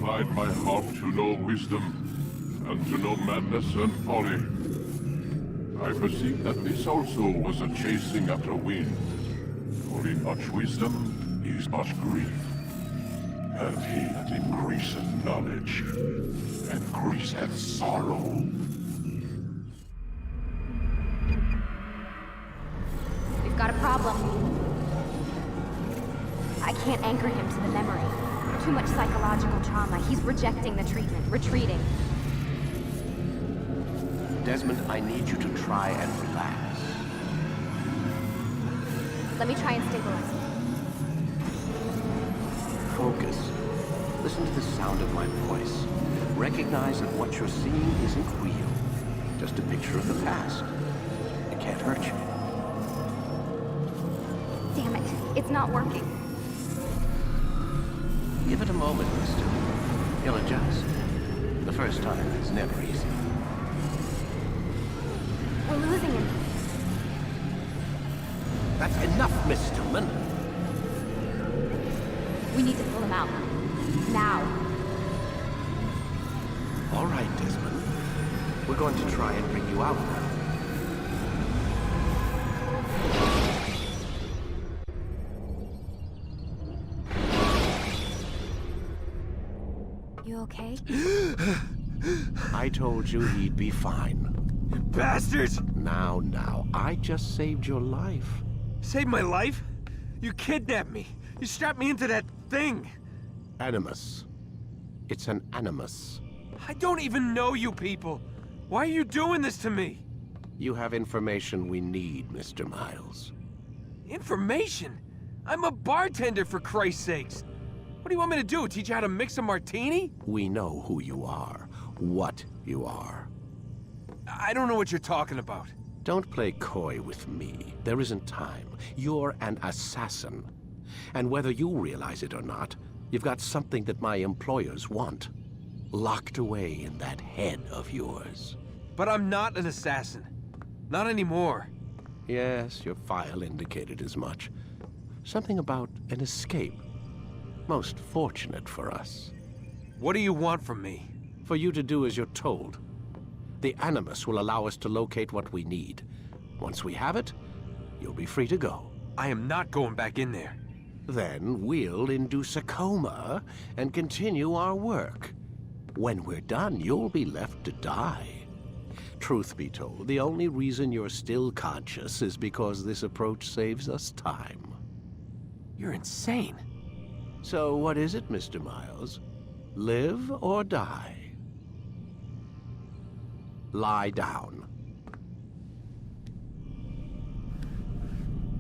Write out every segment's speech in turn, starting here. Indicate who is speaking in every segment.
Speaker 1: inclined my heart to know wisdom, and to know madness and folly. I perceive that this also was a chasing after wind. For in much wisdom is much grief. And he that increaseth knowledge increaseth sorrow.
Speaker 2: We've got a problem. I can't anchor him to the memory. Too much psychological trauma. He's rejecting the treatment, retreating.
Speaker 3: Desmond, I need you to try and relax.
Speaker 2: Let me try and stabilize him.
Speaker 3: Focus. Listen to the sound of my voice. Recognize that what you're seeing isn't real. Just a picture of the past. It can't hurt you.
Speaker 2: Damn it, it's not working.
Speaker 3: Give it a moment, mister. He'll adjust. The first time is never easy.
Speaker 2: We're losing him.
Speaker 3: That's enough, Miss Stillman.
Speaker 2: We need to pull him out. Now.
Speaker 3: All right, Desmond. We're going to try and bring you out now.
Speaker 2: You okay?
Speaker 3: I told you he'd be fine.
Speaker 4: Bastards!
Speaker 3: Now, I just saved your life.
Speaker 4: Saved my life? You kidnapped me. You strapped me into that thing.
Speaker 3: Animus. It's an animus.
Speaker 4: I don't even know you people. Why are you doing this to me?
Speaker 3: You have information we need, Mr. Miles.
Speaker 4: Information? I'm a bartender, for Christ's sakes. What do you want me to do? Teach you how to mix a martini?
Speaker 3: We know who you are, what you are.
Speaker 4: I don't know what you're talking about.
Speaker 3: Don't play coy with me. There isn't time. You're an assassin. And whether you realize it or not, you've got something that my employers want. Locked away in that head of yours.
Speaker 4: But I'm not an assassin. Not anymore.
Speaker 3: Yes, your file indicated as much. Something about an escape. Most fortunate for us.
Speaker 4: What do you want from me?
Speaker 3: For you to do as you're told. The Animus will allow us to locate what we need. Once we have it, you'll be free to go.
Speaker 4: I am not going back in there.
Speaker 3: Then we'll induce a coma and continue our work. When we're done, you'll be left to die. Truth be told, the only reason you're still conscious is because this approach saves us time.
Speaker 4: You're insane.
Speaker 3: So what is it, Mr. Miles? Live or die? Lie down.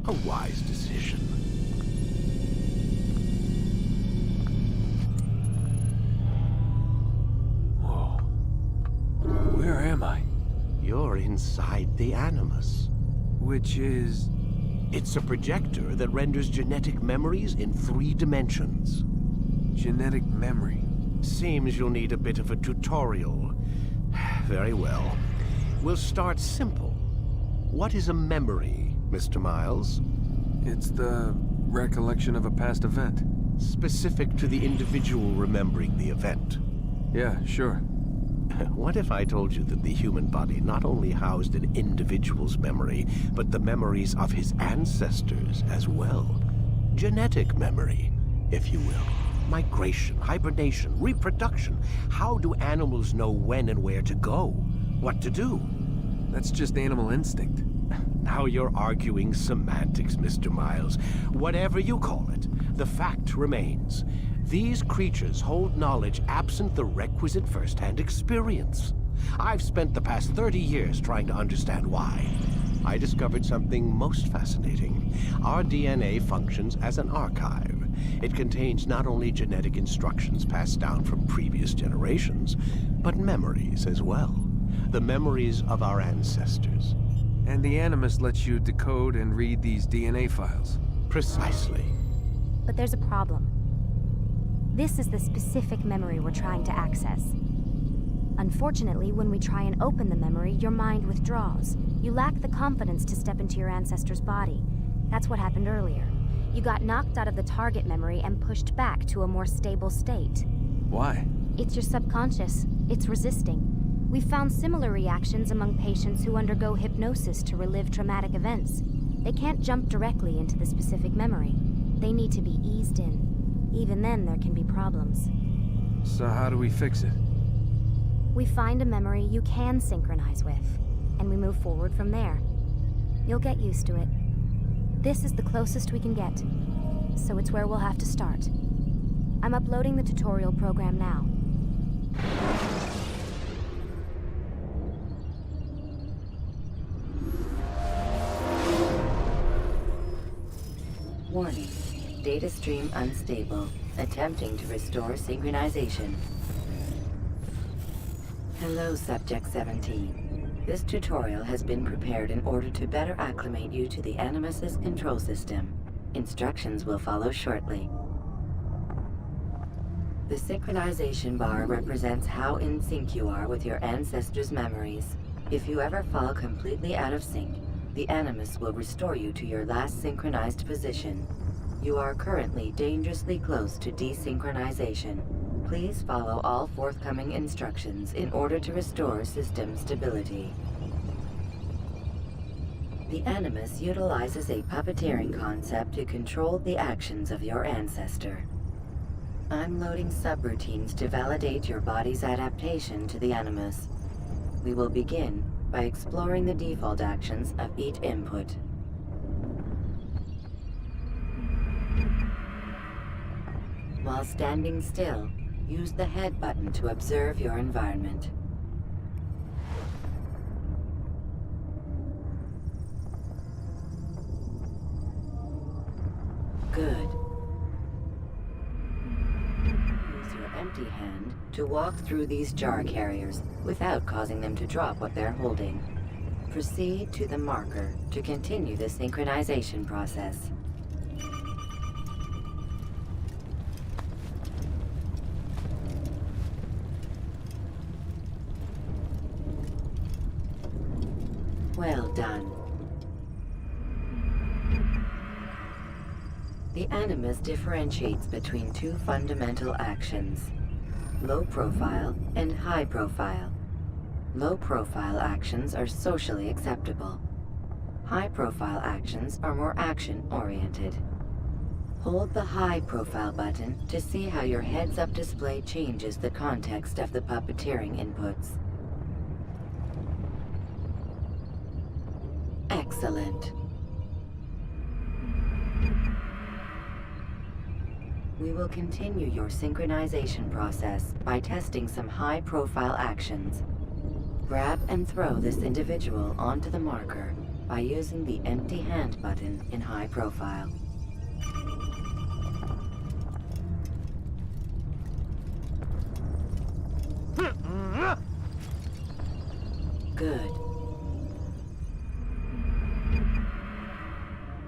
Speaker 3: A wise decision.
Speaker 4: Whoa. Where am I?
Speaker 3: You're inside the Animus.
Speaker 4: Which is...
Speaker 3: It's a projector that renders genetic memories in 3 dimensions.
Speaker 4: genetic memory.
Speaker 3: Seems you'll need a bit of a tutorial. Very well. We'll start simple. What is a memory, Mr. Miles?
Speaker 4: It's the recollection of a past event.
Speaker 3: Specific to the individual remembering the event.
Speaker 4: Yeah, sure.
Speaker 3: What if I told you that the human body not only housed an individual's memory, but the memories of his ancestors as well? Genetic memory, if you will. Migration, hibernation, reproduction. How do animals know when and where to go? What to do?
Speaker 4: That's just animal instinct.
Speaker 3: Now you're arguing semantics, Mr. Miles. Whatever you call it, the fact remains. These creatures hold knowledge absent the requisite first-hand experience. I've spent the past 30 years trying to understand why. I discovered something most fascinating. Our DNA functions as an archive. It contains not only genetic instructions passed down from previous generations, but memories as well. The memories of our ancestors.
Speaker 4: And the Animus lets you decode and read these DNA files.
Speaker 3: Precisely.
Speaker 2: But there's a problem. This is the specific memory we're trying to access. Unfortunately, when we try and open the memory, your mind withdraws. You lack the confidence to step into your ancestor's body. That's what happened earlier. You got knocked out of the target memory and pushed back to a more stable state.
Speaker 4: Why?
Speaker 2: It's your subconscious. It's resisting. We've found similar reactions among patients who undergo hypnosis to relive traumatic events. They can't jump directly into the specific memory. They need to be eased in. Even then, there can be problems.
Speaker 4: So how do we fix it?
Speaker 2: We find a memory you can synchronize with, and we move forward from there. You'll get used to it. This is the closest we can get, so it's where we'll have to start. I'm uploading the tutorial program now.
Speaker 5: Warning. Data stream unstable. Attempting to restore synchronization. Hello, Subject 17. This tutorial has been prepared in order to better acclimate you to the Animus's control system. Instructions will follow shortly. The synchronization bar represents how in sync you are with your ancestors' memories. If you ever fall completely out of sync, the Animus will restore you to your last synchronized position. You are currently dangerously close to desynchronization. Please follow all forthcoming instructions in order to restore system stability. The Animus utilizes a puppeteering concept to control the actions of your ancestor. I'm loading subroutines to validate your body's adaptation to the Animus. We will begin by exploring the default actions of each input. While standing still, use the head button to observe your environment. Good. Use your empty hand to walk through these jar carriers without causing them to drop what they're holding. Proceed to the marker to continue the synchronization process. Well done. The Animus differentiates between two fundamental actions: low profile and high profile. Low profile actions are socially acceptable. High profile actions are more action oriented. Hold the high profile button to see how your heads-up display changes the context of the puppeteering inputs. Excellent. We will continue your synchronization process by testing some high-profile actions. Grab and throw this individual onto the marker by using the empty hand button in high profile. Good.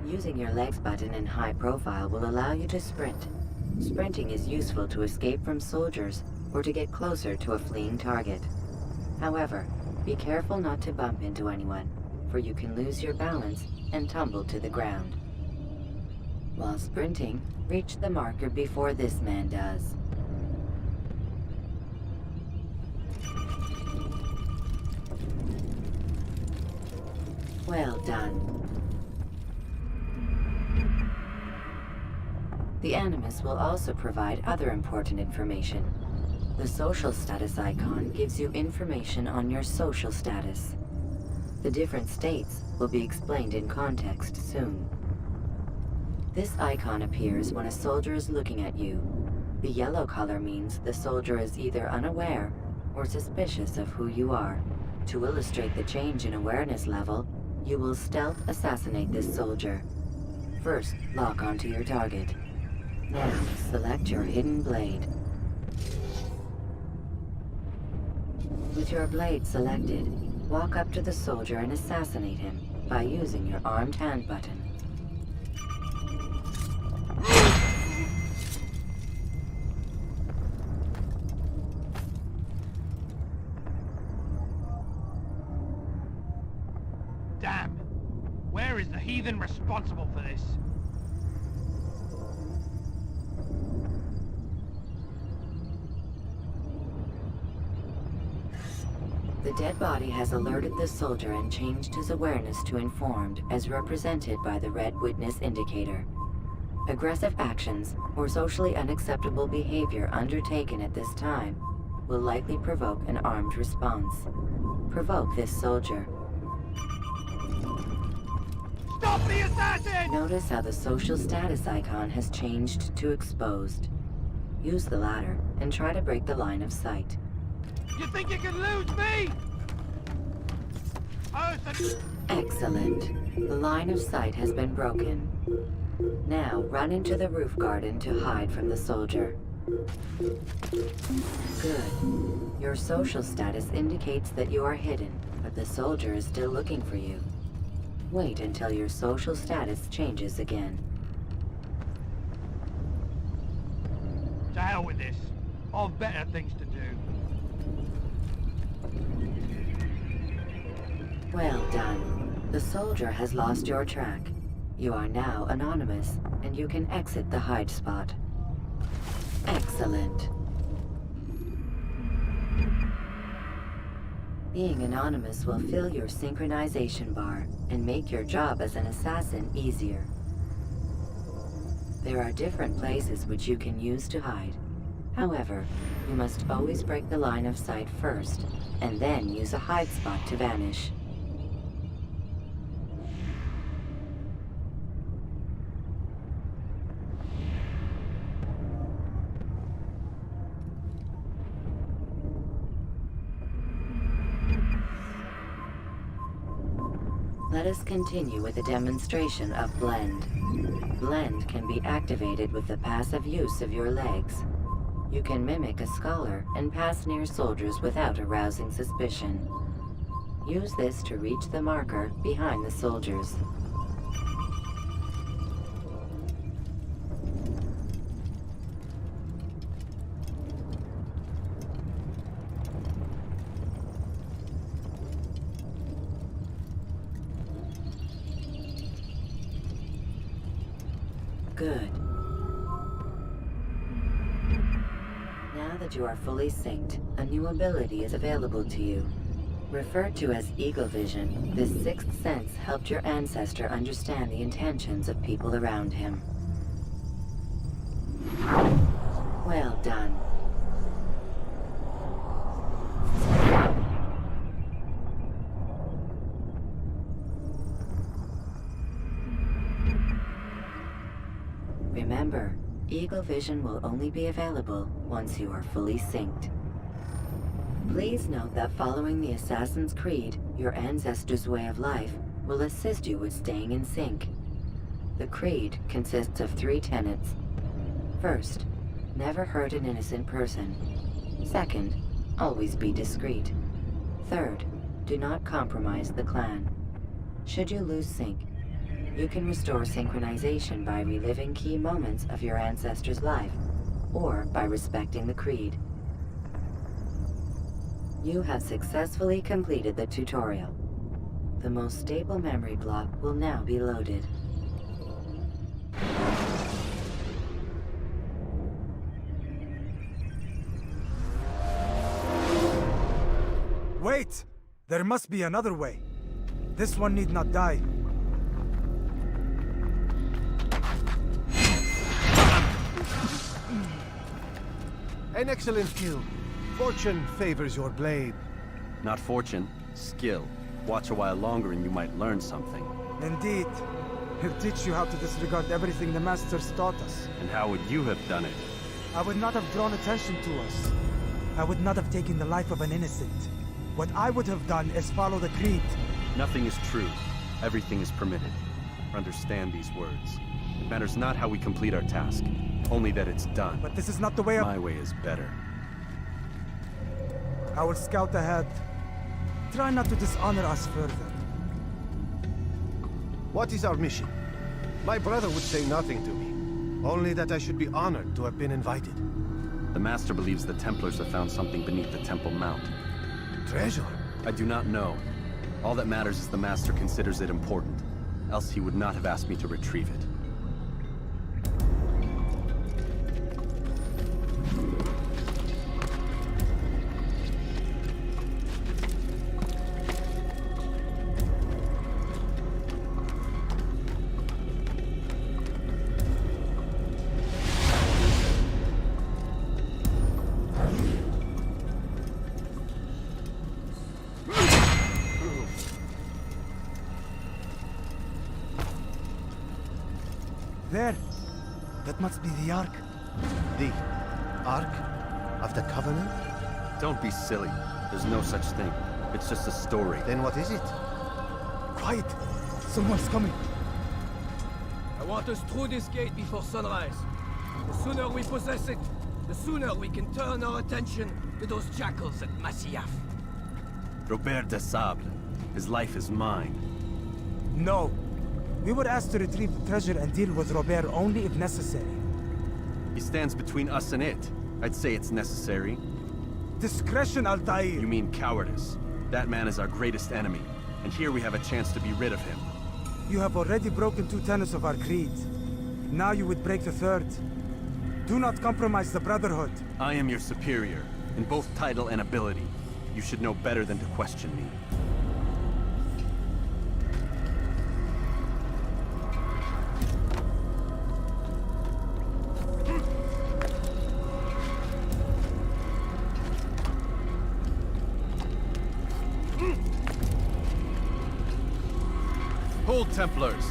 Speaker 5: Using your legs button in high profile will allow you to sprint. Sprinting is useful to escape from soldiers or to get closer to a fleeing target. However, be careful not to bump into anyone, for you can lose your balance and tumble to the ground. While sprinting, reach the marker before this man does. Well done. The Animus will also provide other important information. The social status icon gives you information on your social status. The different states will be explained in context soon. This icon appears when a soldier is looking at you. The yellow color means the soldier is either unaware or suspicious of who you are. To illustrate the change in awareness level, you will stealth assassinate this soldier. First, lock onto your target. Now, select your hidden blade. With your blade selected, walk up to the soldier and assassinate him by using your armed hand button.
Speaker 6: Damn! Where is the heathen responsible for this?
Speaker 5: The dead body has alerted the soldier and changed his awareness to informed, as represented by the red witness indicator. Aggressive actions or socially unacceptable behavior undertaken at this time will likely provoke an armed response. Provoke this soldier.
Speaker 6: Stop the assassin!
Speaker 5: Notice how the social status icon has changed to exposed. Use the latter and try to break the line of sight.
Speaker 6: You think you can lose me?
Speaker 5: Excellent. The line of sight has been broken. Now run into the roof garden to hide from the soldier. Good. Your social status indicates that you are hidden, but the soldier is still looking for you. Wait until your social status changes again.
Speaker 6: To hell with this. I've better things to do.
Speaker 5: Well done. The soldier has lost your track. You are now anonymous, and you can exit the hide spot. Excellent. Being anonymous will fill your synchronization bar and make your job as an assassin easier. There are different places which you can use to hide. However, you must always break the line of sight first, and then use a hide spot to vanish. Let us continue with a demonstration of Blend. Blend can be activated with the passive use of your legs. You can mimic a scholar and pass near soldiers without arousing suspicion. Use this to reach the marker behind the soldiers. Good. Now that you are fully synced, a new ability is available to you. Referred to as Eagle Vision, this sixth sense helped your ancestor understand the intentions of people around him. Well done. Remember, Eagle Vision will only be available once you are fully synced. Please note that following the Assassin's Creed, your ancestors' way of life will assist you with staying in sync. The Creed consists of 3 tenets. First, never hurt an innocent person. Second, always be discreet. Third, do not compromise the clan. Should you lose sync, you can restore synchronization by reliving key moments of your ancestor's life, or by respecting the Creed. You have successfully completed the tutorial. The most stable memory block will now be loaded.
Speaker 7: Wait! There must be another way. This one need not die.
Speaker 3: An excellent kill. Fortune favors your blade.
Speaker 8: Not fortune, skill. Watch a while longer and you might learn something.
Speaker 7: Indeed. He'll teach you how to disregard everything the Masters taught us.
Speaker 8: And how would you have done it?
Speaker 7: I would not have drawn attention to us. I would not have taken the life of an innocent. What I would have done is follow the Creed.
Speaker 8: Nothing is true. Everything is permitted. Understand these words. It matters not how we complete our task, only that it's done.
Speaker 7: But this is not the way of...
Speaker 8: My way is better.
Speaker 7: I will scout ahead. Try not to dishonor us further.
Speaker 3: What is our mission? My brother would say nothing to me. Only that I should be honored to have been invited.
Speaker 8: The Master believes the Templars have found something beneath the Temple Mount.
Speaker 3: Treasure?
Speaker 8: I do not know. All that matters is the Master considers it important. Else he would not have asked me to retrieve it.
Speaker 7: There! That must be the Ark.
Speaker 9: The Ark of the Covenant?
Speaker 8: Don't be silly. There's no such thing. It's just a story.
Speaker 9: Then what is it?
Speaker 7: Quiet! Someone's coming.
Speaker 10: I want us through this gate before sunrise. The sooner we possess it, the sooner we can turn our attention to those jackals at Masyaf.
Speaker 8: Robert de Sable. His life is mine.
Speaker 7: No. We were asked to retrieve the treasure and deal with Robert only if necessary.
Speaker 8: He stands between us and it. I'd say it's necessary.
Speaker 7: Discretion, Altair!
Speaker 8: You mean cowardice. That man is our greatest enemy, and here we have a chance to be rid of him.
Speaker 7: You have already broken 2 tenets of our creed. Now you would break the 3rd. Do not compromise the Brotherhood.
Speaker 8: I am your superior, in both title and ability. You should know better than to question me. Hold, Templars!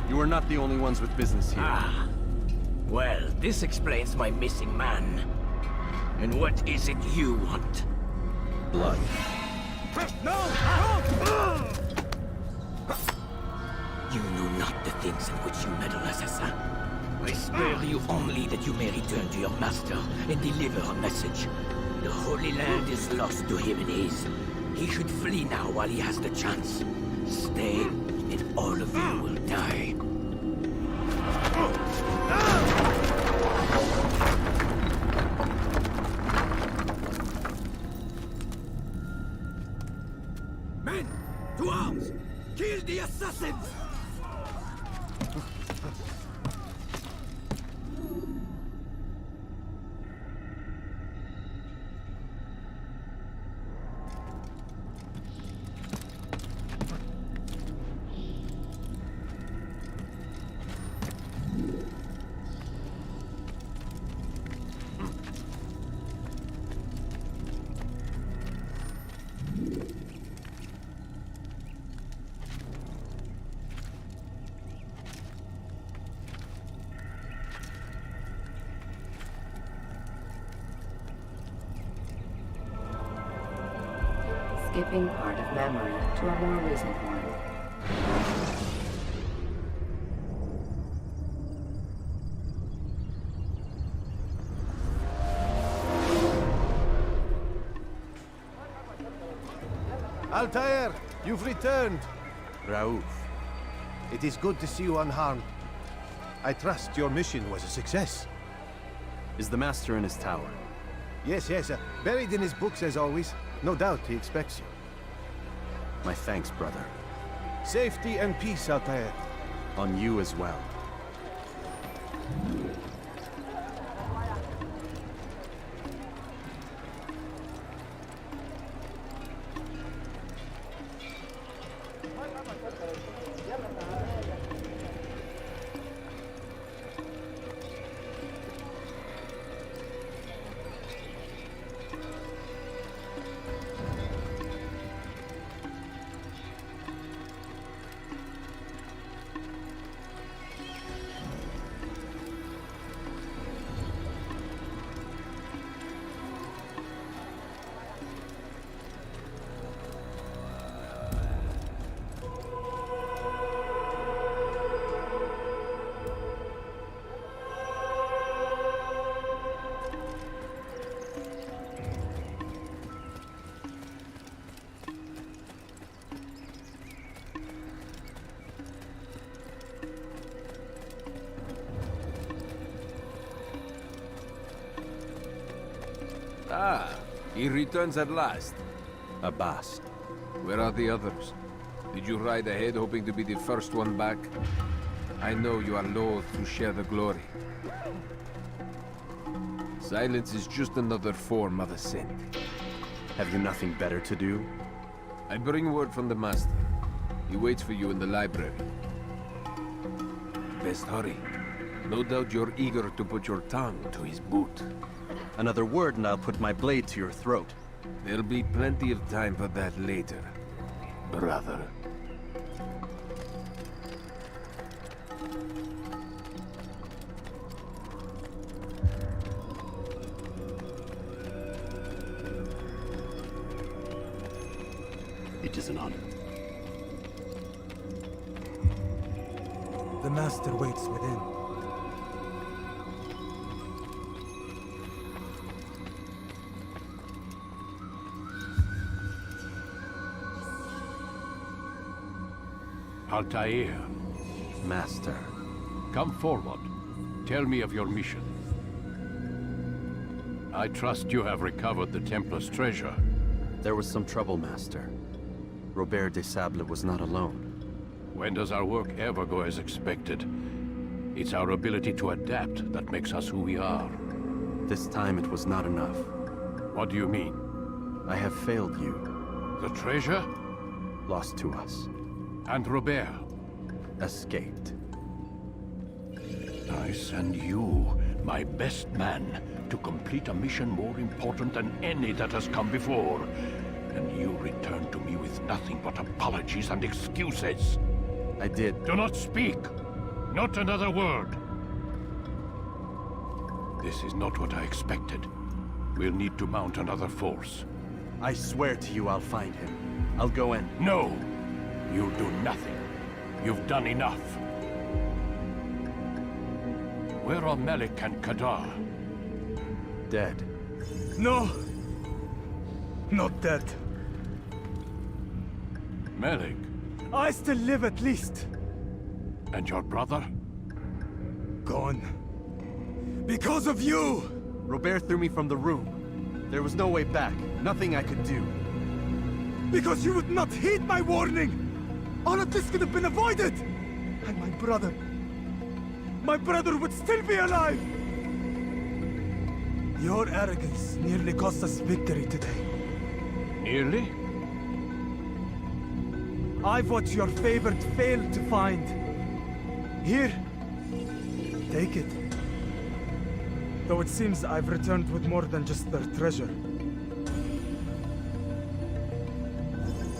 Speaker 8: You are not the only ones with business here.
Speaker 10: Ah. Well, this explains my missing man. And what is it you want?
Speaker 8: Blood.
Speaker 10: No! You know not the things in which you meddle, assassin. I spare you only that you may return to your master and deliver a message. The Holy Land is lost to him and his. He should flee now while he has the chance. Stay, and all of you will die. Men, to arms! Kill the assassins!
Speaker 5: Skipping part of memory to a more recent one.
Speaker 9: Altair, you've returned.
Speaker 8: Raouf.
Speaker 9: It is good to see you unharmed. I trust your mission was a success.
Speaker 8: Is the Master in his tower?
Speaker 9: Yes, buried in his books as always. No doubt he expects you.
Speaker 8: My thanks, brother.
Speaker 9: Safety and peace, Altair.
Speaker 8: On you as well.
Speaker 4: Ah, he returns at last.
Speaker 8: Abbas.
Speaker 4: Where are the others? Did you ride ahead hoping to be the first one back? I know you are loath to share the glory. Silence is just another form of assent.
Speaker 8: Have you nothing better to do?
Speaker 4: I bring word from the Master. He waits for you in the library. Best hurry. No doubt you're eager to put your tongue to his boot.
Speaker 8: Another word and I'll put my blade to your throat.
Speaker 4: There'll be plenty of time for that later, brother.
Speaker 11: It is an honor.
Speaker 7: The Master waits within.
Speaker 3: Altair,
Speaker 8: Master.
Speaker 3: come forward. Tell me of your mission. I trust you have recovered the Templar's treasure.
Speaker 8: There was some trouble, Master. Robert de Sable was not alone.
Speaker 3: When does our work ever go as expected? It's our ability to adapt that makes us who we are.
Speaker 8: This time it was not enough.
Speaker 3: What do you mean?
Speaker 8: I have failed you.
Speaker 3: The treasure?
Speaker 8: Lost to us.
Speaker 3: And Robert?
Speaker 8: Escaped.
Speaker 3: I send you, my best man, to complete a mission more important than any that has come before. And you return to me with nothing but apologies and excuses.
Speaker 8: I did.
Speaker 3: Do not speak! Not another word! This is not what I expected. We'll need to mount another force.
Speaker 8: I swear to you I'll find him. I'll go in.
Speaker 3: No! You'll do nothing. You've done enough. Where are Malik and Kadar?
Speaker 8: Dead.
Speaker 7: No! Not dead.
Speaker 3: Malik?
Speaker 7: I still live at least.
Speaker 3: And your brother?
Speaker 7: Gone. Because of you!
Speaker 8: Robert threw me from the room. There was no way back. Nothing I could do.
Speaker 7: Because you would not heed my warning! All of this could have been avoided! And my brother would still be alive! Your arrogance nearly cost us victory today.
Speaker 3: Nearly?
Speaker 7: I've what your favored failed to find. Here, take it. Though it seems I've returned with more than just their treasure.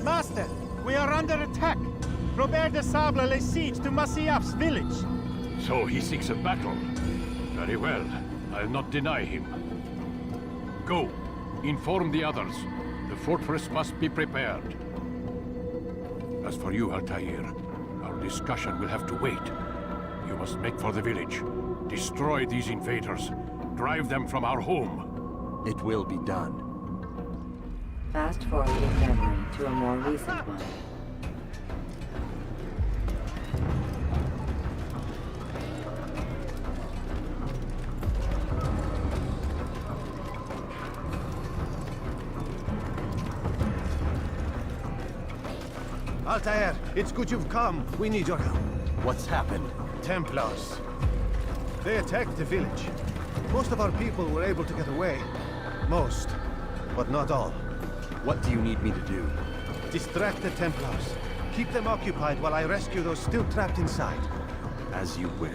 Speaker 12: Master, we are under attack. Robert de Sable lays siege to Masyaf's village.
Speaker 3: So he seeks a battle. Very well. I'll not deny him. Go. Inform the others. The fortress must be prepared. As for you, Altair, our discussion will have to wait. You must make for the village. Destroy these invaders. Drive them from our home.
Speaker 8: It will be done.
Speaker 5: Fast forward in memory to a more recent one.
Speaker 9: Altair, it's good you've come. We need your help.
Speaker 8: What's happened?
Speaker 9: Templars. They attacked the village. Most of our people were able to get away. Most, but not all.
Speaker 8: What do you need me to do?
Speaker 9: Distract the Templars. Keep them occupied while I rescue those still trapped inside.
Speaker 8: As you wish.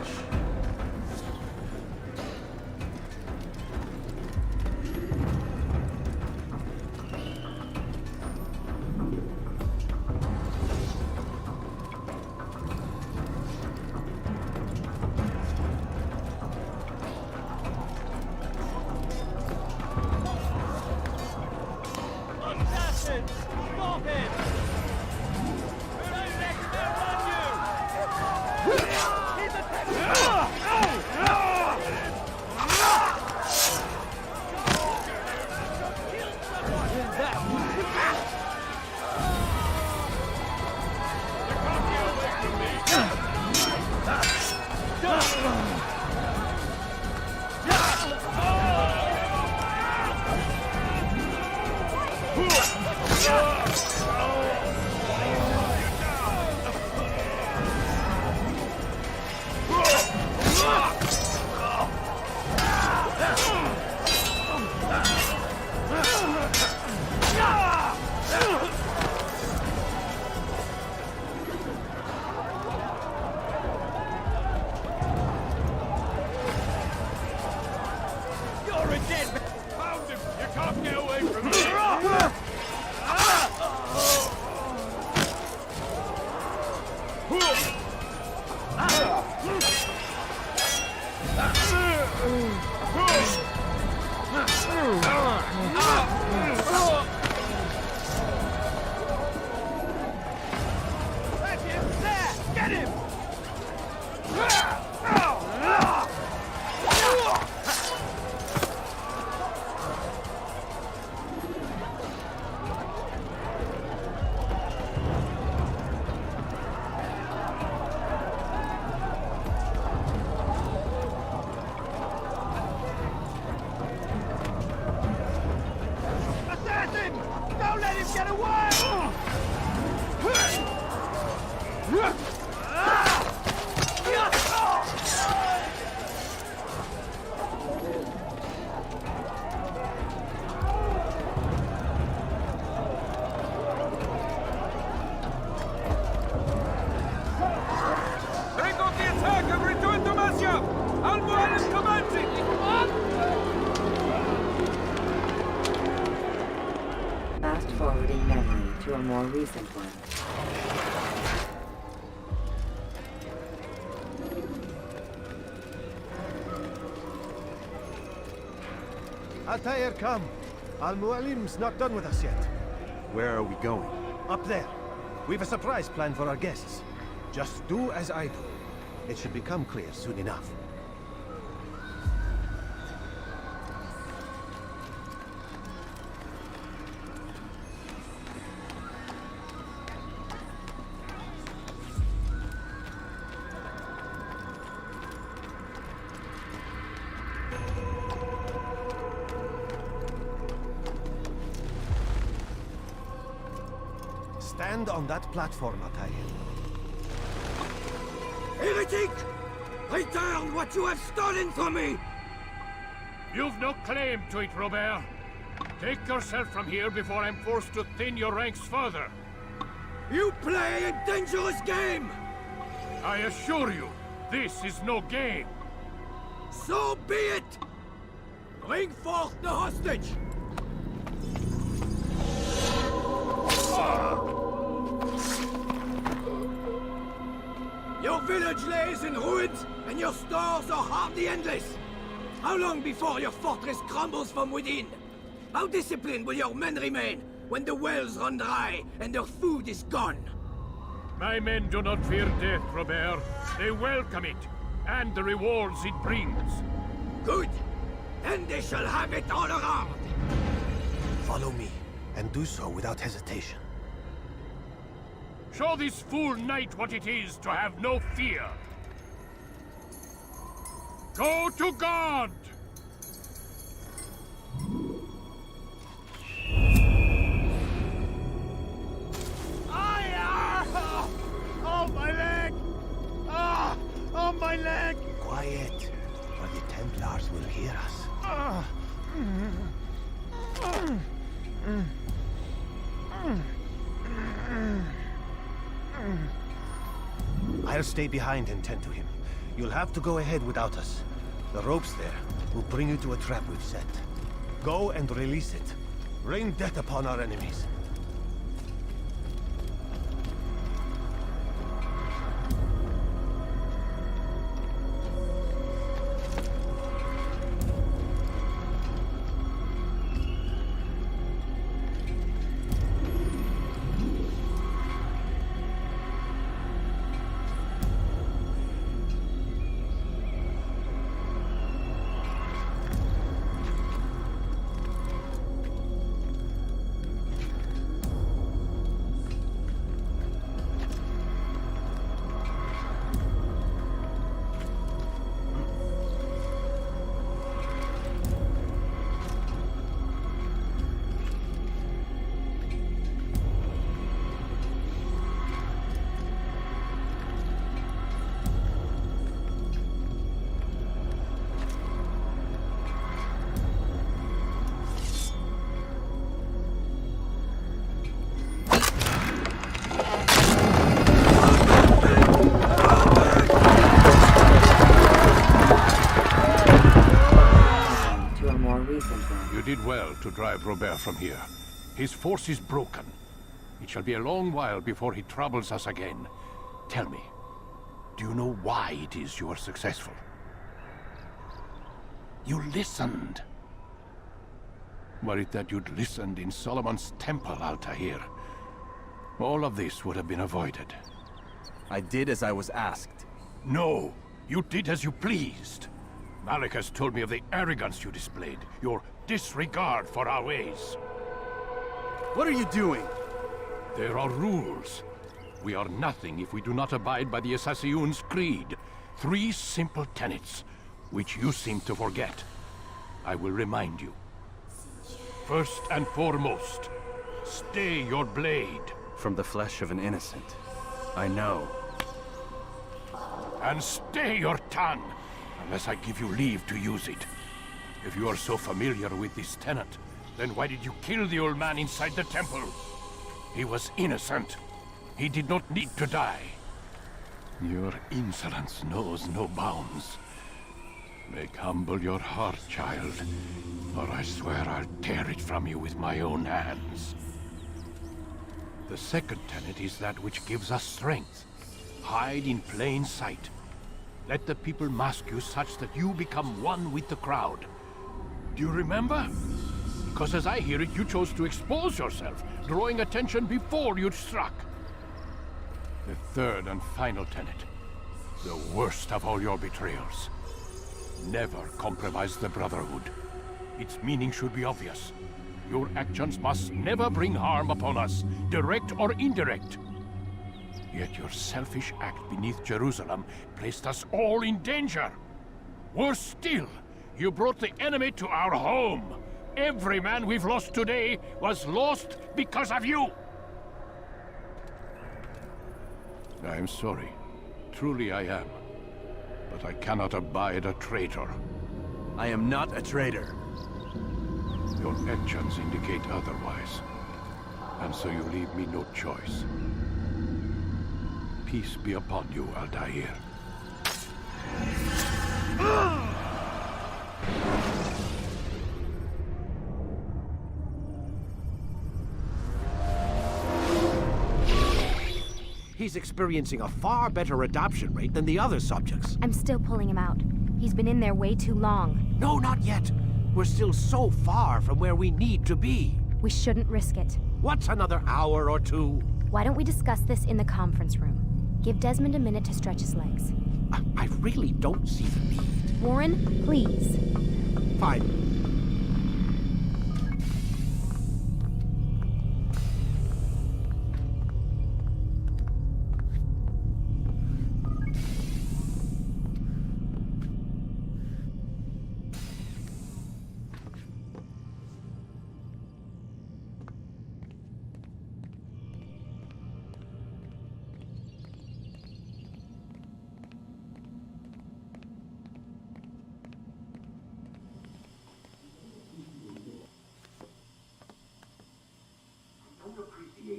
Speaker 6: Get away!
Speaker 4: Break off the attack and return to Masya! Al-Mu'al is commencing!
Speaker 5: Fast forwarding memory to a more recent one.
Speaker 9: Altair, come. Al-Mu'alim's not done with us yet.
Speaker 8: Where are we going?
Speaker 9: Up there. We've a surprise plan for our guests. Just do as I do. It should become clear soon enough. Stand on that platform, Altair.
Speaker 10: Heretic! Return what you have stolen from me!
Speaker 6: You've no claim to it, Robert. Take yourself from here before I'm forced to thin your ranks further.
Speaker 10: You play a dangerous game!
Speaker 6: I assure you, this is no game.
Speaker 10: So be it! Bring forth the hostage! Your village lays in ruins, and your stores are hardly endless. How long before your fortress crumbles from within? How disciplined will your men remain when the wells run dry and their food is gone?
Speaker 6: My men do not fear death, Robert. They welcome it, and the rewards it brings.
Speaker 10: Good. Then they shall have it all around.
Speaker 9: Follow me, and do so without hesitation.
Speaker 6: Show this fool knight what it is to have no fear. Go to God! Oh, my leg! Ah! Oh, my leg!
Speaker 9: Quiet, or the Templars will hear us. I'll stay behind and tend to him. You'll have to go ahead without us. The ropes there will bring you to a trap we've set. Go and release it. Rain death upon our enemies.
Speaker 1: You did well to drive Robert from here. His force is broken. It shall be a long while before he troubles us again. Tell me, do you know why it is you are successful? You listened. Were it that you'd listened in Solomon's temple, Altair, all of this would have been avoided.
Speaker 8: I did as I was asked.
Speaker 1: No, you did as you pleased. Malik has told me of the arrogance you displayed, your disregard for our ways.
Speaker 8: What are you doing?
Speaker 1: There are rules. We are nothing if we do not abide by the Assassin's creed. 3 simple tenets, which you seem to forget. I will remind you. First and foremost,
Speaker 6: Stay your blade.
Speaker 8: From the flesh of an innocent. I know.
Speaker 6: And stay your tongue, unless I give you leave to use it. If you are so familiar with this tenant, then why did you kill the old man inside the temple? He was innocent. He did not need to die. Your insolence knows no bounds. Make humble your heart, child, or I swear I'll tear it from you with my own hands. The second tenet is that which gives us strength. Hide in plain sight. Let the people mask you such that you become one with the crowd. Do you remember? Because as I hear it, you chose to expose yourself, drawing attention before you'd struck. The third and final tenet. The worst of all your betrayals. Never compromise the Brotherhood. Its meaning should be obvious. Your actions must never bring harm upon us, direct or indirect. Yet your selfish act beneath Jerusalem placed us all in danger. Worse still, you brought the enemy to our home. Every man we've lost today was lost because of you. I am sorry. Truly I am. But I cannot abide a traitor.
Speaker 8: I am not a traitor.
Speaker 6: Your actions indicate otherwise. And so you leave me no choice. Peace be upon you, Altair.
Speaker 3: He's experiencing a far better adoption rate than the other subjects.
Speaker 2: I'm still pulling him out. He's been in there way too long.
Speaker 3: No, not yet. We're still so far from where we need to be.
Speaker 2: We shouldn't risk it.
Speaker 3: What's another hour or two?
Speaker 2: Why don't we discuss this in the conference room? Give Desmond a minute to stretch his legs.
Speaker 3: I really don't see the need.
Speaker 2: Warren, please.
Speaker 3: Fine.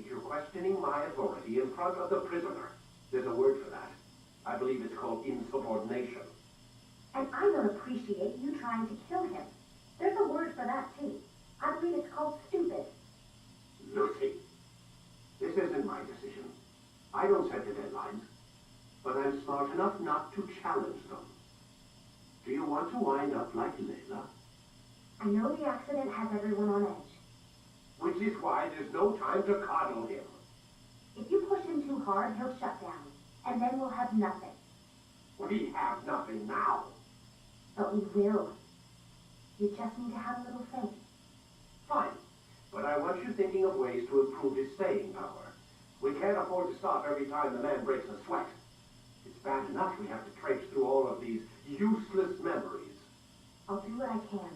Speaker 11: You're questioning my authority in front of the prisoner. There's a word for that. I believe it's called insubordination.
Speaker 13: And I don't appreciate you trying to kill him. There's a word for that, too. I believe it's called stupid.
Speaker 11: Lucy, this isn't my decision. I don't set the deadlines. But I'm smart enough not to challenge them. Do you want to wind up like Layla?
Speaker 13: I know the accident has everyone on edge.
Speaker 11: Which is why there's no time to coddle him.
Speaker 13: If you push him too hard, he'll shut down. And then we'll have nothing.
Speaker 11: We have nothing now.
Speaker 13: But we will. You just need to have a little faith.
Speaker 11: Fine. But I want you thinking of ways to improve his staying power. We can't afford to stop every time the man breaks a sweat. It's bad enough we have to traipse through all of these useless memories.
Speaker 13: I'll do what I can.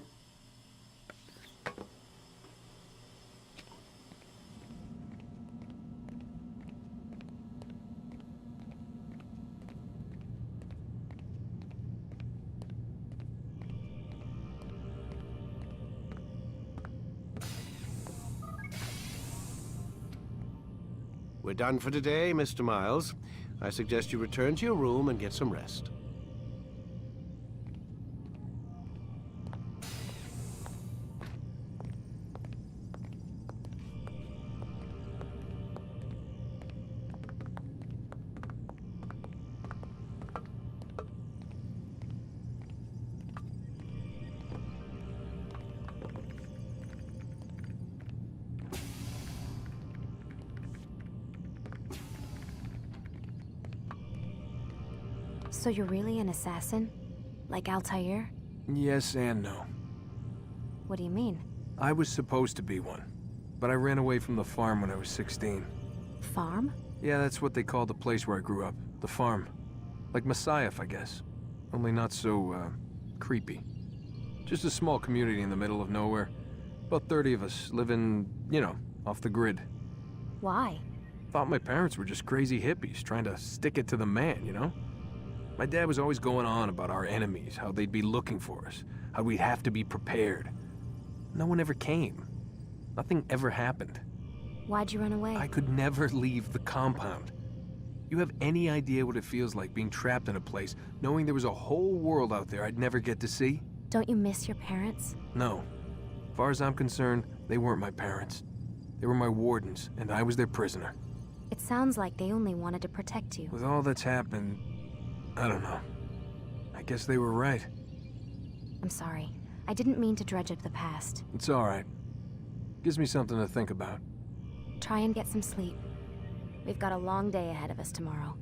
Speaker 3: We're done for today, Mr. Miles. I suggest you return to your room and get some rest.
Speaker 2: So you're really an assassin? Like Altair?
Speaker 4: Yes and no.
Speaker 2: What do you mean?
Speaker 4: I was supposed to be one, but I ran away from the farm when I was 16.
Speaker 2: Farm?
Speaker 4: Yeah, that's what they called the place where I grew up. The farm. Like Messiah, I guess. Only not so, creepy. Just a small community in the middle of nowhere. About 30 of us living, you know, Off the grid.
Speaker 2: Why?
Speaker 4: Thought my parents were just crazy hippies trying to stick it to the man, you know? My dad was always going on about our enemies, how they'd be looking for us, how we'd have to be prepared. No one ever came. Nothing ever happened.
Speaker 2: Why'd you run away?
Speaker 4: I could never leave the compound. You have any idea what it feels like being trapped in a place, knowing there was a whole world out there I'd never get to see?
Speaker 2: Don't you miss your parents?
Speaker 4: No. As far as I'm concerned, they weren't my parents. They were my wardens, and I was their prisoner.
Speaker 2: It sounds like they only wanted to protect you.
Speaker 4: With all that's happened, I don't know. I guess they were right.
Speaker 2: I'm sorry. I didn't mean to dredge up the past.
Speaker 4: It's all right. Gives me something to think about.
Speaker 2: Try and get some sleep. We've got a long day ahead of us tomorrow.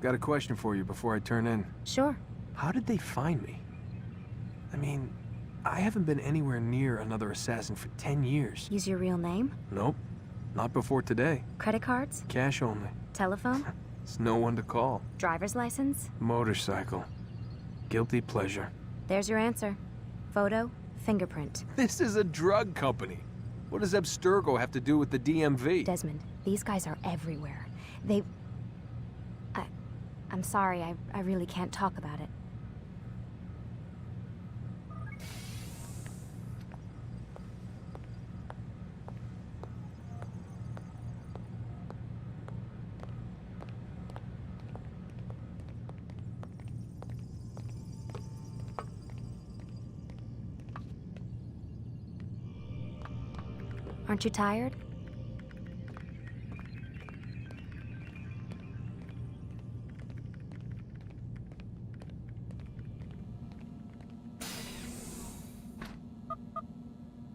Speaker 4: Got a question for you before I turn in.
Speaker 2: Sure.
Speaker 4: How did they find me? I mean, I haven't been anywhere near another assassin for 10 years.
Speaker 2: Use your real name?
Speaker 4: Nope. Not before today.
Speaker 2: Credit cards?
Speaker 4: Cash only.
Speaker 2: Telephone?
Speaker 4: It's no one to call.
Speaker 2: Driver's license?
Speaker 4: Motorcycle. Guilty pleasure.
Speaker 2: There's your answer. Photo, fingerprint.
Speaker 4: This is a drug company. What does Abstergo have to do with the DMV?
Speaker 2: Desmond, these guys are everywhere. I'm sorry, I really can't talk about it. Aren't you tired?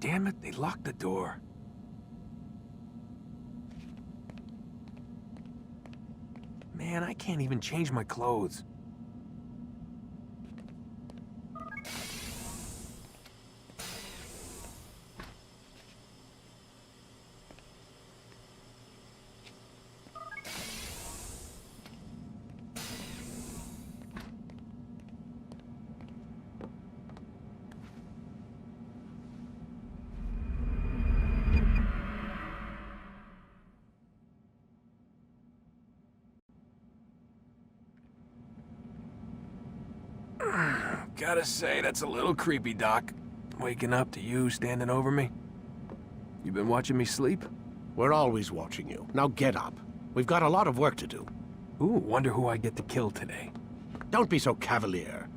Speaker 4: Damn it, they locked the door. Man, I can't even change my clothes. Gotta say, that's a little creepy, Doc. Waking up to you standing over me. You been watching me sleep?
Speaker 3: We're always watching you. Now get up. We've got a lot of work to do.
Speaker 4: Ooh, wonder who I get to kill today.
Speaker 3: Don't be so cavalier.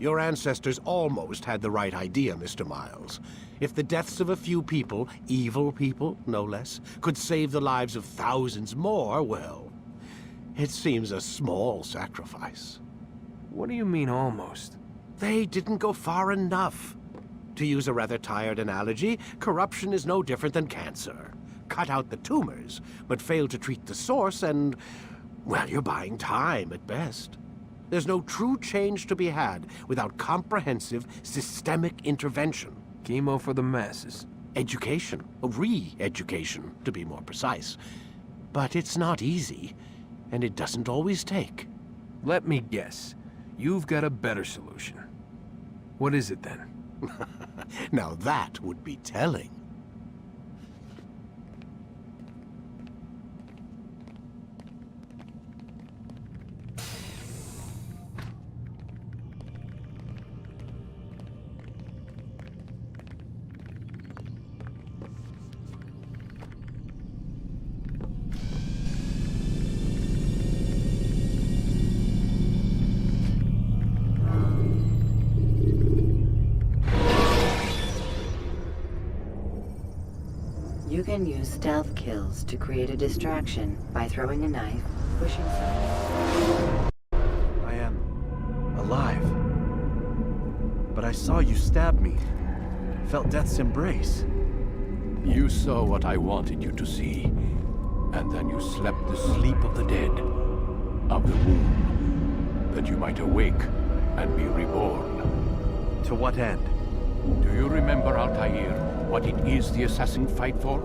Speaker 3: Your ancestors almost had the right idea, Mr. Miles. If the deaths of a few people, evil people, no less, could save the lives of thousands more, well, it seems a small sacrifice.
Speaker 4: What do you mean, almost?
Speaker 3: They didn't go far enough. To use a rather tired analogy, corruption is no different than cancer. Cut out the tumors, but fail to treat the source and, well, you're buying time at best. There's no true change to be had without comprehensive, systemic intervention.
Speaker 4: Chemo for the masses.
Speaker 3: Education. Re-education, to be more precise. But it's not easy, and it doesn't always take.
Speaker 4: Let me guess. You've got a better solution. What is it, then?
Speaker 3: Now that would be telling.
Speaker 5: You can use stealth kills to create a distraction by throwing a knife, pushing someone.
Speaker 8: I am alive. But I saw you stab me. Felt death's embrace.
Speaker 6: You saw what I wanted you to see, and then you slept the sleep of the dead, of the womb. that you might awake and be reborn.
Speaker 8: To what end?
Speaker 6: Do you remember, Altair, what it is the assassins fight for?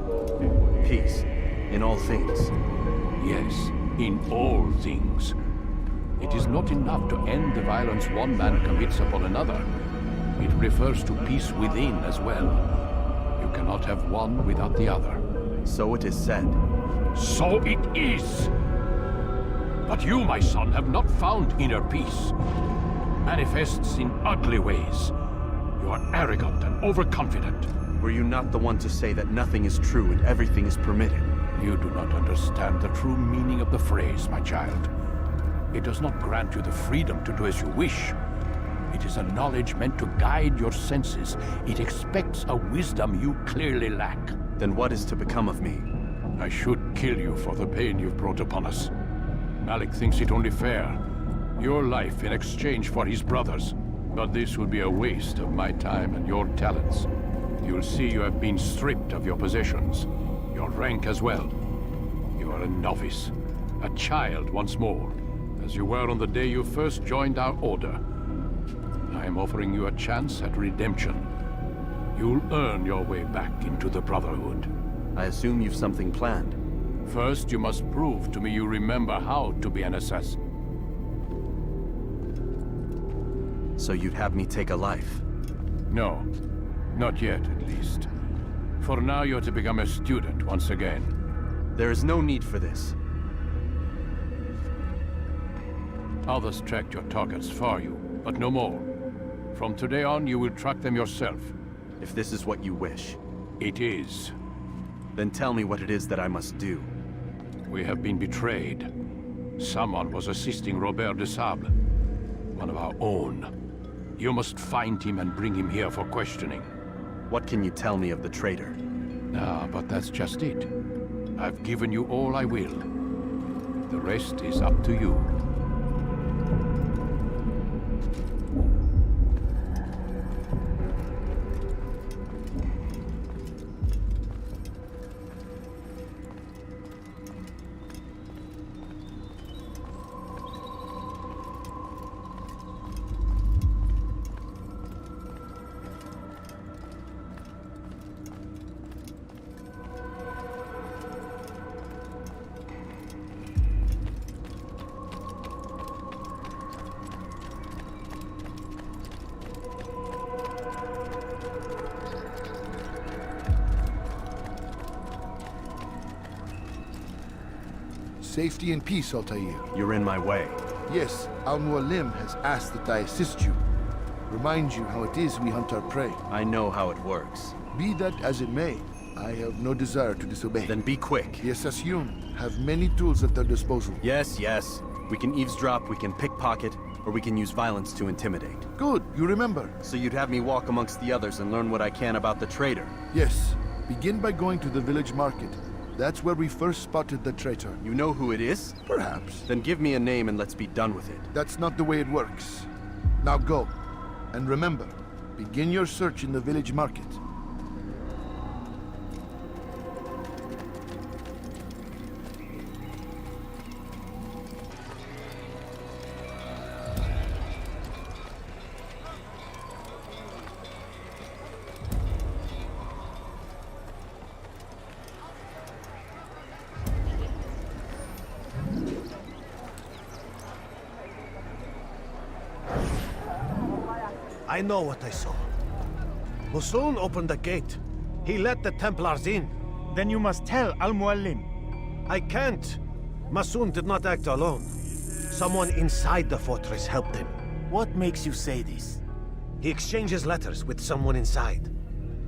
Speaker 8: Peace. In all things.
Speaker 6: Yes, in all things. It is not enough to end the violence one man commits upon another. It refers to peace within as well. You cannot have one without the other.
Speaker 8: So it is said.
Speaker 6: So it is! But you, my son, have not found inner peace. Manifests in ugly ways. You are arrogant and overconfident.
Speaker 8: Were you not the one to say that nothing is true and everything is permitted?
Speaker 6: You do not understand the true meaning of the phrase, my child. It does not grant you the freedom to do as you wish. It is a knowledge meant to guide your senses. It expects a wisdom you clearly lack.
Speaker 8: Then what is to become of me?
Speaker 6: I should kill you for the pain you've brought upon us. Malik thinks it only fair. Your life in exchange for his brother's. But this would be a waste of my time and your talents. You'll see you have been stripped of your possessions. Your rank as well. You are a novice. A child once more. As you were on the day you first joined our order. I am offering you a chance at redemption. You'll earn your way back into the Brotherhood.
Speaker 8: I assume you've something planned.
Speaker 6: First, you must prove to me you remember how to be an assassin.
Speaker 8: So you'd have me take a life?
Speaker 6: No. Not yet, at least. For now, you're to become a student once again.
Speaker 8: There is no need for this.
Speaker 6: Others tracked your targets for you, but no more. From today on, you will track them yourself.
Speaker 8: If this is what you wish.
Speaker 6: It is.
Speaker 8: Then tell me what it is that I must do.
Speaker 6: We have been betrayed. Someone was assisting Robert de Sable, one of our own. You must find him and bring him here for questioning.
Speaker 8: What can you tell me of the traitor?
Speaker 6: Ah, but that's just it. I've given you all I will. The rest is up to you.
Speaker 14: Safety and peace, Altair.
Speaker 8: You're in my way.
Speaker 14: Yes, Al-Mualim has asked that I assist you. Remind you how it is we hunt our prey.
Speaker 8: I know how it works.
Speaker 14: Be that as it may, I have no desire to disobey.
Speaker 8: Then be quick.
Speaker 14: The Assassin have many tools at their disposal.
Speaker 8: Yes, yes. We can eavesdrop, we can pickpocket, or we can use violence to intimidate.
Speaker 14: Good, you remember.
Speaker 8: So you'd have me walk amongst the others and learn what I can about the traitor?
Speaker 14: Yes. Begin by going to the village market. That's where we first spotted the traitor.
Speaker 8: You know who it is?
Speaker 14: Perhaps.
Speaker 8: Then give me a name and let's be done with it.
Speaker 14: That's not the way it works. Now go. And remember, begin your search in the village market.
Speaker 9: I know what I saw. Musoon opened the gate. He let the Templars in.
Speaker 12: Then you must tell Al-Mualim.
Speaker 9: I can't. Musoon did not act alone. Someone inside the fortress helped him.
Speaker 12: What makes you say this?
Speaker 9: He exchanges letters with someone inside.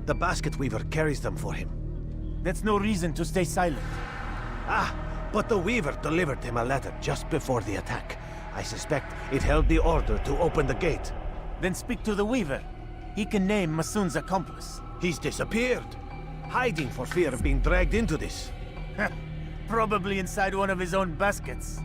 Speaker 9: The basket weaver carries them for him.
Speaker 12: That's no reason to stay silent.
Speaker 9: Ah, but the weaver delivered him a letter just before the attack. I suspect it held the order to open the gate.
Speaker 12: Then speak to the weaver. He can name Masoon's accomplice.
Speaker 9: He's disappeared. Hiding for fear of being dragged into this.
Speaker 12: Probably inside one of his own baskets.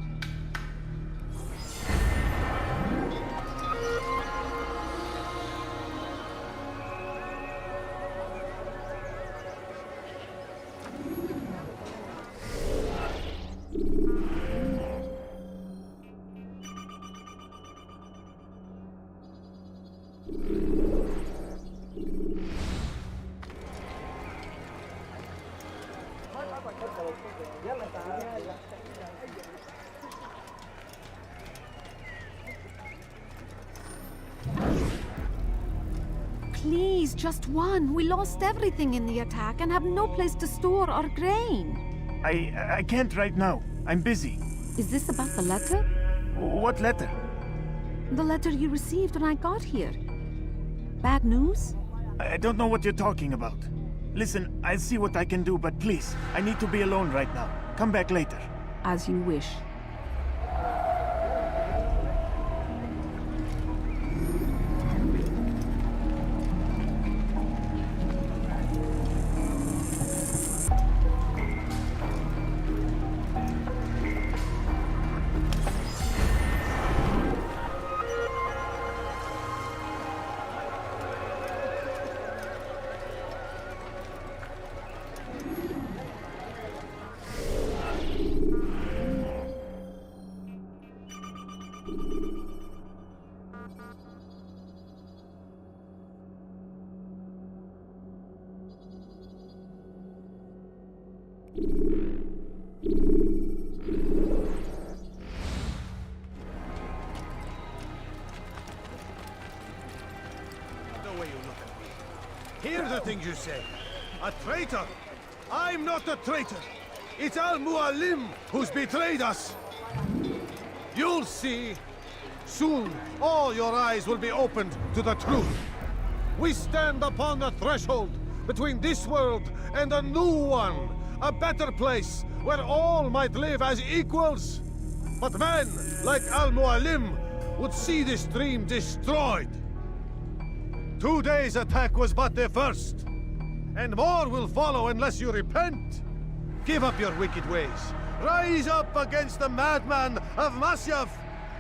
Speaker 15: is just one. We lost everything in the attack and have no place to store our grain.
Speaker 12: I can't right now. I'm busy.
Speaker 15: Is this about the letter?
Speaker 12: What letter?
Speaker 15: The letter you received when I got here. Bad news?
Speaker 12: I don't know what you're talking about. Listen, I'll see what I can do, but please, I need to be alone right now. Come back later.
Speaker 15: As you wish.
Speaker 9: Hear the things you say. A traitor! I'm not a traitor! It's Al-Mualim who's betrayed us! You'll see. Soon, all your eyes will be opened to the truth. We stand upon the threshold between this world and a new one. A better place where all might live as equals. But men like Al-Mualim would see this dream destroyed. Today's attack was but the first. And more will follow unless you repent. Give up your wicked ways. Rise up against the madman of Masyaf.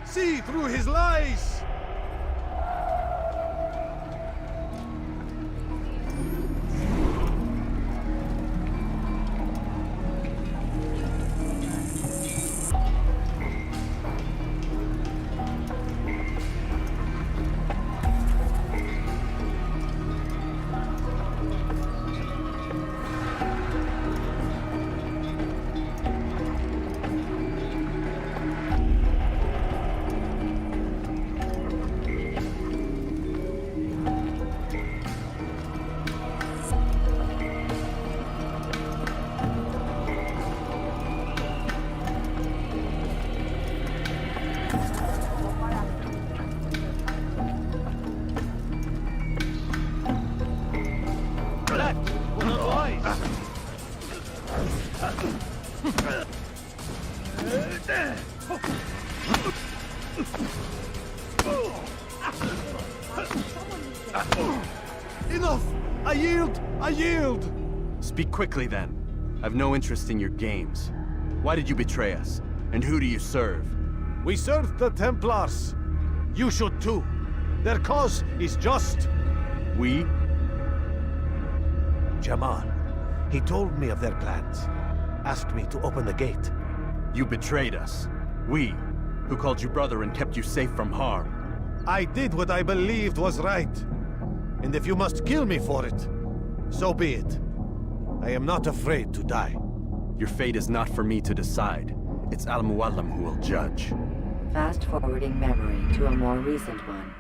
Speaker 9: See through his lies. Enough! I yield! I yield!
Speaker 8: Speak quickly then. I've no interest in your games. Why did you betray us? And who do you serve?
Speaker 9: We serve the Templars. You should too. Their cause is just.
Speaker 8: We?
Speaker 9: Jamal. He told me of their plans. Asked me to open the gate.
Speaker 8: You betrayed us. We, who called you brother and kept you safe from harm.
Speaker 9: I did what I believed was right. And if you must kill me for it, so be it. I am not afraid to die.
Speaker 8: Your fate is not for me to decide. It's Al-Mualim who will judge.
Speaker 5: Fast-forwarding memory to a more recent one.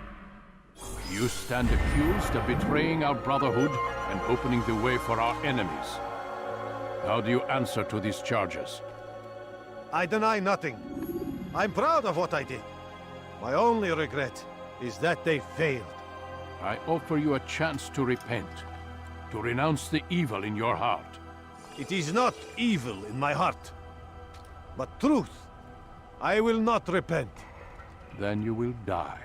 Speaker 6: You stand accused of betraying our Brotherhood and opening the way for our enemies. How do you answer to these charges?
Speaker 9: I deny nothing. I'm proud of what I did. My only regret is that they failed.
Speaker 6: I offer you a chance to repent, to renounce the evil in your heart.
Speaker 9: It is not evil in my heart, but truth. I will not repent.
Speaker 6: Then you will die.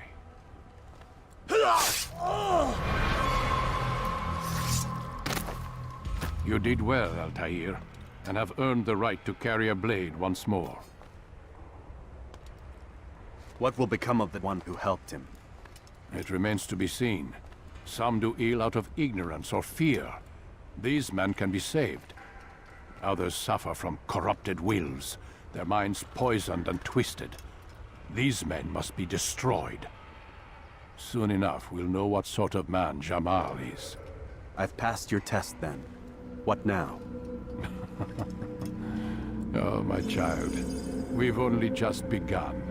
Speaker 6: You did well, Altair, and have earned the right to carry a blade once more.
Speaker 8: What will become of the one who helped him?
Speaker 6: It remains to be seen. Some do ill out of ignorance or fear. These men can be saved. Others suffer from corrupted wills, their minds poisoned and twisted. These men must be destroyed. Soon enough, we'll know what sort of man Jamal is.
Speaker 8: I've passed your test then. What now?
Speaker 6: Oh, my child. We've only just begun.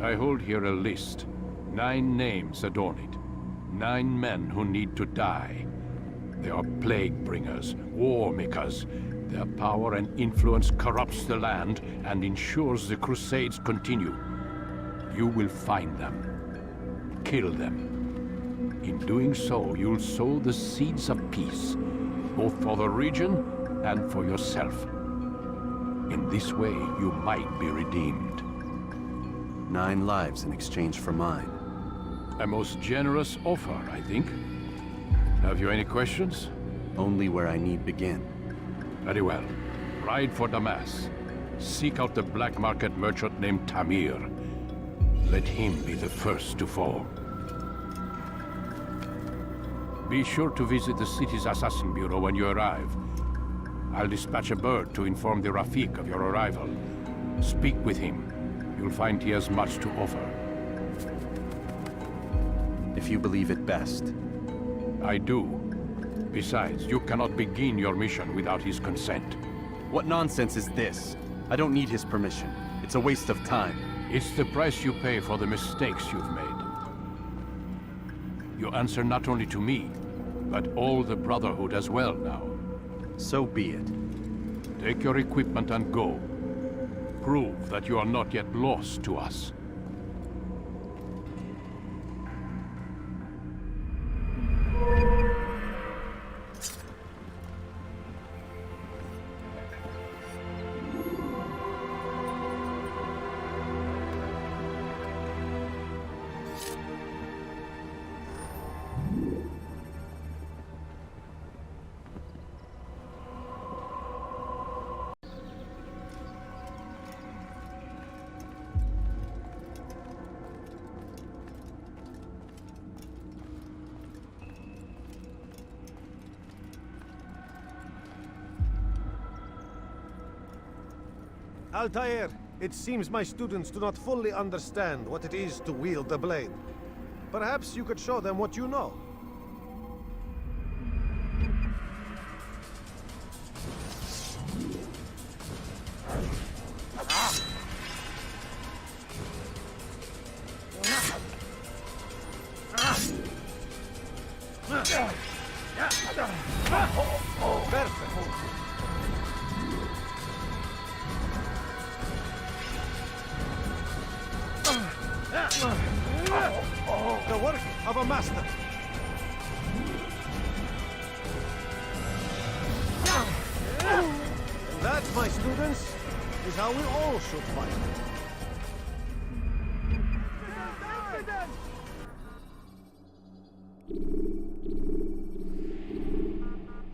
Speaker 6: I hold here a list. 9 names adorn it. 9 men who need to die. They are plague bringers, war makers. Their power and influence corrupts the land and ensures the Crusades continue. You will find them. Kill them. In doing so, you'll sow the seeds of peace, both for the region and for yourself. In this way, you might be redeemed.
Speaker 8: 9 lives in exchange for mine.
Speaker 6: A most generous offer, I think. Have you any questions?
Speaker 8: Only where I need begin.
Speaker 6: Very well. Ride for Damas. Seek out the black market merchant named Tamir. Let him be the first to fall. Be sure to visit the city's assassin bureau when you arrive. I'll dispatch a bird to inform the Rafik of your arrival. Speak with him. You'll find he has much to offer.
Speaker 8: If you believe it best.
Speaker 6: I do. Besides, you cannot begin your mission without his consent.
Speaker 8: What nonsense is this? I don't need his permission. It's a waste of time.
Speaker 6: It's the price you pay for the mistakes you've made. You answer not only to me, but all the Brotherhood as well now.
Speaker 8: So be it.
Speaker 6: Take your equipment and go. Prove that you are not yet lost to us.
Speaker 9: Altair, it seems my students do not fully understand what it is to wield the blade. Perhaps you could show them what you know. The work of a master. And that, my students, is how we all should fight.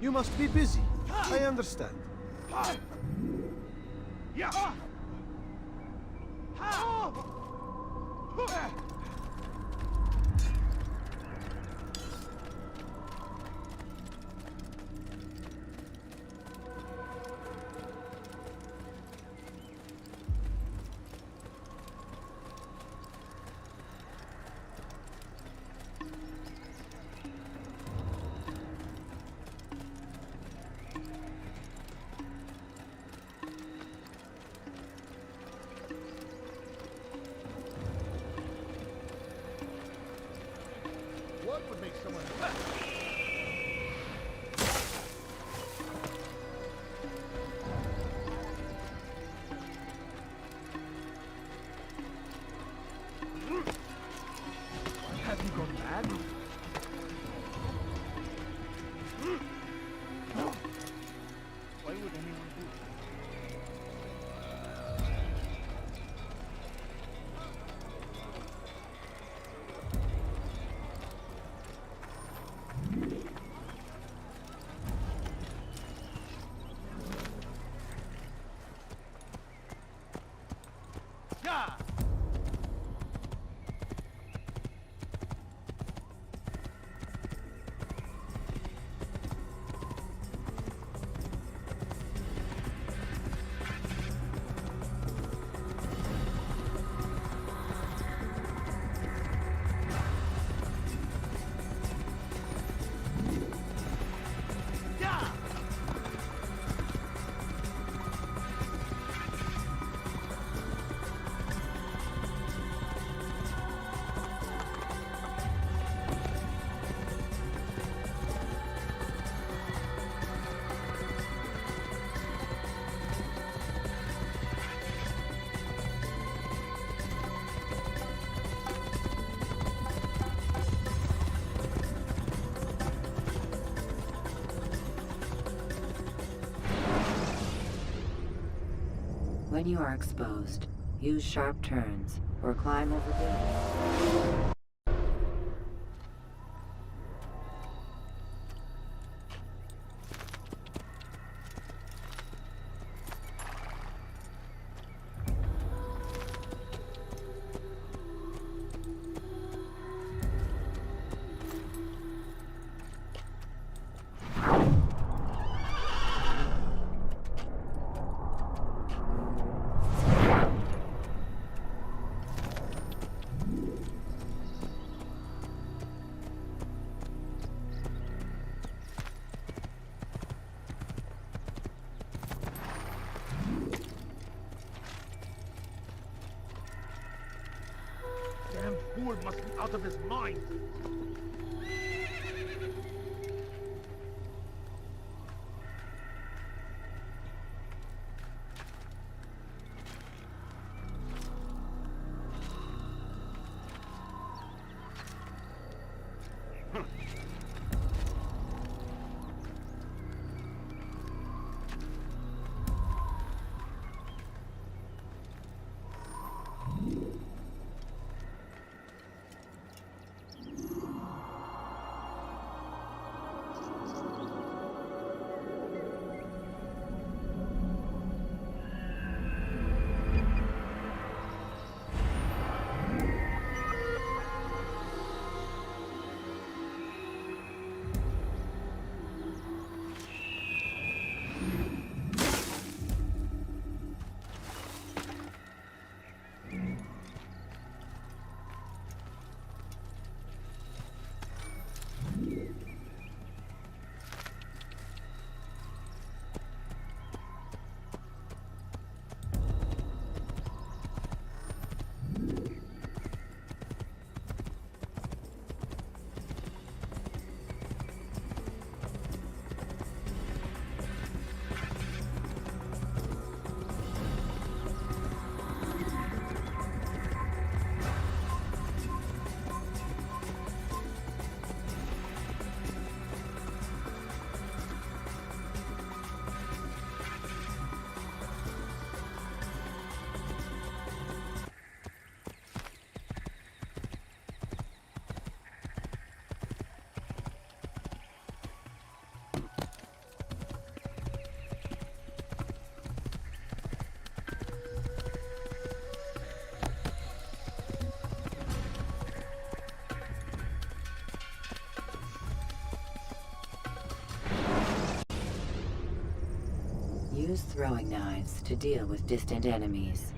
Speaker 9: You must be busy. I understand. What would make someone...
Speaker 7: Have you gone mad? Why would anyone do that?
Speaker 5: When you are exposed, use sharp turns or climb over buildings.
Speaker 9: Damn fool must be out of his mind!
Speaker 5: Use throwing knives to deal with distant enemies.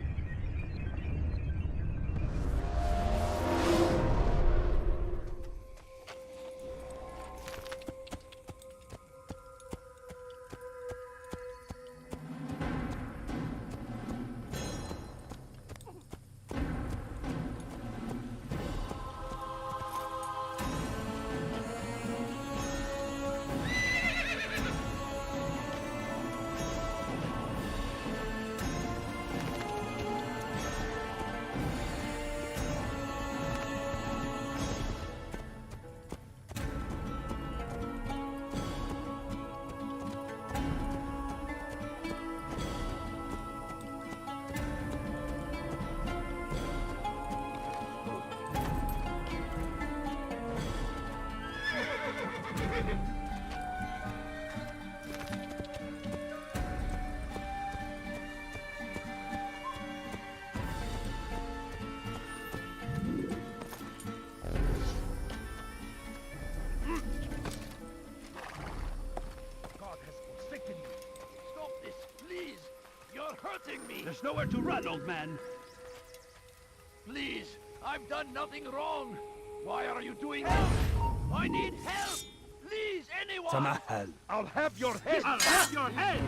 Speaker 6: There's nowhere to run, old man. Please, I've done nothing wrong. Why are you doing this? I need help! Please, anyone!
Speaker 9: I'll have your head! I'll have your head!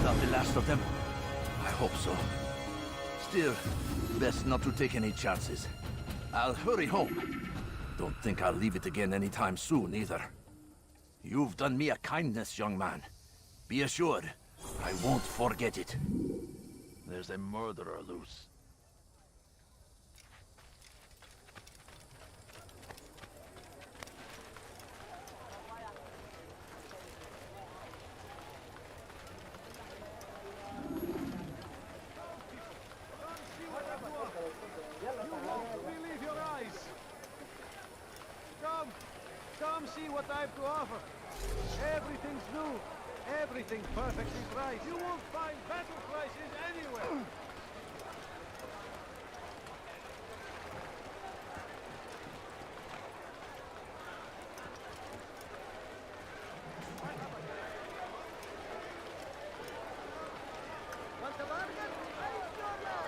Speaker 16: out the last of them? I hope so. Still, best not to take any chances. I'll hurry home. Don't think I'll leave it again anytime soon, either. You've done me a kindness, young man. Be assured, I won't forget it. There's a murderer loose.
Speaker 17: Come see what I've to offer. Everything's new. Everything perfectly priced. You won't find better prices anywhere. Want a bargain? It's your life.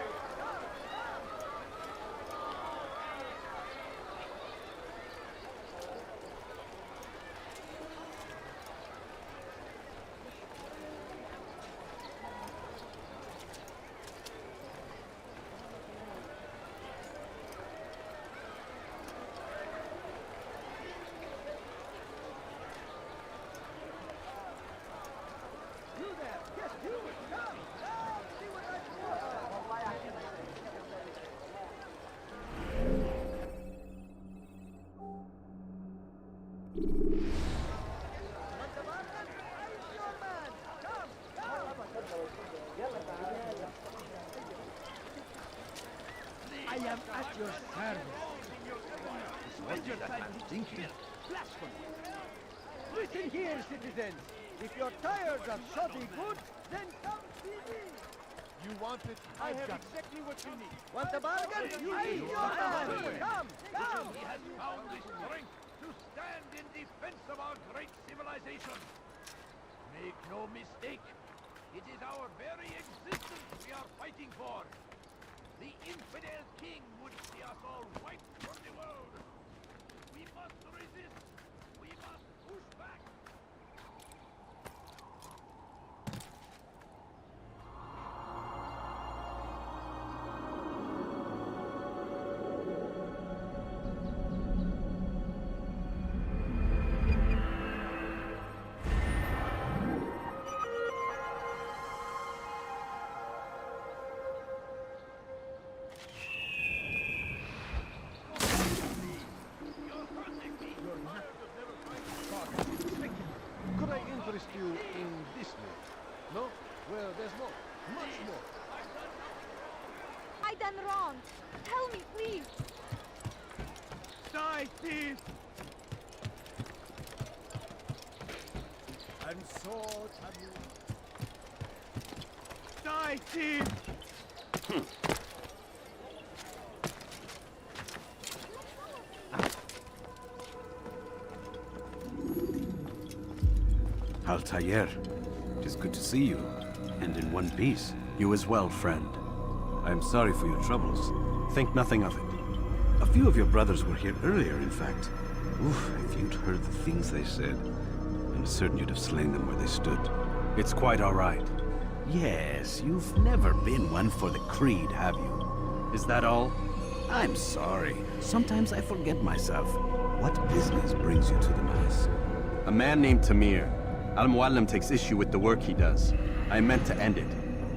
Speaker 18: I am at your service. Spend your time thinking. Blasphemy. Listen here, citizens. If you're tired of shoddy goods, then come see me.
Speaker 17: You want it?
Speaker 18: I have exactly what you need. Want a bargain? You need your man. Come.
Speaker 6: He has found the strength to stand in defense of our great civilization. Make no mistake, it is our very existence we are fighting for. The infidel king would see us all wiped from the world. We must resist. We must push back.
Speaker 17: Could I interest you in this man? No? Well, there's more. Much more.
Speaker 15: I done wrong. Tell me, please.
Speaker 17: Die, thief! And so, Tamir. Die, thief!
Speaker 3: Altair, it is good to see you, and in one piece. You as well, friend. I am sorry for your troubles. Think nothing of it. A few of your brothers were here earlier, in fact. Oof, if you'd heard the things they said, I'm certain you'd have slain them where they stood. It's quite all right. Yes, you've never been one for the creed, have you? Is that all? I'm sorry. Sometimes I forget myself. What business brings you to the Mass?
Speaker 8: A man named Tamir. Al-Muallim takes issue with the work he does. I meant to end it.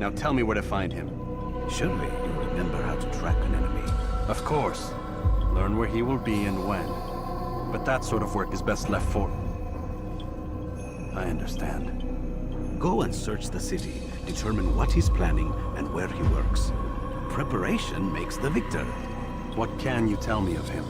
Speaker 8: Now tell me where to find him.
Speaker 3: Surely you remember how to track an enemy.
Speaker 8: Of course. Learn where he will be and when. But that sort of work is best left for...
Speaker 3: I understand. Go and search the city. Determine what he's planning and where he works. Preparation makes the victor.
Speaker 8: What can you tell me of him?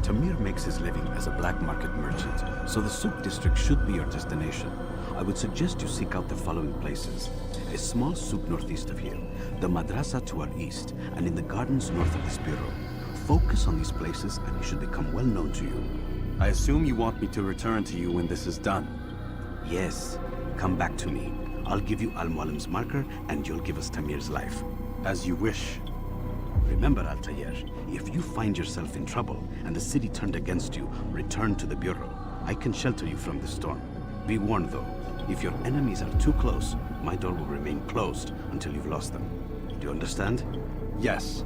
Speaker 3: Tamir makes his living as a black market merchant, so the Souk district should be your destination. I would suggest you seek out the following places. A small souk northeast of here, the madrasa to our east, and in the gardens north of this bureau. Focus on these places and he should become well known to you.
Speaker 8: I assume you want me to return to you when this is done.
Speaker 3: Yes. Come back to me. I'll give you Al-Muallim's marker and you'll give us Tamir's life.
Speaker 8: As you wish.
Speaker 3: Remember, Altair, if you find yourself in trouble and the city turned against you, return to the Bureau. I can shelter you from the storm. Be warned, though.
Speaker 8: If your enemies are too close, my door will remain closed until you've lost them. Do you understand? Yes.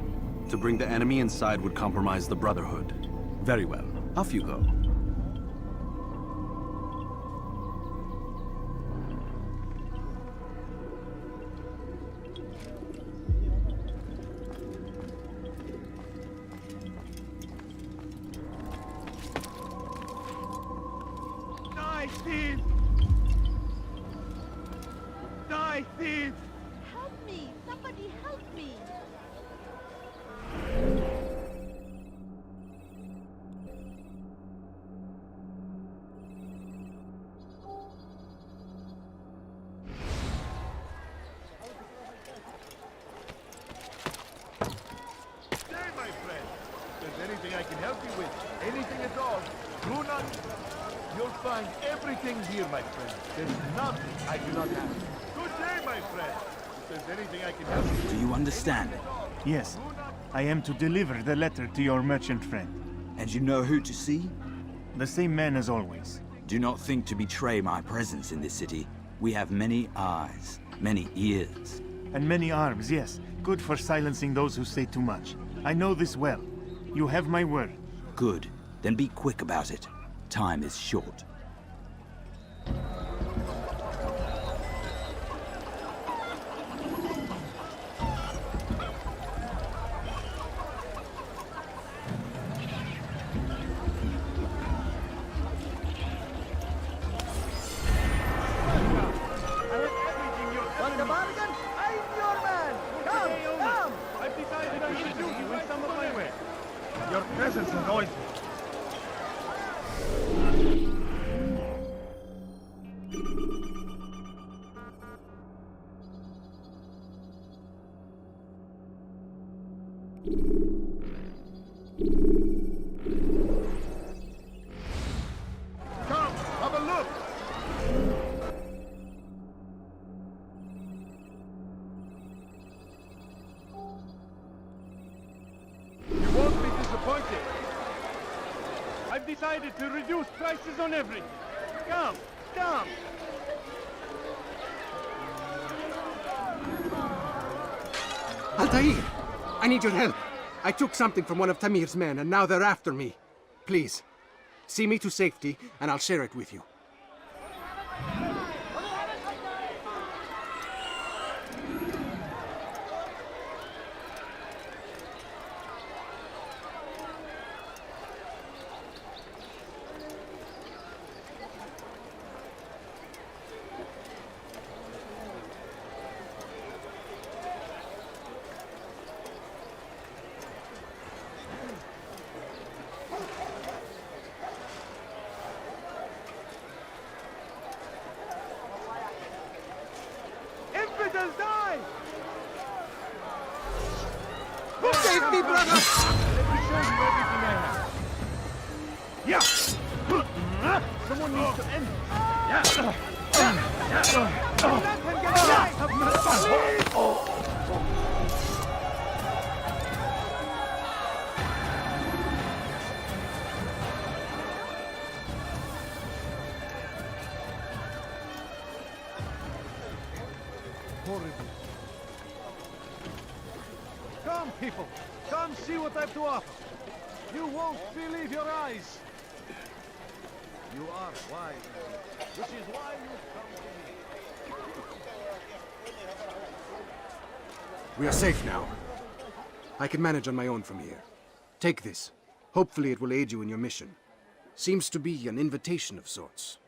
Speaker 8: To bring the enemy inside would compromise the Brotherhood. Very well. Off you go.
Speaker 12: Die, thief! Die, thief!
Speaker 15: Help me! Somebody help me!
Speaker 19: Say, my friend, if there's anything I can help you with, anything at all, do not... You'll find everything here, my friend. There's nothing I do not have. Good day, my friend. If there's anything I can help you with...
Speaker 20: Do you understand?
Speaker 12: Yes. I am to deliver the letter to your merchant friend.
Speaker 20: And you know who to see?
Speaker 12: The same man as always.
Speaker 20: Do not think to betray my presence in this city. We have many eyes, many ears.
Speaker 12: And many arms, yes. Good for silencing those who say too much. I know this well. You have my word.
Speaker 20: Good. Then be quick about it. Time is short.
Speaker 17: Want a bargain? I'm your man! Come, come!
Speaker 12: I've decided to introduce you in some of my way. Your presence annoys me.
Speaker 19: Come, have a look!
Speaker 12: You won't be disappointed. I've decided to reduce prices on everything. Come, come!
Speaker 3: Altair! I need your help. I took something from one of Tamir's men, and now they're after me. Please, see me to safety, and I'll share it with you.
Speaker 12: Infidels die!
Speaker 3: Save me, brother!
Speaker 12: Let me show you everything I have. Yeah! Someone needs to end this. Yeah! Let him get away! Have mercy!
Speaker 17: Horrible. Come, people. Come see what I have to offer. You won't believe your eyes. You are wise, which is why you come to me.
Speaker 3: We are safe now. I can manage on my own from here. Take this. Hopefully it will aid you in your mission. Seems to be an invitation of sorts.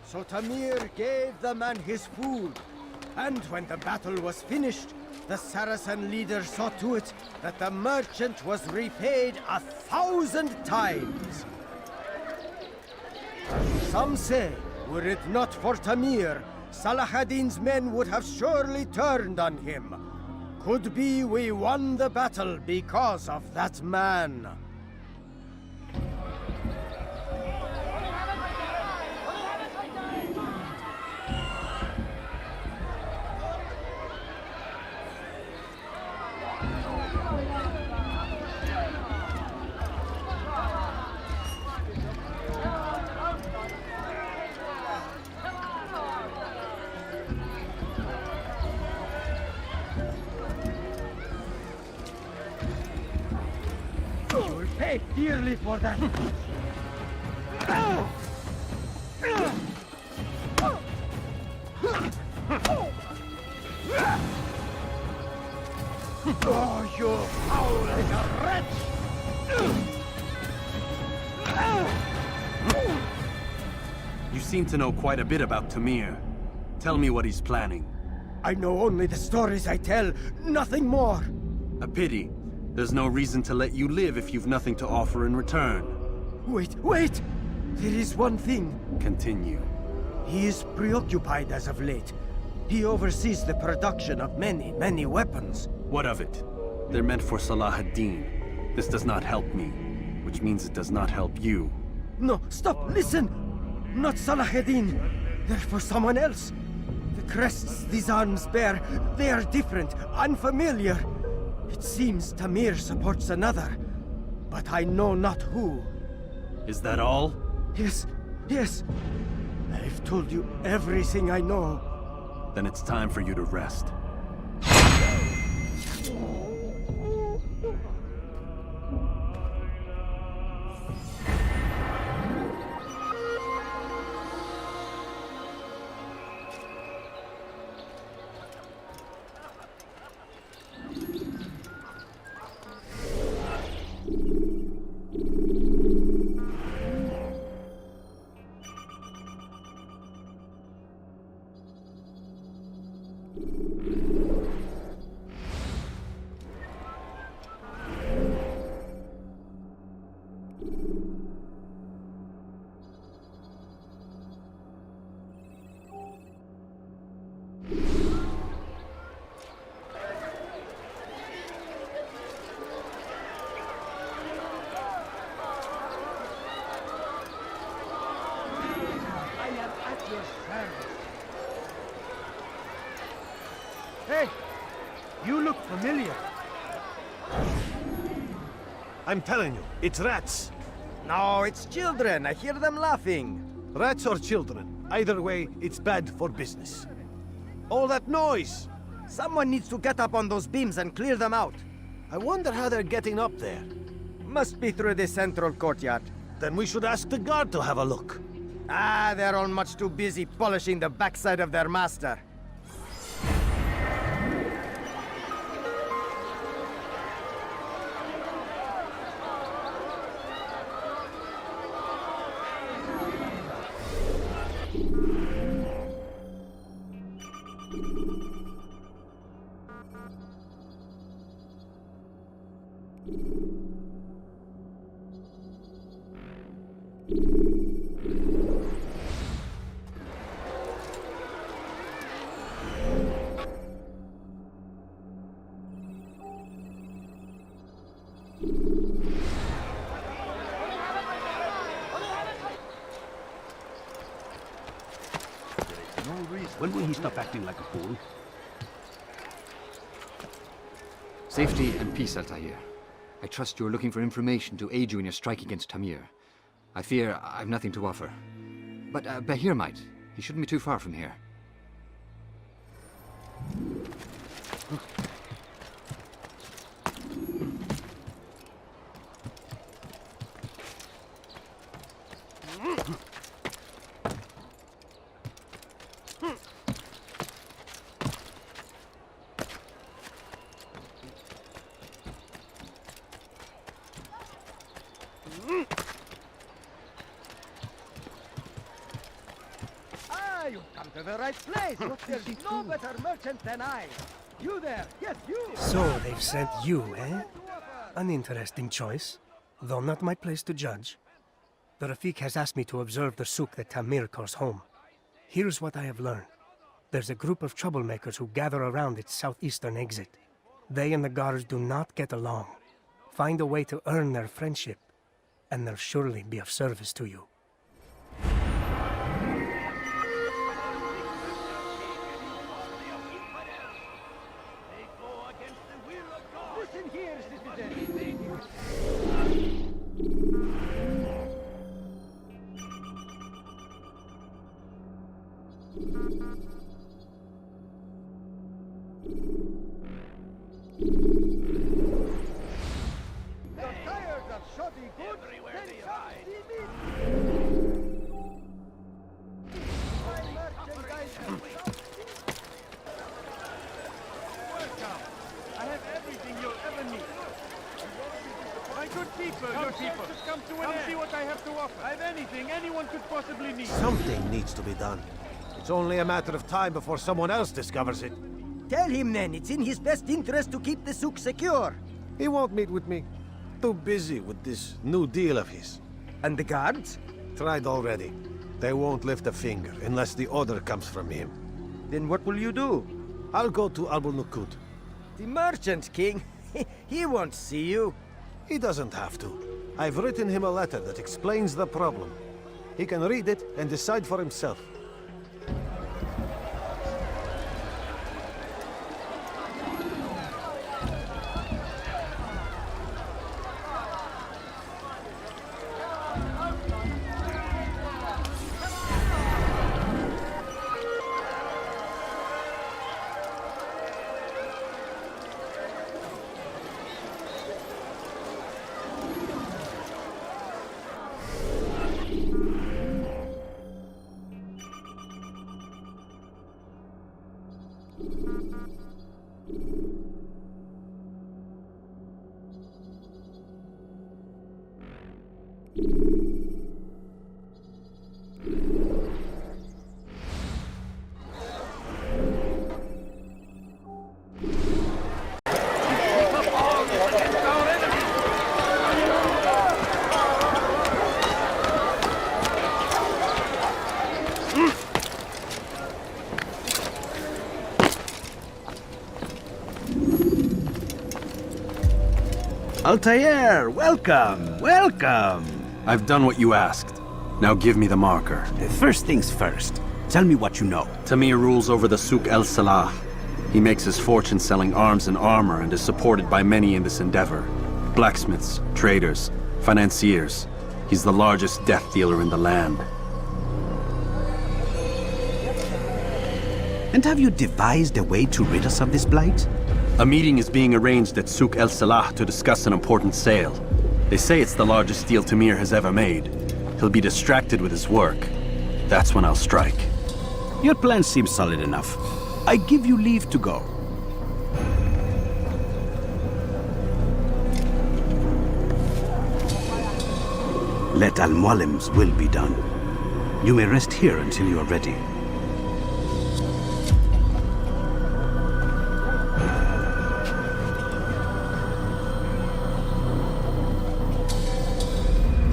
Speaker 18: So Tamir gave the man his food, and when the battle was finished, the Saracen leader saw to it that the merchant was repaid 1,000 times. Some say, were it not for Tamir, Salah ad-Din's men would have surely turned on him. Could be we won the battle because of that man. Pay dearly for that. Oh, you foul little wretch!
Speaker 8: You seem to know quite a bit about Tamir. Tell me what he's planning.
Speaker 18: I know only the stories I tell, nothing more.
Speaker 8: A pity. There's no reason to let you live if you've nothing to offer in return.
Speaker 18: Wait! There is one thing.
Speaker 8: Continue.
Speaker 18: He is preoccupied as of late. He oversees the production of many weapons.
Speaker 8: What of it? They're meant for Salah ad-Din. This does not help me, which means it does not help you.
Speaker 18: No, stop, listen! Not Salah ad-Din. They're for someone else. The crests these arms bear, they are different, unfamiliar. It seems Tamir supports another, but I know not who.
Speaker 8: Is that all?
Speaker 18: Yes. I've told you everything I know.
Speaker 8: Then it's time for you to rest.
Speaker 9: Hey! You look familiar. I'm telling you, it's rats.
Speaker 18: No, it's children. I hear them laughing.
Speaker 9: Rats or children. Either way, it's bad for business. All that noise!
Speaker 18: Someone needs to get up on those beams and clear them out.
Speaker 9: I wonder how they're getting up there.
Speaker 18: Must be through the central courtyard.
Speaker 9: Then we should ask the guard to have a look.
Speaker 18: They're all much too busy polishing the backside of their master.
Speaker 21: When will he stop acting like a fool?
Speaker 22: Safety and peace, Altair. I trust you're looking for information to aid you in your strike against Tamir. I fear I've nothing to offer. But Bahir might. He shouldn't be too far from here.
Speaker 18: you've come to the right place. There's no better merchant than I. You there, yes, you.
Speaker 1: So they've sent you, eh? An interesting choice, though not my place to judge. The Rafik has asked me to observe the souk that Tamir calls home. Here's what I have learned. There's a group of troublemakers who gather around its southeastern exit. They and the guards do not get along. Find a way to earn their friendship, and they'll surely be of service to you.
Speaker 18: Listen here, citizen. You're tired of shoddy goods? Then come see me. My merchandise
Speaker 12: Welcome. I have everything you'll ever need. My good people, your people, come see what I have to offer. I have anything anyone could possibly need.
Speaker 9: Something needs to be done. It's only a matter of time before someone else discovers it.
Speaker 10: Tell him then, it's in his best interest to keep the souk secure.
Speaker 9: He won't meet with me. Too busy with this new deal of his.
Speaker 10: And the guards?
Speaker 9: Tried already. They won't lift a finger unless the order comes from him.
Speaker 10: Then what will you do?
Speaker 9: I'll go to Al-Nukut.
Speaker 10: The merchant king? He won't see you.
Speaker 9: He doesn't have to. I've written him a letter that explains the problem. He can read it and decide for himself.
Speaker 8: Altair, welcome, welcome.
Speaker 4: I've done what you asked. Now give me the marker.
Speaker 8: First things first, tell me what you know.
Speaker 4: Tamir rules over the Souk El Salah. He makes his fortune selling arms and armor and is supported by many in this endeavor. Blacksmiths, traders, financiers. He's the largest death dealer in the land.
Speaker 8: And have you devised a way to rid us of this blight?
Speaker 4: A meeting is being arranged at Souk El Salah to discuss an important sale. They say it's the largest deal Tamir has ever made. He'll be distracted with his work. That's when I'll strike.
Speaker 8: Your plan seems solid enough. I give you leave to go. Let Al-Mualim's will be done. You may rest here until you are ready.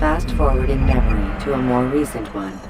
Speaker 5: Fast-forwarding memory to a more recent one.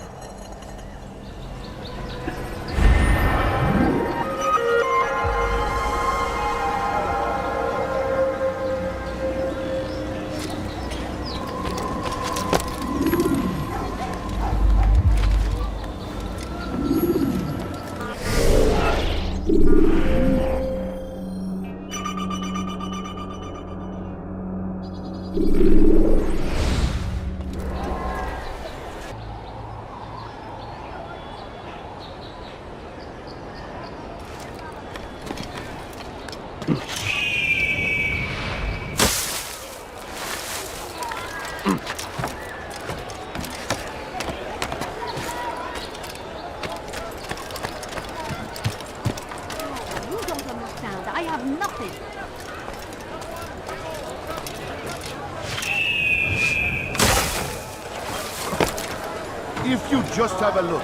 Speaker 14: If you just have a look.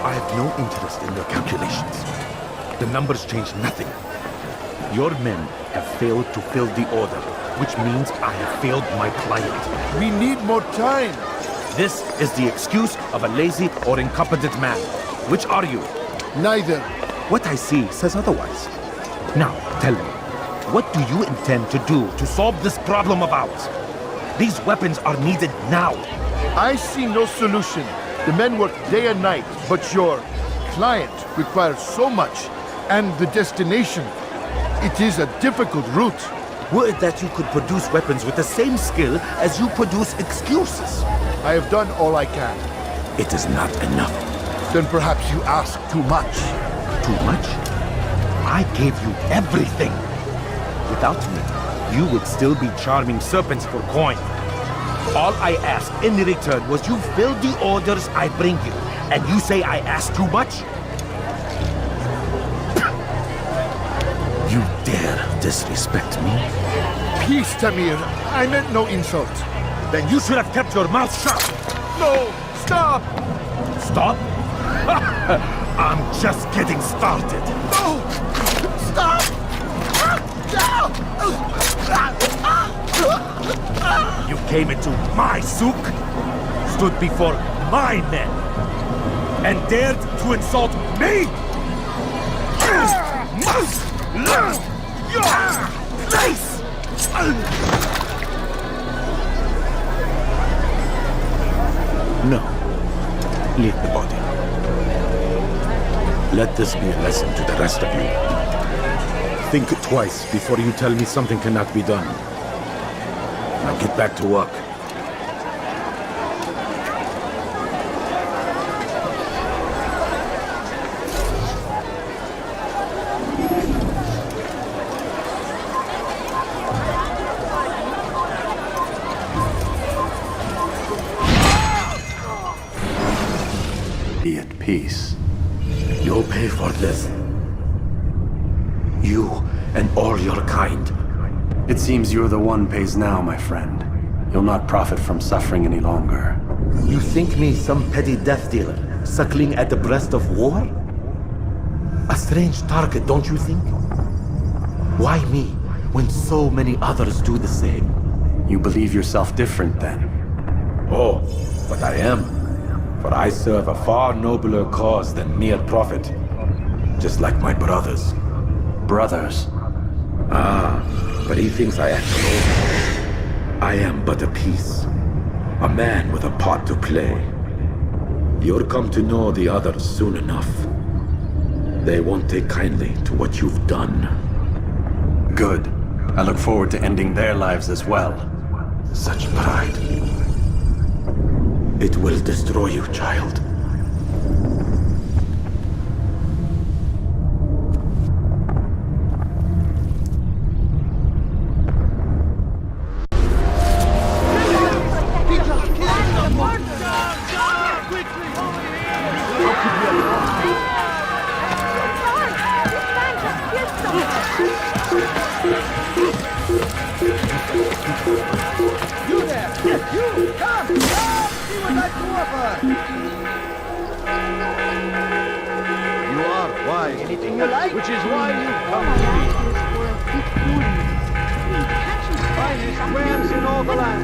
Speaker 19: I have no interest in your calculations. The numbers change nothing. Your men have failed to fill the order, which means I have failed my client.
Speaker 14: We need more time.
Speaker 19: This is the excuse of a lazy or incompetent man. Which are you?
Speaker 14: Neither.
Speaker 19: What I see says otherwise. Now, tell me, what do you intend to do to solve this problem of ours? These weapons are needed now.
Speaker 14: I see no solution. The men work day and night, but your client requires so much, and the destination. It is a difficult route.
Speaker 19: Would that you could produce weapons with the same skill as you produce excuses.
Speaker 14: I have done all I can.
Speaker 19: It is not enough.
Speaker 14: Then perhaps you ask too much.
Speaker 19: Too much? I gave you everything. Without me, you would still be charming serpents for coin. All I asked in return was you fill the orders I bring you, and you say I ask too much? You dare disrespect me?
Speaker 14: Peace, Tamir. I meant no insult.
Speaker 19: Then you should have kept your mouth shut.
Speaker 14: No! Stop!
Speaker 19: Stop? I'm just getting started.
Speaker 14: No! Stop!
Speaker 19: You came into my souk, stood before my men, and dared to insult me? Must learn your place! No. Leave the body. Let this be a lesson to the rest of you. Think twice before you tell me something cannot be done. Now get back to work. Be at peace. You'll pay for this. You and all your kind.
Speaker 8: It seems you're the one pays now, my friend. You'll not profit from suffering any longer.
Speaker 19: You think me some petty death dealer, suckling at the breast of war? A strange target, don't you think? Why me, when so many others do the same?
Speaker 8: You believe yourself different, then?
Speaker 19: Oh, but I am. For I serve a far nobler cause than mere profit. Just like my brothers.
Speaker 8: Brothers?
Speaker 19: Ah, but he thinks I act alone. I am but a piece. A man with a part to play. You'll come to know the others soon enough. They won't take kindly to what you've done.
Speaker 8: Good. I look forward to ending their lives as well.
Speaker 19: Such pride. It will destroy you, child.
Speaker 17: Anything you like, which is why you come to me. Finest wares in all the land.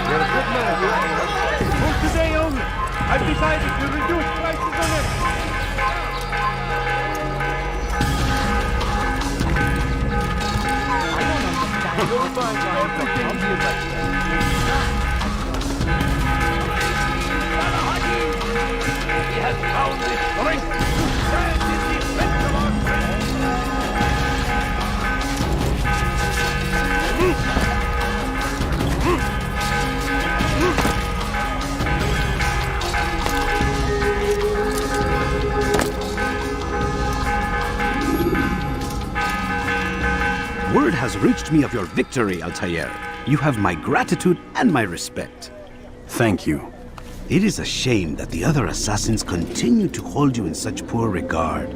Speaker 17: You're a good man. For today only, I've decided to reduce prices on everything. You'll find everything you like. He has found the strength to stand in defense of our friends.
Speaker 8: Word has reached me of your victory, Altair. You have my gratitude and my respect. Thank you. It is a shame that the other assassins continue to hold you in such poor regard.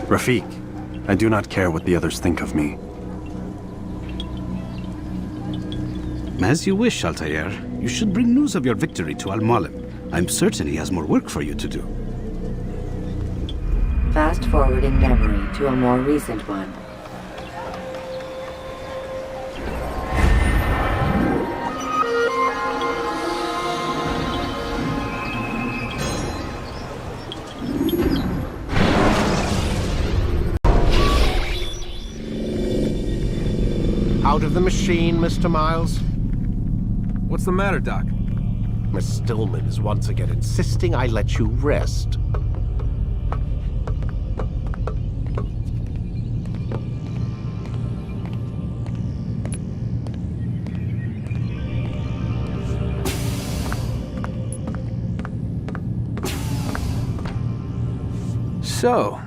Speaker 11: Rafik, I do not care what the others think of me.
Speaker 8: As you wish, Altair. You should bring news of your victory to Al-Mualim. I'm certain he has more work for you to do.
Speaker 5: Fast forwarding memory to a more recent one.
Speaker 3: Out of the machine, Mr. Miles?
Speaker 4: What's the matter, Doc?
Speaker 3: Miss Stillman is once again insisting I let you rest.
Speaker 4: So,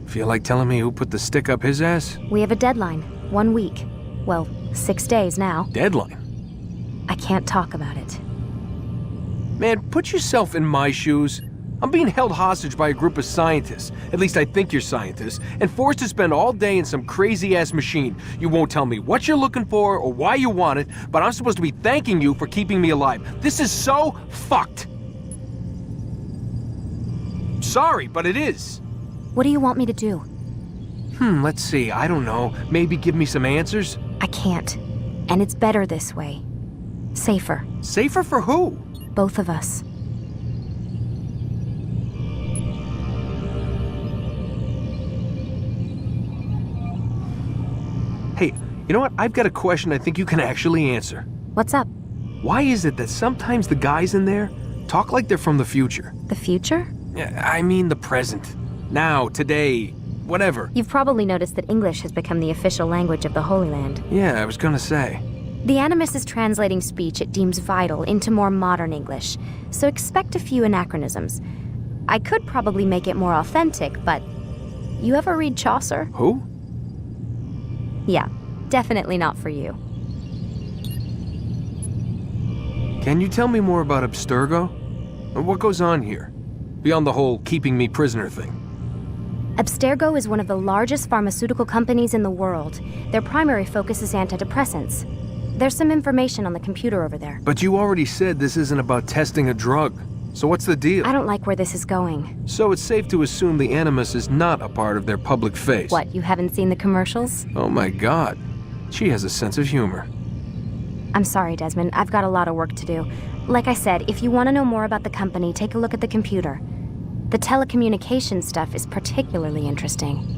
Speaker 4: feel like telling me who put the stick up his ass?
Speaker 2: We have a deadline. 1 week. Well, 6 days now.
Speaker 4: Deadline?
Speaker 2: I can't talk about it.
Speaker 4: Man, put yourself in my shoes. I'm being held hostage by a group of scientists, at least I think you're scientists, and forced to spend all day in some crazy-ass machine. You won't tell me what you're looking for or why you want it, but I'm supposed to be thanking you for keeping me alive. This is so fucked. Sorry, but it is.
Speaker 2: What do you want me to do?
Speaker 4: Let's see, I don't know. Maybe give me some answers?
Speaker 2: I can't. And it's better this way. Safer.
Speaker 4: Safer for who?
Speaker 2: Both of us.
Speaker 4: Hey, you know what? I've got a question I think you can actually answer.
Speaker 2: What's up?
Speaker 4: Why is it that sometimes the guys in there talk like they're from the future?
Speaker 2: The future?
Speaker 4: I mean the present. Now, today, whatever.
Speaker 2: You've probably noticed that English has become the official language of the Holy Land.
Speaker 4: Yeah, I was gonna say.
Speaker 2: The Animus is translating speech it deems vital into more modern English, so expect a few anachronisms. I could probably make it more authentic, but... You ever read Chaucer?
Speaker 4: Who?
Speaker 2: Yeah, definitely not for you.
Speaker 4: Can you tell me more about Abstergo? And what goes on here? Beyond the whole keeping me prisoner thing.
Speaker 2: Abstergo is one of the largest pharmaceutical companies in the world. Their primary focus is antidepressants. There's some information on the computer over there.
Speaker 4: But you already said this isn't about testing a drug. So what's the deal?
Speaker 2: I don't like where this is going.
Speaker 4: So it's safe to assume the Animus is not a part of their public face.
Speaker 2: What, you haven't seen the commercials?
Speaker 4: Oh my god. She has a sense of humor.
Speaker 2: I'm sorry, Desmond. I've got a lot of work to do. Like I said, if you want to know more about the company, take a look at the computer. The telecommunications stuff is particularly interesting.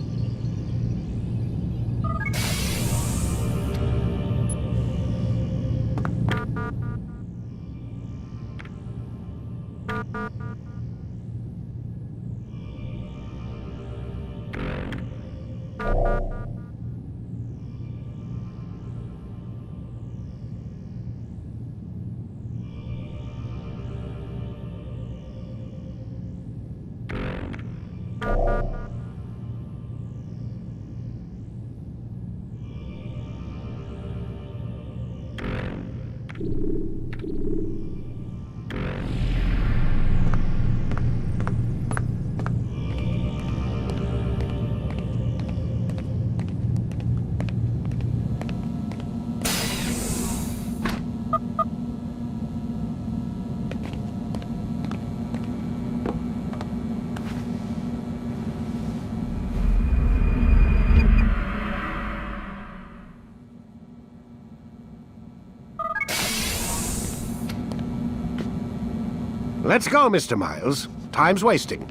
Speaker 3: Let's go, Mr. Miles. Time's wasting.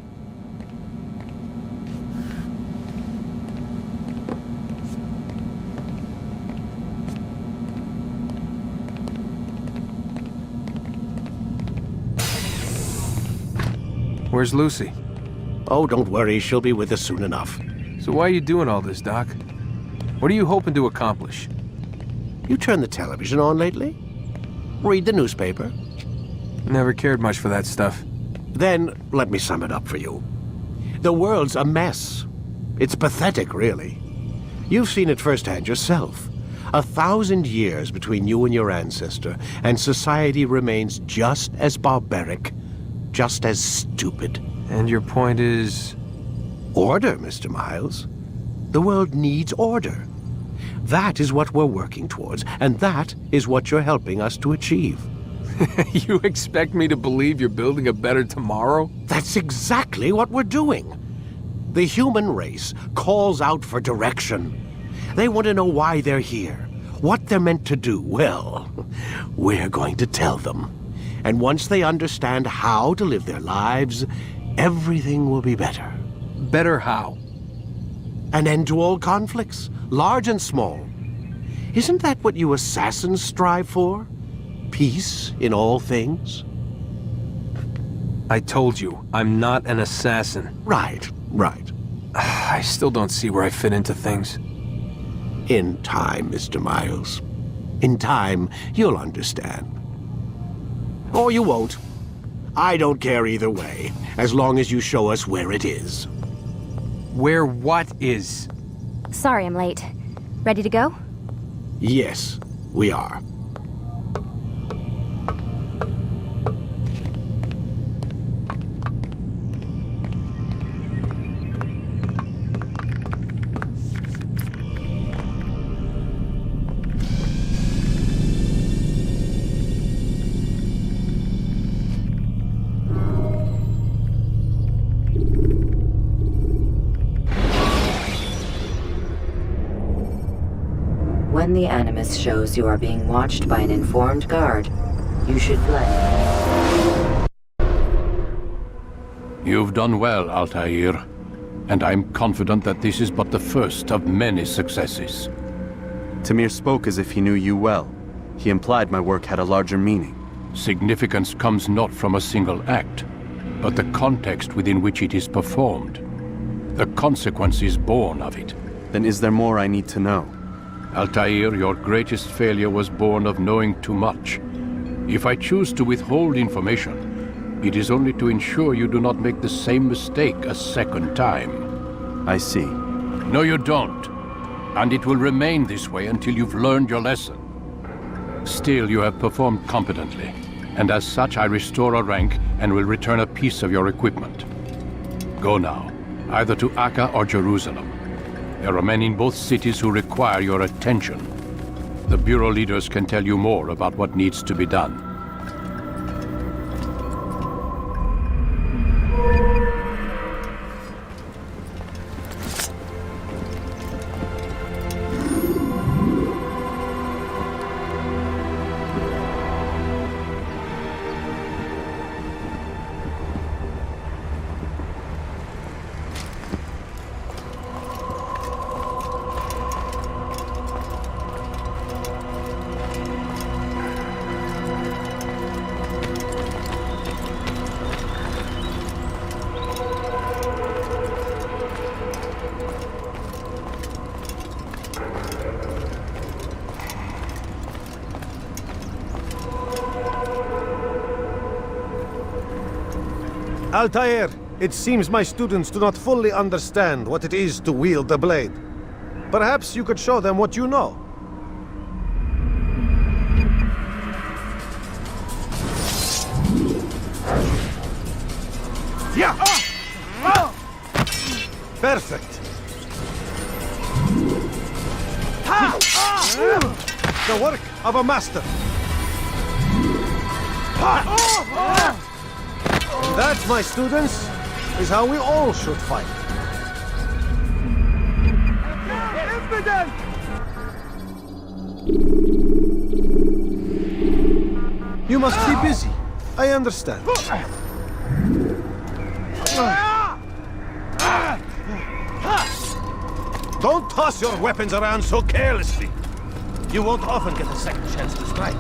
Speaker 4: Where's Lucy?
Speaker 3: Oh, don't worry. She'll be with us soon enough.
Speaker 4: So why are you doing all this, Doc? What are you hoping to accomplish?
Speaker 3: You turned the television on lately? Read the newspaper?
Speaker 4: Never cared much for that stuff.
Speaker 3: Then, let me sum it up for you. The world's a mess. It's pathetic, really. You've seen it firsthand yourself. 1,000 years between you and your ancestor, and society remains just as barbaric just as stupid.
Speaker 4: And your point is?
Speaker 3: Order, Mr. Miles. The world needs order. That is what we're working towards, and that is what you're helping us to achieve.
Speaker 4: You expect me to believe you're building a better tomorrow?
Speaker 3: That's exactly what we're doing. The human race calls out for direction. They want to know why they're here, what they're meant to do. Well, we're going to tell them. And once they understand how to live their lives, everything will be better.
Speaker 4: Better how?
Speaker 3: An end to all conflicts, large and small. Isn't that what you assassins strive for? Peace in all things?
Speaker 4: I told you, I'm not an assassin.
Speaker 3: Right.
Speaker 4: I still don't see where I fit into things.
Speaker 3: In time, Mr. Miles. In time, you'll understand. Or you won't. I don't care either way, as long as you show us where it is.
Speaker 4: Where what is?
Speaker 2: Sorry I'm late. Ready to go?
Speaker 3: Yes, we are.
Speaker 5: When the Animus shows you are being watched by an informed guard, you should fled.
Speaker 6: You've done well, Altair. And I'm confident that this is but the first of many successes.
Speaker 11: Tamir spoke as if he knew you well. He implied my work had a larger meaning.
Speaker 6: Significance comes not from a single act, but the context within which it is performed. The consequences born of it.
Speaker 11: Then is there more I need to know?
Speaker 6: Altair, your greatest failure was born of knowing too much. If I choose to withhold information, it is only to ensure you do not make the same mistake a second time.
Speaker 11: I see.
Speaker 6: No, you don't. And it will remain this way until you've learned your lesson. Still, you have performed competently, and as such I restore a rank and will return a piece of your equipment. Go now, either to Akka or Jerusalem. There are men in both cities who require your attention. The Bureau leaders can tell you more about what needs to be done.
Speaker 9: Altair, it seems my students do not fully understand what it is to wield the blade. Perhaps you could show them what you know. Yeah! Perfect. The work of a master. And that, my students, is how we all should fight. You must be busy. I understand. Don't toss your weapons around so carelessly. You won't often get a second chance to strike.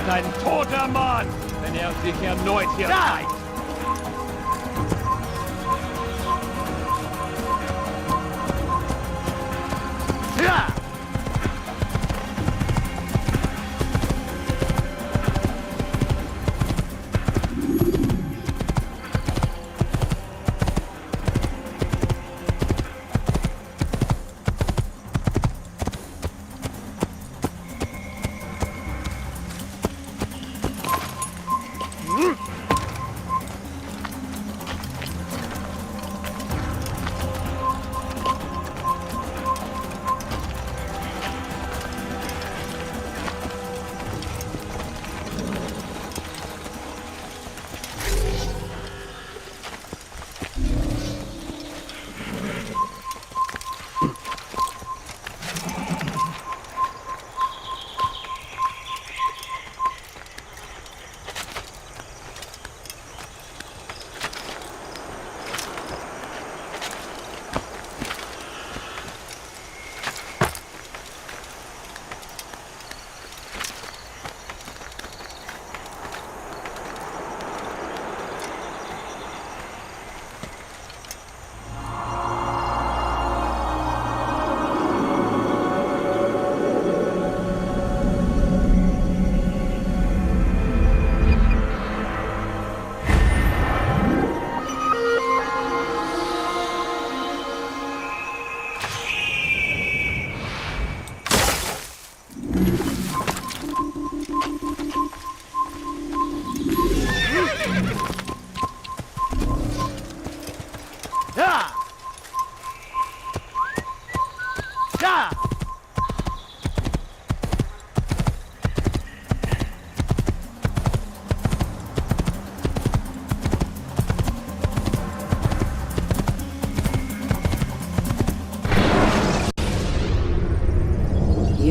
Speaker 12: ist ein toter Mann, wenn er sich erneut hier zeigt. Ja!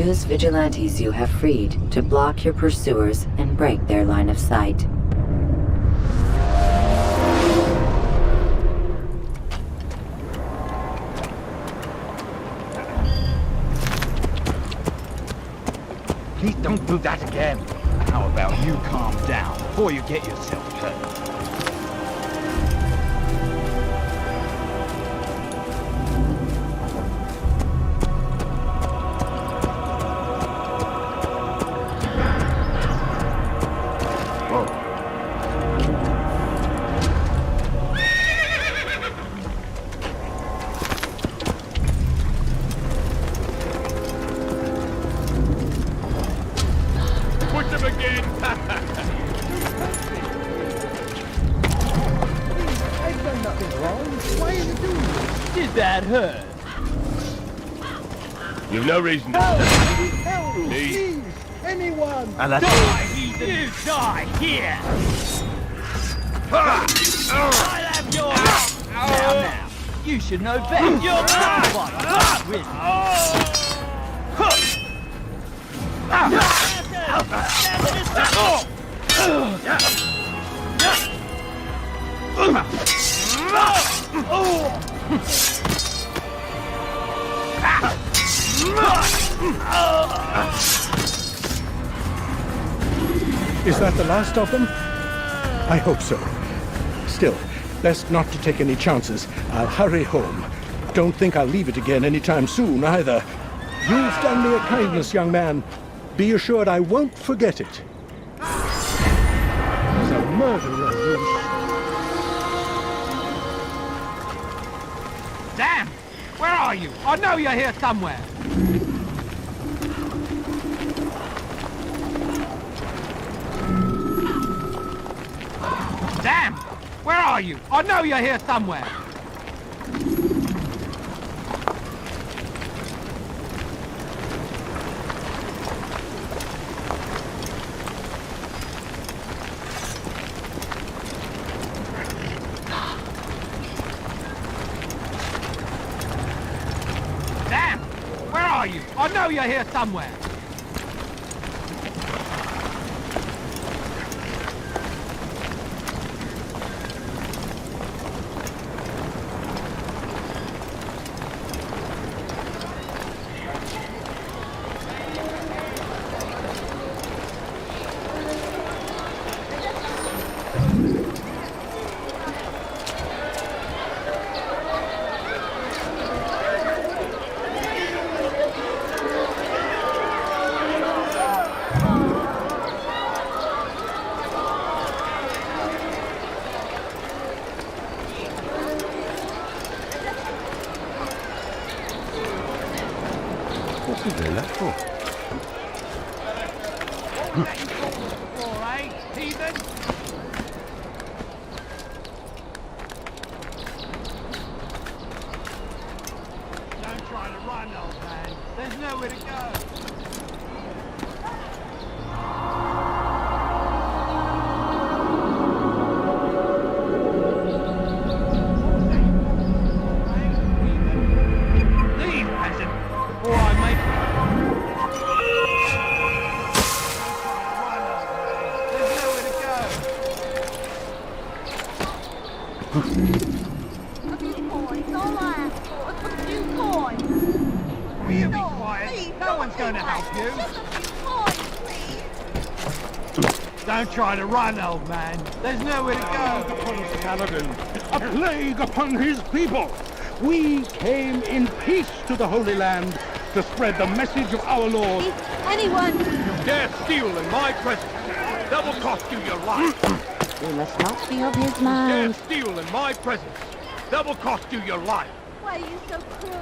Speaker 5: Use vigilantes you have freed to block your pursuers and break their line of sight.
Speaker 12: Please don't do that again. How about you calm down before you get yourself hurt?
Speaker 6: You've no reason to...
Speaker 12: Help!
Speaker 6: Please.
Speaker 12: Anyone!
Speaker 6: Die,
Speaker 12: heathen! You die here! I'll have your... Now, you should know better. You're not with
Speaker 7: Is that the last of them? I hope so. Still, best not to take any chances. I'll hurry home. Don't think I'll leave it again anytime soon, either. You've done me a kindness, young man. Be assured I won't forget it. He's a murderer, Bruce.
Speaker 12: Damn! Where are you? I know you're here somewhere. Damn! Where are you? I know you're here somewhere. Damn! Where are you? I know you're here somewhere. Don't try to run, old man. There's nowhere to go. Leave, peasant, before I make you. There's nowhere to go. Will you be quiet? No one's going to help you. Don't try to run, old man. There's nowhere to go.
Speaker 7: Paladin, a plague upon his people. We came in peace to the Holy Land to spread the message of our Lord.
Speaker 15: Anyone?
Speaker 6: You dare steal in my presence. That will cost you your life.
Speaker 13: We must not be of his
Speaker 6: Dare
Speaker 13: mind.
Speaker 6: steal in my presence. That will cost you your life.
Speaker 15: Why are you so cruel?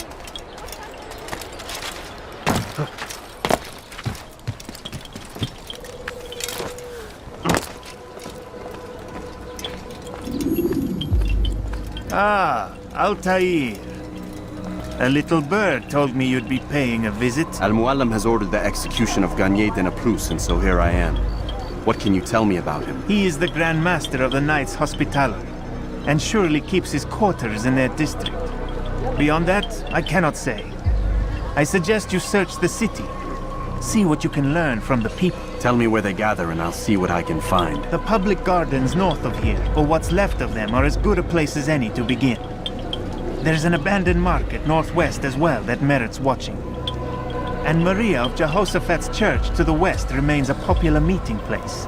Speaker 16: Ah, Altair. A little bird told me you'd be paying a visit.
Speaker 11: Al-Muallim has ordered the execution of Garnier de Naplouse, and so here I am. What can you tell me about him?
Speaker 16: He is the Grand Master of the Knights Hospitaller, and surely keeps his quarters in their district. Beyond that, I cannot say. I suggest you search the city. See what you can learn from the people.
Speaker 11: Tell me where they gather and I'll see what I can find.
Speaker 16: The public gardens north of here, or what's left of them, are as good a place as any to begin. There's an abandoned market northwest as well that merits watching. And Maria of Jehoshaphat's church to the west remains a popular meeting place.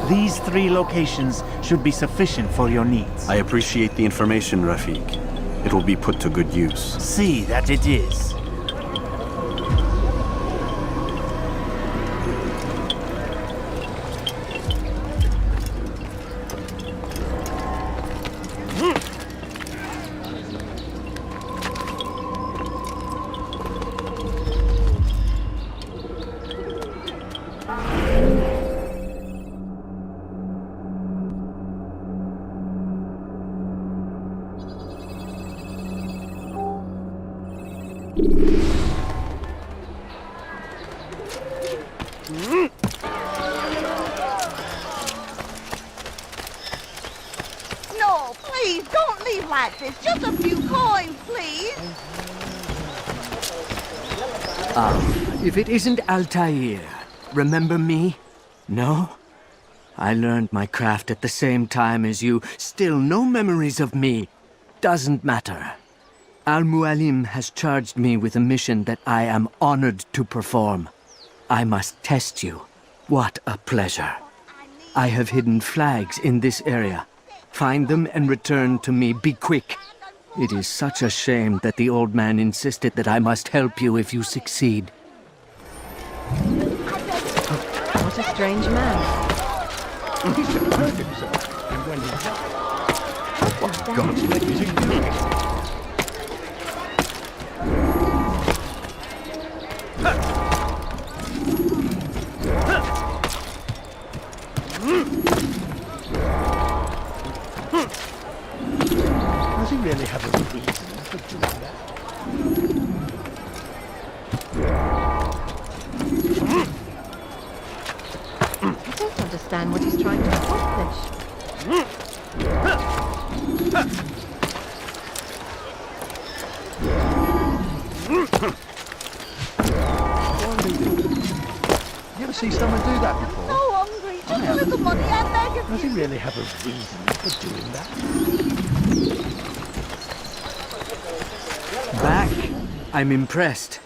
Speaker 16: These 3 locations should be sufficient for your needs.
Speaker 11: I appreciate the information, Rafiq. It will be put to good use.
Speaker 16: See that it is.
Speaker 13: No, please, don't leave like this. Just a few coins, please.
Speaker 23: If it isn't Altair, remember me? No? I learned my craft at the same time as you. Still no memories of me. Doesn't matter. Al-Muallim has charged me with a mission that I am honored to perform. I must test you. What a pleasure. I have hidden flags in this area. Find them and return to me. Be quick. It is such a shame that the old man insisted that I must help you if you succeed.
Speaker 13: What a strange man.
Speaker 7: He should hurt himself. And when he died, what God's is he doing? Does he really have a reason for doing that?
Speaker 13: I don't understand what he's trying to accomplish.
Speaker 7: You ever see someone do that before?
Speaker 13: So hungry. Just a little money, I beg of you.
Speaker 7: Does he really have a reason for doing that?
Speaker 23: Back? I'm impressed.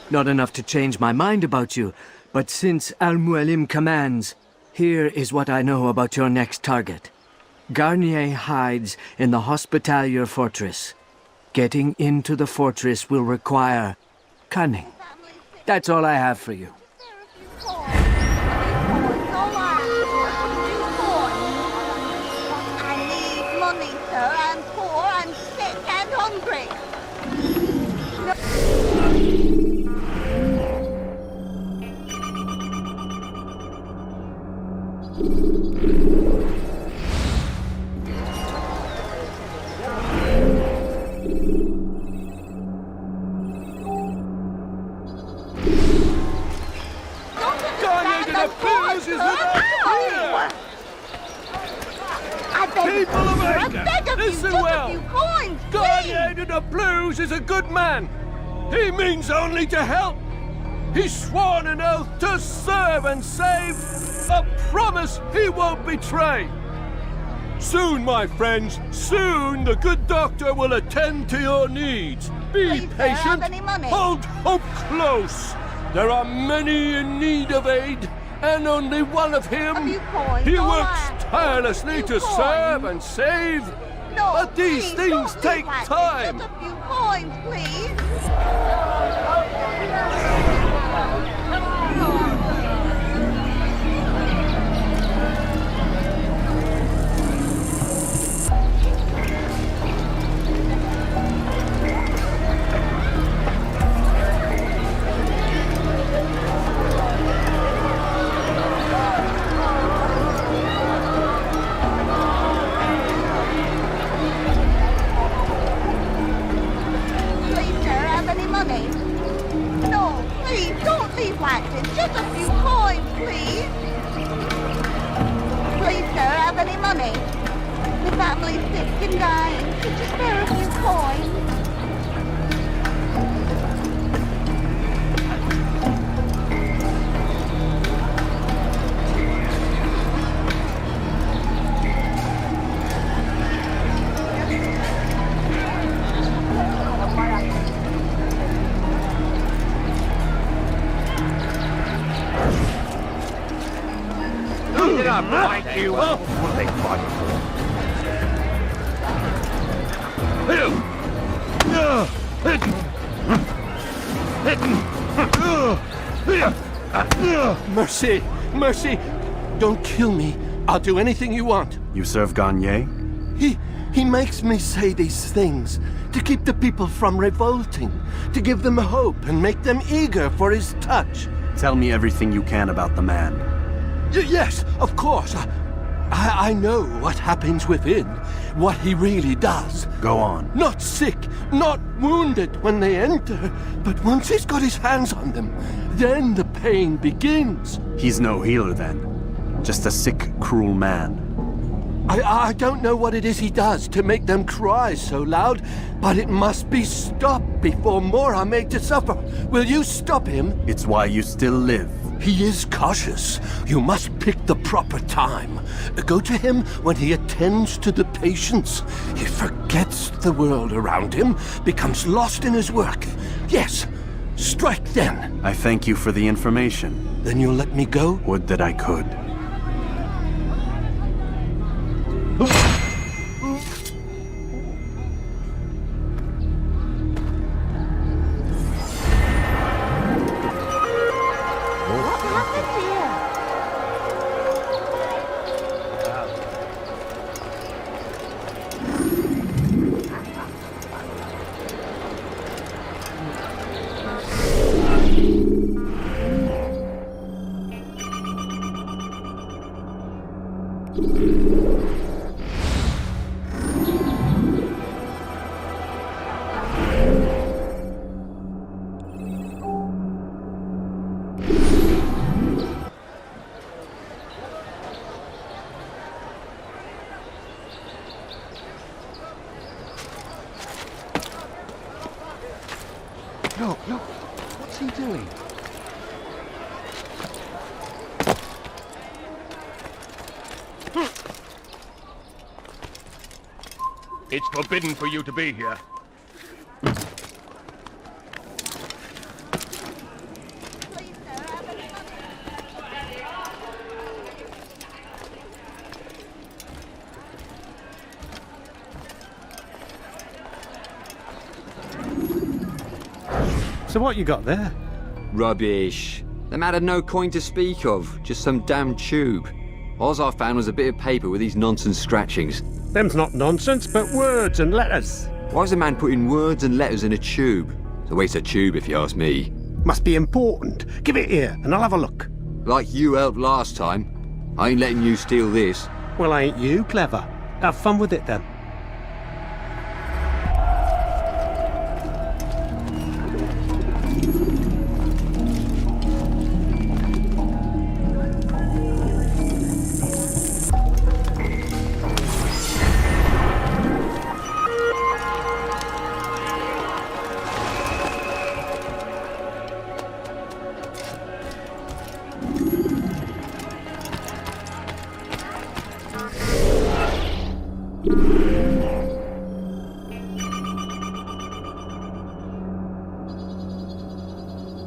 Speaker 23: Not enough to change my mind about you, but since Al-Muallim commands, here is what I know about your next target. Garnier hides in the Hospitalier Fortress. Getting into the fortress will require cunning. That's all I have for you.
Speaker 13: I need money, sir. I'm poor, I'm sick and hungry. Blues is without fear! I beg
Speaker 3: People of
Speaker 13: I
Speaker 3: Edgar,
Speaker 13: beg of you,
Speaker 3: listen
Speaker 13: just
Speaker 3: well.
Speaker 13: a few coins,
Speaker 3: Garnier
Speaker 13: please!
Speaker 3: de Blues is a good man. He means only to help. He's sworn an oath to serve and save, a promise he won't betray. Soon, my friends, soon the good doctor will attend to your needs. Be
Speaker 13: Please, sir,
Speaker 3: patient.
Speaker 13: have any money?
Speaker 3: Hold hope close. There are many in need of aid, and only one of him.
Speaker 13: A few coins,
Speaker 3: He
Speaker 13: all
Speaker 3: works
Speaker 13: right.
Speaker 3: tirelessly to
Speaker 13: coins.
Speaker 3: serve and save.
Speaker 13: No,
Speaker 3: But these
Speaker 13: please,
Speaker 3: things
Speaker 13: don't
Speaker 3: take
Speaker 13: leave like
Speaker 3: time.
Speaker 13: This. Just a few coins, please. Please, sir, have any money? No, please, don't leave like this. Just a few coins, please. Please, sir, have any money? The family's sick and dying. Could you spare a few coins?
Speaker 6: Get up, fight you! What are they fighting
Speaker 3: Mercy, mercy. Don't kill me. I'll do anything you want.
Speaker 11: You serve Garnier?
Speaker 3: He makes me say these things to keep the people from revolting, to give them hope and make them eager for his touch.
Speaker 11: Tell me everything you can about the man.
Speaker 3: Yes, of course. I know what happens within, what he really does.
Speaker 11: Go on.
Speaker 3: Not sick, not wounded when they enter, but once he's got his hands on them, then the pain begins.
Speaker 11: He's no healer then. Just a sick, cruel man.
Speaker 3: I don't know what it is he does to make them cry so loud, but it must be stopped before more are made to suffer. Will you stop him?
Speaker 11: It's why you still live.
Speaker 3: He is cautious. You must pick the proper time. Go to him when he attends to the patients. He forgets the world around him, becomes lost in his work. Yes, strike then.
Speaker 11: I thank you for the information.
Speaker 3: Then you'll let me go?
Speaker 11: Would that I could.
Speaker 3: Look, what's he doing?
Speaker 6: It's forbidden for you to be here.
Speaker 9: So what you got there?
Speaker 20: Rubbish. The man had no coin to speak of, just some damn tube. All I found was a bit of paper with these nonsense scratchings.
Speaker 9: Them's not nonsense, but words and letters.
Speaker 20: Why's a man putting words and letters in a tube? It's a waste of tube, if you ask me.
Speaker 9: Must be important. Give it here, and I'll have a look.
Speaker 20: Like you helped last time. I ain't letting you steal this.
Speaker 9: Well, ain't you clever? Have fun with it, then.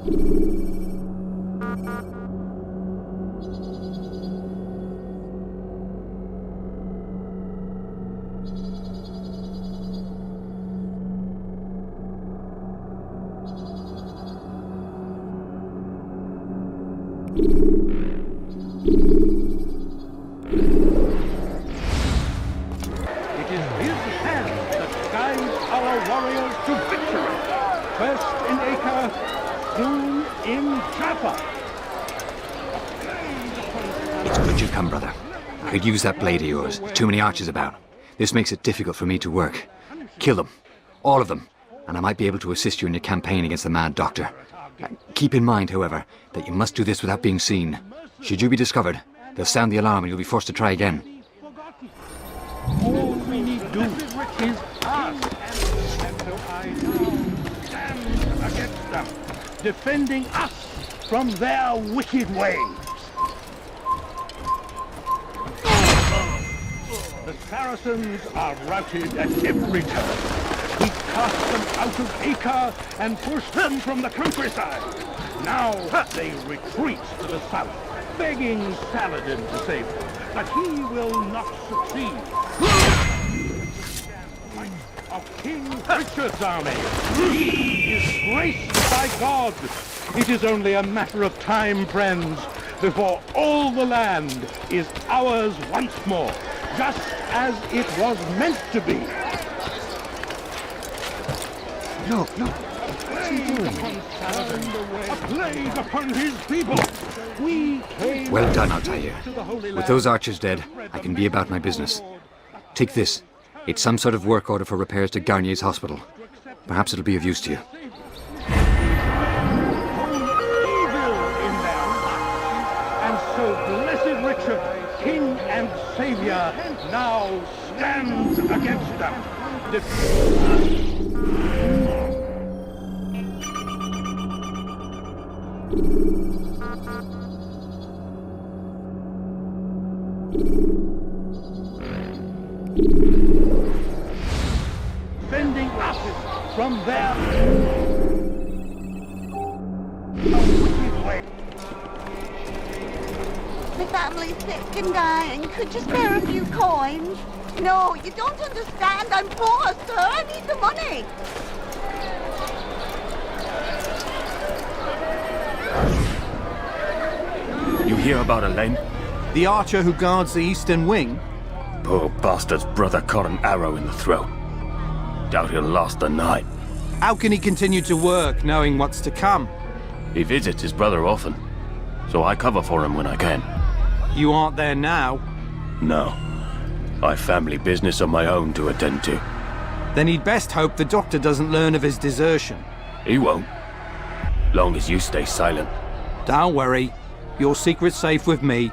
Speaker 12: It is his hand that guides our warriors to victory. First in Acre, soon in Jaffa.
Speaker 1: It's good you come, brother. I could use that blade of yours. There's too many archers about. This makes it difficult for me to work. Kill them. All of them. And I might be able to assist you in your campaign against the Mad Doctor. Keep in mind, however, that you must do this without being seen. Should you be discovered, they'll sound the alarm and you'll be forced to try again.
Speaker 12: All we need do is ask. And so I now stand against them, defending us from their wicked ways. The Saracens are routed at every turn. We cast them out of Acre and pushed them from the countryside. Now they retreat to the south, begging Saladin to save them. But he will not succeed. Of King Richard's army. He is graced by God. It is only a matter of time, friends, before all the land is ours once more, just as it was meant to be.
Speaker 7: Look. What's he doing?
Speaker 12: A plague upon his people. We came.
Speaker 1: Well done, Altair. With those archers dead, I can be about my business. Take this. It's some sort of work order for repairs to Garnier's hospital. Perhaps it'll be of use to you.
Speaker 12: And so blessed Richard, King and Savior, now stands against them. Defending us from their wicked way.
Speaker 13: The family's sick and dying. Could you spare a few coins? No, you don't understand. I'm poor, sir. I need the money.
Speaker 21: You hear about Elaine?
Speaker 22: The archer who guards the eastern wing?
Speaker 21: Poor bastard's brother caught an arrow in the throat. Doubt he'll last the night.
Speaker 22: How can he continue to work, knowing what's to come?
Speaker 21: He visits his brother often, so I cover for him when I can.
Speaker 22: You aren't there now?
Speaker 21: No. I've family business of my own to attend to.
Speaker 22: Then he'd best hope the doctor doesn't learn of his desertion.
Speaker 21: He won't. Long as you stay silent.
Speaker 22: Don't worry. Your secret's safe with me.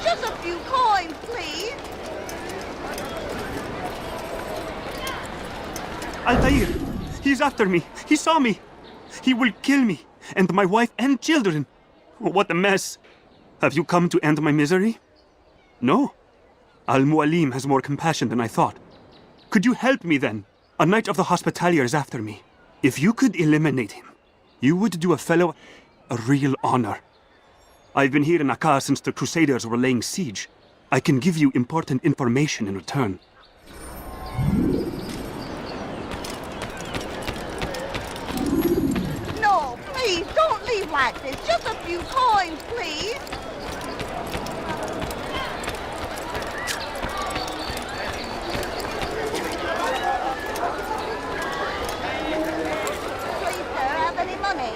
Speaker 13: Just a few coins, please.
Speaker 16: Altair! He's after me! He saw me! He will kill me, and my wife and children! What a mess! Have you come to end my misery? No? Al-Mualim has more compassion than I thought. Could you help me then? A knight of the Hospitalier is after me. If you could eliminate him, you would do a fellow a real honor. I've been here in Akkar since the Crusaders were laying siege. I can give you important information in return.
Speaker 13: No, please, don't leave like this. Just a few coins, please. Please, sir, have any money?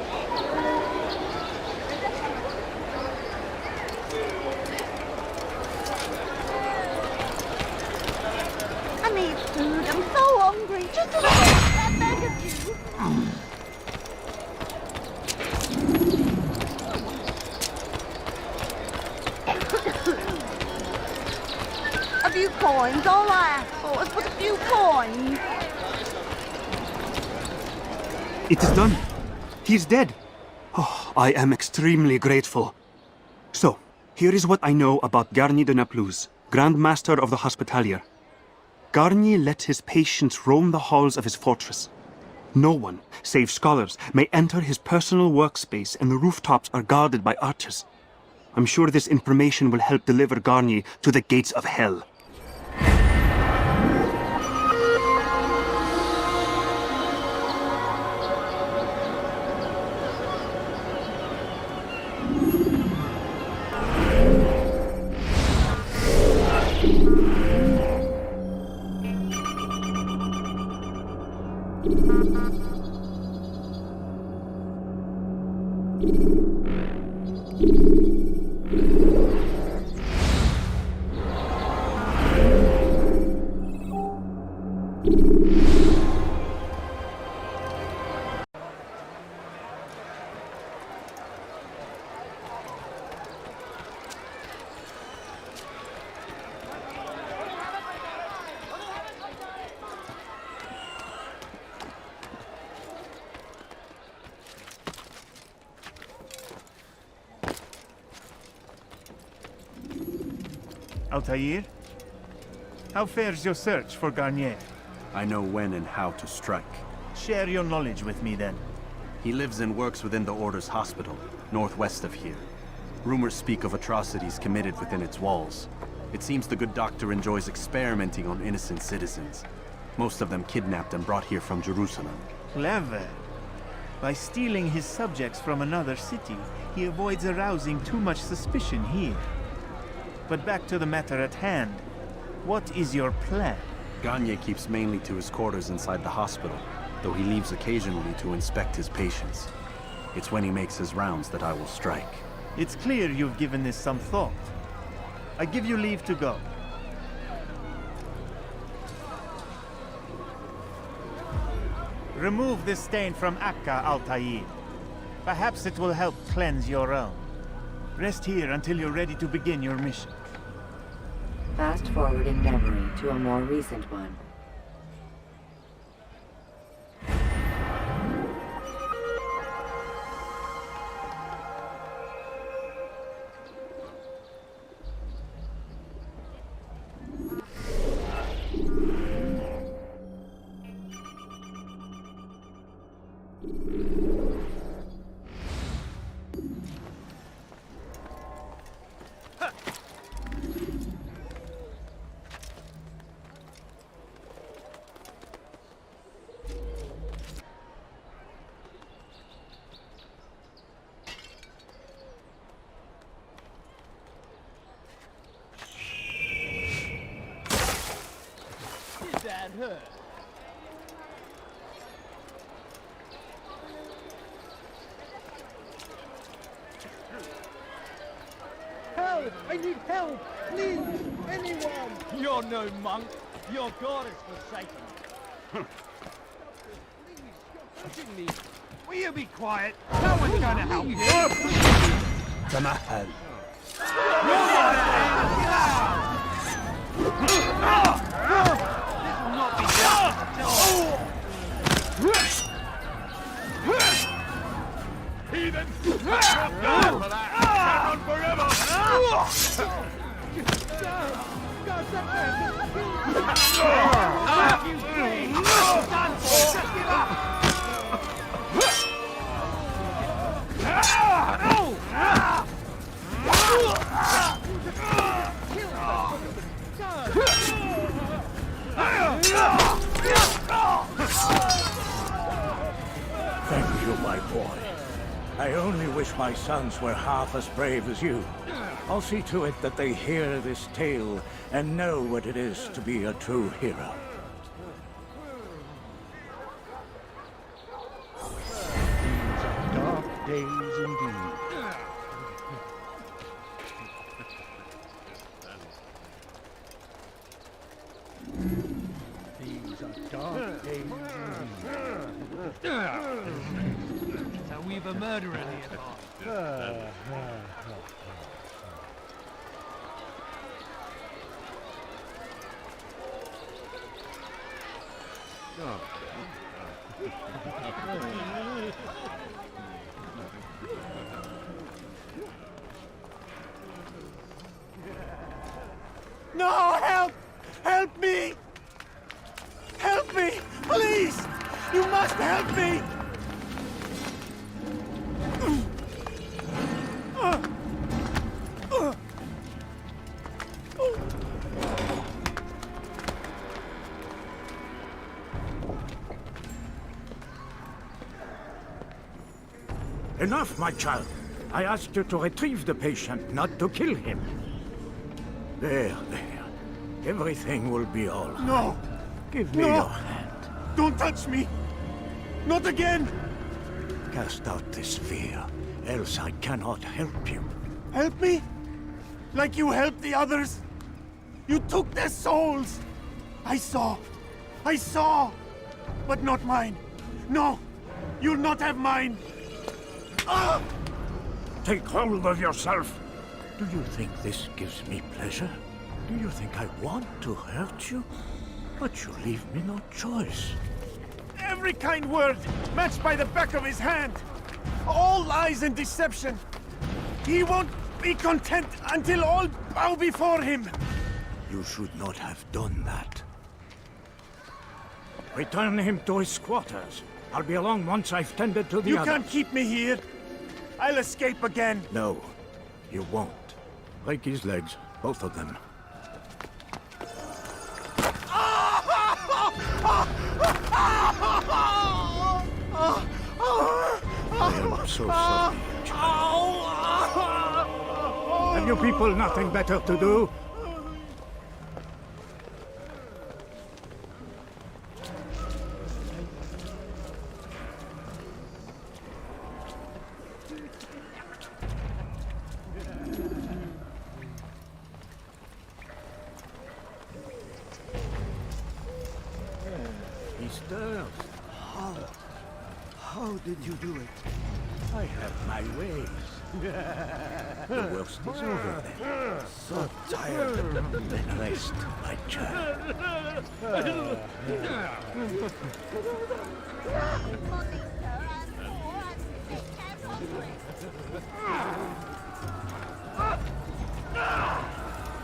Speaker 13: coins. All I ask for is but a few coins.
Speaker 10: It is done. He is dead. Oh, I am extremely grateful. So, here is what I know about Garnier de Naplouse, Grand Master of the Hospitalier. Garnier let his patients roam the halls of his fortress. No one, save scholars, may enter his personal workspace, and the rooftops are guarded by archers. I'm sure this information will help deliver Garnier to the gates of hell.
Speaker 16: Altair? How fares your search for Garnier?
Speaker 8: I know when and how to strike.
Speaker 16: Share your knowledge with me then.
Speaker 8: He lives and works within the Order's hospital, northwest of here. Rumors speak of atrocities committed within its walls. It seems the good doctor enjoys experimenting on innocent citizens. Most of them kidnapped and brought here from Jerusalem.
Speaker 16: Clever. By stealing his subjects from another city, he avoids arousing too much suspicion here. But back to the matter at hand. What is your plan?
Speaker 8: Garnier keeps mainly to his quarters inside the hospital, though he leaves occasionally to inspect his patients. It's when he makes his rounds that I will strike.
Speaker 16: It's clear you've given this some thought. I give you leave to go. Remove this stain from Akka, Altair. Perhaps it will help cleanse your own. Rest here until you're ready to begin your mission.
Speaker 5: Fast forward in memory to a more recent one.
Speaker 17: Her. Help! I need help! Please! Anyone! You're no monk. Your god is forsaken. Please, you're touching me. Will you be quiet? No one's going to help you.
Speaker 3: Tamahal.
Speaker 17: Heathen! You're done for that! Carry on forever!
Speaker 12: Thank you, my boy. I only wish my sons were half as brave as you. I'll see to it that they hear this tale and know what it is to be a true hero. These are dark days indeed. These are dark days indeed.
Speaker 17: So we've a murderer nearby.
Speaker 14: No, help! Help me! Help me! Please! You must help me!
Speaker 12: Enough, my child. I asked you to retrieve the patient, not to kill him. There. Everything will be all right.
Speaker 14: No!
Speaker 12: Give me
Speaker 14: No!
Speaker 12: your hand.
Speaker 14: Don't touch me! Not again!
Speaker 12: Cast out this fear, else I cannot help you.
Speaker 14: Help me? Like you helped the others? You took their souls! I saw! But not mine! No! You'll not have mine! Ah!
Speaker 12: Take hold of yourself. Do you think this gives me pleasure? Do you think I want to hurt you? But you leave me no choice.
Speaker 14: Every kind word matched by the back of his hand! All lies and deception! He won't be content until all bow before him!
Speaker 12: You should not have done that. Return him to his quarters. I'll be along once I've tended to the
Speaker 14: You
Speaker 12: others.
Speaker 14: can't keep me here! I'll escape again!
Speaker 12: No, you won't. Break his legs, both of them. I am so sorry. Have you people nothing better to do? He stirs.
Speaker 9: How did you do it?
Speaker 12: I have my ways. The worst is over then.
Speaker 9: So tired.
Speaker 12: Then rest, my child.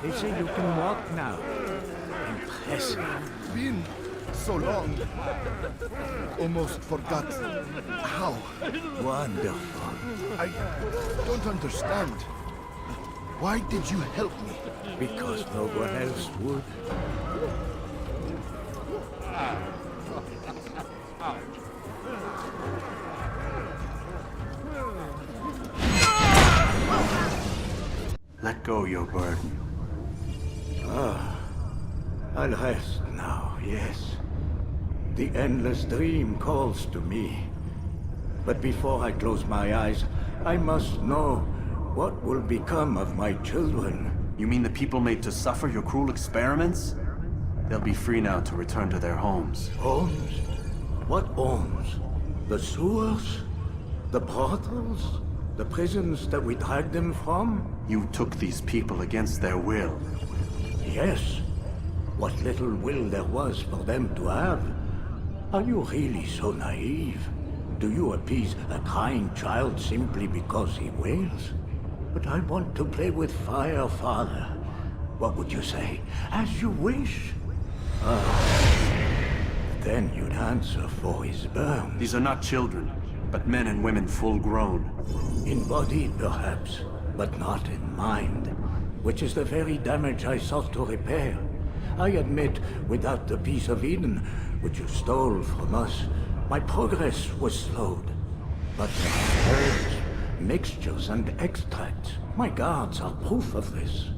Speaker 12: They say you can walk now. Impressive.
Speaker 9: Been so long. Almost forgot how.
Speaker 12: Wonderful.
Speaker 9: I don't understand. Why did you help me?
Speaker 12: Because no one else would.
Speaker 8: Let go your burden.
Speaker 12: I'll rest now, yes. The endless dream calls to me. But before I close my eyes, I must know what will become of my children.
Speaker 8: You mean the people made to suffer your cruel experiments? They'll be free now to return to their homes.
Speaker 12: Homes? What homes? The sewers? The brothels? The prisons that we dragged them from?
Speaker 8: You took these people against their will.
Speaker 12: Yes. What little will there was for them to have. Are you really so naive? Do you appease a crying child simply because he wails? But I want to play with fire, Father. What would you say? As you wish. Then you'd answer for his burns.
Speaker 8: These are not children, but men and women full grown.
Speaker 12: In body, perhaps, but not in mind. Which is the very damage I sought to repair. I admit, without the piece of Eden, which you stole from us, my progress was slowed. But the herbs, mixtures, and extracts, my guards are proof of this.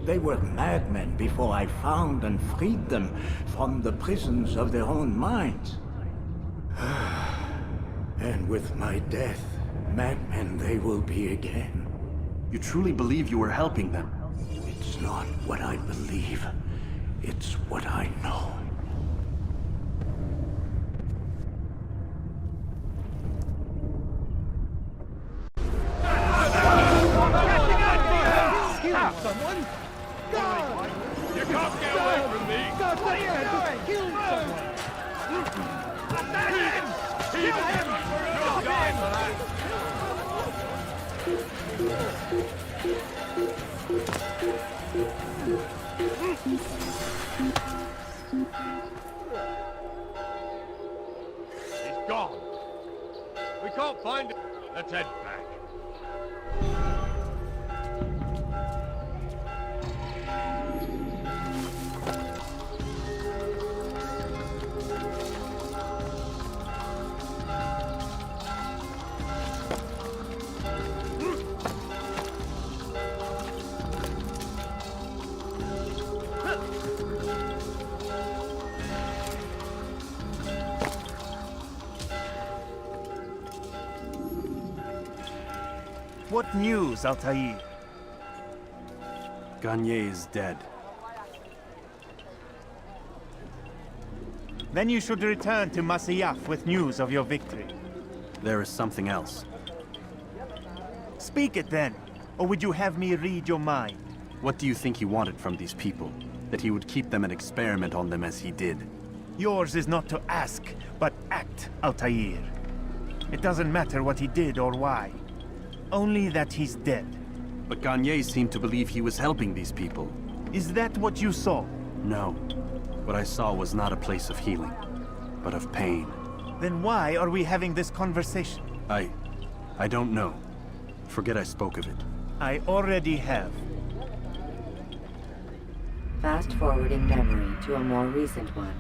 Speaker 12: They were madmen before I found and freed them from the prisons of their own minds. And with my death, madmen they will be again.
Speaker 8: You truly believe you were helping them?
Speaker 12: It's not what I believe. It's what I know.
Speaker 17: Kill someone! God!
Speaker 6: You can't get away from me!
Speaker 17: God, what are you doing? Kill someone!
Speaker 12: He's gone. We can't find him. Let's head back.
Speaker 16: What news, Altair?
Speaker 8: Garnier is dead.
Speaker 16: Then you should return to Masyaf with news of your victory.
Speaker 8: There is something else.
Speaker 16: Speak it then, or would you have me read your mind?
Speaker 8: What do you think he wanted from these people? That he would keep them and experiment on them as he did?
Speaker 16: Yours is not to ask, but act, Altair. It doesn't matter what he did or why. Only that he's dead.
Speaker 8: But Garnier seemed to believe he was helping these people.
Speaker 16: Is that what you saw?
Speaker 8: No. What I saw was not a place of healing, but of pain.
Speaker 16: Then why are we having this conversation?
Speaker 8: I don't know. Forget I spoke of it.
Speaker 16: I already have.
Speaker 5: Fast-forwarding memory to a more recent one.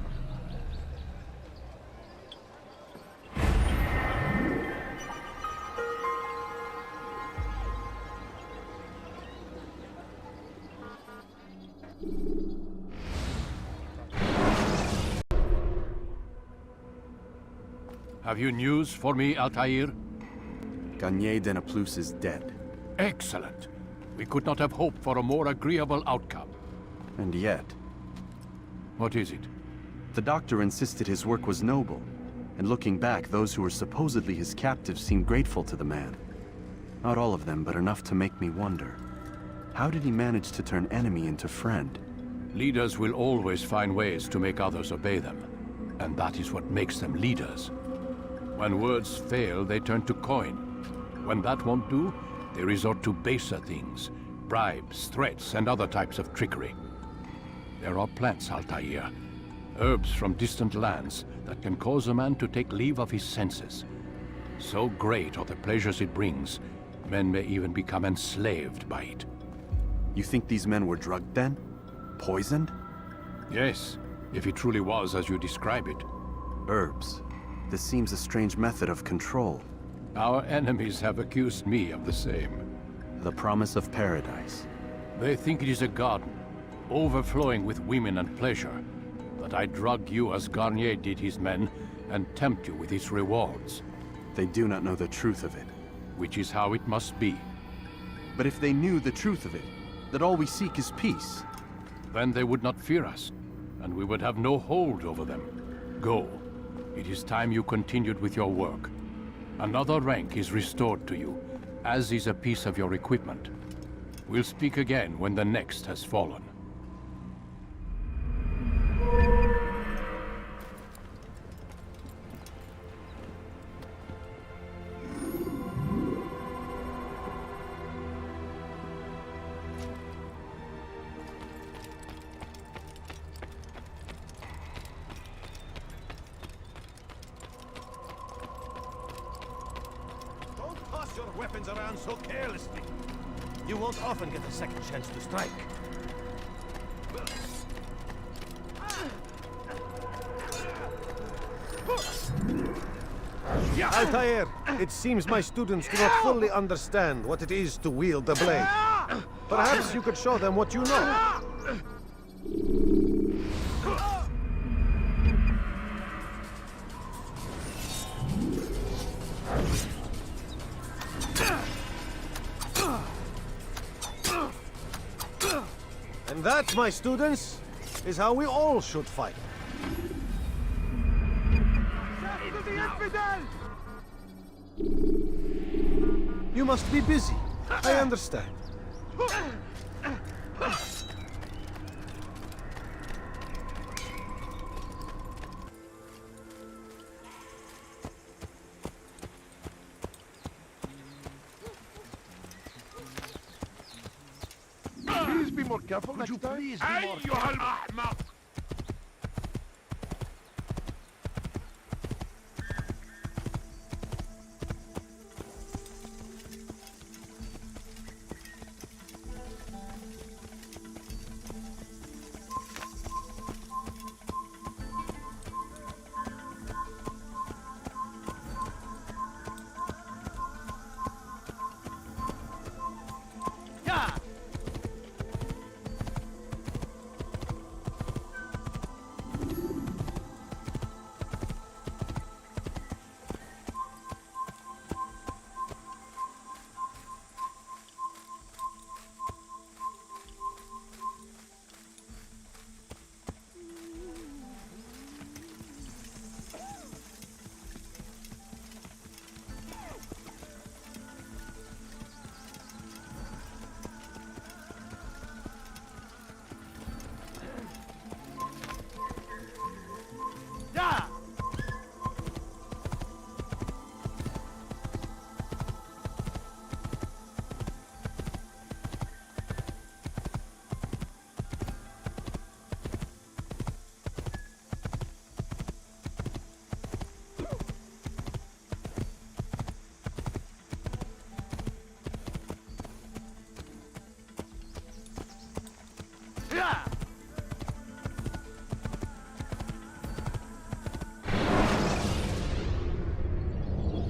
Speaker 6: Have you news for me, Altair?
Speaker 8: Garnier de Naplouse is dead.
Speaker 6: Excellent. We could not have hoped for a more agreeable outcome.
Speaker 8: And yet...
Speaker 6: What is it?
Speaker 8: The doctor insisted his work was noble, and looking back, those who were supposedly his captives seemed grateful to the man. Not all of them, but enough to make me wonder. How did he manage to turn enemy into friend?
Speaker 6: Leaders will always find ways to make others obey them, and that is what makes them leaders. When words fail, they turn to coin. When that won't do, they resort to baser things, bribes, threats, and other types of trickery. There are plants, Altair, herbs from distant lands that can cause a man to take leave of his senses. So great are the pleasures it brings, men may even become enslaved by it.
Speaker 8: You think these men were drugged then? Poisoned?
Speaker 6: Yes, if it truly was as you describe it.
Speaker 8: Herbs. This seems a strange method of control.
Speaker 6: Our enemies have accused me of the same.
Speaker 8: The promise of paradise.
Speaker 6: They think it is a garden, overflowing with women and pleasure, that I drug you as Garnier did his men, and tempt you with its rewards.
Speaker 8: They do not know the truth of it.
Speaker 6: Which is how it must be.
Speaker 8: But if they knew the truth of it, that all we seek is peace...
Speaker 6: Then they would not fear us, and we would have no hold over them. Go. It is time you continued with your work. Another rank is restored to you, as is a piece of your equipment. We'll speak again when the next has fallen.
Speaker 9: Your weapons around so carelessly. You won't often get a second chance to strike. Altair, it seems my students do not fully understand what it is to wield the blade. Perhaps you could show them what you know. And that, my students, is how we all should fight. You must be busy. I understand.
Speaker 17: be more careful next time? Please be more
Speaker 6: careful.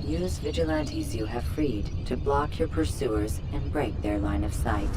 Speaker 5: Use vigilantes you have freed to block your pursuers and break their line of sight.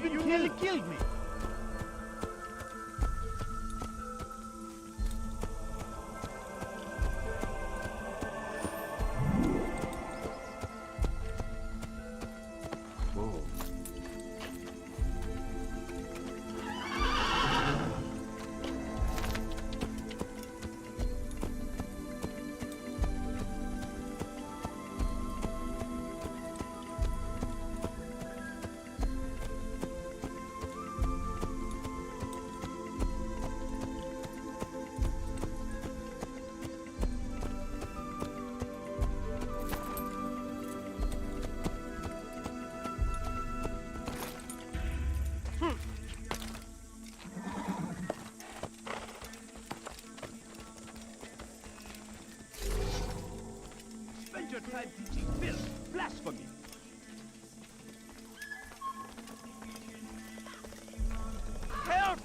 Speaker 17: You nearly killed me. Your time teaching filth, blasphemy. Help!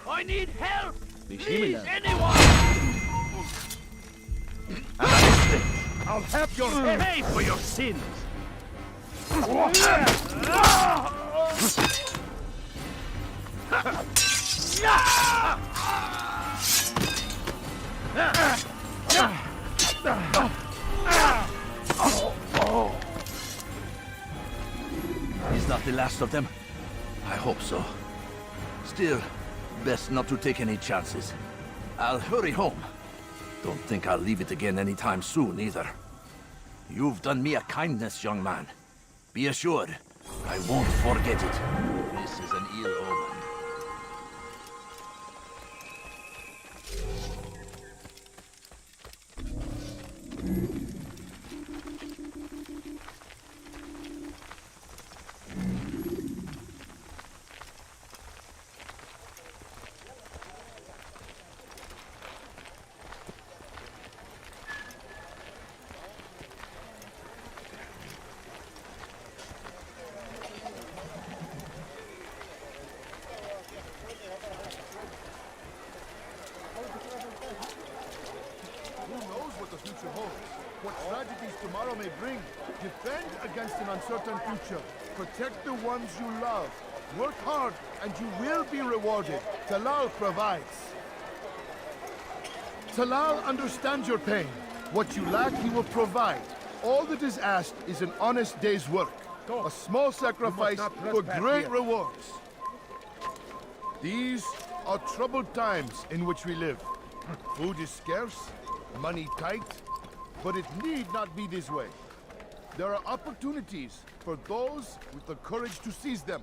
Speaker 17: I need help! Please, anyone!
Speaker 12: I'll have your pay for your sins.
Speaker 17: Is that the last of them? I hope so. Still, best not to take any chances. I'll hurry home. Don't think I'll leave it again anytime soon, either. You've done me a kindness, young man. Be assured, I won't forget it. This is an ill omen.
Speaker 4: What tragedies tomorrow may bring. Defend against an uncertain future. Protect the ones you love. Work hard, and you will be rewarded. Talal provides. Talal understands your pain. What you lack, he will provide. All that is asked is an honest day's work. A small sacrifice for great rewards. These are troubled times in which we live. Food is scarce, money tight, but it need not be this way. There are opportunities for those with the courage to seize them.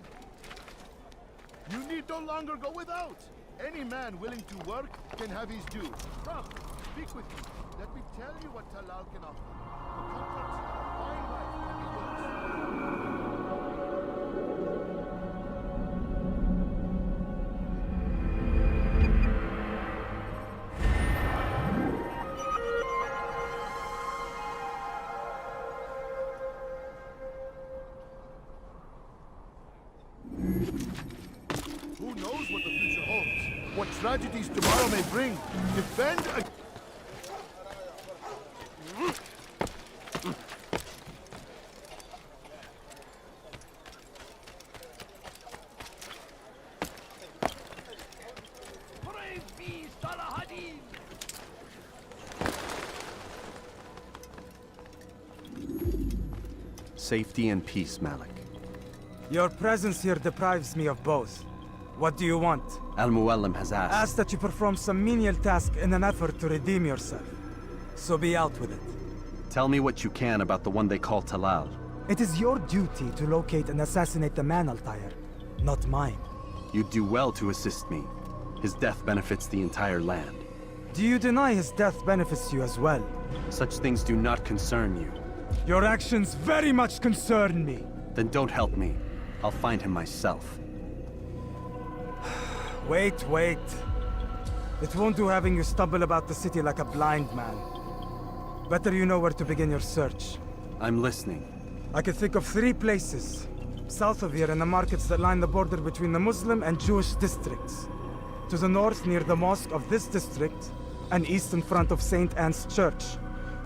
Speaker 4: You need no longer go without. Any man willing to work can have his due. Come, speak with me. Let me tell you what Talal can offer. The comforts of a fine life can be yours. Who knows what the future holds? What tragedies tomorrow may bring? Defend a...
Speaker 11: Safety and peace, Malik.
Speaker 2: Your presence here deprives me of both. What do you want?
Speaker 11: Al-Muallim has asked.
Speaker 2: Asked that you perform some menial task in an effort to redeem yourself. So be out with it.
Speaker 11: Tell me what you can about the one they call Talal.
Speaker 2: It is your duty to locate and assassinate the man, Altair, not mine.
Speaker 11: You'd do well to assist me. His death benefits the entire land.
Speaker 2: Do you deny his death benefits you as well?
Speaker 11: Such things do not concern you.
Speaker 2: Your actions very much concern me.
Speaker 11: Then don't help me. I'll find him myself.
Speaker 2: Wait. It won't do having you stumble about the city like a blind man. Better you know where to begin your search.
Speaker 11: I'm listening.
Speaker 2: I can think of 3 places. South of here in the markets that line the border between the Muslim and Jewish districts. To the north near the mosque of this district, and east in front of St. Anne's Church,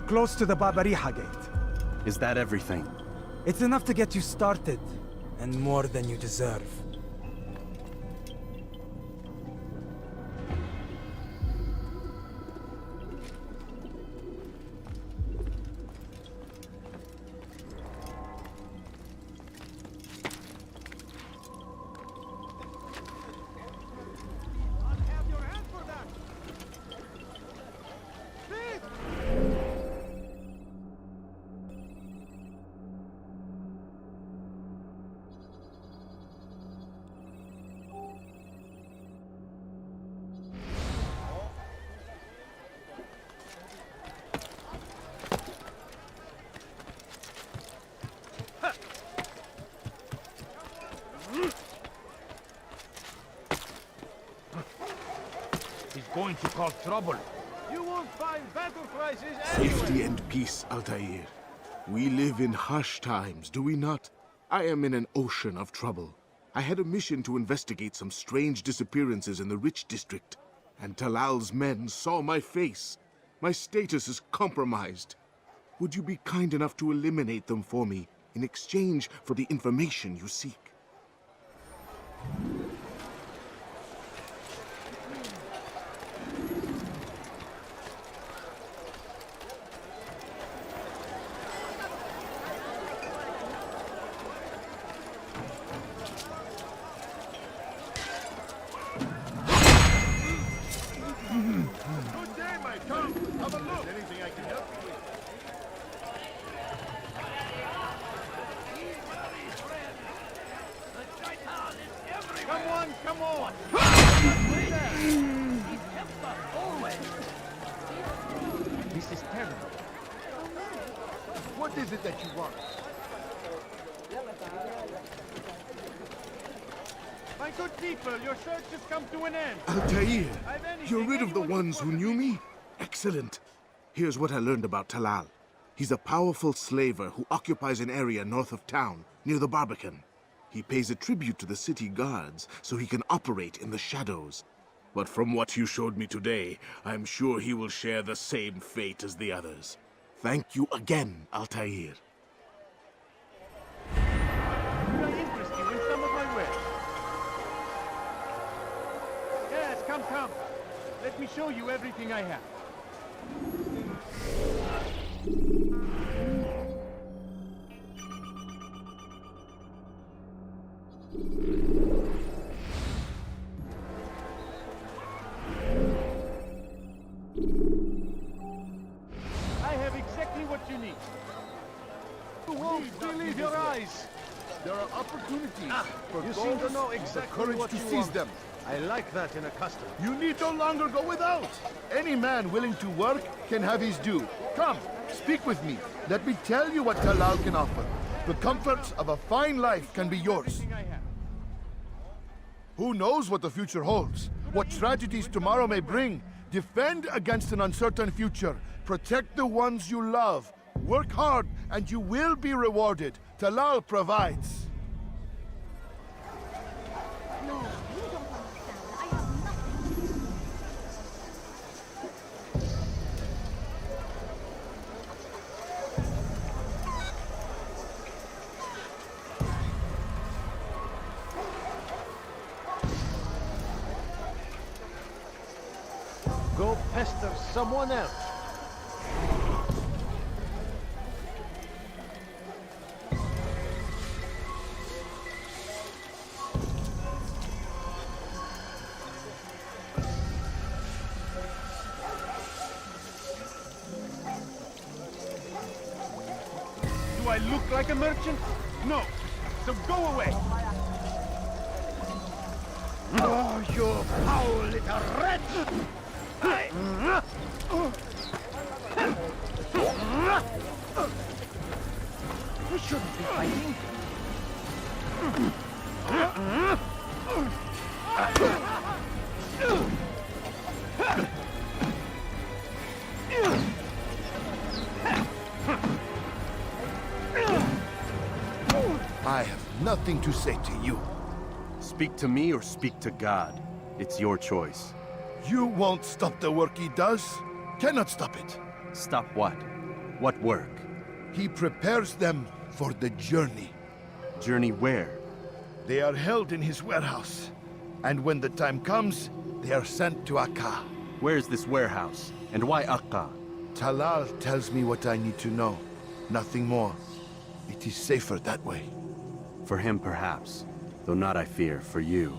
Speaker 2: close to the Babariha Gate.
Speaker 11: Is that everything?
Speaker 2: It's enough to get you started, and more than you deserve.
Speaker 12: Going to cause trouble.
Speaker 17: You won't find battle prices
Speaker 4: Safety and peace, Altair. We live in harsh times, do we not? I am in an ocean of trouble. I had a mission to investigate some strange disappearances in the rich district, and Talal's men saw my face. My status is compromised. Would you be kind enough to eliminate them for me in exchange for the information you seek?
Speaker 17: Come on!
Speaker 12: This is terrible.
Speaker 4: What is it that you want?
Speaker 17: My good people, your search has come to an end.
Speaker 4: Altair, you're rid of the ones who knew me? Excellent. Here's what I learned about Talal. He's a powerful slaver who occupies an area north of town, near the Barbican. He pays a tribute to the city guards so he can operate in the shadows. But from what you showed me today, I'm sure he will share the same fate as the others. Thank you again, Altair.
Speaker 17: Could I interest you in some of my wares? Yes, come. Let me show you everything I have.
Speaker 4: believe your eyes! There are opportunities for
Speaker 17: you
Speaker 4: those
Speaker 17: seem to know
Speaker 4: with
Speaker 17: exactly
Speaker 4: the courage
Speaker 17: what
Speaker 4: to
Speaker 17: you
Speaker 4: seize
Speaker 17: want.
Speaker 4: them.
Speaker 17: I like that in a customer.
Speaker 4: You need no longer go without. Any man willing to work can have his due. Come, speak with me. Let me tell you what Talal can offer. The comforts of a fine life can be yours. Who knows what the future holds? What tragedies tomorrow may bring? Defend against an uncertain future. Protect the ones you love. Work hard and you will be rewarded. Talal provides.
Speaker 13: No, you don't understand. I have nothing.
Speaker 17: Go pester someone else.
Speaker 14: Do I look like a merchant? No. So go away.
Speaker 17: Oh, you foul little wretch!
Speaker 13: We shouldn't be fighting.
Speaker 4: I have nothing to say to you.
Speaker 11: Speak to me or speak to God. It's your choice.
Speaker 4: You won't stop the work he does. Cannot stop it.
Speaker 11: Stop what? What work?
Speaker 4: He prepares them for the journey.
Speaker 11: Journey where?
Speaker 4: They are held in his warehouse. And when the time comes, they are sent to Akka.
Speaker 11: Where's this warehouse? And why Akka?
Speaker 4: Talal tells me what I need to know. Nothing more. It is safer that way.
Speaker 11: For him, perhaps. Though not, I fear, for you.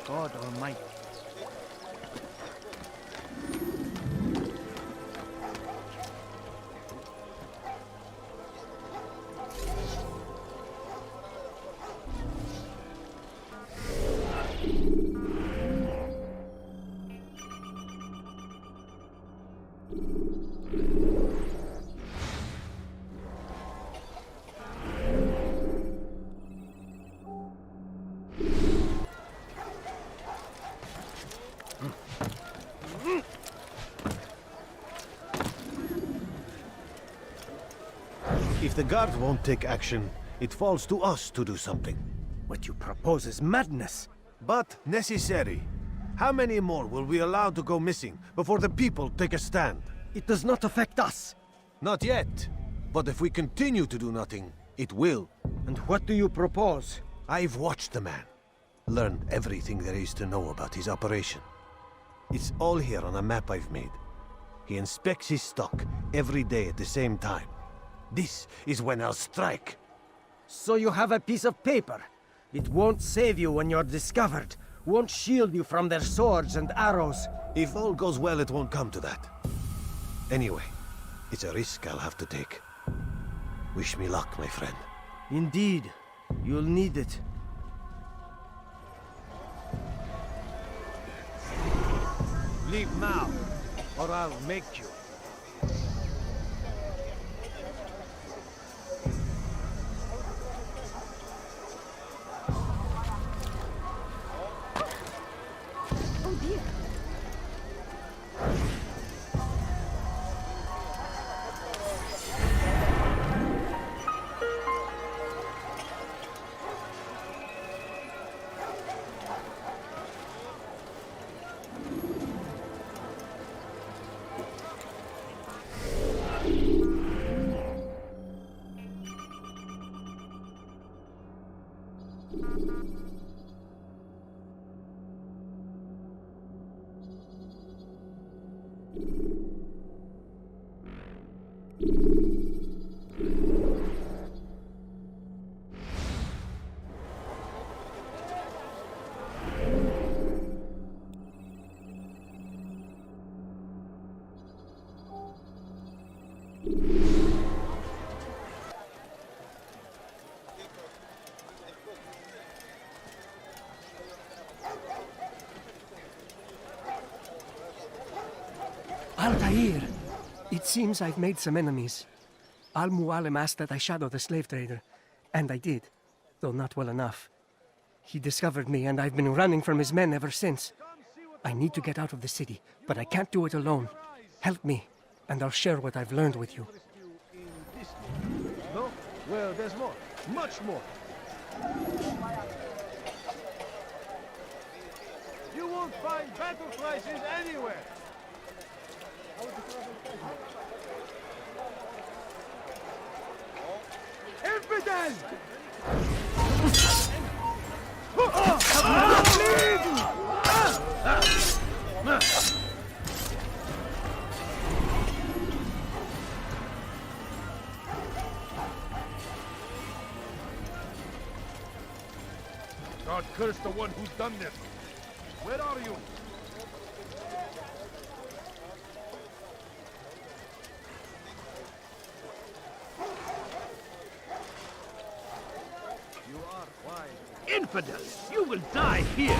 Speaker 17: God Almighty.
Speaker 9: If the guards won't take action, it falls to us to do something.
Speaker 17: What you propose is madness.
Speaker 9: But necessary. How many more will we allow to go missing before the people take a stand?
Speaker 17: It does not affect us.
Speaker 9: Not yet. But if we continue to do nothing, it will.
Speaker 17: And what do you propose?
Speaker 9: I've watched the man. Learned everything there is to know about his operation. It's all here on a map I've made. He inspects his stock every day at the same time. This is when I'll strike.
Speaker 17: So you have a piece of paper. It won't save you when you're discovered. Won't shield you from their swords and arrows.
Speaker 9: If all goes well, it won't come to that. Anyway, it's a risk I'll have to take. Wish me luck, my friend.
Speaker 17: Indeed. You'll need it. Leave now, or I'll make you.
Speaker 13: Oh dear.
Speaker 15: Altair! It seems I've made some enemies. Al-Mualim asked that I shadow the slave trader, and I did, though not well enough. He discovered me, and I've been running from his men ever since. I need to get out of the city, but I can't do it alone. Help me, and I'll share what I've learned with you.
Speaker 17: No? Well, there's more. Much more. You won't find battle prices anywhere. Infidel!
Speaker 4: God curse the one who's done this. Where are you?
Speaker 17: You are wise.
Speaker 12: Infidels! You will die here!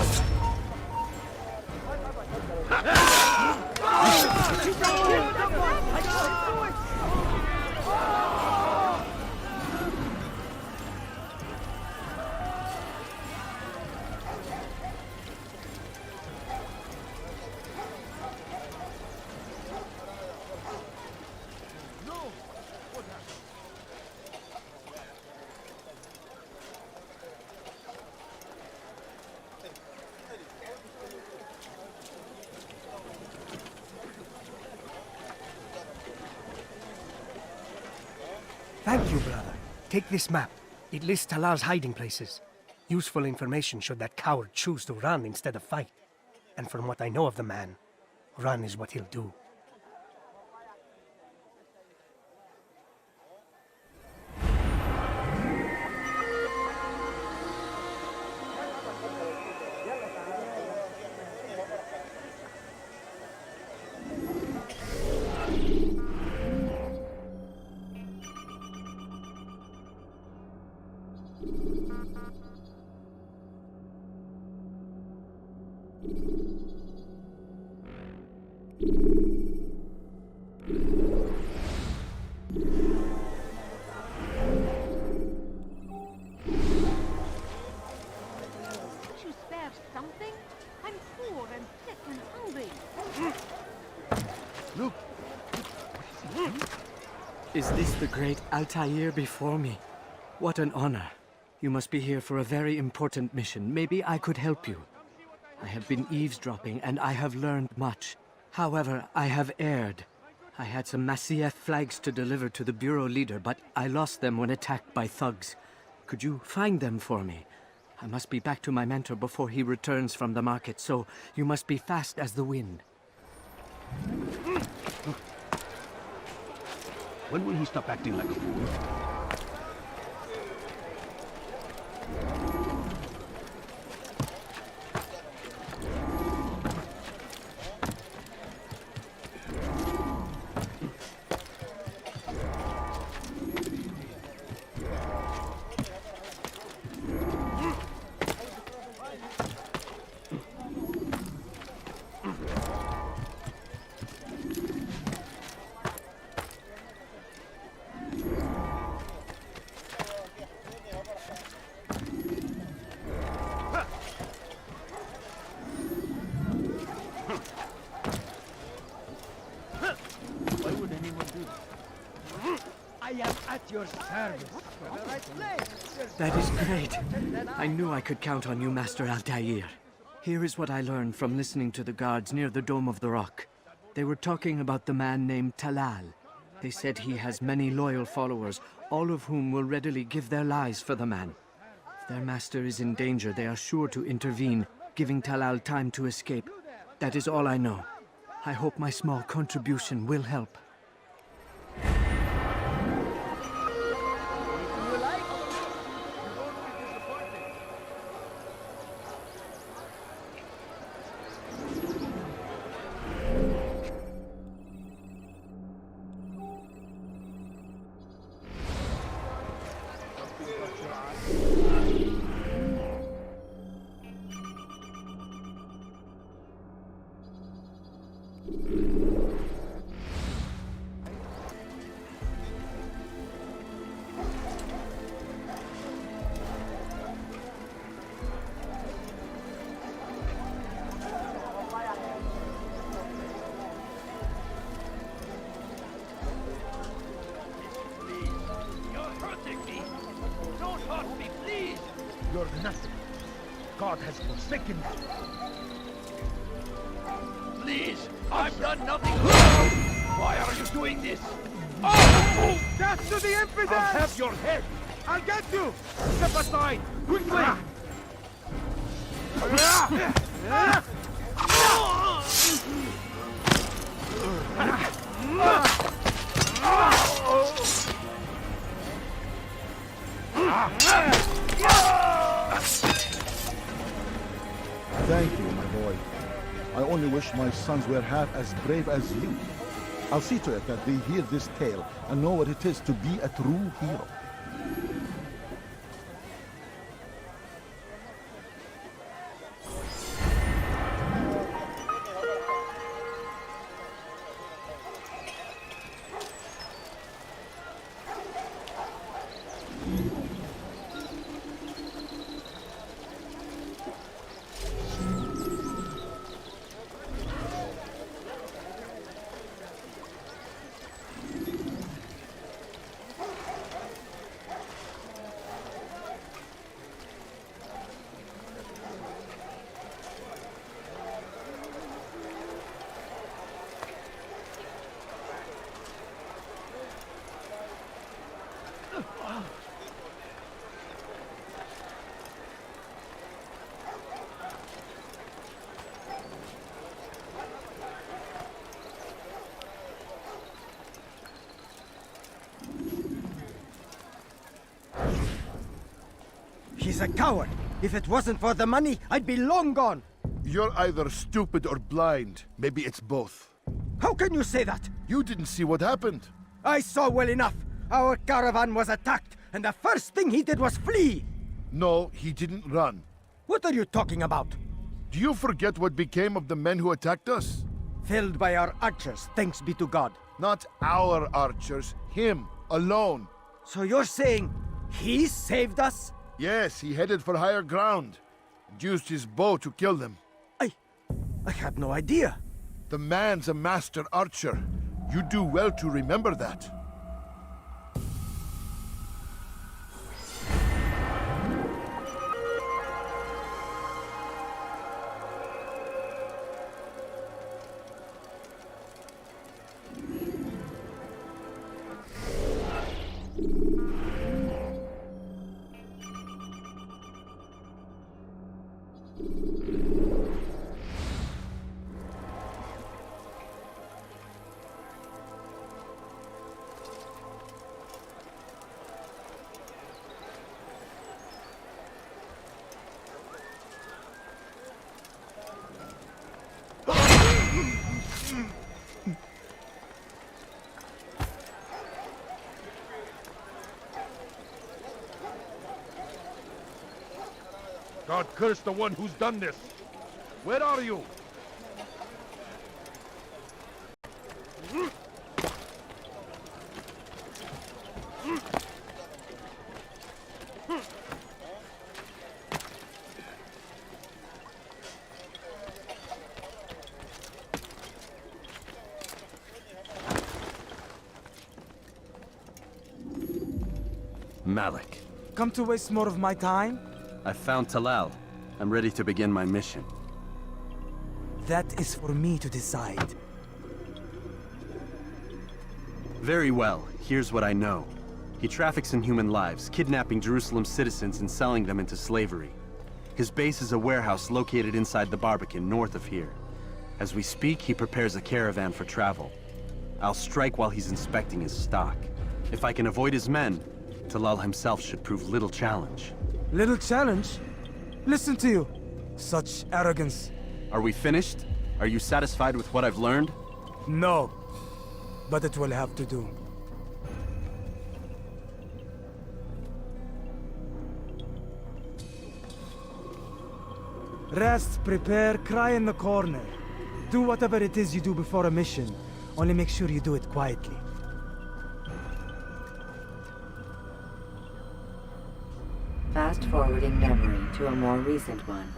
Speaker 15: Thank you, brother. Take this map. It lists Talal's hiding places. Useful information should that coward choose to run instead of fight. And from what I know of the man, run is what he'll do.
Speaker 13: Something? I'm poor and sick and hungry.
Speaker 17: Look!
Speaker 23: Is this the great Altair before me? What an honor. You must be here for a very important mission. Maybe I could help you. I have been eavesdropping and I have learned much. However, I have erred. I had some Masyaf flags to deliver to the bureau leader, but I lost them when attacked by thugs. Could you find them for me? I must be back to my mentor before he returns from the market, so you must be fast as the wind.
Speaker 12: When will he stop acting like a fool?
Speaker 17: Your service.
Speaker 23: That is great. I knew I could count on you, Master Altair. Here is what I learned from listening to the guards near the Dome of the Rock. They were talking about the man named Talal. They said he has many loyal followers, all of whom will readily give their lives for the man. If their master is in danger, they are sure to intervene, giving Talal time to escape. That is all I know. I hope my small contribution will help.
Speaker 12: endured nothing. God has forsaken them.
Speaker 6: Please, I've done nothing wrong! Why are you doing this? Oh!
Speaker 12: Death to the infidels! I'll have your head! I'll get you! Step aside! Quickly!
Speaker 4: Thank you, my boy. I only wish my sons were half as brave as you. I'll see to it that they hear this tale and know what it is to be a true hero.
Speaker 18: He's a coward. If it wasn't for the money, I'd be long gone.
Speaker 4: You're either stupid or blind. Maybe it's both.
Speaker 18: How can you say that?
Speaker 4: You didn't see what happened.
Speaker 18: I saw well enough. Our caravan was attacked, and the first thing he did was flee.
Speaker 4: No, he didn't run.
Speaker 18: What are you talking about?
Speaker 4: Do you forget what became of the men who attacked us?
Speaker 18: Felled by our archers, thanks be to God.
Speaker 4: Not our archers, him, alone.
Speaker 18: So you're saying he saved us?
Speaker 4: Yes, he headed for higher ground. And used his bow to kill them.
Speaker 18: I had no idea.
Speaker 4: The man's a master archer. You do well to remember that.
Speaker 12: God curse the one who's done this. Where are you?
Speaker 11: Malik.
Speaker 2: Come to waste more of my time?
Speaker 11: I found Talal. I'm ready to begin my mission.
Speaker 2: That is for me to decide.
Speaker 11: Very well. Here's what I know. He traffics in human lives, kidnapping Jerusalem citizens and selling them into slavery. His base is a warehouse located inside the Barbican, north of here. As we speak, he prepares a caravan for travel. I'll strike while he's inspecting his stock. If I can avoid his men, Talal himself should prove little challenge.
Speaker 2: Little challenge? Listen to you. Such arrogance.
Speaker 11: Are we finished? Are you satisfied with what I've learned?
Speaker 2: No. But it will have to do. Rest, prepare, cry in the corner. Do whatever it is you do before a mission. Only make sure you do it quietly.
Speaker 5: Fast-forwarding memory to a more recent one.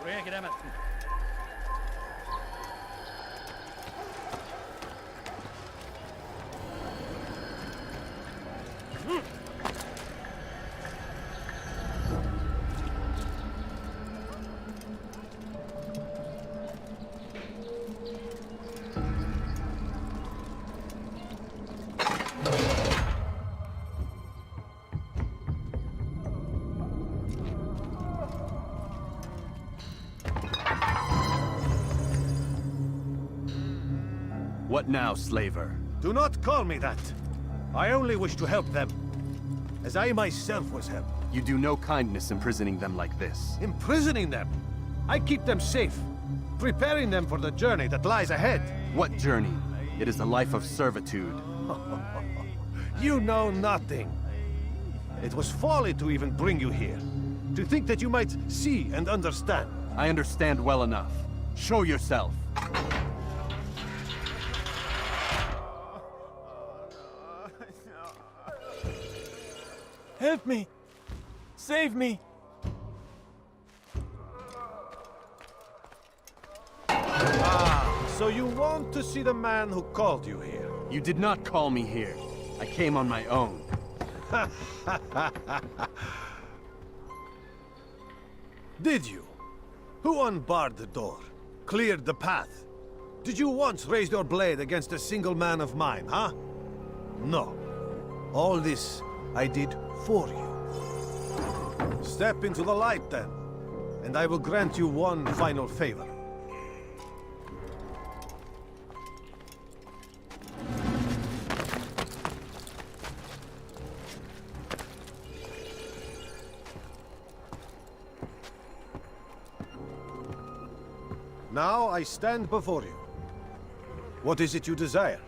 Speaker 7: Buraya giremezsin.
Speaker 11: What now, slaver?
Speaker 9: Do not call me that. I only wish to help them, as I myself was helped.
Speaker 11: You do no kindness imprisoning them like this.
Speaker 9: Imprisoning them? I keep them safe, preparing them for the journey that lies ahead.
Speaker 11: What journey? It is a life of servitude.
Speaker 9: You know nothing. It was folly to even bring you here. To think that you might see and understand.
Speaker 11: I understand well enough. Show yourself.
Speaker 14: Help me! Save me!
Speaker 9: Ah, so you want to see the man who called you here?
Speaker 11: You did not call me here. I came on my own.
Speaker 9: Did you? Who unbarred the door? Cleared the path? Did you once raise your blade against a single man of mine, huh? No. All this I did for you. Step into the light then, and I will grant you one final favor. Now I stand before you. What is it you desire?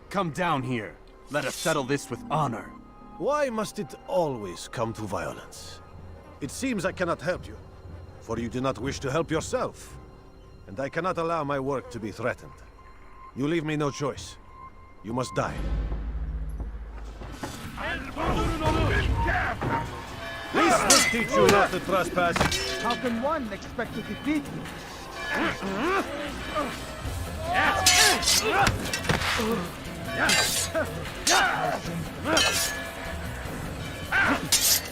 Speaker 11: Come down here. Let us settle this with honor.
Speaker 9: Why must it always come to violence? It seems I cannot help you, for you do not wish to help yourself. And I cannot allow my work to be threatened. You leave me no choice. You must die. This will teach you not to trespass.
Speaker 18: How can one expect to defeat me?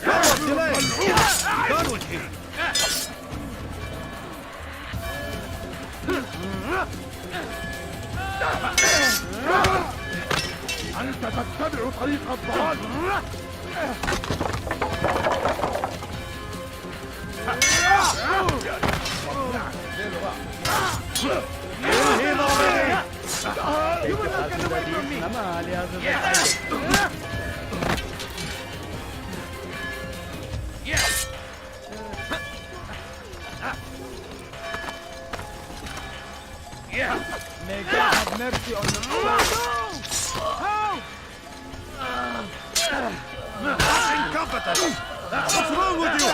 Speaker 9: Don't delay! Done with him!
Speaker 4: أنت تتبع طريق الضلال!
Speaker 18: You will not get away from me!
Speaker 2: May God have mercy on them.
Speaker 18: Help!
Speaker 9: Incompetent! What's wrong with you?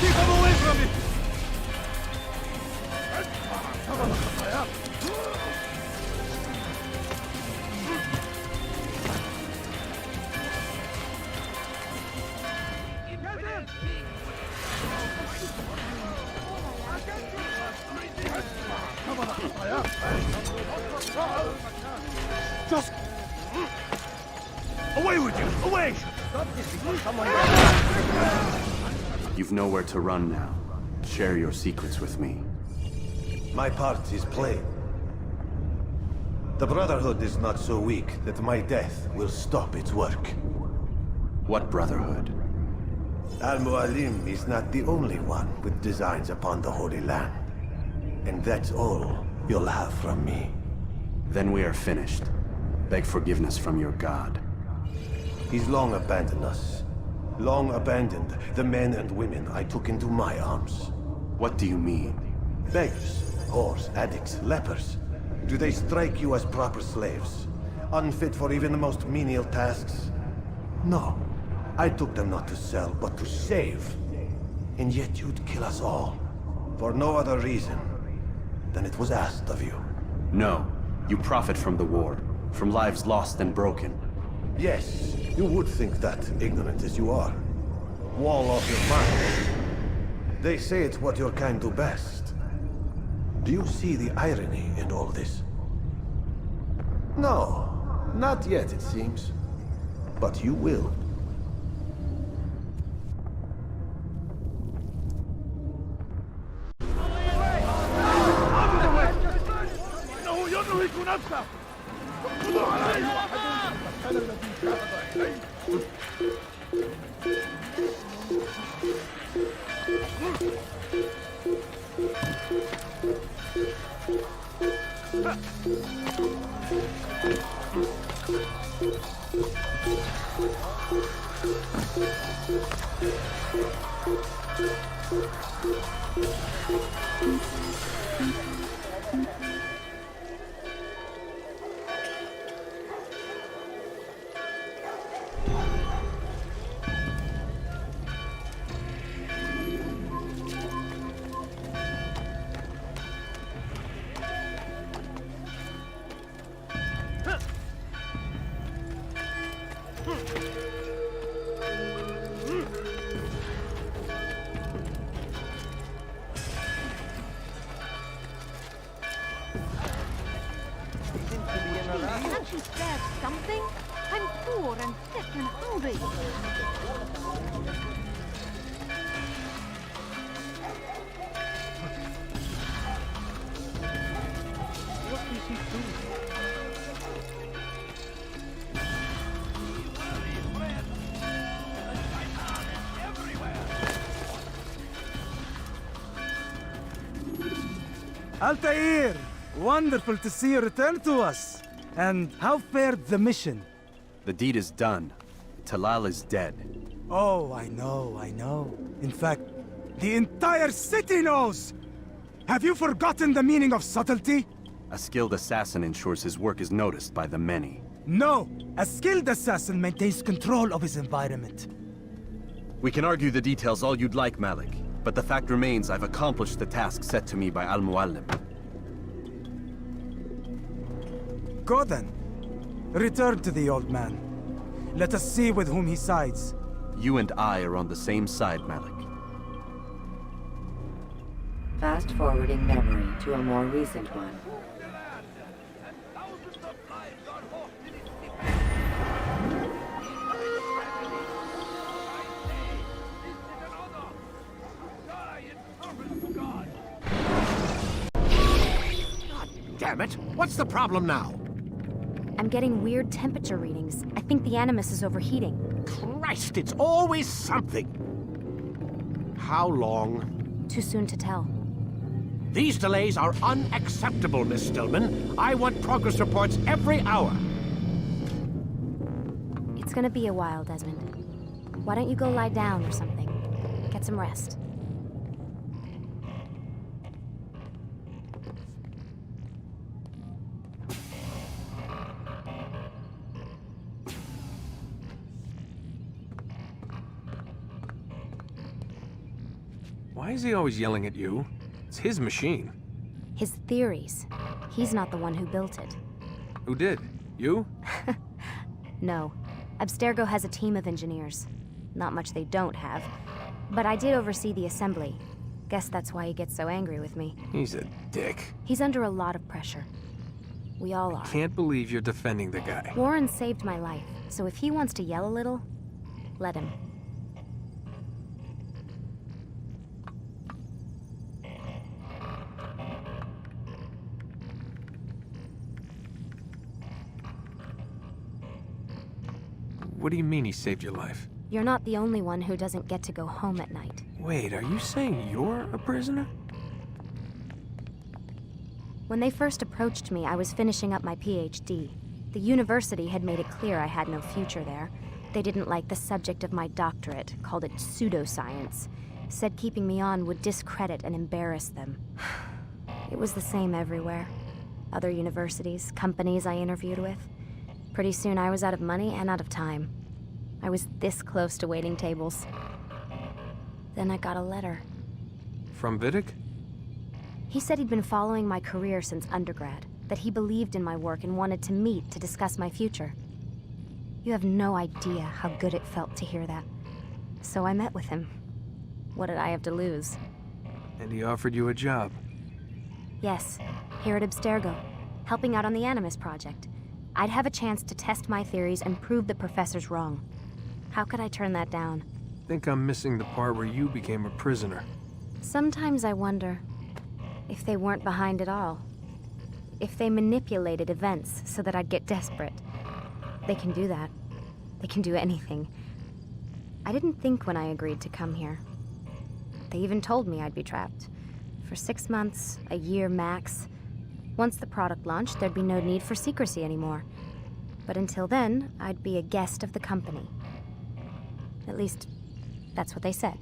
Speaker 9: Keep him away from me!
Speaker 14: Just... away with you! Away!
Speaker 11: You've nowhere to run now. Share your secrets with me.
Speaker 9: My part is plain. The Brotherhood is not so weak that my death will stop its work.
Speaker 11: What Brotherhood?
Speaker 9: Al-Mualim is not the only one with designs upon the Holy Land. And that's all you'll have from me.
Speaker 11: Then we are finished. Beg forgiveness from your god.
Speaker 9: He's long abandoned us. Long abandoned the men and women I took into my arms.
Speaker 11: What do you mean?
Speaker 9: Beggars, whores, addicts, lepers. Do they strike you as proper slaves? unfit for even the most menial tasks? No. I took them not to sell, but to save. And yet you'd kill us all. For no other reason than it was asked of you.
Speaker 11: No. You profit from the war. From lives lost and broken.
Speaker 9: Yes, you would think that, ignorant as you are. Wall off your mind. They say it's what your kind do best. Do you see the irony in all this? No, not yet, it seems. But you will.
Speaker 13: Can't you spare something? I'm poor and sick and hungry.
Speaker 17: What is he doing?
Speaker 2: Altair! Wonderful to see you return to us. And how fared the mission?
Speaker 11: The deed is done. Talal is dead.
Speaker 2: Oh, I know. In fact, the entire city knows! Have you forgotten the meaning of subtlety?
Speaker 11: A skilled assassin ensures his work is noticed by the many.
Speaker 2: No! A skilled assassin maintains control of his environment.
Speaker 11: We can argue the details all you'd like, Malik. But the fact remains I've accomplished the task set to me by Al-Muallim.
Speaker 2: Go then. Return to the old man. Let us see with whom he sides.
Speaker 11: You and I are on the same side, Malik.
Speaker 5: Fast-forwarding memory to a more recent one.
Speaker 3: Damn it! What's the problem now?
Speaker 7: I'm getting weird temperature readings. I think the Animus is overheating.
Speaker 3: Christ, it's always something! How long?
Speaker 7: Too soon to tell.
Speaker 3: These delays are unacceptable, Miss Stillman. I want progress reports every hour.
Speaker 7: It's gonna be a while, Desmond. Why don't you go lie down or something? Get some rest.
Speaker 22: Why is he always yelling at you? It's his machine.
Speaker 7: His theories. He's not the one who built it.
Speaker 22: Who did? You?
Speaker 7: No. Abstergo has a team of engineers. Not much they don't have. But I did oversee the assembly. Guess that's why he gets so angry with me.
Speaker 22: He's a dick.
Speaker 7: He's under a lot of pressure. We all are.
Speaker 22: Can't believe you're defending the guy.
Speaker 7: Warren saved my life, so if he wants to yell a little, let him.
Speaker 22: What do you mean he saved your life?
Speaker 7: You're not the only one who doesn't get to go home at night.
Speaker 22: Wait, are you saying you're a prisoner?
Speaker 7: When they first approached me, I was finishing up my PhD. The university had made it clear I had no future there. They didn't like the subject of my doctorate, called it pseudoscience. Said keeping me on would discredit and embarrass them. It was the same everywhere. Other universities, companies I interviewed with. Pretty soon I was out of money and out of time. I was this close to waiting tables. Then I got a letter.
Speaker 22: From Vidic?
Speaker 7: He said he'd been following my career since undergrad, that he believed in my work and wanted to meet to discuss my future. You have no idea how good it felt to hear that. So I met with him. What did I have to lose?
Speaker 22: And he offered you a job.
Speaker 7: Yes, here at Abstergo, helping out on the Animus project. I'd have a chance to test my theories and prove the professor's wrong. How could I turn that down?
Speaker 22: Think I'm missing the part where you became a prisoner.
Speaker 7: Sometimes I wonder if they weren't behind it all. If they manipulated events so that I'd get desperate. They can do that. They can do anything. I didn't think when I agreed to come here. They even told me I'd be trapped. For 6 months, a year max. Once the product launched, there'd be no need for secrecy anymore. But until then, I'd be a guest of the company. At least, that's what they said.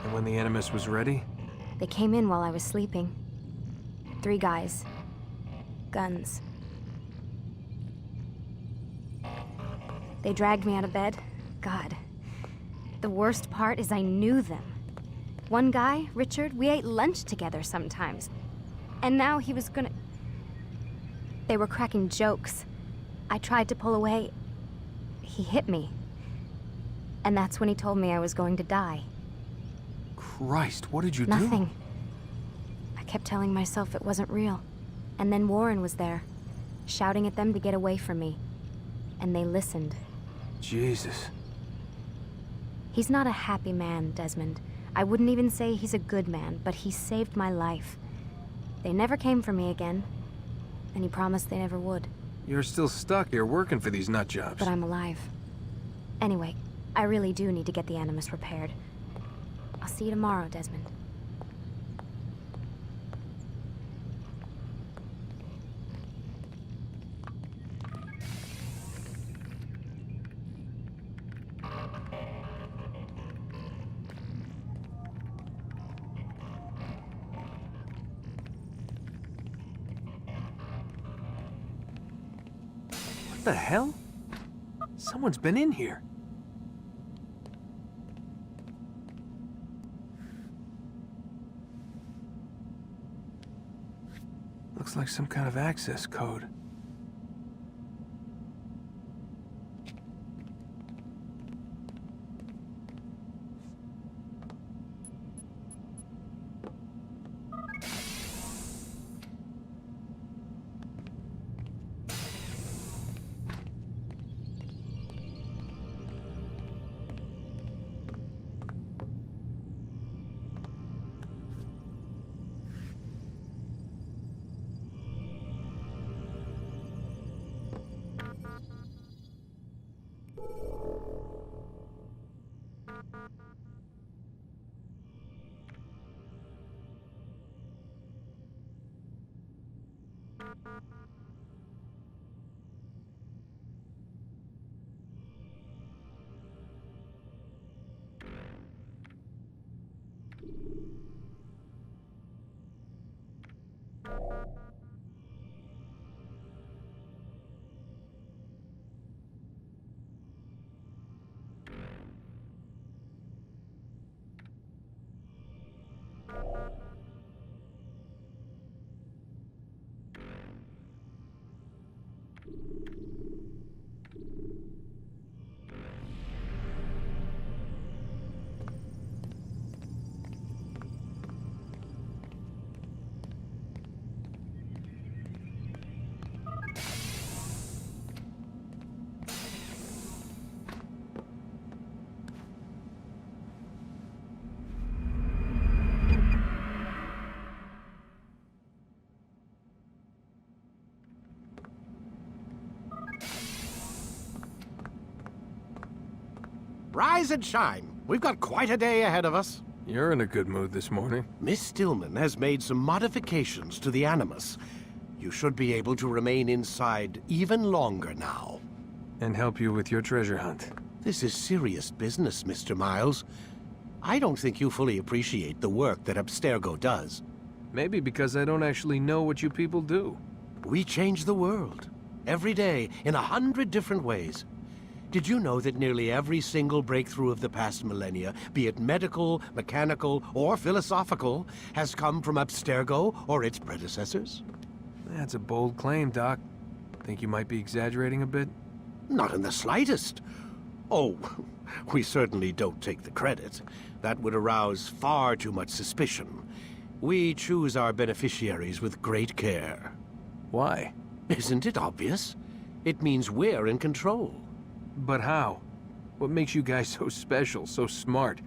Speaker 22: And when the Animus was ready?
Speaker 7: They came in while I was sleeping. 3 guys. Guns. They dragged me out of bed. God. The worst part is I knew them. One guy, Richard, we ate lunch together sometimes. And now he was gonna... They were cracking jokes. I tried to pull away. He hit me. And that's when he told me I was going to die.
Speaker 22: Christ, what did you do?
Speaker 7: Nothing. I kept telling myself it wasn't real. And then Warren was there, shouting at them to get away from me. And they listened.
Speaker 22: Jesus.
Speaker 7: He's not a happy man, Desmond. I wouldn't even say he's a good man, but he saved my life. They never came for me again, and he promised they never would.
Speaker 22: You're still stuck here working for these nut jobs.
Speaker 7: But I'm alive. Anyway, I really do need to get the Animus repaired. I'll see you tomorrow, Desmond.
Speaker 22: What the hell? Someone's been in here. Looks like some kind of access code.
Speaker 3: Rise and shine. We've got quite a day ahead of us.
Speaker 22: You're in a good mood this morning.
Speaker 3: Miss Stillman has made some modifications to the Animus. You should be able to remain inside even longer now.
Speaker 22: And help you with your treasure hunt.
Speaker 3: This is serious business, Mr. Miles. I don't think you fully appreciate the work that Abstergo does.
Speaker 22: Maybe because I don't actually know what you people do.
Speaker 3: We change the world. every day, in 100 different ways. Did you know that nearly every single breakthrough of the past millennia, be it medical, mechanical, or philosophical, has come from Abstergo or its predecessors?
Speaker 22: That's a bold claim, Doc. Think you might be exaggerating a bit?
Speaker 3: Not in the slightest. Oh, we certainly don't take the credit. That would arouse far too much suspicion. We choose our beneficiaries with great care.
Speaker 22: Why?
Speaker 3: Isn't it obvious? It means we're in control.
Speaker 22: But how? What makes you guys so special, so smart?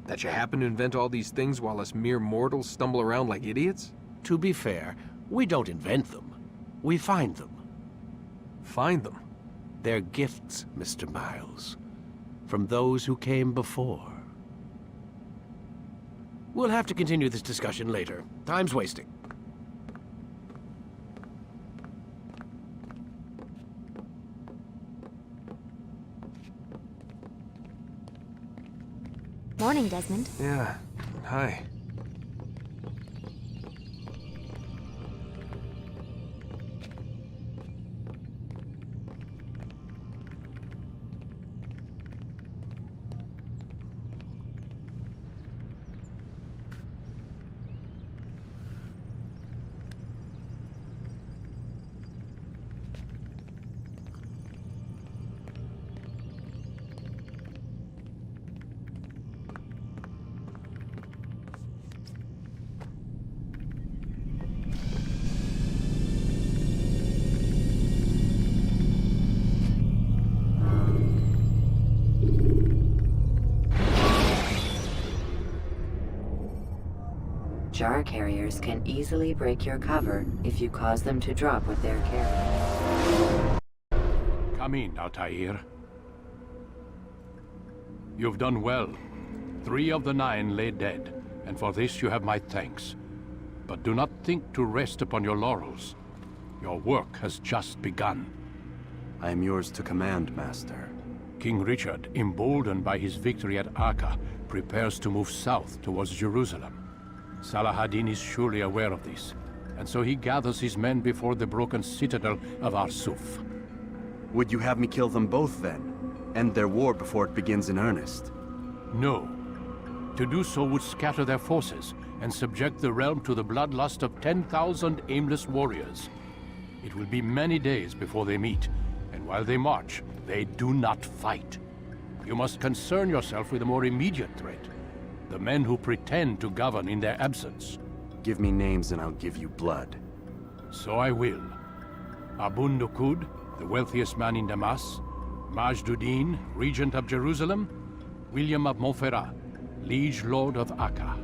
Speaker 22: That you happen to invent all these things while us mere mortals stumble around like idiots?
Speaker 3: To be fair, we don't invent them. We find them.
Speaker 22: Find them?
Speaker 3: They're gifts, Mr. Miles. From those who came before. We'll have to continue this discussion later. Time's wasting.
Speaker 7: Morning, Desmond.
Speaker 22: Yeah. Hi.
Speaker 5: Jar carriers can easily break your cover if you cause them to drop what they're carrying.
Speaker 6: Come in, Altair. You've done well. 3 of the 9 lay dead, and for this you have my thanks. But do not think to rest upon your laurels. Your work has just begun.
Speaker 11: I am yours to command, Master.
Speaker 6: King Richard, emboldened by his victory at Acre, prepares to move south towards Jerusalem. Salah-ad-Din is surely aware of this, and so he gathers his men before the broken citadel of Arsuf.
Speaker 11: Would you have me kill them both, then? End their war before it begins in earnest?
Speaker 6: No. To do so would scatter their forces, and subject the realm to the bloodlust of 10,000 aimless warriors. It will be many days before they meet, and while they march, they do not fight. You must concern yourself with a more immediate threat. The men who pretend to govern in their absence.
Speaker 11: Give me names and I'll give you blood.
Speaker 6: So I will. Abun Nukud, the wealthiest man in Damas. Majduddin, regent of Jerusalem. William of Montferrat, liege lord of Acre.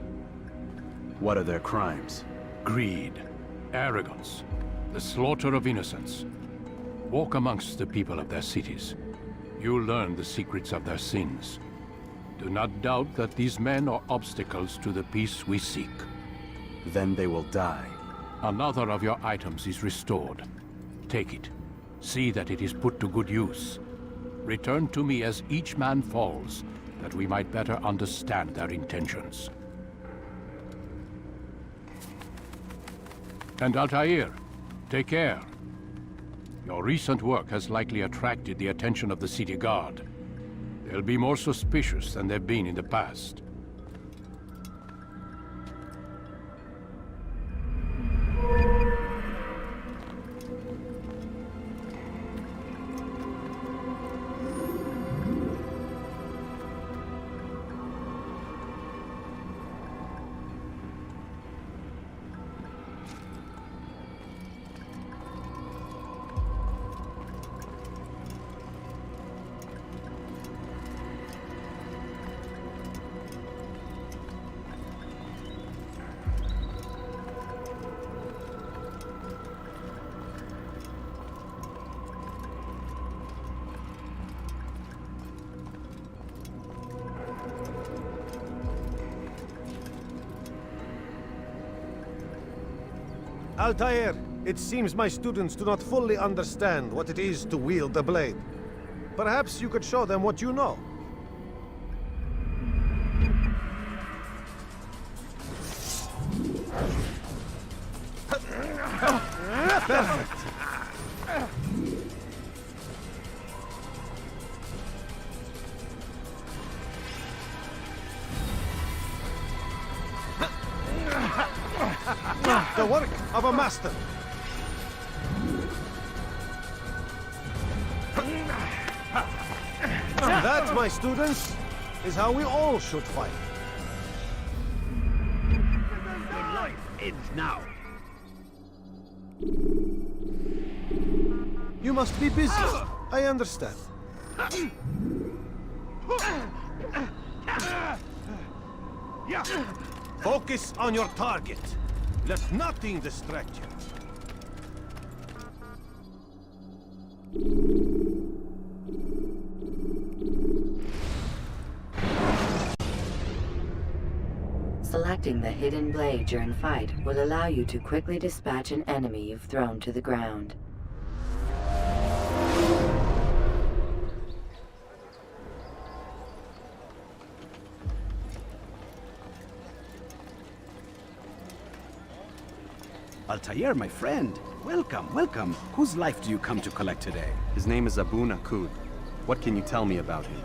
Speaker 11: What are their crimes?
Speaker 6: Greed, arrogance, the slaughter of innocents. Walk amongst the people of their cities. You'll learn the secrets of their sins. Do not doubt that these men are obstacles to the peace we seek.
Speaker 11: Then they will die.
Speaker 6: Another of your items is restored. Take it. See that it is put to good use. Return to me as each man falls, that we might better understand their intentions. And Altair, take care. Your recent work has likely attracted the attention of the city guard. They'll be more suspicious than they've been in the past.
Speaker 9: Altair, it seems my students do not fully understand what it is to wield the blade. Perhaps you could show them what you know. Perfect. of a master. That, my students, is how we all should fight.
Speaker 8: Your life ends now.
Speaker 9: You must be busy. I understand. Focus on your target. Let nothing distract you.
Speaker 5: Selecting the hidden blade during fight will allow you to quickly dispatch an enemy you've thrown to the ground.
Speaker 8: Altair, my friend. Welcome, welcome. Whose life do you come to collect today?
Speaker 11: His name is Abu Nakud. What can you tell me about him?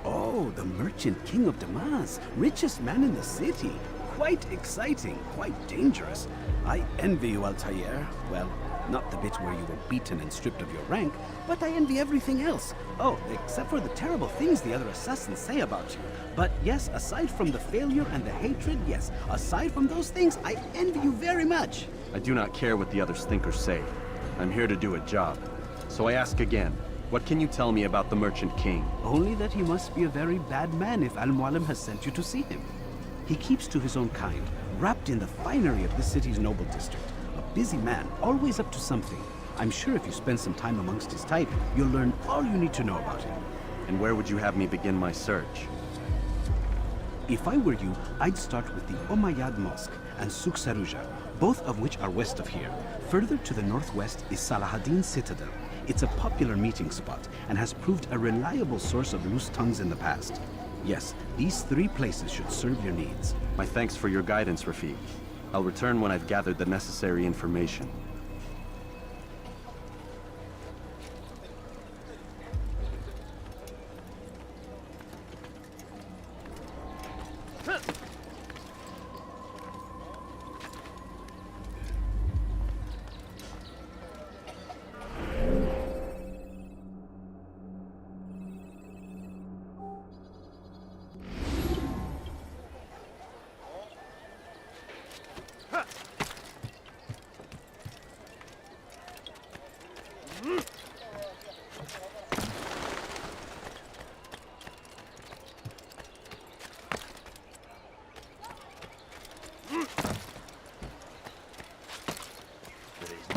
Speaker 8: Oh, the merchant king of Damas. Richest man in the city. Quite exciting, quite dangerous. I envy you, Altair. Well, not the bit where you were beaten and stripped of your rank, but I envy everything else. Oh, except for the terrible things the other assassins say about you. But yes, aside from the failure and the hatred, yes, aside from those things, I envy you very much.
Speaker 11: I do not care what the others think or say. I'm here to do a job. So I ask again, what can you tell me about the Merchant King?
Speaker 8: Only that he must be a very bad man if Al-Mualim has sent you to see him. He keeps to his own kind, wrapped in the finery of the city's noble district. A busy man, always up to something. I'm sure if you spend some time amongst his type, you'll learn all you need to know about him.
Speaker 11: And where would you have me begin my search?
Speaker 8: If I were you, I'd start with the Umayyad Mosque and Souk Saruja, both of which are west of here. Further to the northwest is Salahaddin Citadel. It's a popular meeting spot and has proved a reliable source of loose tongues in the past. Yes, these 3 places should serve your needs.
Speaker 11: My thanks for your guidance, Rafiq. I'll return when I've gathered the necessary information.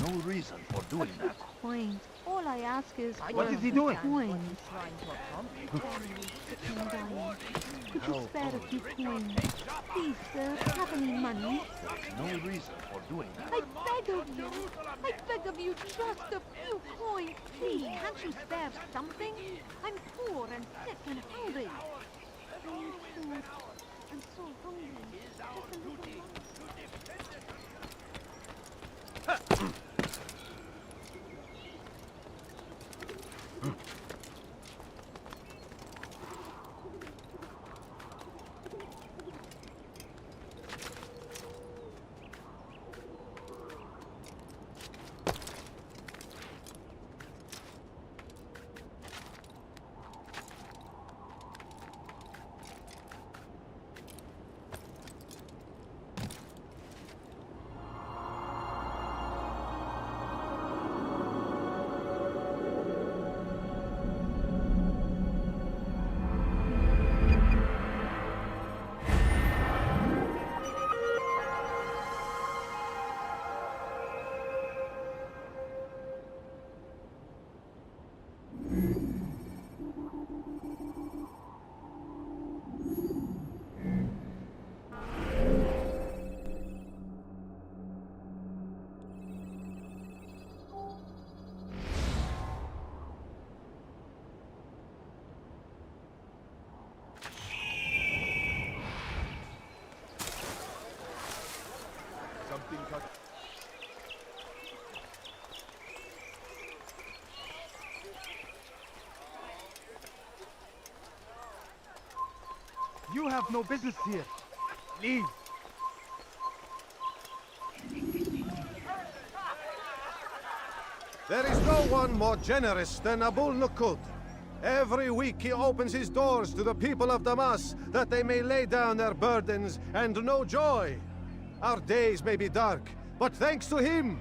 Speaker 17: No reason for doing that.
Speaker 13: Coins. All I ask is...
Speaker 17: What is he doing?
Speaker 13: Coins. Could you spare a few coins? Please, sir, have any money?
Speaker 17: No reason for doing that.
Speaker 13: I beg of you. I beg of you, just a few coins. Please, can't you spare something? I'm poor and sick and hungry. I need food. I'm so hungry. Just a little money.
Speaker 17: You have no business here. Leave.
Speaker 1: There is no one more generous than Abul Nukud. Every week he opens his doors to the people of Damas that they may lay down their burdens and know joy. Our days may be dark, but thanks to him,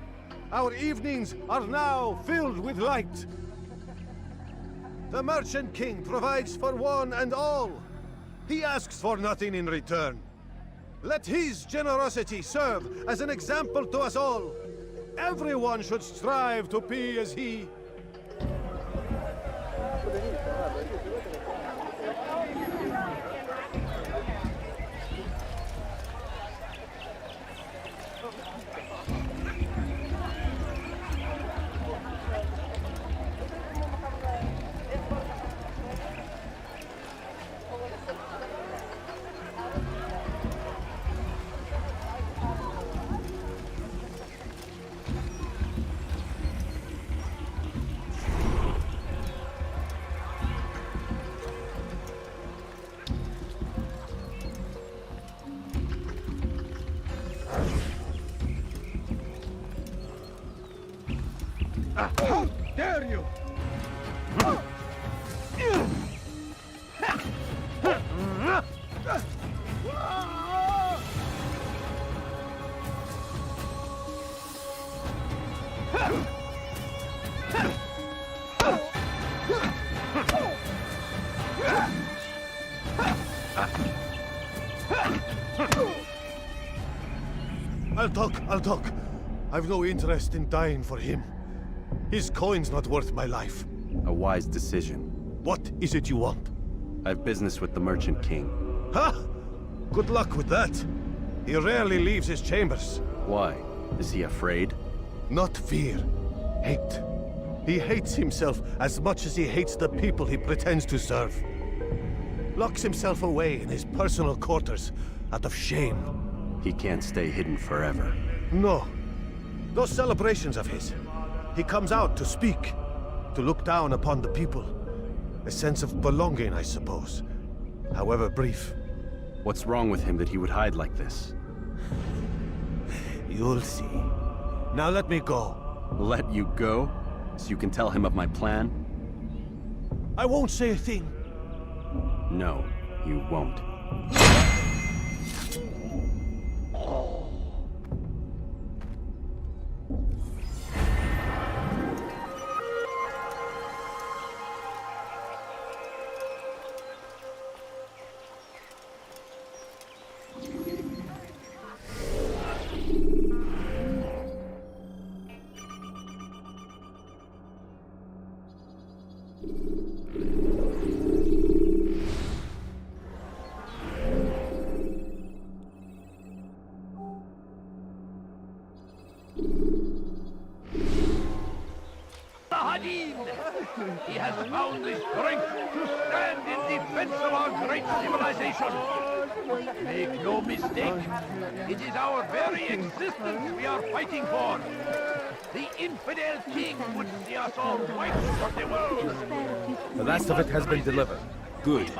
Speaker 1: our evenings are now filled with light. The Merchant King provides for one and all. He asks for nothing in return. Let his generosity serve as an example to us all. Everyone should strive to be as he.
Speaker 12: How dare you!
Speaker 1: I'll talk. I've no interest in dying for him. His coin's not worth my life.
Speaker 11: A wise decision.
Speaker 1: What is it you want?
Speaker 11: I've business with the Merchant King.
Speaker 1: Huh? Good luck with that. He rarely leaves his chambers.
Speaker 11: Why? Is he afraid?
Speaker 1: Not fear. Hate. He hates himself as much as he hates the people he pretends to serve. Locks himself away in his personal quarters out of shame.
Speaker 11: He can't stay hidden forever.
Speaker 1: No. Those celebrations of his. He comes out to speak, to look down upon the people. A sense of belonging, I suppose. However brief.
Speaker 11: What's wrong with him that he would hide like this?
Speaker 1: You'll see. Now let me go.
Speaker 11: Let you go? So you can tell him of my plan?
Speaker 1: I won't say a thing.
Speaker 11: No, you won't.
Speaker 6: He has found the strength to stand in defense of our great civilization. Make no mistake, it is our very existence we are fighting for. The infidel king would see us all wiped from the world.
Speaker 19: The last of it has been delivered. Good.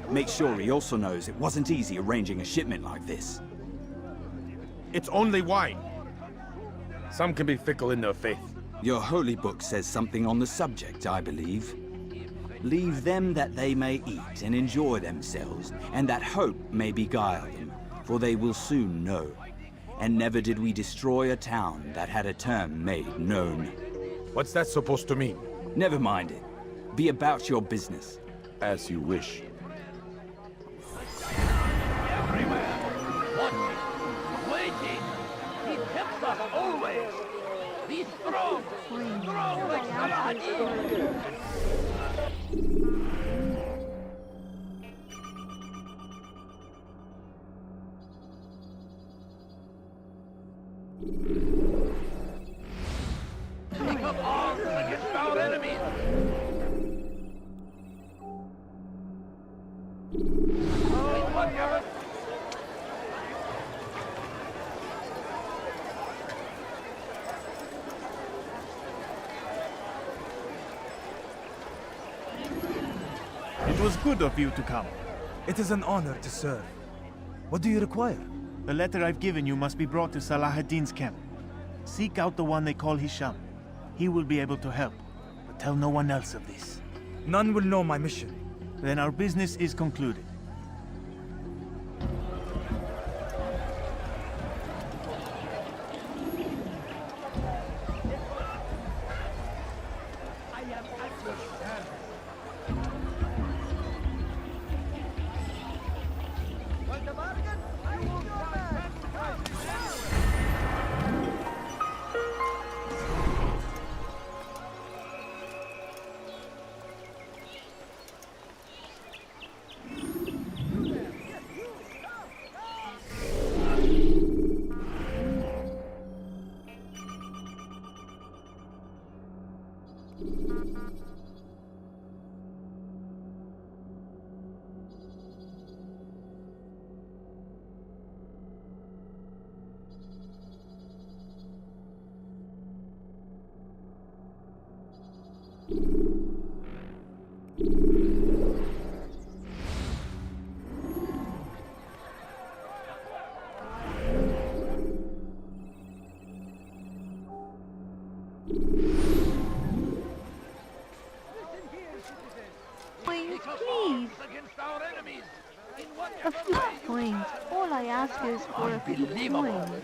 Speaker 19: Make sure he also knows it wasn't easy arranging a shipment like this.
Speaker 22: It's only wine. Some can be fickle in their faith.
Speaker 19: Your holy book says something on the subject, I believe. Leave them that they may eat and enjoy themselves, and that hope may beguile them, for they will soon know. And never did we destroy a town that had a term made known.
Speaker 22: What's that supposed to mean?
Speaker 19: Never mind it. Be about your business.
Speaker 22: As you wish.
Speaker 6: Everywhere, watching, waiting. He helps us always. Be strong, strong like Saladin. Take up arms against our enemies.
Speaker 16: It was good of you to come.
Speaker 2: It is an honor to serve. What do you require?
Speaker 16: The letter I've given you must be brought to Salah ad-Din's camp. Seek out the one they call Hisham. He will be able to help, but tell no one else of this.
Speaker 2: None will know my mission.
Speaker 16: Then our business is concluded.
Speaker 13: Please. A few coins. All I ask is for a few coins.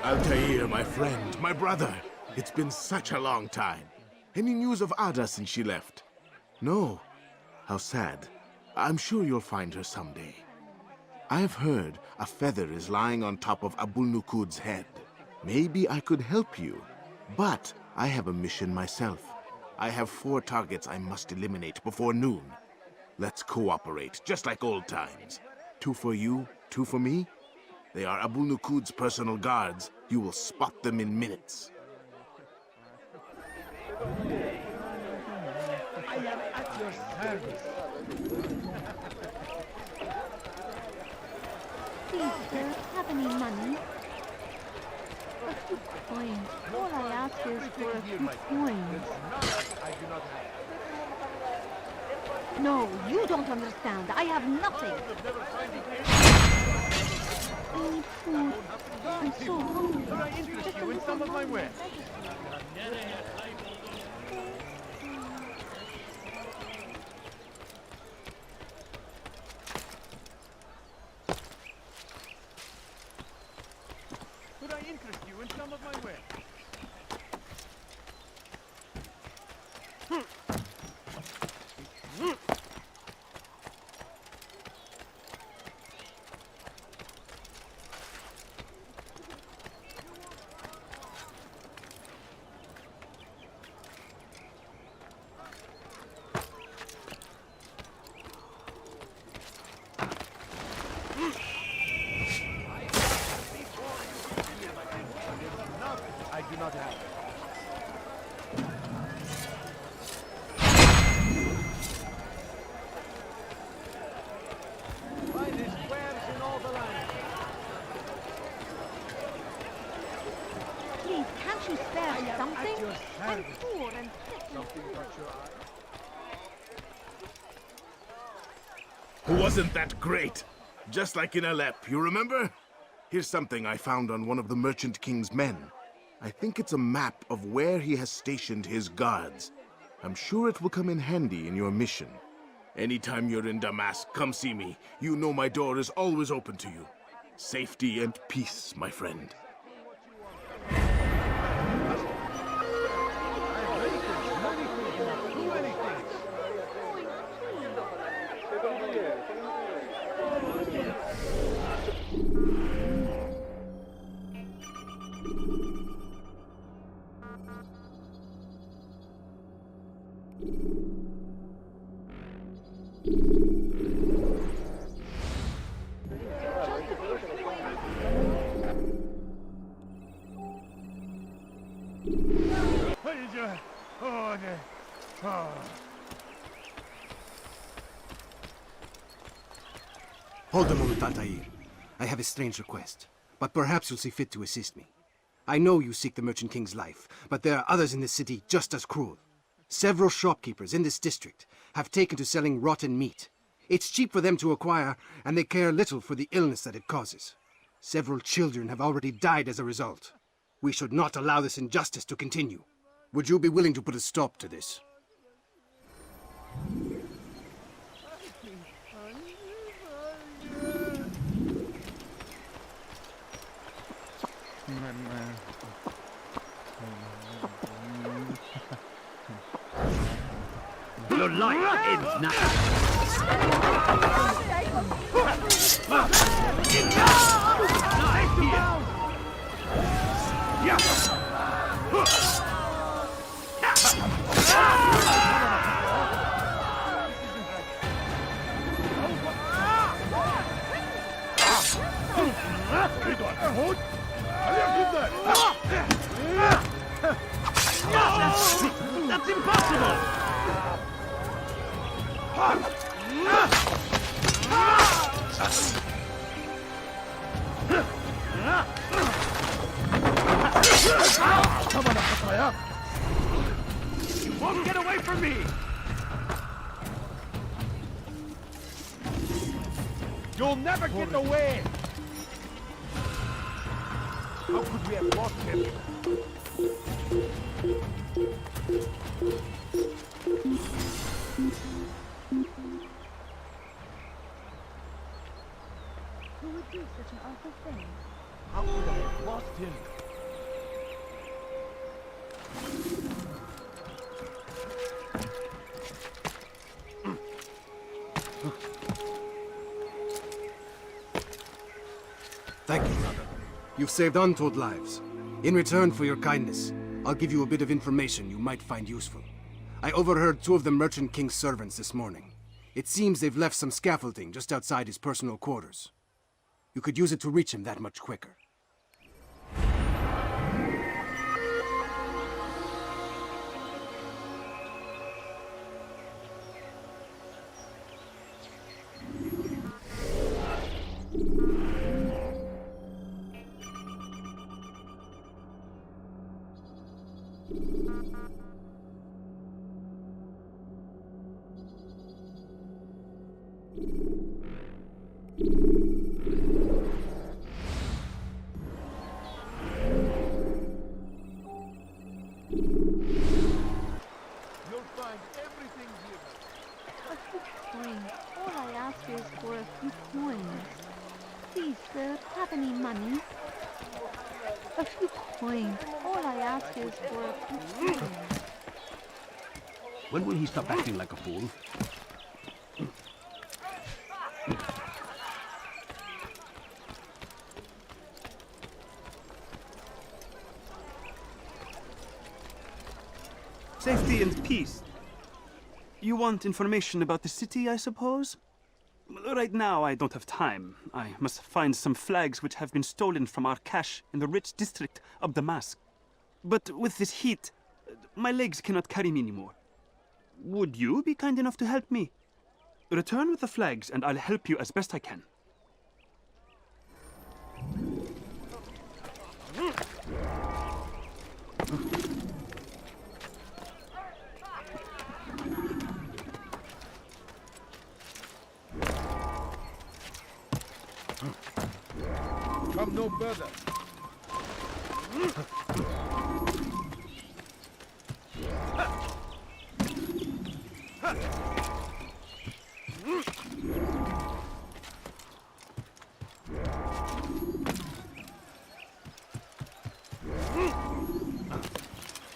Speaker 10: Altair, my friend, my brother. It's been such a long time. Any news of Ada since she left? No. How sad. I'm sure you'll find her someday. I've heard a feather is lying on top of Abul Nukud's head. Maybe I could help you. But I have a mission myself. I have 4 targets I must eliminate before noon. Let's cooperate, just like old times. 2 for you, 2 for me. They are Abul Nukud's personal guards. You will spot them in minutes.
Speaker 13: I am at your service. Please, sir, have any money? A few coins. All I ask is for a few coins. No, you don't understand. I have nothing. I need food. I'm so hungry. Just a little more.
Speaker 14: Could I interest you in some of my wares? I do not have.
Speaker 17: Finest wares in all the land.
Speaker 13: Please, can't you spare something? I'm poor and sick.
Speaker 17: Something caught your eye?
Speaker 10: Wasn't that great? Just like in Alep, you remember? Here's something I found on one of the Merchant King's men. I think it's a map of where he has stationed his guards. I'm sure it will come in handy in your mission. Anytime you're in Damascus, come see me. You know my door is always open to you. Safety and peace, my friend.
Speaker 14: What are you doing? Oh, no. Oh.
Speaker 3: Hold a moment, Altair. I have a strange request, but perhaps you'll see fit to assist me. I know you seek the Merchant King's life, but there are others in this city just as cruel. Several shopkeepers in this district have taken to selling rotten meat. It's cheap for them to acquire, and they care little for the illness that it causes. Several children have already died as a result.
Speaker 15: We should not allow this injustice to continue. Would you be willing to put a stop to this?
Speaker 19: Your life ends now.
Speaker 14: That's impossible!
Speaker 12: Come on, Akataya!
Speaker 14: You won't get away from me! You'll never get away! How could we have lost him?
Speaker 13: Who would do such an awful thing?
Speaker 14: How could I have lost him?
Speaker 15: Thank you, brother. You've saved untold lives. In return for your kindness, I'll give you a bit of information you might find useful. I overheard two of the Merchant King's servants this morning. It seems they've left some scaffolding just outside his personal quarters. You could use it to reach him that much quicker.
Speaker 13: All I ask is for a few coins. Please, sir, have any money? A few coins. All I ask is for a few coins.
Speaker 8: When will he stop acting like a fool?
Speaker 11: Safety and peace. You want information about the city, I suppose? Right now, I don't have time. I must find some flags which have been stolen from our cache in the rich district of Damask. But with this heat, my legs cannot carry me anymore. Would you be kind enough to help me? Return with the flags, and I'll help you as best I can.
Speaker 14: Come no further.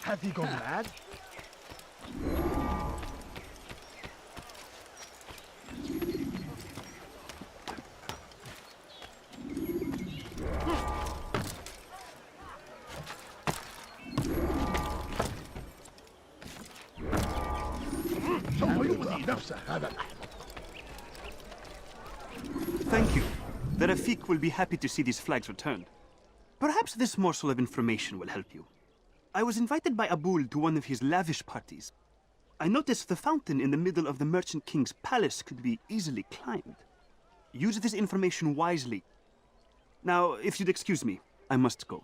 Speaker 12: Have you gone mad?
Speaker 11: Thank you. The Rafik will be happy to see these flags returned. Perhaps this morsel of information will help you. I was invited by Abul to one of his lavish parties. I noticed the fountain in the middle of the Merchant King's palace could be easily climbed. Use this information wisely. Now, if you'd excuse me, I must go.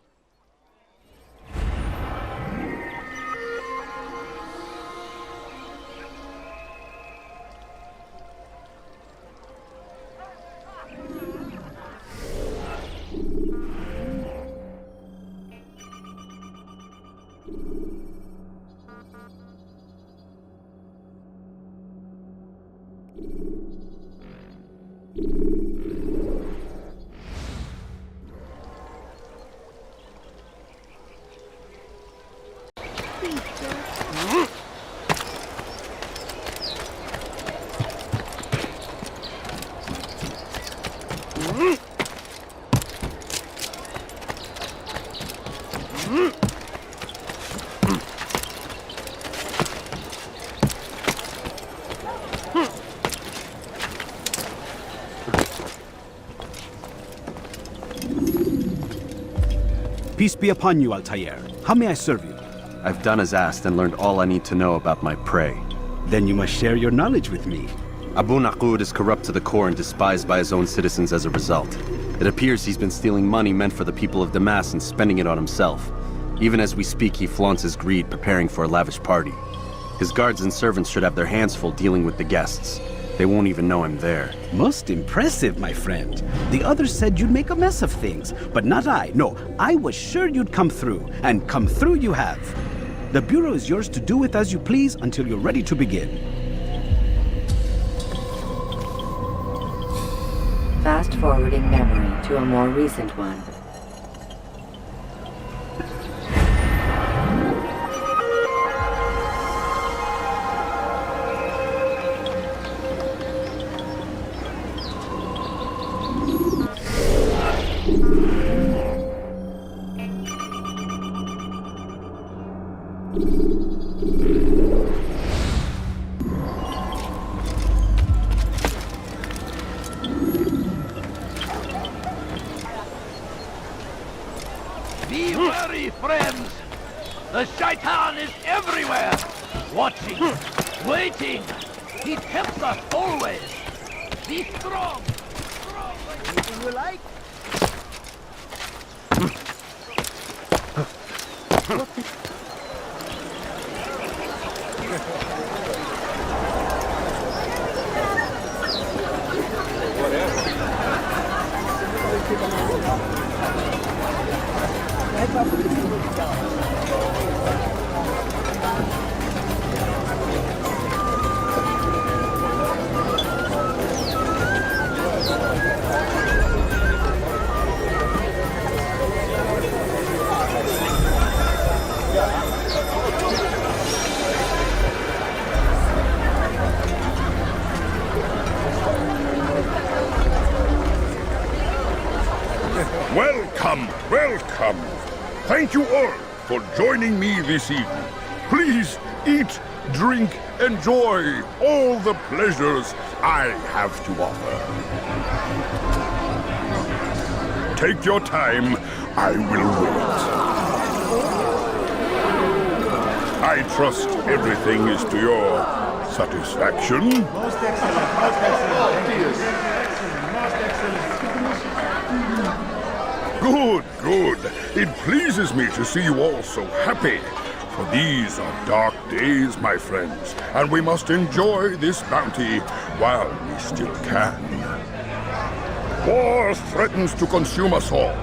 Speaker 8: Peace be upon you, Altair. How may I serve you?
Speaker 11: I've done as asked and learned all I need to know about my prey.
Speaker 8: Then you must share your knowledge with me.
Speaker 11: Abu Naqud is corrupt to the core and despised by his own citizens as a result. It appears he's been stealing money meant for the people of Damas and spending it on himself. Even as we speak, he flaunts his greed, preparing for a lavish party. His guards and servants should have their hands full dealing with the guests. They won't even know I'm there.
Speaker 8: Most impressive, my friend. The others said you'd make a mess of things, but not I. No, I was sure you'd come through, and come through you have. The Bureau is yours to do with as you please until you're ready to begin.
Speaker 5: Fast-forwarding memory to a more recent one.
Speaker 20: Be wary, friends! The Shaitan is everywhere! Watching, waiting! He tempts us always! Be strong!
Speaker 18: Anything you like?
Speaker 21: Welcome, welcome. Thank you all for joining me this evening. Please eat, drink, enjoy all the pleasures I have to offer. Take your time, I will wait. I trust everything is to your satisfaction.
Speaker 17: Most excellent, most excellent. Thank you. Excellent, most excellent.
Speaker 21: Good, good. It pleases me to see you all so happy. For these are dark days, my friends, and we must enjoy this bounty while we still can. War threatens to consume us all.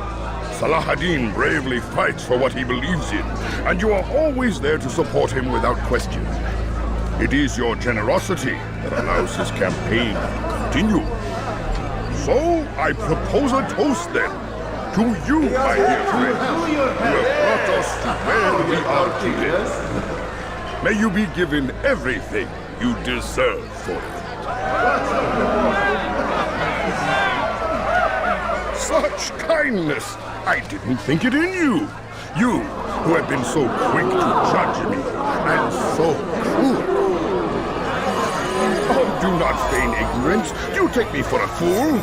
Speaker 21: Salah ad-Din bravely fights for what he believes in, and you are always there to support him without question. It is your generosity that allows his campaign to continue. So, I propose a toast then. To you, my dear friends, who have brought us to where we are today. May you be given everything you deserve for it. Such kindness! I didn't think it in you. You, who have been so quick to judge me, and so cruel. Oh, do not feign ignorance. You take me for a fool.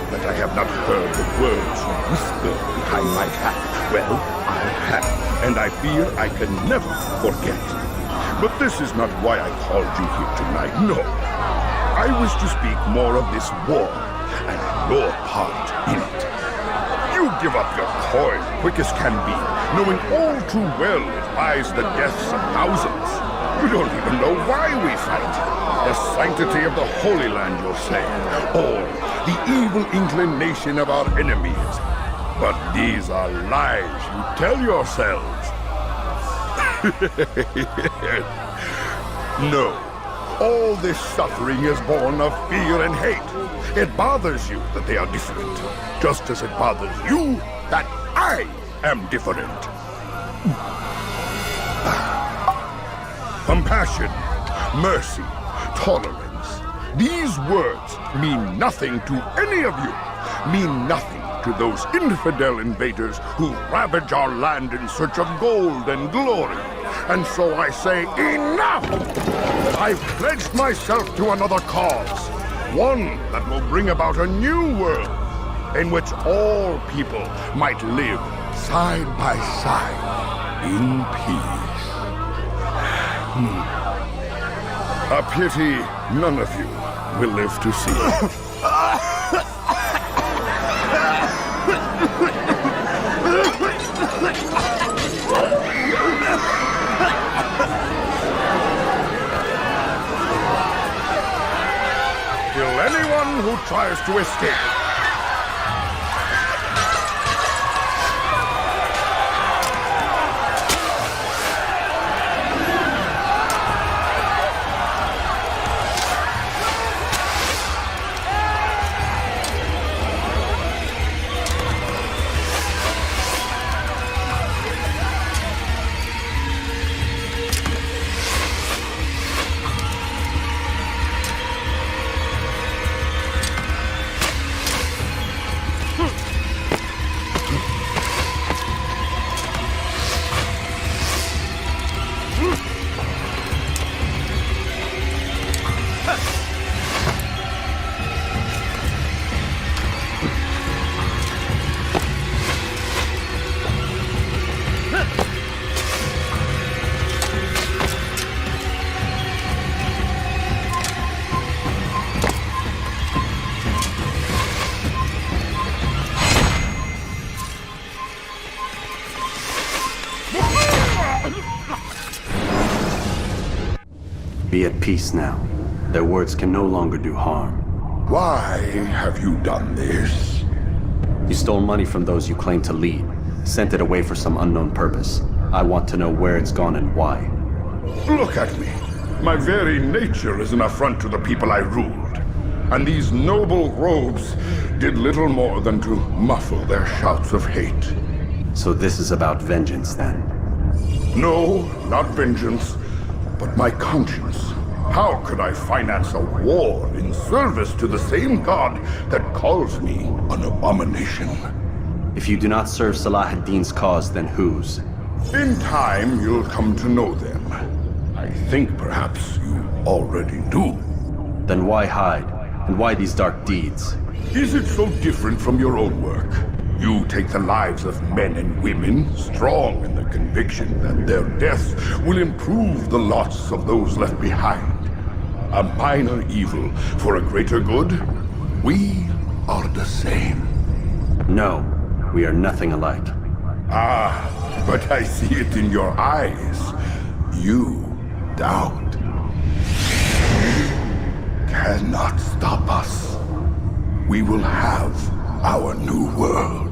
Speaker 21: That I have not heard the words you whisper behind my back. Well, I have, and I fear I can never forget. But this is not why I called you here tonight, no. I wish to speak more of this war, and your part in it. You give up your coin quick as can be, knowing all too well it buys the deaths of thousands. You don't even know why we fight. The sanctity of the Holy Land, you'll say, or the evil inclination of our enemies. But these are lies you tell yourselves. No, All this suffering is born of fear and hate. It bothers you that they are different, just as it bothers you that I am different. Compassion, mercy, tolerance. These words mean nothing to any of you. Mean nothing to those infidel invaders who ravage our land in search of gold and glory. And so I say, enough! I've pledged myself to another cause. One that will bring about a new world in which all people might live side by side in peace. A pity none of you will live to see it. Kill anyone who tries to escape.
Speaker 11: Be at peace now. Their words can no longer do harm.
Speaker 21: Why have you done this?
Speaker 11: You stole money from those you claim to lead, sent it away for some unknown purpose. I want to know where it's gone and why.
Speaker 21: Look at me. My very nature is an affront to the people I ruled. And these noble robes did little more than to muffle their shouts of hate.
Speaker 11: So this is about vengeance, then?
Speaker 21: No, not vengeance, but my conscience. How could I finance a war in service to the same god that calls me an abomination?
Speaker 11: If you do not serve Salah ad-Din's cause, then whose?
Speaker 21: In time, you'll come to know them. I think perhaps you already do.
Speaker 11: Then why hide? And why these dark deeds?
Speaker 21: Is it so different from your own work? You take the lives of men and women, strong in the conviction that their deaths will improve the lots of those left behind. A minor evil for a greater good? We are the same.
Speaker 11: No, we are nothing alike.
Speaker 21: Ah, but I see it in your eyes. You doubt. Cannot stop us. We will have our new world.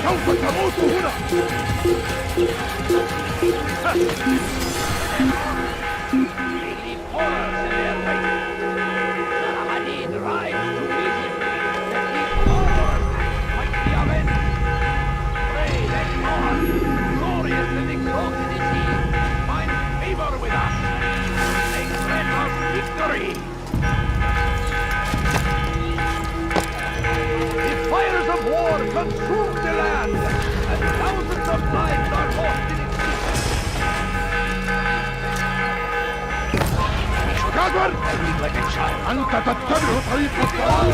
Speaker 20: سوف تموت هنا. Consume the land, and thousands of lives are lost in its Cover! Like a child. أنت تتبع طريق الضلال.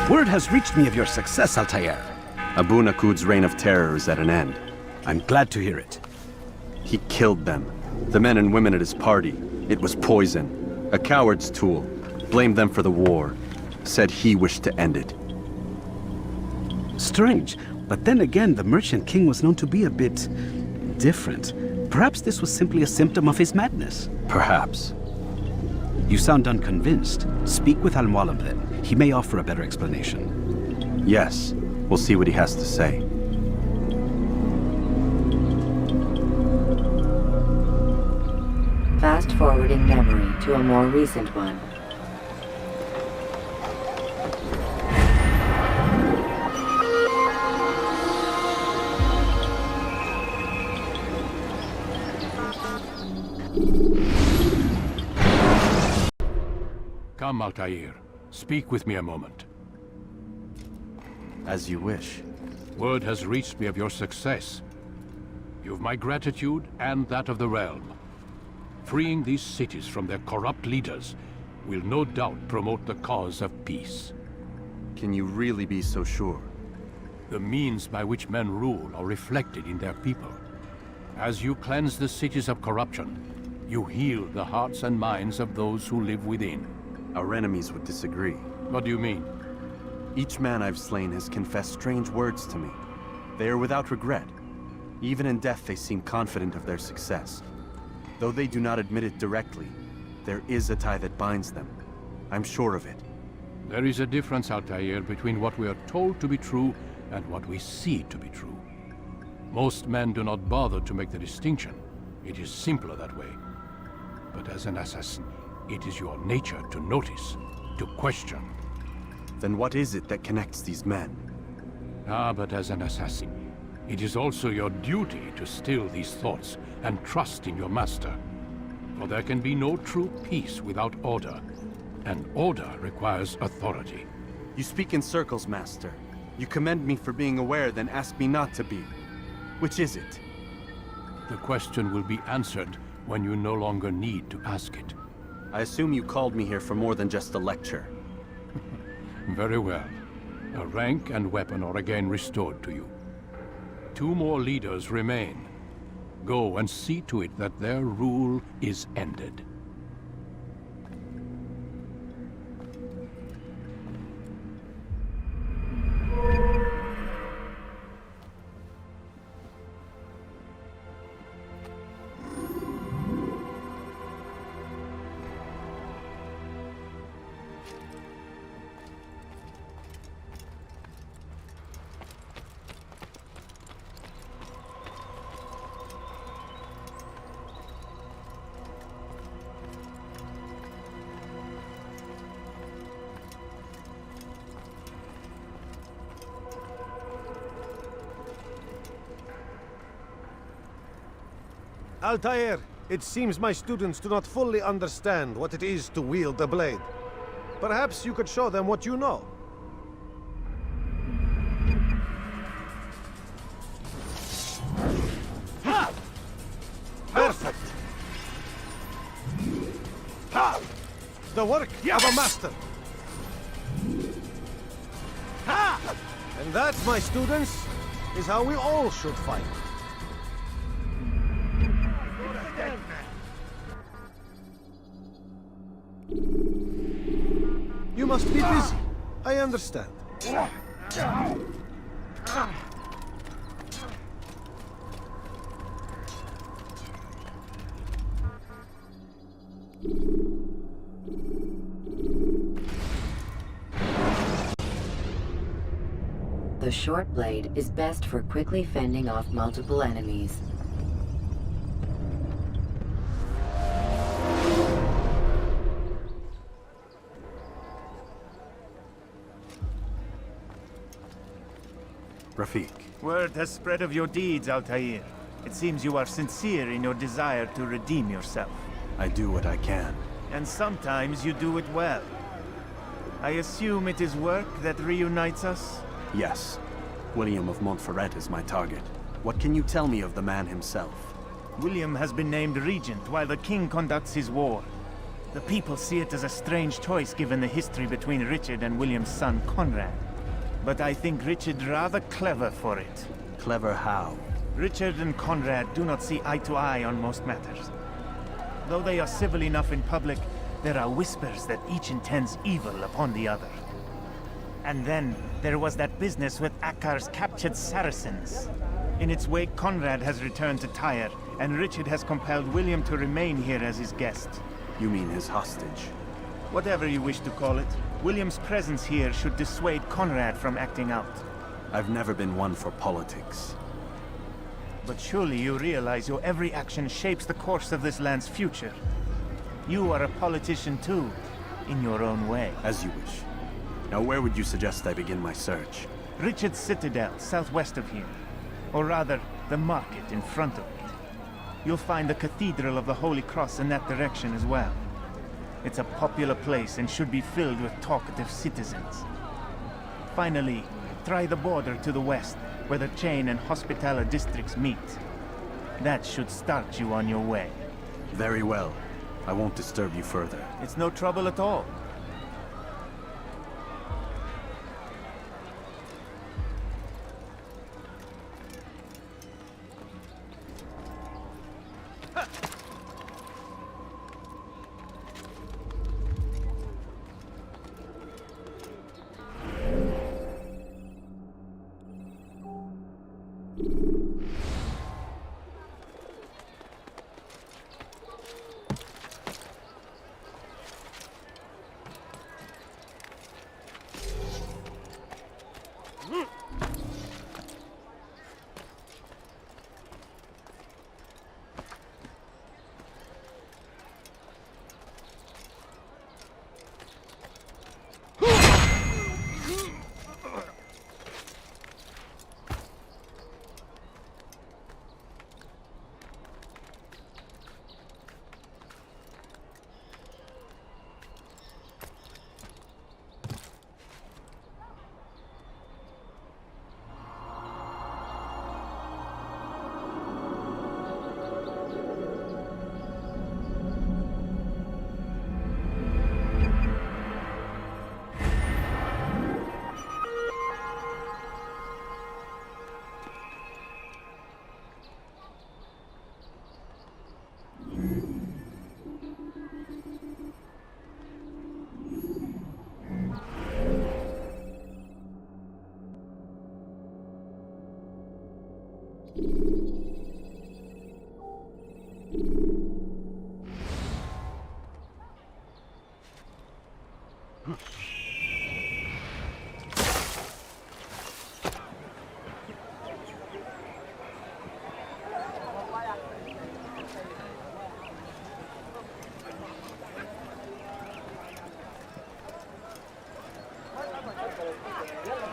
Speaker 8: Word has reached me of your success, Altair.
Speaker 11: Abu Nakud's reign of terror is at an end.
Speaker 8: I'm glad to hear it.
Speaker 11: He killed them. The men and women at his party. It was poison. A coward's tool. Blamed them for the war. Said he wished to end it.
Speaker 8: Strange, but then again, the Merchant King was known to be a bit different. Perhaps this was simply a symptom of his madness.
Speaker 11: Perhaps.
Speaker 8: You sound unconvinced. Speak with Al-Mualim then. He may offer a better explanation.
Speaker 11: Yes. We'll see what he has to say.
Speaker 5: Fast-forwarding memory to a more recent one.
Speaker 6: Come, Altair. Speak with me a moment.
Speaker 11: As you wish.
Speaker 6: Word has reached me of your success. You've my gratitude and that of the realm. Freeing these cities from their corrupt leaders will no doubt promote the cause of peace.
Speaker 11: Can you really be so sure?
Speaker 6: The means by which men rule are reflected in their people. As you cleanse the cities of corruption, you heal the hearts and minds of those who live within.
Speaker 11: Our enemies would disagree.
Speaker 6: What do you mean?
Speaker 11: Each man I've slain has confessed strange words to me. They are without regret. Even in death they seem confident of their success. Though they do not admit it directly, there is a tie that binds them. I'm sure of it.
Speaker 6: There is a difference, Altair, between what we are told to be true and what we see to be true. Most men do not bother to make the distinction. It is simpler that way. But as an assassin, it is your nature to notice, to question.
Speaker 11: Then what is it that connects these men?
Speaker 6: But as an assassin, it is also your duty to still these thoughts and trust in your master. For there can be no true peace without order, and order requires authority.
Speaker 11: You speak in circles, Master. You commend me for being aware, then ask me not to be. Which is it?
Speaker 6: The question will be answered when you no longer need to ask it.
Speaker 11: I assume you called me here for more than just a lecture.
Speaker 6: Very well. A rank and weapon are again restored to you. 2 more leaders remain. Go and see to it that their rule is ended.
Speaker 1: Altair, it seems my students do not fully understand what it is to wield the blade. Perhaps you could show them what you know. Ha! Perfect! Ha! The work of a master! Ha! And that, my students, is how we all should fight. You must be busy. I understand.
Speaker 5: The short blade is best for quickly fending off multiple enemies.
Speaker 11: Rafik.
Speaker 16: Word has spread of your deeds, Altair. It seems you are sincere in your desire to redeem yourself.
Speaker 11: I do what I can.
Speaker 16: And sometimes you do it well. I assume it is work that reunites us?
Speaker 11: Yes. William of Montferrat is my target. What can you tell me of the man himself?
Speaker 16: William has been named regent while the king conducts his war. The people see it as a strange choice given the history between Richard and William's son Conrad. But I think Richard rather clever for it.
Speaker 11: Clever how?
Speaker 16: Richard and Conrad do not see eye to eye on most matters. Though they are civil enough in public, there are whispers that each intends evil upon the other. And then, there was that business with Akkar's captured Saracens. In its wake, Conrad has returned to Tyre, and Richard has compelled William to remain here as his guest.
Speaker 11: You mean his hostage?
Speaker 16: Whatever you wish to call it, William's presence here should dissuade Conrad from acting out.
Speaker 11: I've never been one for politics.
Speaker 16: But surely you realize your every action shapes the course of this land's future. You are a politician too, in your own way.
Speaker 11: As you wish. Now where would you suggest I begin my search?
Speaker 16: Richard's Citadel, southwest of here. Or rather, the market in front of it. You'll find the Cathedral of the Holy Cross in that direction as well. It's a popular place and should be filled with talkative citizens. Finally, try the border to the west, where the Chain and Hospitaller districts meet. That should start you on your way.
Speaker 11: Very well. I won't disturb you further.
Speaker 16: It's no trouble at all.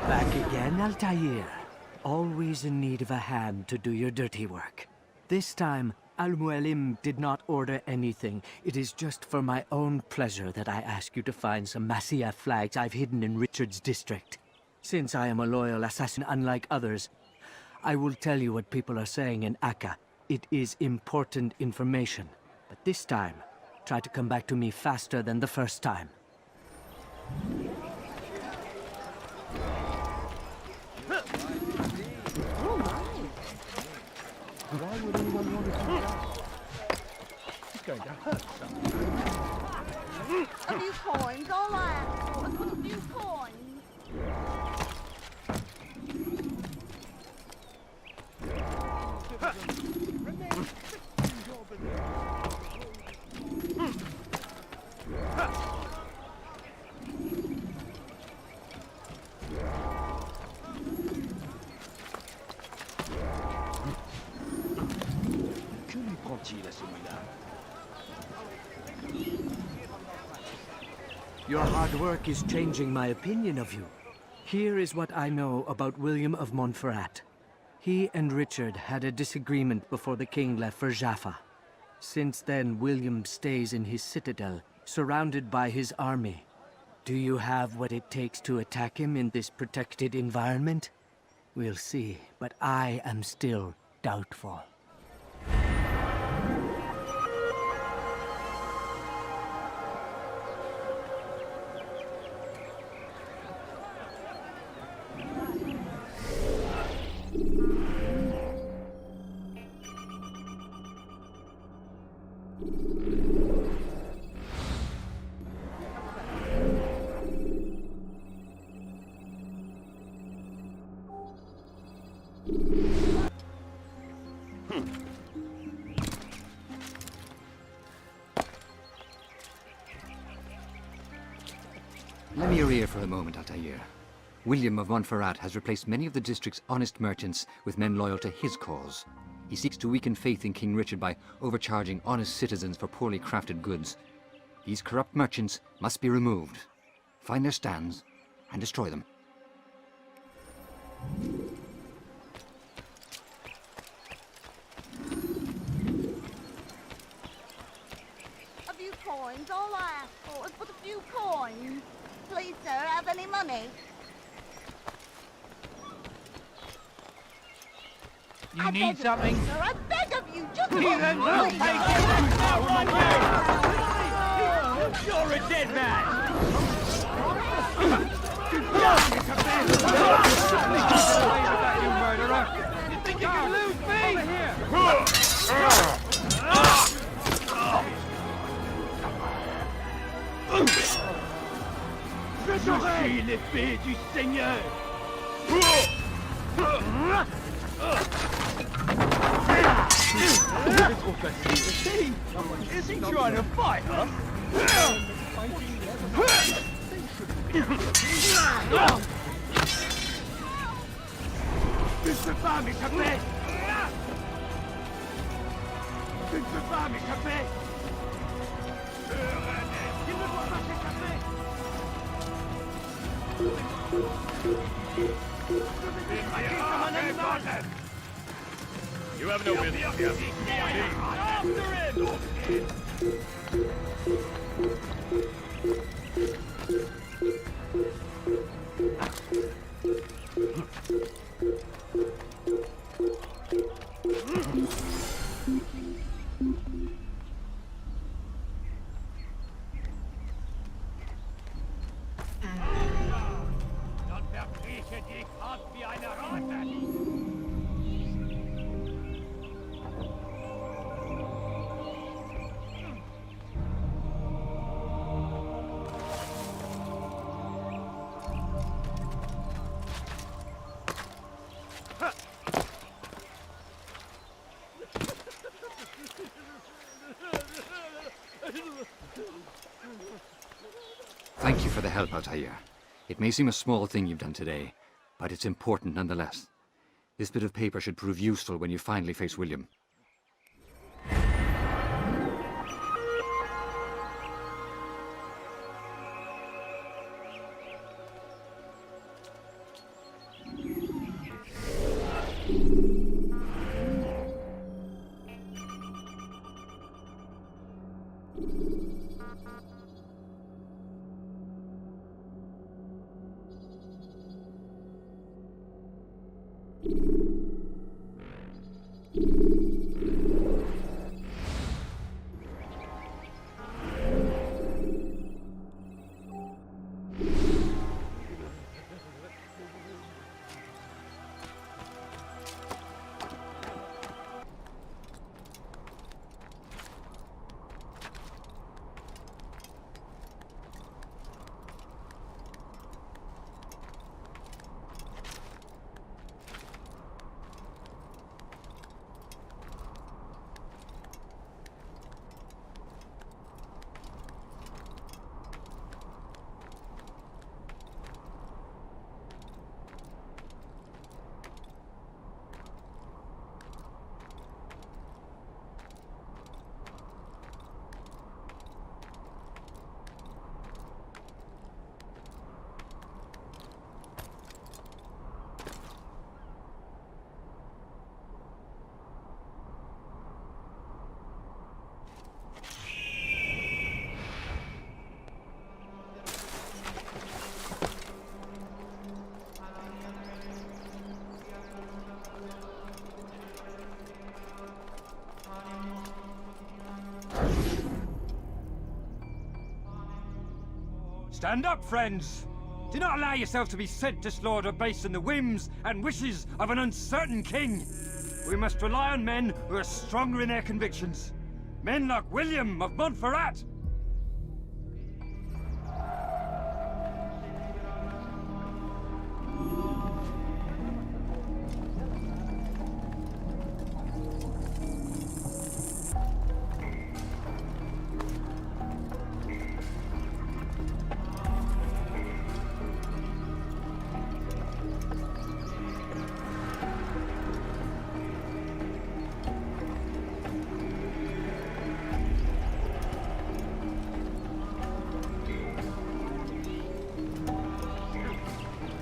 Speaker 4: Back again, Altair. Always in need of a hand to do your dirty work. This time, Al-Mualim did not order anything. It is just for my own pleasure that I ask you to find some Masyaf flags I've hidden in Richard's district. Since I am a loyal assassin unlike others, I will tell you what people are saying in Akka. It is important information. But this time, try to come back to me faster than the first time.
Speaker 14: Why would anyone want to do that? It's going to hurt someone.
Speaker 13: A few coins, all I ask for. A good few coins.
Speaker 4: Your hard work is changing my opinion of you. Here is what I know about William of Montferrat. He and Richard had a disagreement before the king left for Jaffa. Since then, William stays in his citadel, surrounded by his army. Do you have what it takes to attack him in this protected environment? We'll see, but I am still doubtful.
Speaker 7: Lend me your ear for a moment, Altair. William of Montferrat has replaced many of the district's honest merchants with men loyal to his cause. He seeks to weaken faith in King Richard by overcharging honest citizens for poorly crafted goods. These corrupt merchants must be removed. Find their stands and destroy them.
Speaker 13: A few coins, all I ask for is but a few coins. Please, sir, have any money?
Speaker 9: You need something?
Speaker 13: Sir, I beg of you, just
Speaker 9: Even
Speaker 13: one
Speaker 9: will
Speaker 13: coin.
Speaker 9: take it! You're a dead man! You murderer! You think you can lose me? Over
Speaker 14: Je suis l'épée du Seigneur!
Speaker 9: Is he trying to fight us?
Speaker 14: Tu ne peux pas m'échapper! Tu ne peux pas m'échapper! Il ne doit pas s'échapper!
Speaker 6: You have no business here.
Speaker 14: Dann verkrieche dich fort wie eine Ratte!
Speaker 7: Thank you for the help, Altair. It may seem a small thing you've done today, but it's important nonetheless. This bit of paper should prove useful when you finally face William.
Speaker 9: Stand up, friends! Do not allow yourself to be sent to slaughter based on the whims and wishes of an uncertain king. We must rely on men who are stronger in their convictions. Men like William of Montferrat.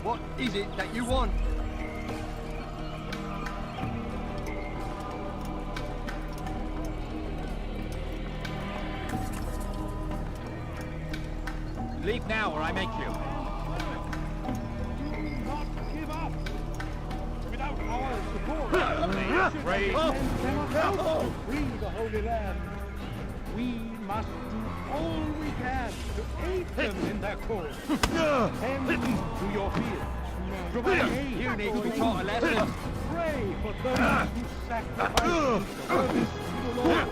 Speaker 2: What is it that you want?
Speaker 9: Leave now or I make you.
Speaker 12: Do not give up! Without our support, brave men cannot help to free the Holy Land. We must do all we can to aid them in their cause. Tend to your fields. Provide aid
Speaker 2: You need to be
Speaker 12: for
Speaker 2: taught a lesson.
Speaker 12: Pray for those who sacrifice in service to the Lord.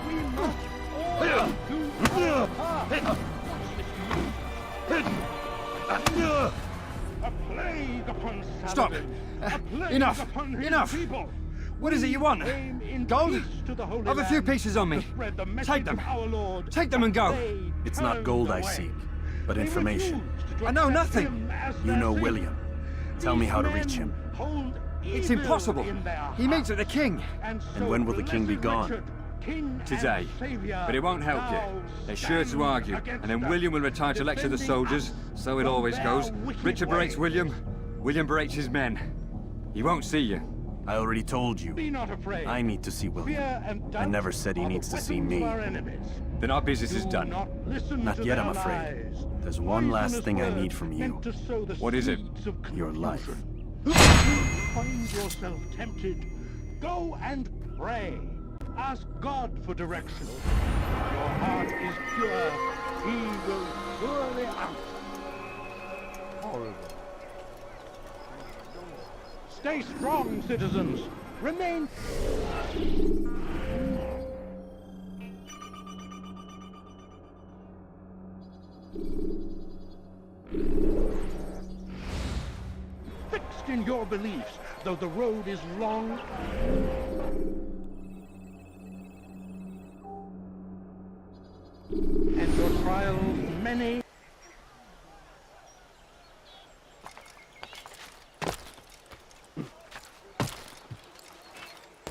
Speaker 12: We must all do our part. A plague upon
Speaker 9: Stop!
Speaker 12: Saladin. A plague
Speaker 9: Enough!
Speaker 12: upon his
Speaker 9: Enough!
Speaker 12: people.
Speaker 9: What is it you want? Gold? I've a few pieces on me. Take them. Take them and go.
Speaker 11: It's not gold I seek, but information.
Speaker 9: I know nothing.
Speaker 11: You know William. Tell me how to reach him.
Speaker 9: It's impossible. He meets with the king.
Speaker 11: And when will the king be gone?
Speaker 7: Today. But it won't help you. They're sure to argue, and then William will retire to lecture the soldiers. So it always goes. Richard berates William. William berates his men. He won't see you.
Speaker 11: I already told you.
Speaker 12: Be not afraid.
Speaker 11: I need to see William. I never said he needs to see me.
Speaker 7: Then our business is done.
Speaker 11: Not yet, I'm afraid. There's one last thing I need from you.
Speaker 7: What is it?
Speaker 11: Your life.
Speaker 12: If you find yourself tempted, go and pray. Ask God for direction. If your heart is pure, He will surely act. Horrible. Stay strong, citizens. Remain... fixed in your beliefs, though the road is long. And your trials many.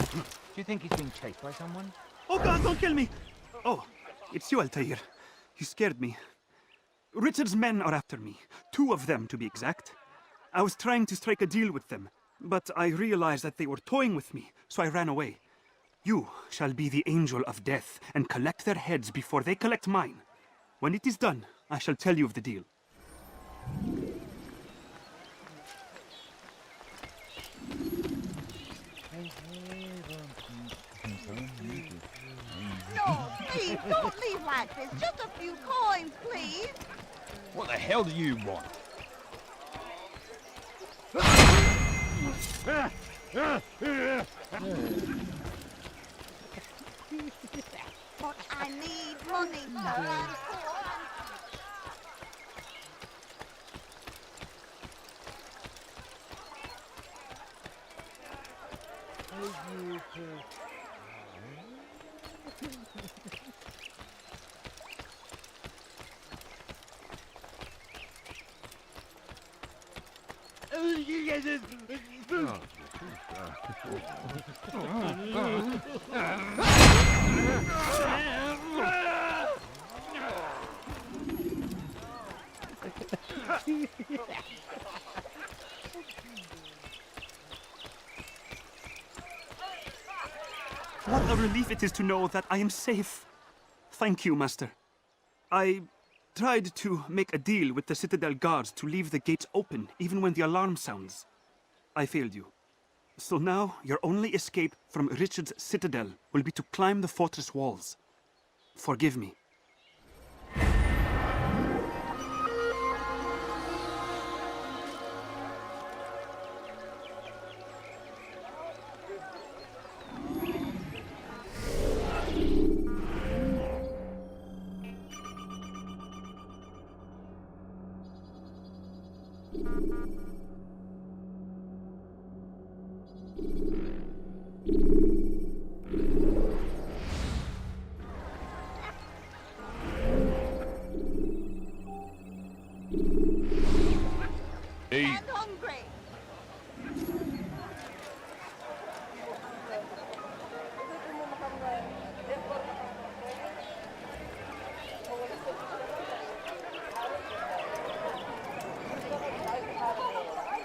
Speaker 2: Do you think he's being chased by someone?
Speaker 22: Oh God, don't kill me! Oh, it's you, Altair. You scared me. Richard's men are after me. 2 of them, to be exact. I was trying to strike a deal with them, but I realized that they were toying with me, so I ran away. You shall be the angel of death and collect their heads before they collect mine. When it is done, I shall tell you of the deal.
Speaker 13: No, please, don't leave like this. Just a few coins, please.
Speaker 6: What the hell do you want?
Speaker 13: But I need money, sir. I'm poor.
Speaker 22: What a relief it is to know that I am safe. Thank you, Master. I tried to make a deal with the Citadel guards to leave the gates open even when the alarm sounds. I failed you. So now your only escape from Richard's Citadel will be to climb the fortress walls. Forgive me.
Speaker 13: And hungry.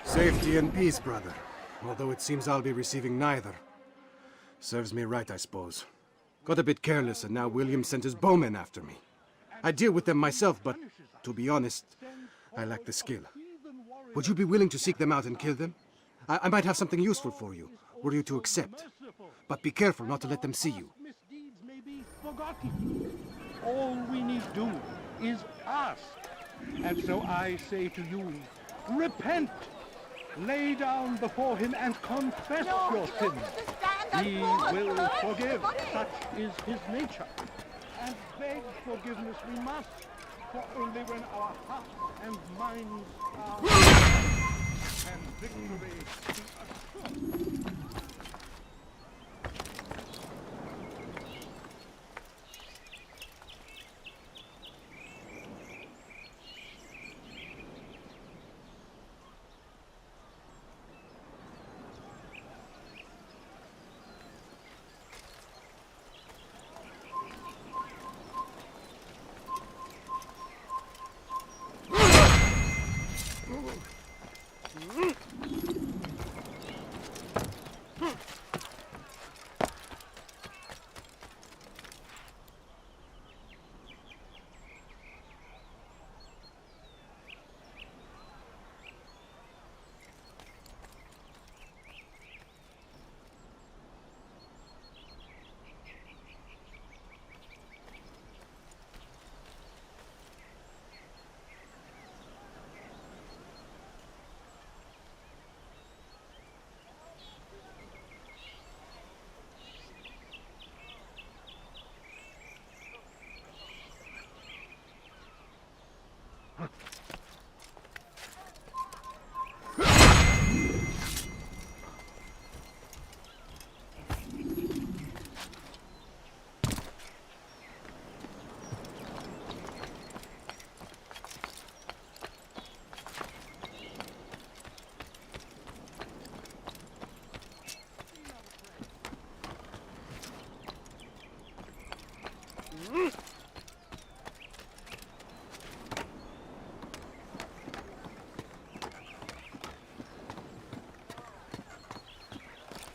Speaker 15: Safety and peace, brother. Although it seems I'll be receiving neither. Serves me right, I suppose. Got a bit careless, and now William sent his bowmen after me. I deal with them myself, but to be honest, I lack the skill. Would you be willing to seek them out and kill them? I might have something useful for you, were you to accept. But be careful not to let them see you.
Speaker 12: Misdeeds may be forgotten. All we need do is ask. And so I say to you, repent. Lay down before him and confess your sins. He will forgive. Such is his nature. And beg forgiveness we must, for only when our hearts and minds are and victory be assured.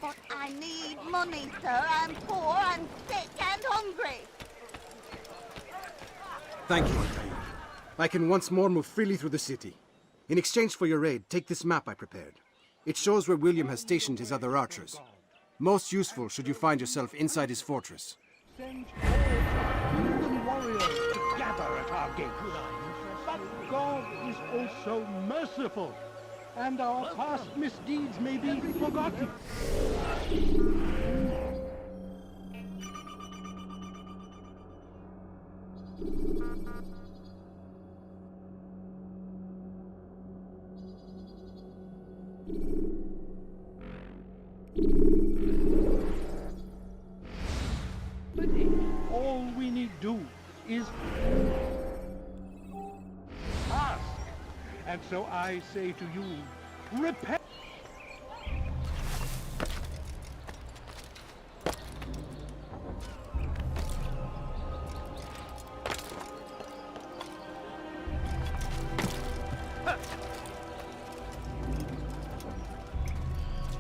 Speaker 13: But I need money, sir. I'm poor and sick and hungry.
Speaker 15: Thank you, Altair. I can once more move freely through the city. In exchange for your aid, take this map I prepared. It shows where William has stationed his other archers. Most useful should you find yourself inside his fortress.
Speaker 12: Send heathen warriors to gather at our gates. But God is also merciful, and our past misdeeds may be forgotten. All we need do is ask. And so I say to you, repent.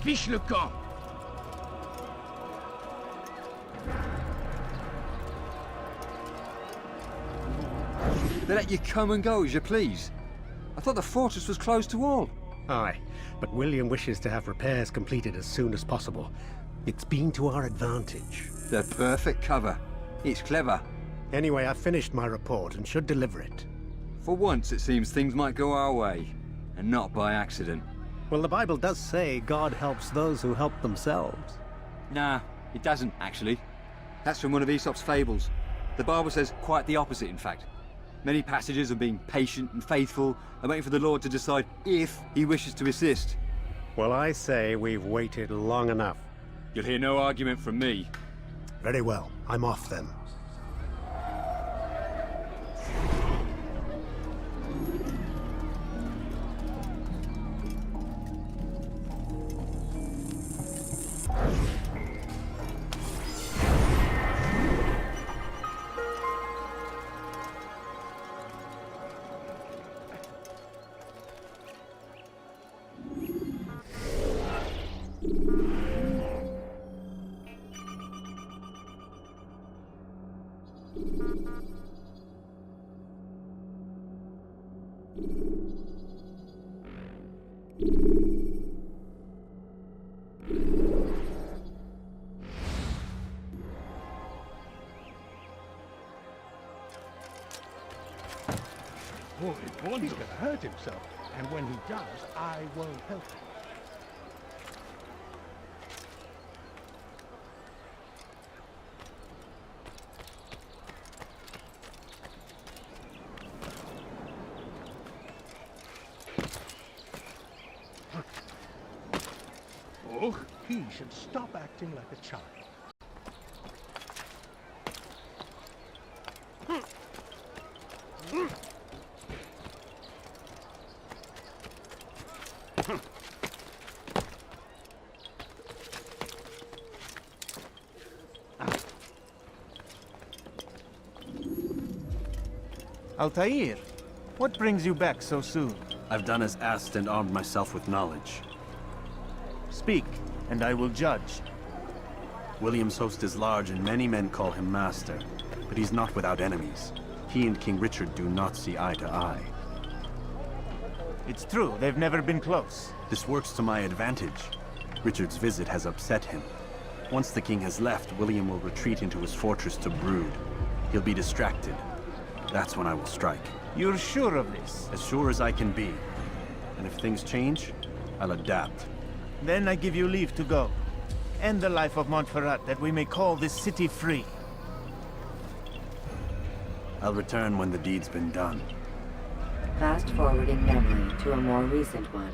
Speaker 14: Fiche le camp.
Speaker 7: They let you come and go as you please. I thought the fortress was closed to all.
Speaker 3: Aye, but William wishes to have repairs completed as soon as possible. It's been to our advantage.
Speaker 7: The perfect cover. It's clever.
Speaker 3: Anyway, I've finished my report and should deliver it.
Speaker 7: For once, it seems things might go our way, and not by accident.
Speaker 3: Well, the Bible does say God helps those who help themselves.
Speaker 7: Nah, it doesn't, actually. That's from one of Aesop's fables. The Bible says quite the opposite, in fact. Many passages of being patient and faithful and waiting for the Lord to decide if he wishes to assist.
Speaker 3: Well, I say we've waited long enough.
Speaker 7: You'll hear no argument from me.
Speaker 3: Very well. I'm off then.
Speaker 12: Oh, he's going to hurt himself, and when he does, I won't help him. Oh, he should stop acting like a child.
Speaker 16: Altair, what brings you back so soon?
Speaker 11: I've done as asked and armed myself with knowledge.
Speaker 16: Speak, and I will judge.
Speaker 11: William's host is large and many men call him master, but he's not without enemies. He and King Richard do not see eye to eye.
Speaker 16: It's true, they've never been close.
Speaker 11: This works to my advantage. Richard's visit has upset him. Once the king has left, William will retreat into his fortress to brood. He'll be distracted. That's when I will strike.
Speaker 16: You're sure of this?
Speaker 11: As sure as I can be. And if things change, I'll adapt.
Speaker 16: Then I give you leave to go. End the life of Montferrat, that we may call this city free.
Speaker 11: I'll return when the deed's been done.
Speaker 5: Fast-forwarding memory to a more recent one.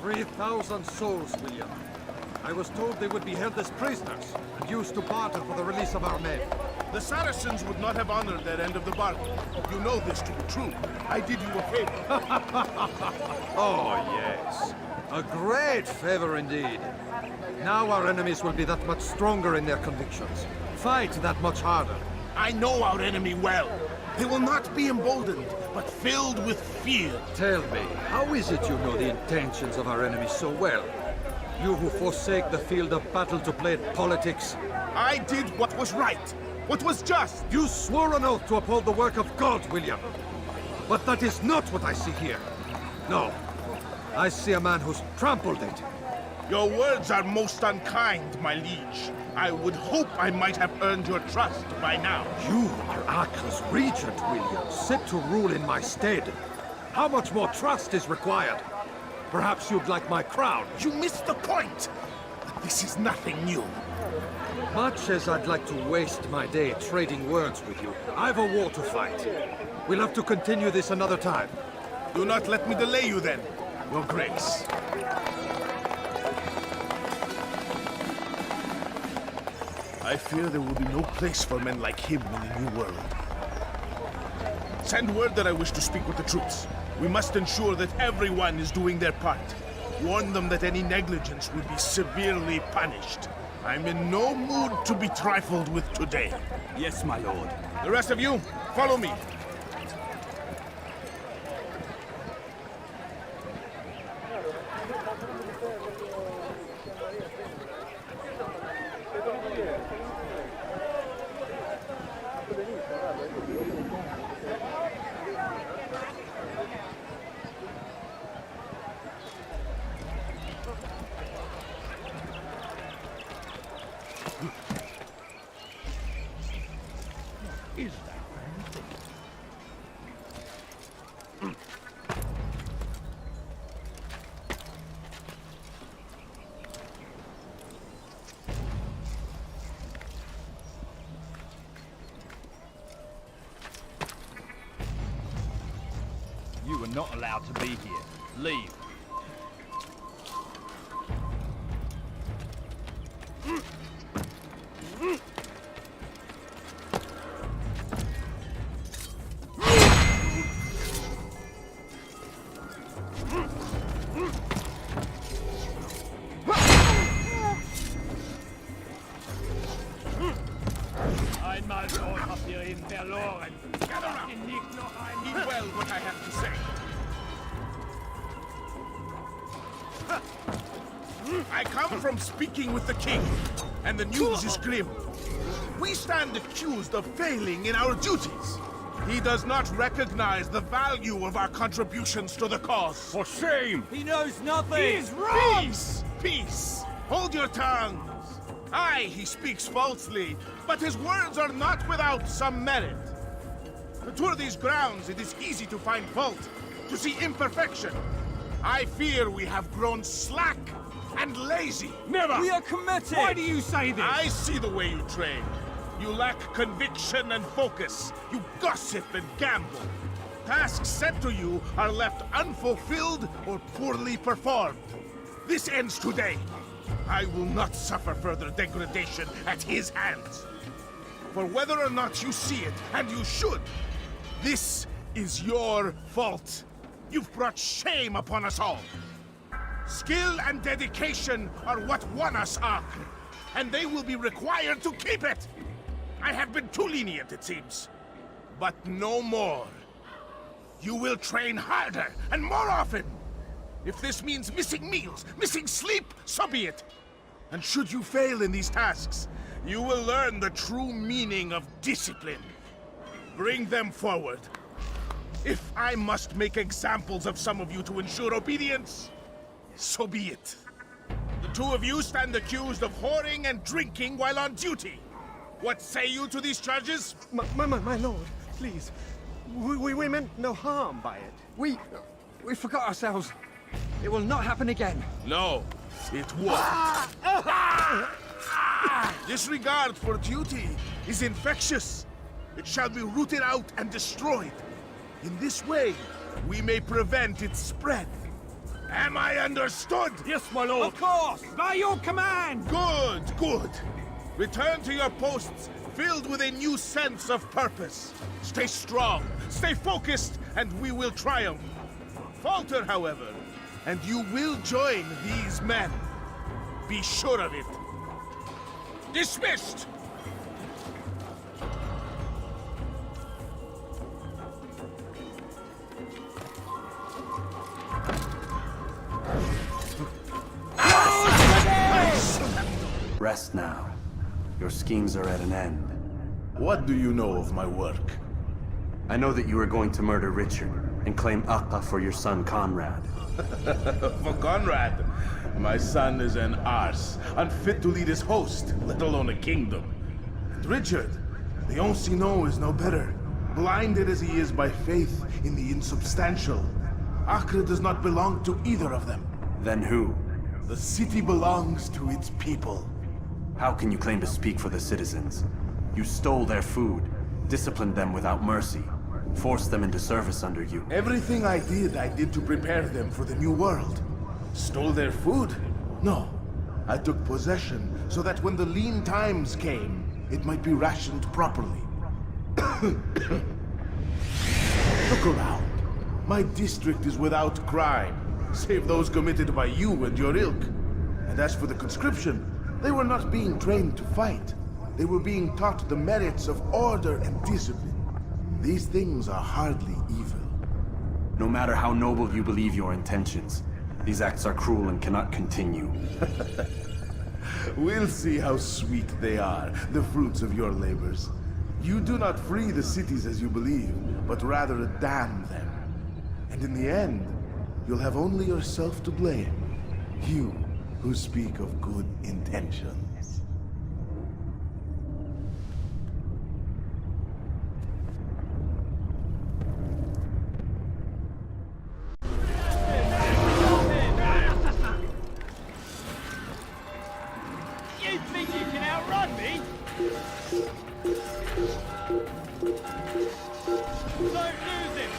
Speaker 1: "3,000 souls, William. I was told they would be held as prisoners and used to barter for the release of our men.
Speaker 20: The Saracens would not have honored their end of the bargain. You know this to be true. I did you a favor.
Speaker 1: Oh, yes. A great favor indeed. Now our enemies will be that much stronger in their convictions. Fight that much harder.
Speaker 20: I know our enemy well. They will not be emboldened, but filled with fear.
Speaker 1: Tell me, how is it you know the intentions of our enemies so well? You who forsake the field of battle to play at politics.
Speaker 20: I did what was right, what was just.
Speaker 1: You swore an oath to uphold the work of God, William. But that is not what I see here. No. I see a man who's trampled it.
Speaker 20: Your words are most unkind, my liege. I would hope I might have earned your trust by now.
Speaker 1: You are Acre's regent, William, set to rule in my stead. How much more trust is required? Perhaps you'd like my crown.
Speaker 20: You missed the point. This is nothing new.
Speaker 1: Much as I'd like to waste my day trading words with you, I've a war to fight. We'll have to continue this another time.
Speaker 20: Do not let me delay you then, Your Grace. I fear there will be no place for men like him in the New World. Send word that I wish to speak with the troops. We must ensure that everyone is doing their part. Warn them that any negligence will be severely punished. I'm in no mood to be trifled with today.
Speaker 8: Yes, my lord.
Speaker 20: The rest of you, follow me.
Speaker 2: You are not allowed to be here. Leave.
Speaker 20: Einmal dort habt ihr ihn verloren. Heed well what I have to say. I come from speaking with the king, and the news is grim. We stand accused of failing in our duties. He does not recognize the value of our contributions to the cause. For shame!
Speaker 9: He knows nothing!
Speaker 20: He is wrong! Peace! Peace! Hold your tongues! Aye, he speaks falsely, but his words are not without some merit. To tour these grounds, it is easy to find fault, to see imperfection. I fear we have grown slack and lazy.
Speaker 9: Never! We are committed!
Speaker 20: Why do you say this? I see the way you train. You lack conviction and focus. You gossip and gamble. Tasks set to you are left unfulfilled or poorly performed. This ends today. I will not suffer further degradation at his hands. For whether or not you see it, and you should, this is your fault. You've brought shame upon us all. Skill and dedication are what won us Acre, and they will be required to keep it. I have been too lenient, it seems. But no more. You will train harder and more often. If this means missing meals, missing sleep, so be it. And should you fail in these tasks, you will learn the true meaning of discipline. Bring them forward. If I must make examples of some of you to ensure obedience, so be it. The two of you stand accused of whoring and drinking while on duty. What say you to these charges?
Speaker 17: My lord, please. We meant no harm by it.
Speaker 9: We forgot ourselves. It will not happen again.
Speaker 20: No, it won't. Disregard for duty is infectious. It shall be rooted out and destroyed. In this way, we may prevent its spread. Am I understood?
Speaker 9: Yes, my lord. Of course, by your command.
Speaker 20: Good, good. Return to your posts, filled with a new sense of purpose. Stay strong, stay focused, and we will triumph. Falter, however, and you will join these men. Be sure of it. Dismissed!
Speaker 11: Rest now. Your schemes are at an end.
Speaker 20: What do you know of my work?
Speaker 11: I know that you are going to murder Richard and claim Acre for your son Conrad.
Speaker 20: For Conrad? My son is an arse, unfit to lead his host, let alone a kingdom. And Richard, the Ancien is no better, blinded as he is by faith in the insubstantial. Acre does not belong to either of them.
Speaker 11: Then who?
Speaker 20: The city belongs to its people.
Speaker 11: How can you claim to speak for the citizens? You stole their food, disciplined them without mercy, forced them into service under you.
Speaker 20: Everything I did to prepare them for the new world. Stole their food? No. I took possession so that when the lean times came, it might be rationed properly. Look around. My district is without crime, save those committed by you and your ilk. And as for the conscription, they were not being trained to fight. They were being taught the merits of order and discipline. These things are hardly evil.
Speaker 11: No matter how noble you believe your intentions, these acts are cruel and cannot continue.
Speaker 20: We'll see how sweet they are, the fruits of your labors. You do not free the cities as you believe, but rather damn them. And in the end, you'll have only yourself to blame. You who speak of good intentions.
Speaker 2: You think you can outrun me? Don't lose him!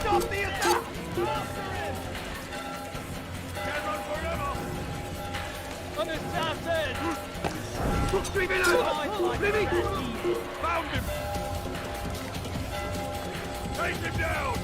Speaker 2: Stop the attack! After him! Can't run forever! On the south end! Leave it out! Leave it! Found him! Take him down!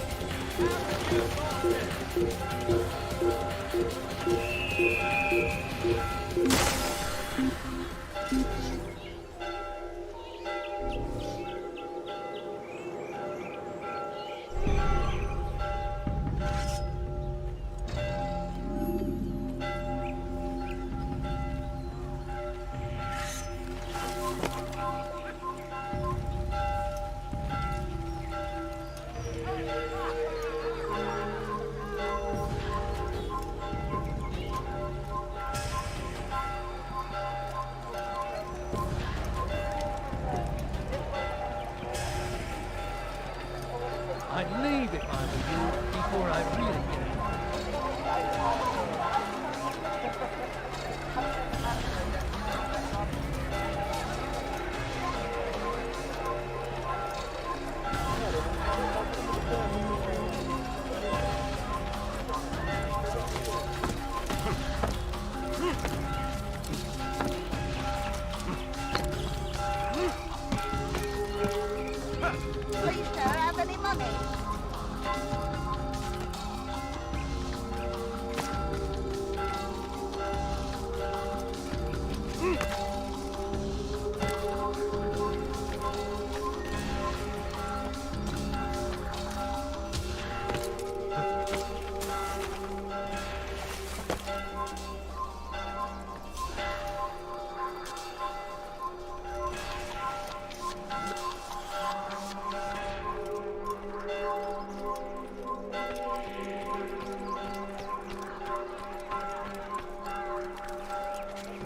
Speaker 10: I'd leave if I were you before I really get it.
Speaker 13: Please, sir, have any money?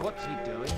Speaker 10: What's he doing?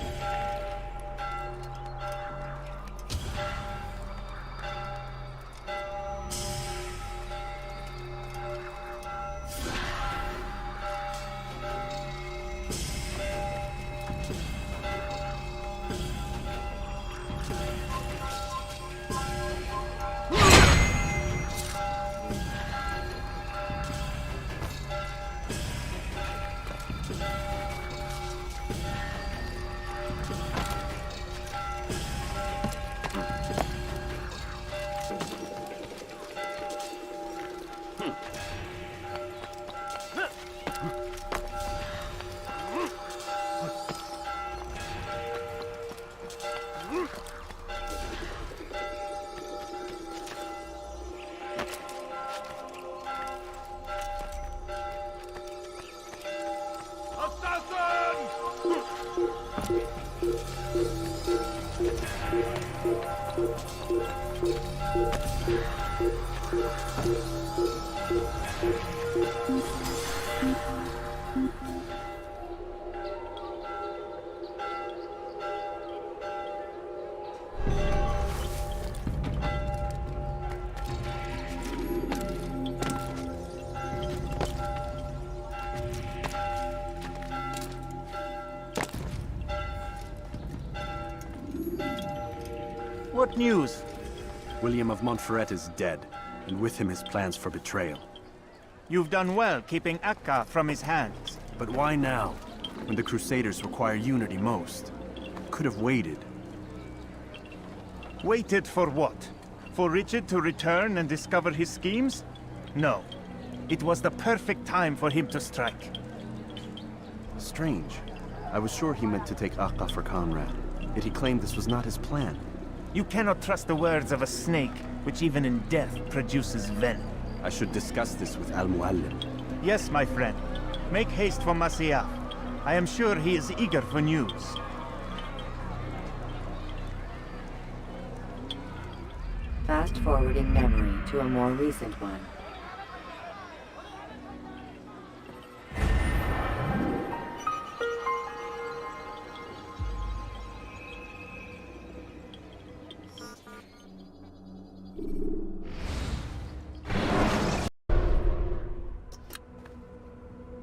Speaker 16: What news?
Speaker 11: William of Montferrat is dead, and with him his plans for betrayal.
Speaker 16: You've done well keeping Akka from his hands.
Speaker 11: But why now? when the Crusaders require unity most. Could have waited.
Speaker 16: Waited for what? For Richard to return and discover his schemes? No. It was the perfect time for him to strike.
Speaker 11: Strange. I was sure he meant to take Akka for Conrad, yet he claimed this was not his plan.
Speaker 16: You cannot trust the words of a snake, which even in death produces venom.
Speaker 11: I should discuss this with Al-Muallim.
Speaker 16: Yes, my friend. Make haste for Masyaf. I am sure he is eager for news.
Speaker 5: Fast forwarding memory to a more recent one.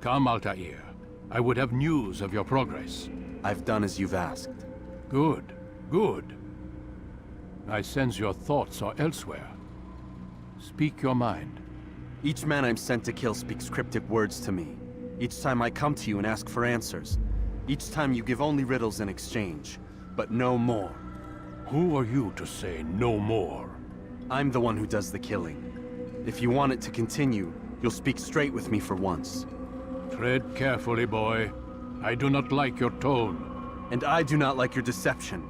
Speaker 6: Come, Altair. I would have news of your progress.
Speaker 11: I've done as you've asked.
Speaker 6: Good, good. I sense your thoughts are elsewhere. Speak your mind.
Speaker 11: Each man I'm sent to kill speaks cryptic words to me. Each time I come to you and ask for answers. Each time you give only riddles in exchange, but no more.
Speaker 6: Who are you to say no more?
Speaker 11: I'm the one who does the killing. If you want it to continue, you'll speak straight with me for once.
Speaker 6: Tread carefully, boy. I do not like your tone.
Speaker 11: And I do not like your deception.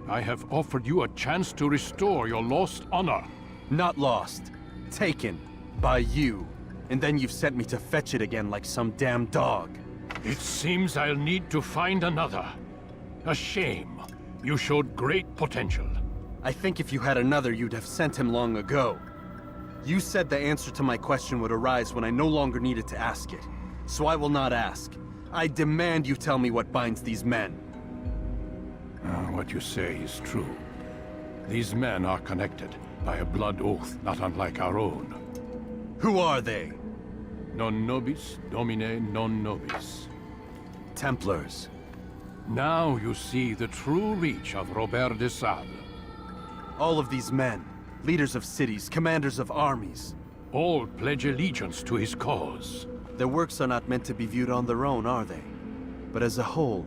Speaker 6: I have offered you a chance to restore your lost honor.
Speaker 11: Not lost. Taken. By you. And then you've sent me to fetch it again like some damn dog.
Speaker 6: It seems I'll need to find another. A shame. You showed great potential.
Speaker 11: I think if you had another, you'd have sent him long ago. You said the answer to my question would arise when I no longer needed to ask it. So I will not ask. I demand you tell me what binds these men.
Speaker 6: What you say is true. These men are connected by a blood oath not unlike our own.
Speaker 11: Who are they?
Speaker 6: Non nobis, domine non nobis.
Speaker 11: Templars.
Speaker 6: Now you see the true reach of Robert de Sade.
Speaker 11: All of these men, leaders of cities, commanders of armies.
Speaker 6: All pledge allegiance to his cause.
Speaker 11: Their works are not meant to be viewed on their own, are they? But as a whole,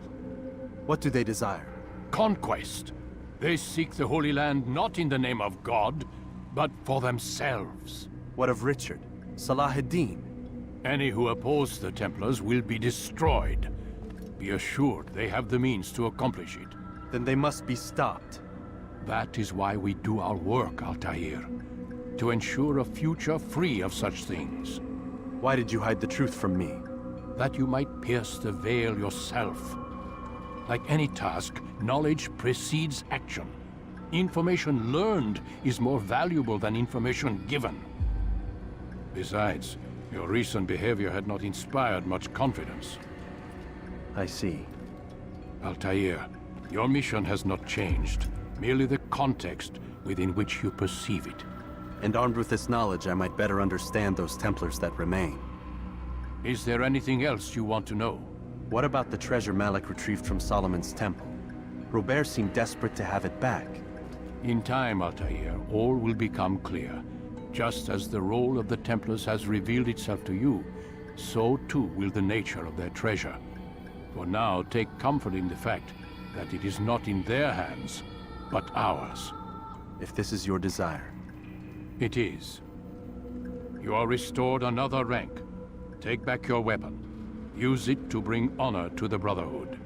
Speaker 11: what do they desire?
Speaker 6: Conquest. They seek the Holy Land not in the name of God, but for themselves.
Speaker 11: What of Richard? Salah ad-Din?
Speaker 6: Any who oppose the Templars will be destroyed. Be assured they have the means to accomplish it.
Speaker 11: Then they must be stopped.
Speaker 6: That is why we do our work, Altair. To ensure a future free of such things.
Speaker 11: Why did you hide the truth from me?
Speaker 6: That you might pierce the veil yourself. Like any task, knowledge precedes action. Information learned is more valuable than information given. Besides, your recent behavior had not inspired much confidence.
Speaker 11: I see.
Speaker 6: Altair, your mission has not changed. Merely the context within which you perceive it.
Speaker 11: And armed with this knowledge, I might better understand those Templars that remain.
Speaker 6: Is there anything else you want to know?
Speaker 11: What about the treasure Malik retrieved from Solomon's temple? Robert seemed desperate to have it back.
Speaker 6: In time, Altair, all will become clear. Just as the role of the Templars has revealed itself to you, so too will the nature of their treasure. For now, take comfort in the fact that it is not in their hands, but ours.
Speaker 11: If this is your desire.
Speaker 6: It is. You are restored another rank. Take back your weapon. Use it to bring honor to the Brotherhood.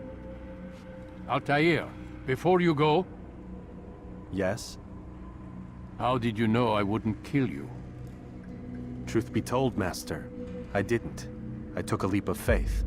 Speaker 6: Altair, before you go...
Speaker 11: Yes?
Speaker 6: How did you know I wouldn't kill you?
Speaker 11: Truth be told, Master, I didn't. I took a leap of faith.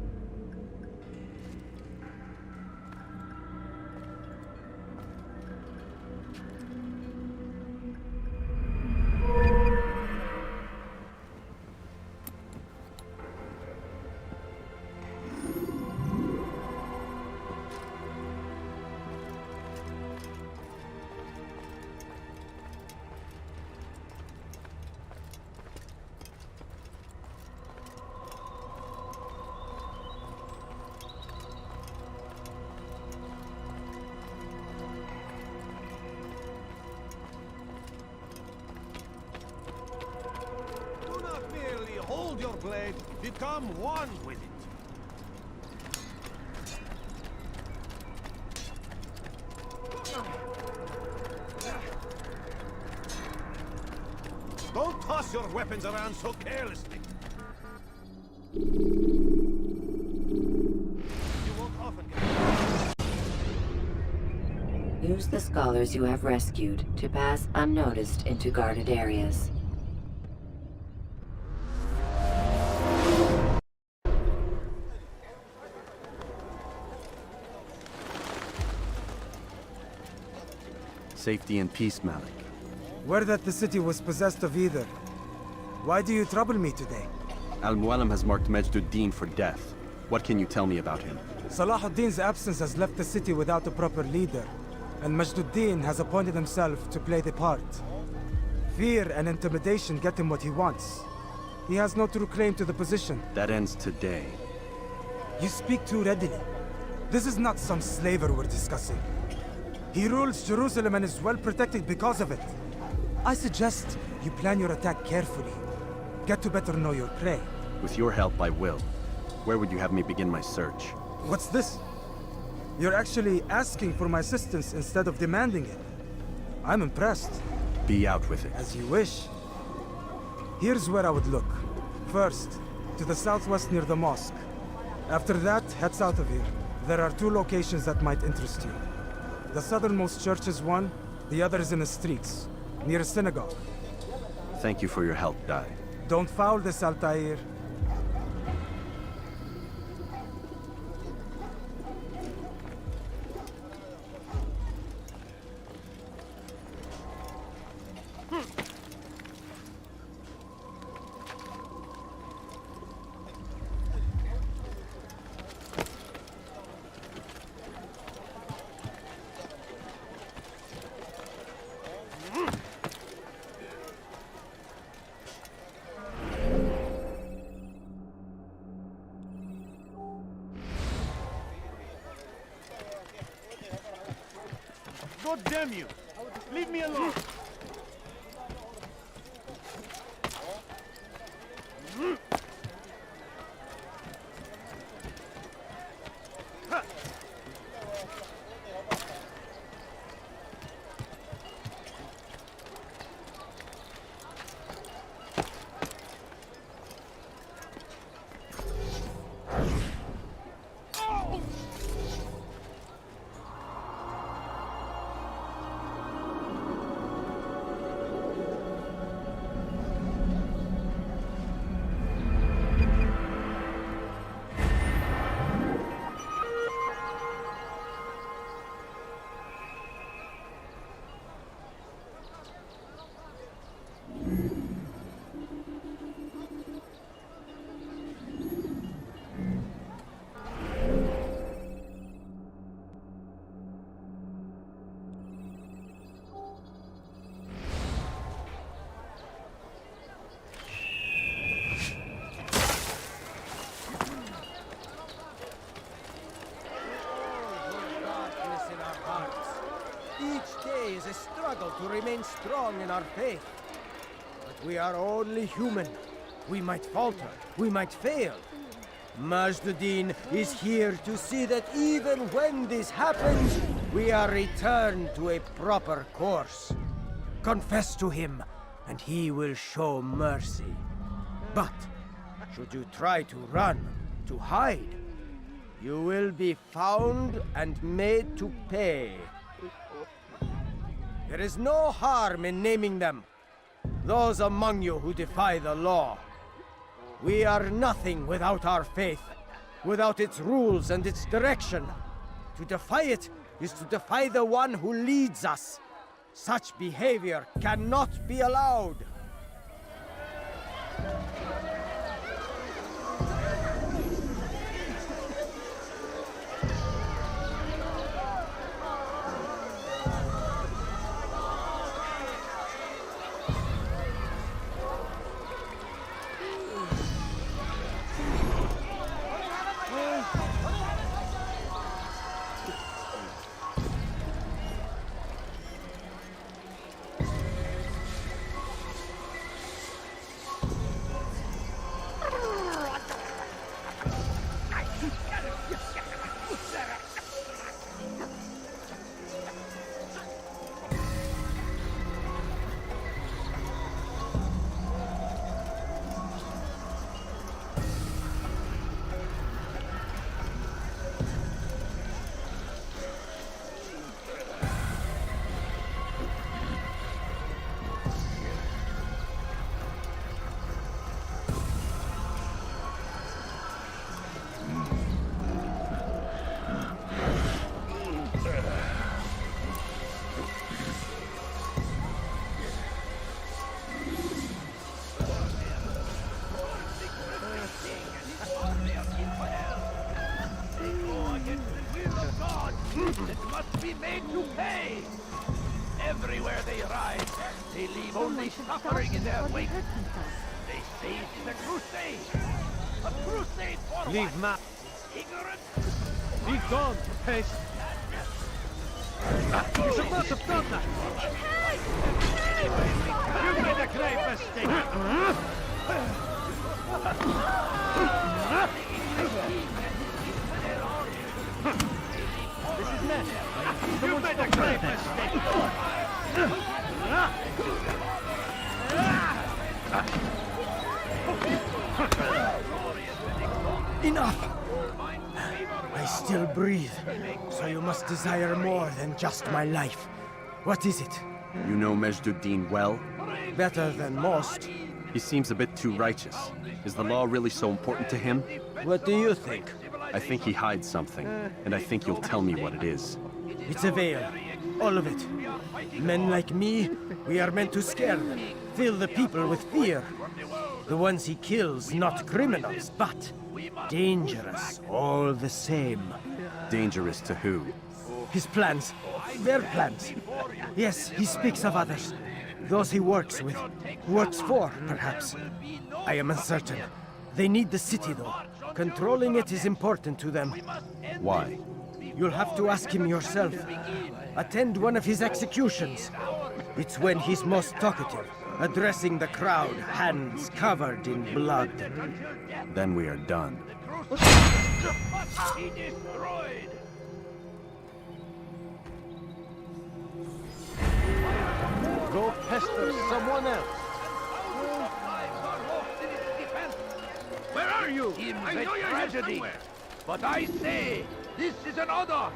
Speaker 1: Hold your blade, become one with it. toss your weapons around so carelessly. You won't often get...
Speaker 5: Use the scholars you have rescued to pass unnoticed into guarded areas.
Speaker 11: Safety and peace, Malik.
Speaker 18: Word that the city was possessed of either. Why do you trouble me today?
Speaker 11: Al-Mualim has marked Majduddin for death. What can you tell me about him?
Speaker 18: Salahuddin's absence has left the city without a proper leader, and Majduddin has appointed himself to play the part. Fear and intimidation get him what he wants. He has no true claim to the position.
Speaker 11: That ends today.
Speaker 18: You speak too readily. This is not some slaver we're discussing. He rules Jerusalem and is well protected because of it. I suggest you plan your attack carefully. Get to better know your prey.
Speaker 11: With your help, I will. Where would you have me begin my search?
Speaker 18: What's this? You're actually asking for my assistance instead of demanding it. I'm impressed.
Speaker 11: Be out with it.
Speaker 18: As you wish. Here's where I would look. First, to the southwest near the mosque. After that, head south of here. There are 2 locations that might interest you. The southernmost church is one, the other is in the streets, near a synagogue.
Speaker 11: Thank you for your help, Dai.
Speaker 18: Don't foul this, Altair.
Speaker 14: God damn you! Leave me alone!
Speaker 19: Each day is a struggle to remain strong in our faith. But we are only human. We might falter, we might fail. Majduddin is here to see that even when this happens, we are returned to a proper course. Confess to him, and he will show mercy. But should you try to run, to hide, you will be found and made to pay. There is no harm in naming them. Those among you who defy the law. We are nothing without our faith, without its rules and its direction. To defy it is to defy the one who leads us. Such behavior cannot be allowed.
Speaker 2: Everywhere they ride, they leave only suffering in their wake. They say it's a crusade. A crusade for
Speaker 17: Leave
Speaker 2: what? Ignorance?
Speaker 17: Be gone, pest! You should not have done that! You made a grave mistake! This is mess. You made a grave mistake!
Speaker 19: Enough! I still breathe, so you must desire more than just my life. What is it?
Speaker 11: You know Majd-ud-Din well?
Speaker 19: Better than most.
Speaker 11: He seems a bit too righteous. Is the law really so important to him?
Speaker 19: What do you think?
Speaker 11: I think he hides something, and I think you'll tell me what it is.
Speaker 19: It's a veil. All of it. Men like me, we are meant to scare them, fill the people with fear. The ones he kills, not criminals, but dangerous all the same.
Speaker 11: Dangerous to who?
Speaker 19: His plans. Their plans. Yes, he speaks of others. Those he works with. Works for, perhaps. I am uncertain. They need the city, though. Controlling it is important to them.
Speaker 11: Why?
Speaker 19: You'll have to ask him yourself. Attend one of his executions. It's when he's most talkative, addressing the crowd, hands covered in blood.
Speaker 11: Then we are done.
Speaker 2: Be destroyed!
Speaker 17: Go pester someone else!
Speaker 2: Where are you? I know you're here somewhere. But I say, this is an order.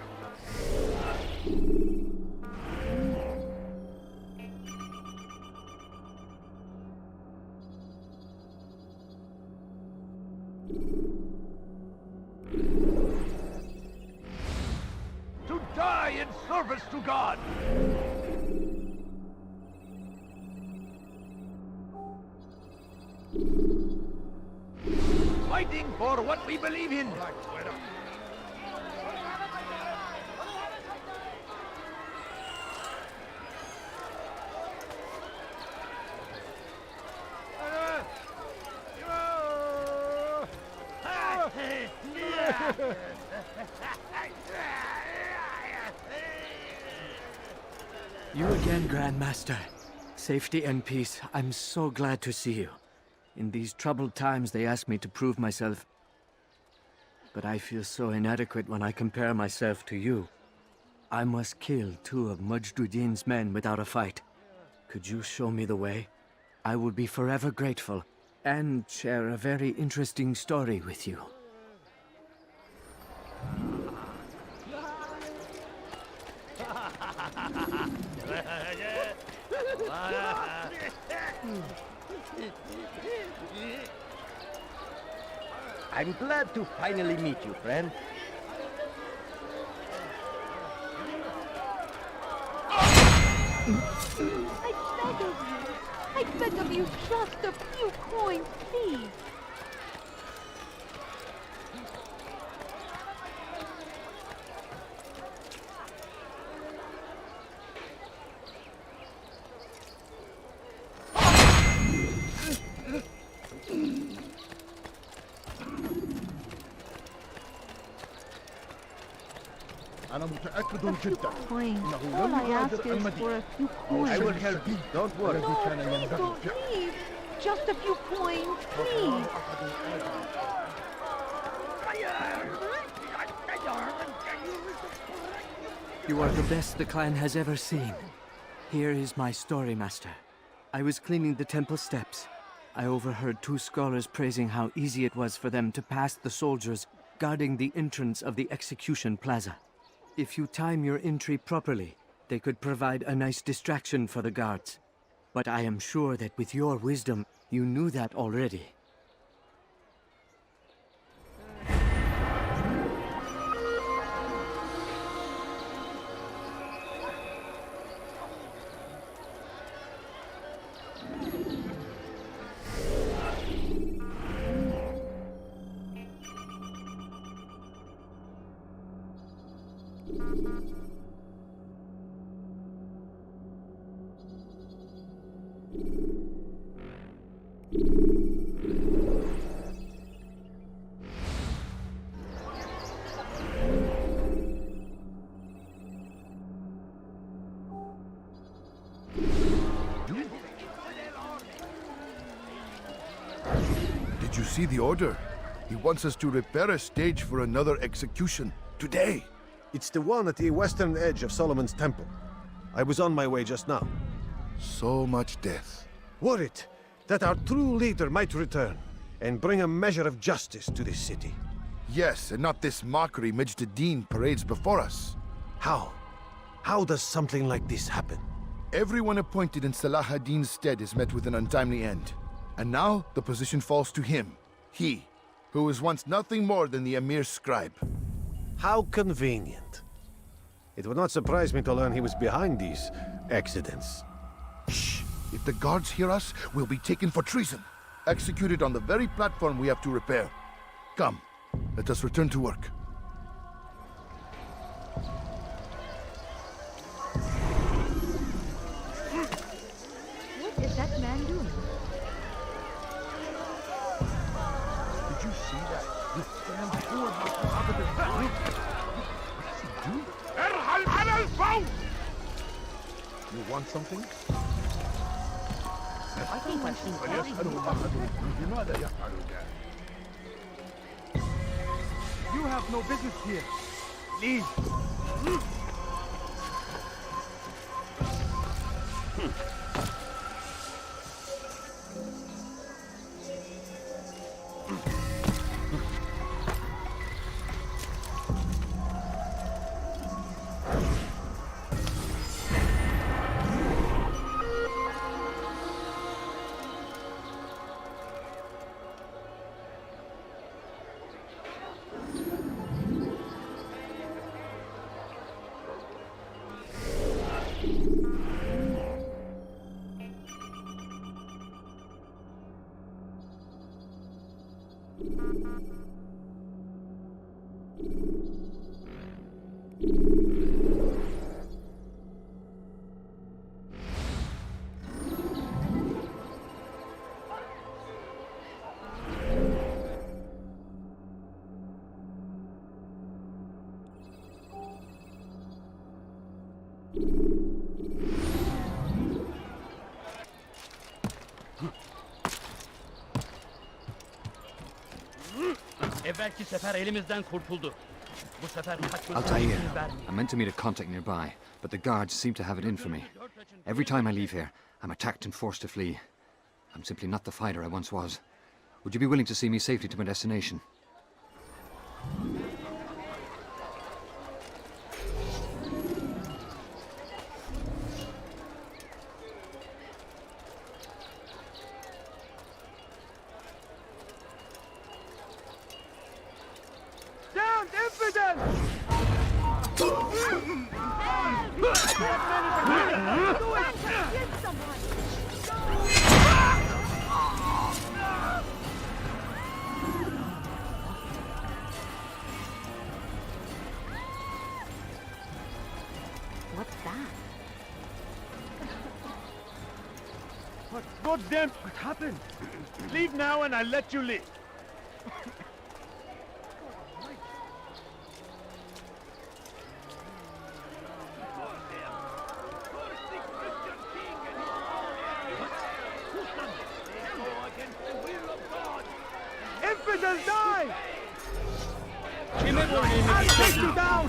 Speaker 2: To die in service to God. Fighting for what we believe in.
Speaker 19: You again, Grandmaster. Safety and peace. I'm so glad to see you. In these troubled times, they ask me to prove myself. But I feel so inadequate when I compare myself to you. I must kill 2 of Majd-ud-Din's men without a fight. Could you show me the way? I will be forever grateful, and share a very interesting story with you. I'm glad to finally meet you, friend.
Speaker 13: I beg of you, just a few coins, please.
Speaker 20: أنا متأكد جدا
Speaker 13: إنه All I ask is for a few coins.
Speaker 19: I will help you. Don't worry.
Speaker 13: No, please don't leave. Just a few coins, please.
Speaker 19: You are the best the clan has ever seen. Here is my story, Master. I was cleaning the temple steps. I overheard 2 scholars praising how easy it was for them to pass the soldiers guarding the entrance of the execution plaza. If you time your entry properly, they could provide a nice distraction for the guards. But I am sure that with your wisdom, you knew that already.
Speaker 4: Did you see the order? He wants us to repair a stage for another execution. Today!
Speaker 1: It's the one at the western edge of Solomon's Temple. I was on my way just now.
Speaker 4: So much death.
Speaker 1: Worried that our true leader might return and bring a measure of justice to this city.
Speaker 4: Yes, and not this mockery Majd ad-Din parades before us.
Speaker 1: How? How does something like this happen?
Speaker 4: Everyone appointed in Salah ad-Din's stead is met with an untimely end. And now the position falls to him. He, who was once nothing more than the Emir's scribe.
Speaker 1: How convenient. It would not surprise me to learn he was behind these accidents.
Speaker 4: Shh! If the guards hear us, we'll be taken for treason. Executed on the very platform we have to repair. Come, let us return to work.
Speaker 13: What is that man doing?
Speaker 4: Did you see that? He stands forward like the opposite. You want something?
Speaker 13: I think I've seen
Speaker 14: You have no business here. Leave.
Speaker 10: Evvelki sefer elimizden kurtuldu. Bu sefer
Speaker 7: Altair, I meant to meet a contact nearby, but the guards seem to have it in for me. Every time I leave here, I'm attacked and forced to flee. I'm simply not the fighter I once was. Would you be willing to see me safely to my destination?
Speaker 14: Down, infidel!
Speaker 13: What's that?
Speaker 14: What goddamn what happened? Leave now and I'll let you live. Infidels die! I'll take you down!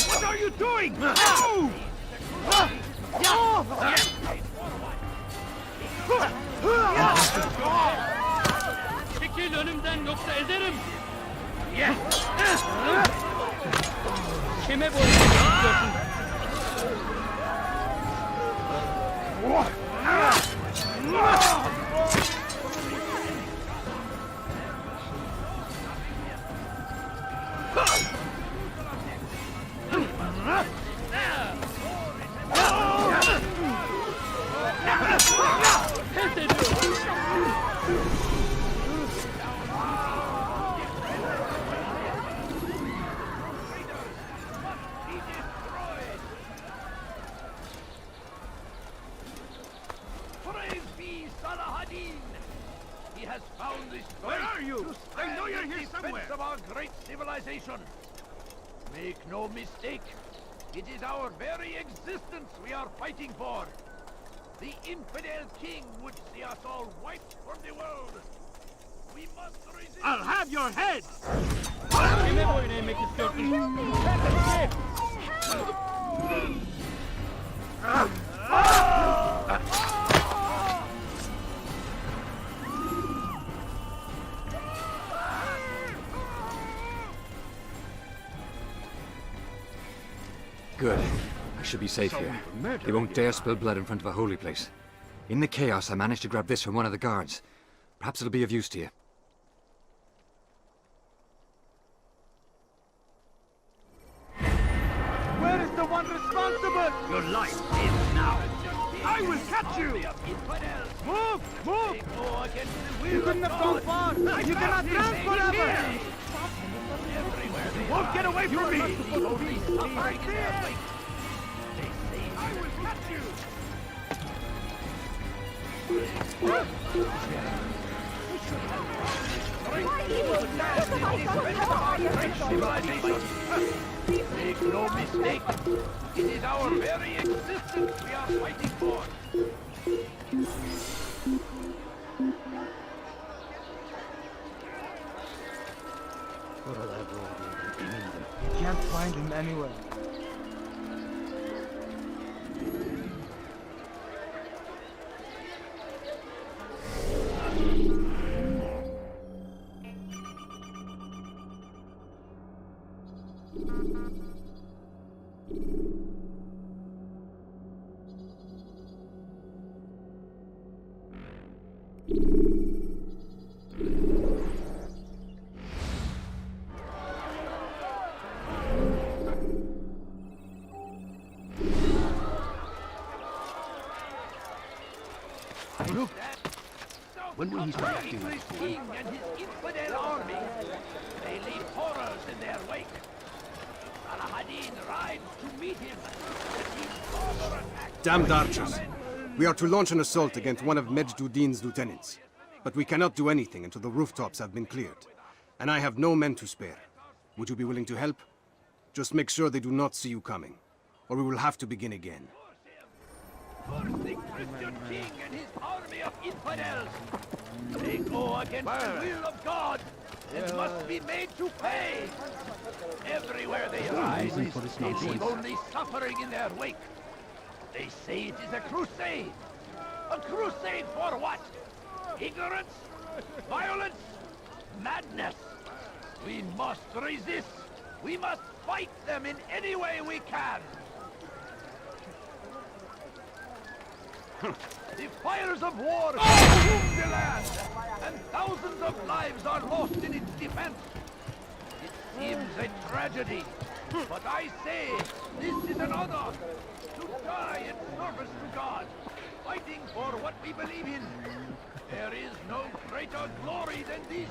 Speaker 14: What are you doing? Move!
Speaker 10: Çekil önümden yoksa ezerim. Kime boyun istiyorsun?
Speaker 2: Saladin! He has found this strength.
Speaker 6: Where are you?
Speaker 2: To stand
Speaker 6: I know you're
Speaker 2: in
Speaker 6: here
Speaker 2: defense
Speaker 6: somewhere.
Speaker 2: of our great civilization. Make no mistake. It is our very existence we are fighting for. The infidel king would see us all wiped from the world. We must resist.
Speaker 6: I'll have your head!
Speaker 7: Good. I should be safe here. They won't dare spill blood in front of a holy place. In the chaos, I managed to grab this from one of the guards. Perhaps it'll be of use to you.
Speaker 14: Where is the one responsible?
Speaker 6: Your life ends now. I will catch you!
Speaker 14: Move! Move! You couldn't have gone far! You cannot run forever!
Speaker 6: You won't get away from me!
Speaker 14: Right there!
Speaker 6: I will catch you!
Speaker 2: Make no mistake. It is our very existence we are fighting for.
Speaker 18: Can't find him anywhere.
Speaker 6: When will he start acting?
Speaker 2: The king and his infidel army, they leave horrors in their wake. Saladin rides to meet him.
Speaker 15: Damned archers! We are to launch an assault against one of Majd-ud-Din's lieutenants. But we cannot do anything until the rooftops have been cleared. And I have no men to spare. Would you be willing to help? Just make sure they do not see you coming, or we will have to begin again.
Speaker 2: First the Christian king and his army of infidels. They go against the will of God and must be made to pay. Everywhere they rise, they leave only suffering in their wake. They say it is a crusade. A crusade for what? Ignorance? Violence? Madness? We must resist. We must fight them in any way we can. The fires of war consume the land, and thousands of lives are lost in its defense. It seems a tragedy, but I say this is an honor to die in service to God, fighting for what we believe in. There is no greater glory than this.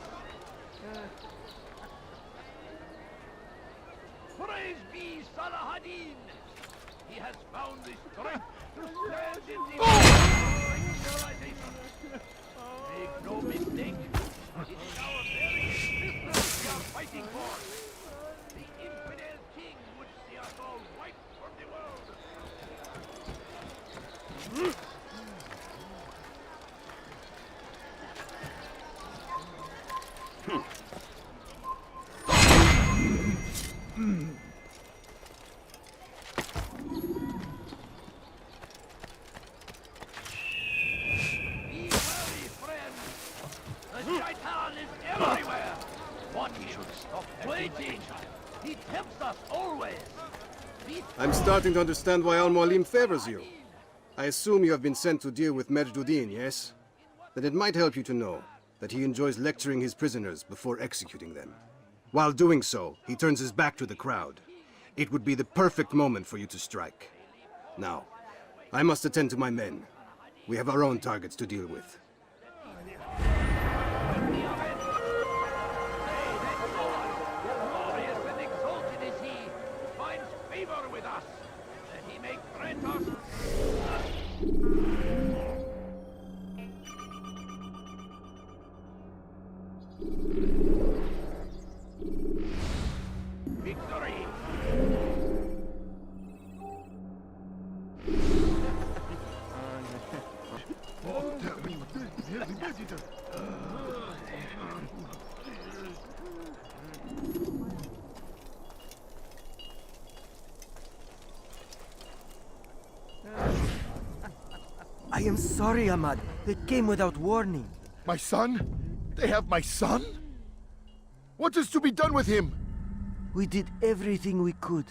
Speaker 2: Praise be Saladin! He has found the strength to stand in the civilization. Make no mistake, it is our very existence we are fighting for. The infidel king would see us all wiped from the world. Everywhere! What he should stop waiting! He tempts us always!
Speaker 15: I'm starting to understand why Al-Mualim favors you. I assume you have been sent to deal with Majd-ud-Din, yes? Then it might help you to know that he enjoys lecturing his prisoners before executing them. While doing so, he turns his back to the crowd. It would be the perfect moment for you to strike. Now, I must attend to my men. We have our own targets to deal with.
Speaker 19: I am sorry, Ahmad. They came without warning.
Speaker 4: My son? They have my son? What is to be done with him?
Speaker 19: We did everything we could.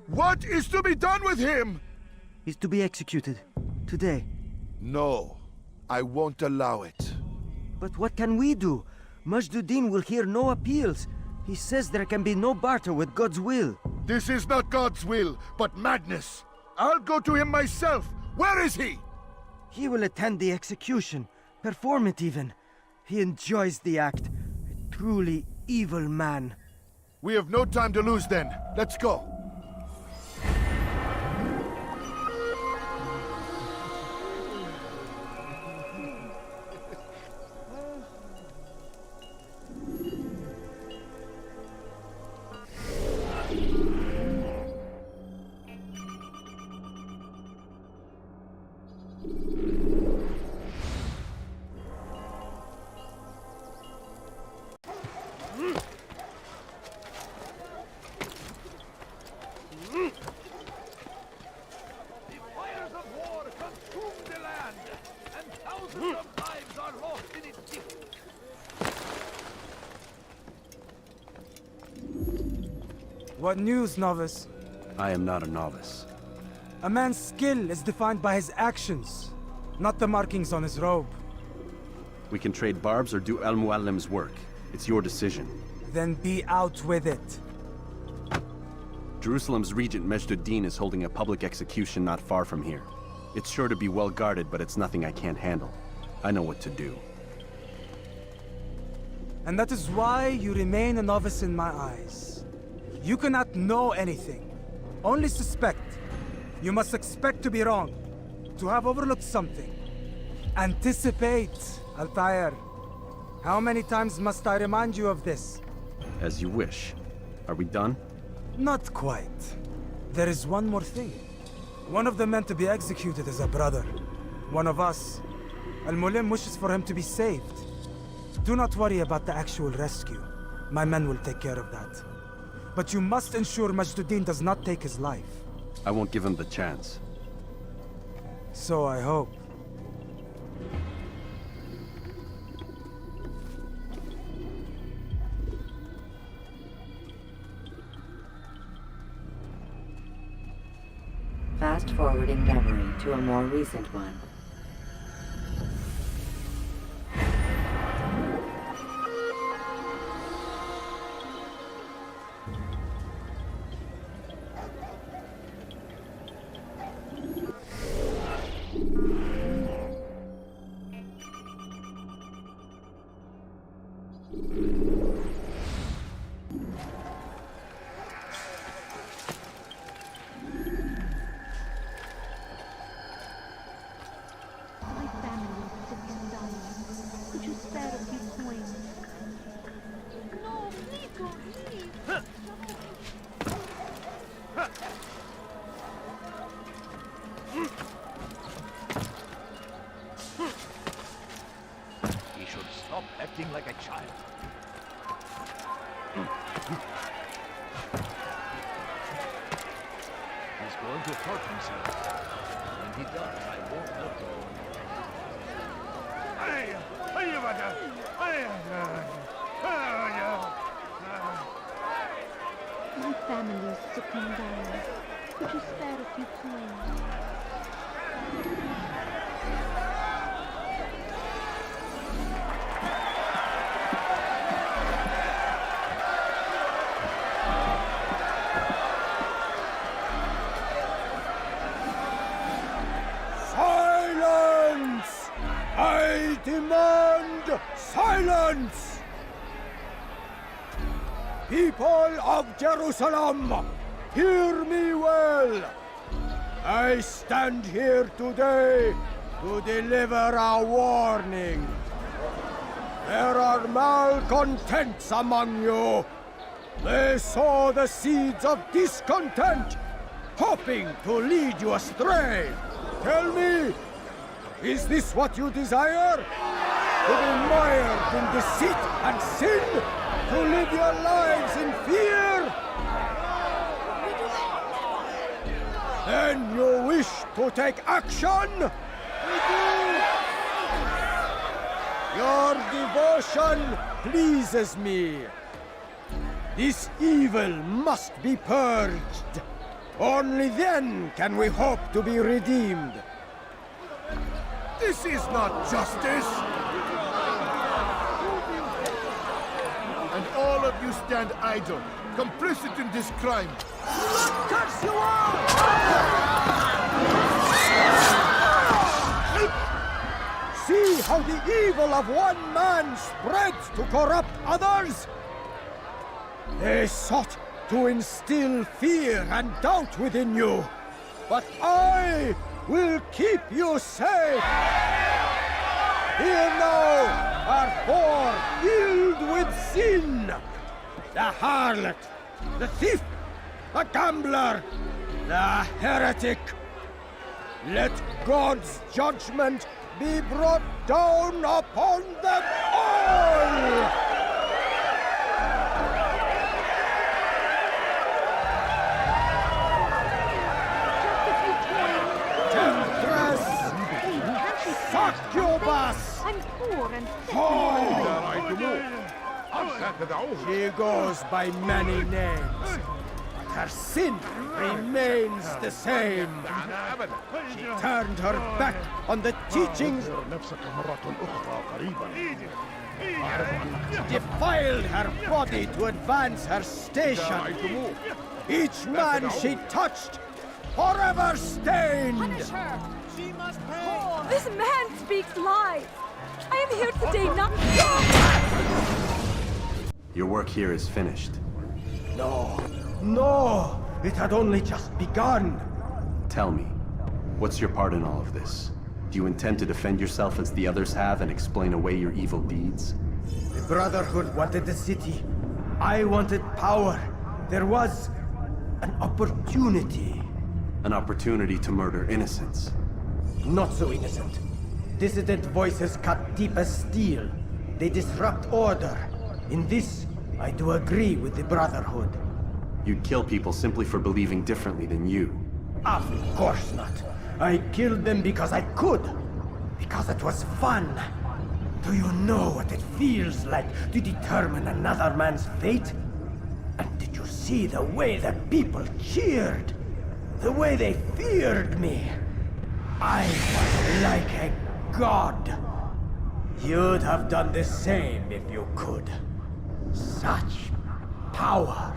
Speaker 4: What is to be done with him?
Speaker 19: He's to be executed. Today.
Speaker 4: No. I won't allow it.
Speaker 19: But what can we do? Majduddin will hear no appeals. He says there can be no barter with God's will.
Speaker 4: This is not God's will, but madness. I'll go to him myself. Where is he?
Speaker 19: He will attend the execution. Perform it even. He enjoys the act. A truly evil man.
Speaker 4: We have no time to lose then. Let's go.
Speaker 18: What news, novice?
Speaker 11: I am not a novice.
Speaker 18: A man's skill is defined by his actions, not the markings on his robe.
Speaker 11: We can trade barbs or do Al-Muallim's work. It's your decision.
Speaker 18: Then be out with it.
Speaker 11: Jerusalem's regent Majduddin is holding a public execution not far from here. It's sure to be well guarded, but it's nothing I can't handle. I know what to do.
Speaker 18: And that is why you remain a novice in my eyes. You cannot know anything, only suspect. You must expect to be wrong, to have overlooked something. Anticipate, Altair. How many times must I remind you of this?
Speaker 11: As you wish. Are we done?
Speaker 18: Not quite. There is one more thing. One of the men to be executed is a brother. One of us. Al-Mulim wishes for him to be saved. Do not worry about the actual rescue. My men will take care of that. But you must ensure Majduddin does not take his life.
Speaker 11: I won't give him the chance.
Speaker 18: So I hope.
Speaker 5: Fast forwarding memory to a more recent one.
Speaker 2: Acting like a child. He's going to hurt himself. When he does, I won't look at him.
Speaker 13: My family is sick and dying. Could you spare a few coins?
Speaker 19: I demand silence! People of Jerusalem, hear me well! I stand here today to deliver a warning. There are malcontents among you. They sow the seeds of discontent, hoping to lead you astray. Tell me, is this what you desire? to be mired in deceit and sin, to live your lives in fear? Then you wish to take action? We do! Your devotion pleases me. This evil must be purged. Only then can we hope to be redeemed.
Speaker 4: This is not justice! And all of you stand idle, complicit in this crime.
Speaker 19: Curse you all! See how the evil of one man spreads to corrupt others? They sought to instill fear and doubt within you, but I will keep you safe. Here now are four filled with sin. The harlot, the thief, the gambler, the heretic. Let God's judgment be brought down upon them all! Temptress! Succubus!
Speaker 13: I'm poor and
Speaker 19: She goes by many names. Her sin remains the same. She turned her back on the teachings, defiled her body to advance her station. Each man she touched, forever stained.
Speaker 13: Punish her! She must pay! This man speaks lies! I am here today not...
Speaker 11: Your work here is finished.
Speaker 19: No! It had only just begun!
Speaker 11: Tell me, what's your part in all of this? Do you intend to defend yourself as the others have and explain away your evil deeds?
Speaker 19: The Brotherhood wanted the city. I wanted power. There was an opportunity.
Speaker 11: An opportunity to murder innocents.
Speaker 19: Not so innocent. Dissident voices cut deep as steel. They disrupt order. In this, I do agree with the Brotherhood.
Speaker 11: You'd kill people simply for believing differently than you.
Speaker 19: Of course not. I killed them because I could. Because it was fun. Do you know what it feels like to determine another man's fate? And did you see the way the people cheered? The way they feared me? I was like a god. You'd have done the same if you could. Such power.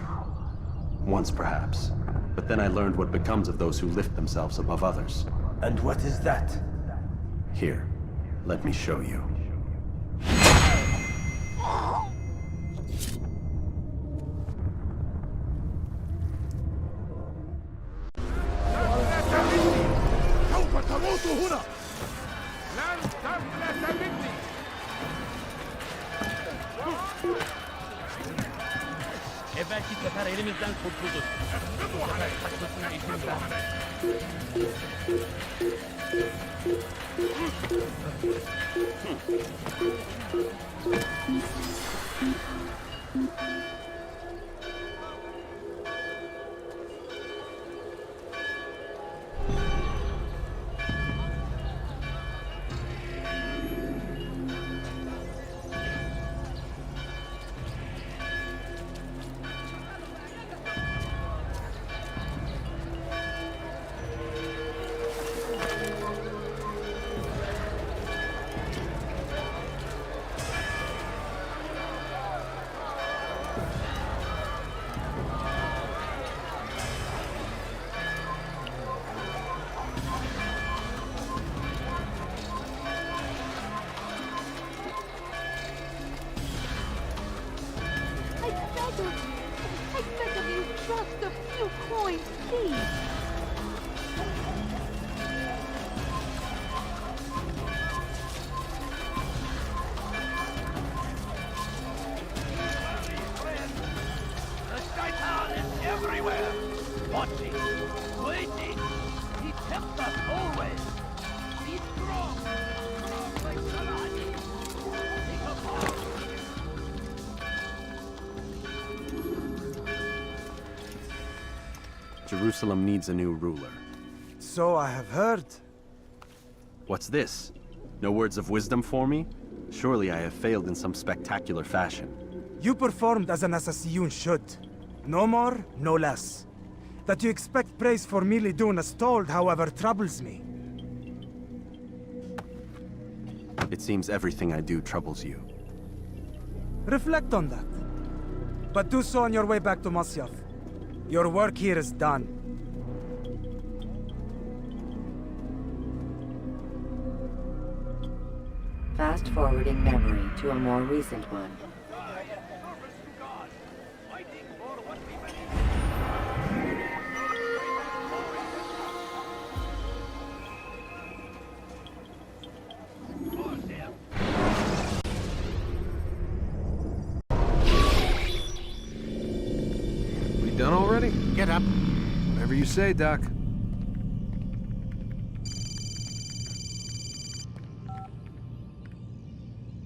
Speaker 11: Once, perhaps. But then I learned what becomes of those who lift themselves above others.
Speaker 19: And what is that?
Speaker 11: Here, let me show you.
Speaker 2: Belki sefer elimizden kurtulduk. Bu sefer kaçmasına izin verme.
Speaker 13: Just a few coins, please.
Speaker 2: The Shaitan is everywhere. Watching, waiting. He tempts us always. Be strong. Strong like Saladin.
Speaker 11: Jerusalem needs a new ruler.
Speaker 18: So I have heard.
Speaker 11: What's this? No words of wisdom for me? Surely I have failed in some spectacular fashion.
Speaker 18: You performed as an assassin should. No more, no less. That you expect praise for merely doing as told, however, troubles me.
Speaker 11: It seems everything I do troubles you.
Speaker 18: Reflect on that. But do so on your way back to Masyaf. Your work here is done.
Speaker 5: Fast-forwarding memory to a more recent one.
Speaker 21: We done already?
Speaker 3: Get up.
Speaker 21: Whatever you say, Doc.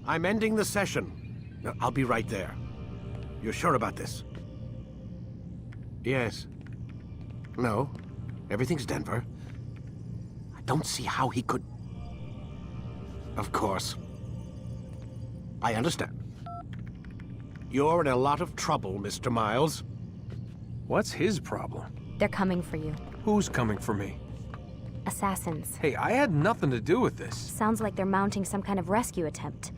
Speaker 3: I'm ending the session. I'll be right there. You're sure about this? Yes. No. Everything's Denver. I don't see how he could... Of course. I understand. You're in a lot of trouble, Mr. Miles.
Speaker 21: What's his problem?
Speaker 22: They're coming for you.
Speaker 21: Who's coming for me?
Speaker 22: Assassins.
Speaker 21: Hey, I had nothing to do with this.
Speaker 22: Sounds like they're mounting some kind of rescue attempt.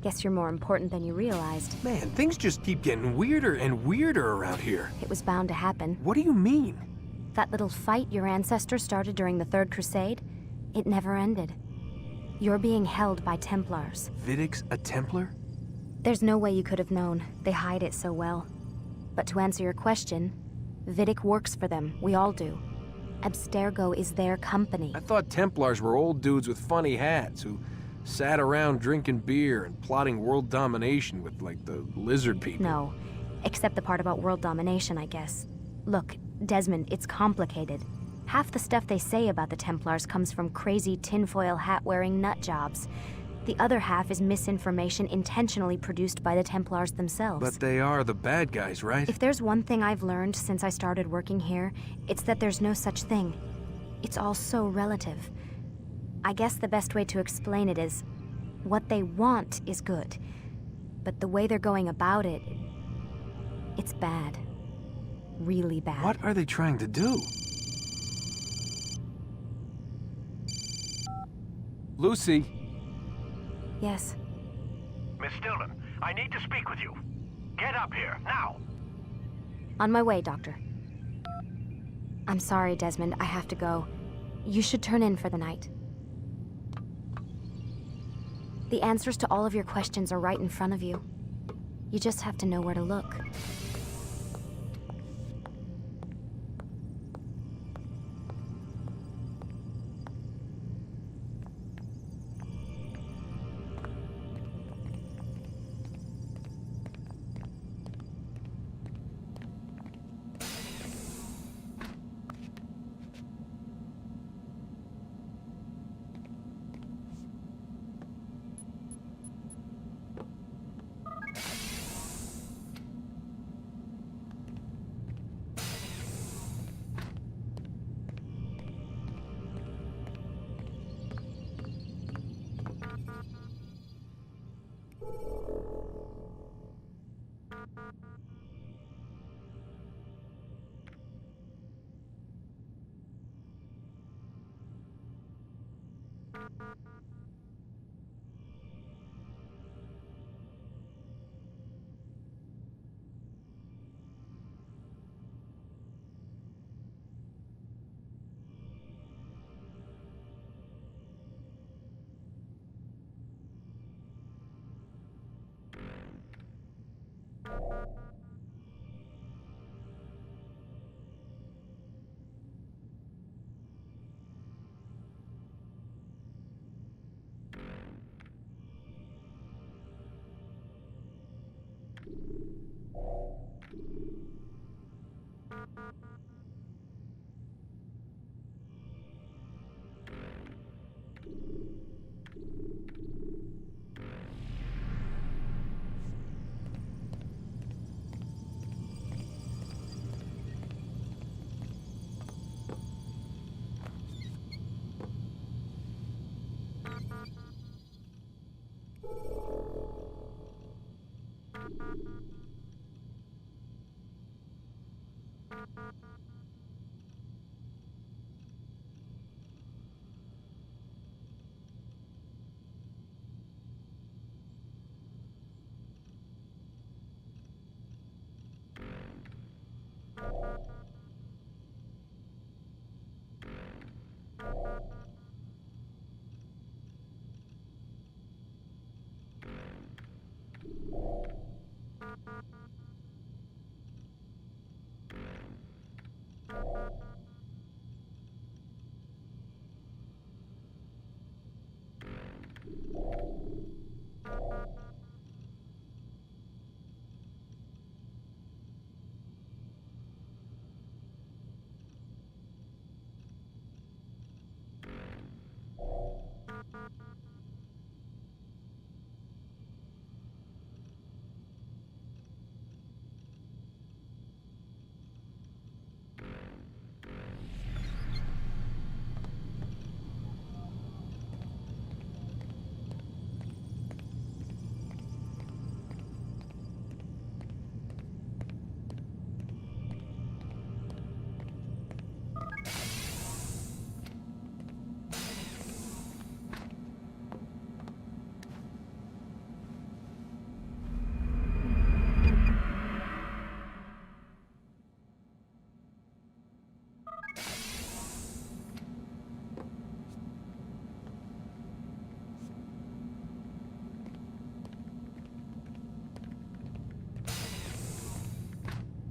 Speaker 22: Guess you're more important than you realized.
Speaker 21: Man, things just keep getting weirder and weirder around here.
Speaker 22: It was bound to happen.
Speaker 21: What do you mean?
Speaker 22: That little fight your ancestors started during the Third Crusade, it never ended. You're being held by Templars.
Speaker 21: Vidic's a Templar?
Speaker 22: There's no way you could have known. They hide it so well. But to answer your question, Vidic works for them. We all do. Abstergo is their company.
Speaker 21: I thought Templars were old dudes with funny hats who sat around drinking beer and plotting world domination with, like, the lizard people.
Speaker 22: No, except the part about world domination, I guess. Look, Desmond, it's complicated. Half the stuff they say about the Templars comes from crazy tinfoil hat-wearing nut jobs. The other half is misinformation intentionally produced by the Templars themselves.
Speaker 21: But they are the bad guys, right?
Speaker 22: If there's one thing I've learned since I started working here, it's that there's no such thing. It's all so relative. I guess the best way to explain it is, what they want is good. But the way they're going about it, it's bad. Really bad.
Speaker 21: What are they trying to do? Lucy?
Speaker 22: Yes.
Speaker 3: Miss Stillman, I need to speak with you. Get up here, now!
Speaker 22: On my way, Doctor. I'm sorry, Desmond. I have to go. You should turn in for the night. The answers to all of your questions are right in front of you. You just have to know where to look.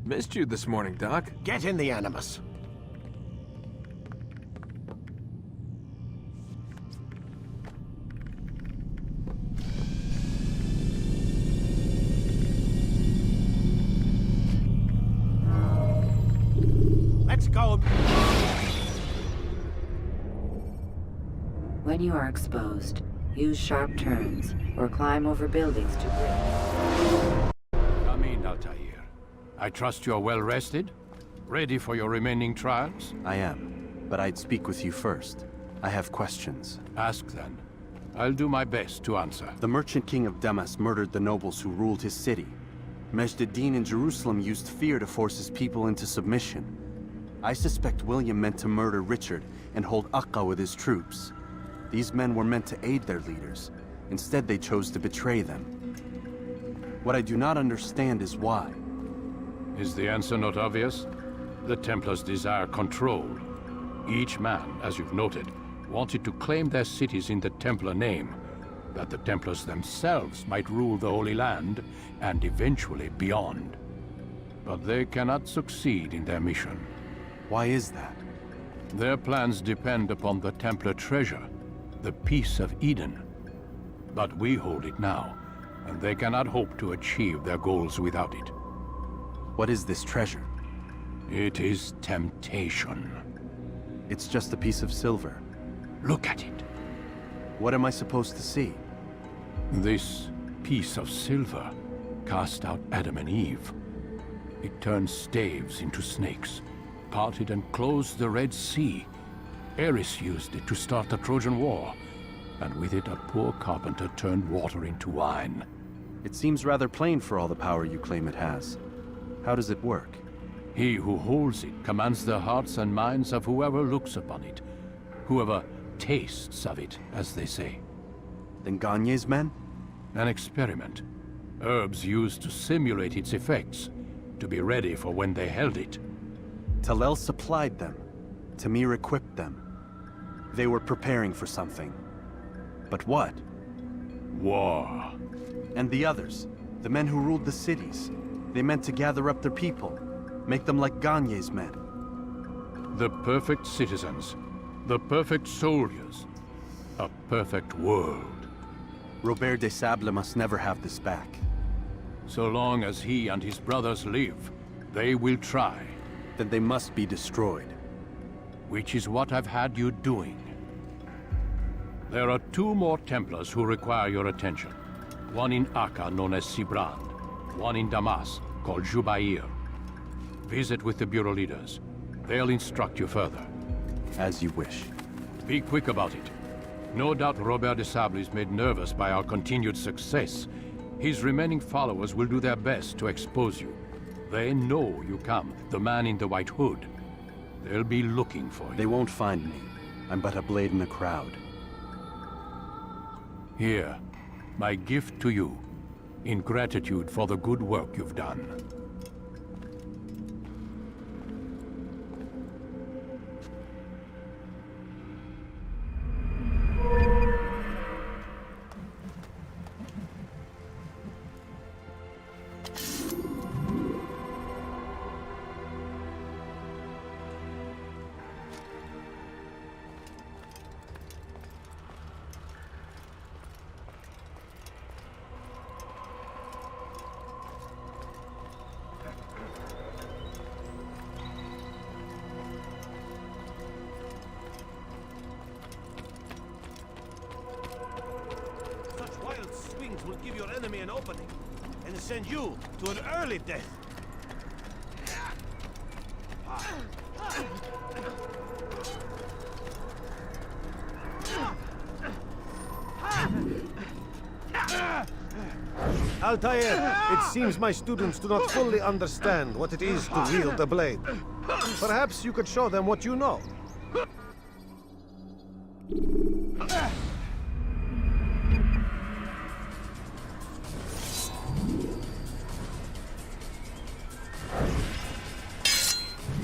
Speaker 21: Missed you this morning, Doc.
Speaker 3: Get in the Animus. Let's go.
Speaker 5: When you are exposed, use sharp turns or climb over buildings to break.
Speaker 6: Come in, Altair. I trust you're well rested? Ready for your remaining trials?
Speaker 11: I am, but I'd speak with you first. I have questions.
Speaker 6: Ask then. I'll do my best to answer.
Speaker 11: The merchant king of Damas murdered the nobles who ruled his city. Majd ad-Din in Jerusalem used fear to force his people into submission. I suspect William meant to murder Richard and hold Akka with his troops. These men were meant to aid their leaders. Instead, they chose to betray them. What I do not understand is why.
Speaker 6: Is the answer not obvious? The Templars desire control. Each man, as you've noted, wanted to claim their cities in the Templar name, that the Templars themselves might rule the Holy Land, and eventually beyond. But they cannot succeed in their mission.
Speaker 11: Why is that?
Speaker 6: Their plans depend upon the Templar treasure, the Peace of Eden. But we hold it now, and they cannot hope to achieve their goals without it.
Speaker 11: What is this treasure?
Speaker 6: It is temptation.
Speaker 11: It's just a piece of silver.
Speaker 6: Look at it.
Speaker 11: What am I supposed to see?
Speaker 6: This piece of silver cast out Adam and Eve. It turned staves into snakes, parted and closed the Red Sea. Eris used it to start the Trojan War, and with it a poor carpenter turned water into wine.
Speaker 11: It seems rather plain for all the power you claim it has. How does it work?
Speaker 6: He who holds it commands the hearts and minds of whoever looks upon it, whoever tastes of it, as they say.
Speaker 11: Then Gagne's men?
Speaker 6: An experiment. Herbs used to simulate its effects, to be ready for when they held it.
Speaker 11: Talel supplied them. Tamir equipped them. They were preparing for something. But what?
Speaker 6: War.
Speaker 11: And the others, the men who ruled the cities, they meant to gather up their people, make them like Gagne's men.
Speaker 6: The perfect citizens, the perfect soldiers, a perfect world.
Speaker 11: Robert de Sable must never have this back.
Speaker 6: So long as he and his brothers live, they will try.
Speaker 11: Then they must be destroyed.
Speaker 6: Which is what I've had you doing. There are 2 more Templars who require your attention. One in Akka, known as Sibrand. One in Damas, called Jubair. Visit with the Bureau leaders. They'll instruct you further.
Speaker 11: As you wish.
Speaker 6: Be quick about it. No doubt Robert de Sable is made nervous by our continued success. His remaining followers will do their best to expose you. They know you come, the man in the white hood. They'll be looking for you.
Speaker 11: They won't find me. I'm but a blade in the crowd.
Speaker 6: Here, my gift to you, in gratitude for the good work you've done.
Speaker 1: Will give your enemy an opening, and send you to an early death. Altair, it seems my students do not fully understand what it is to wield the blade. Perhaps you could show them what you know.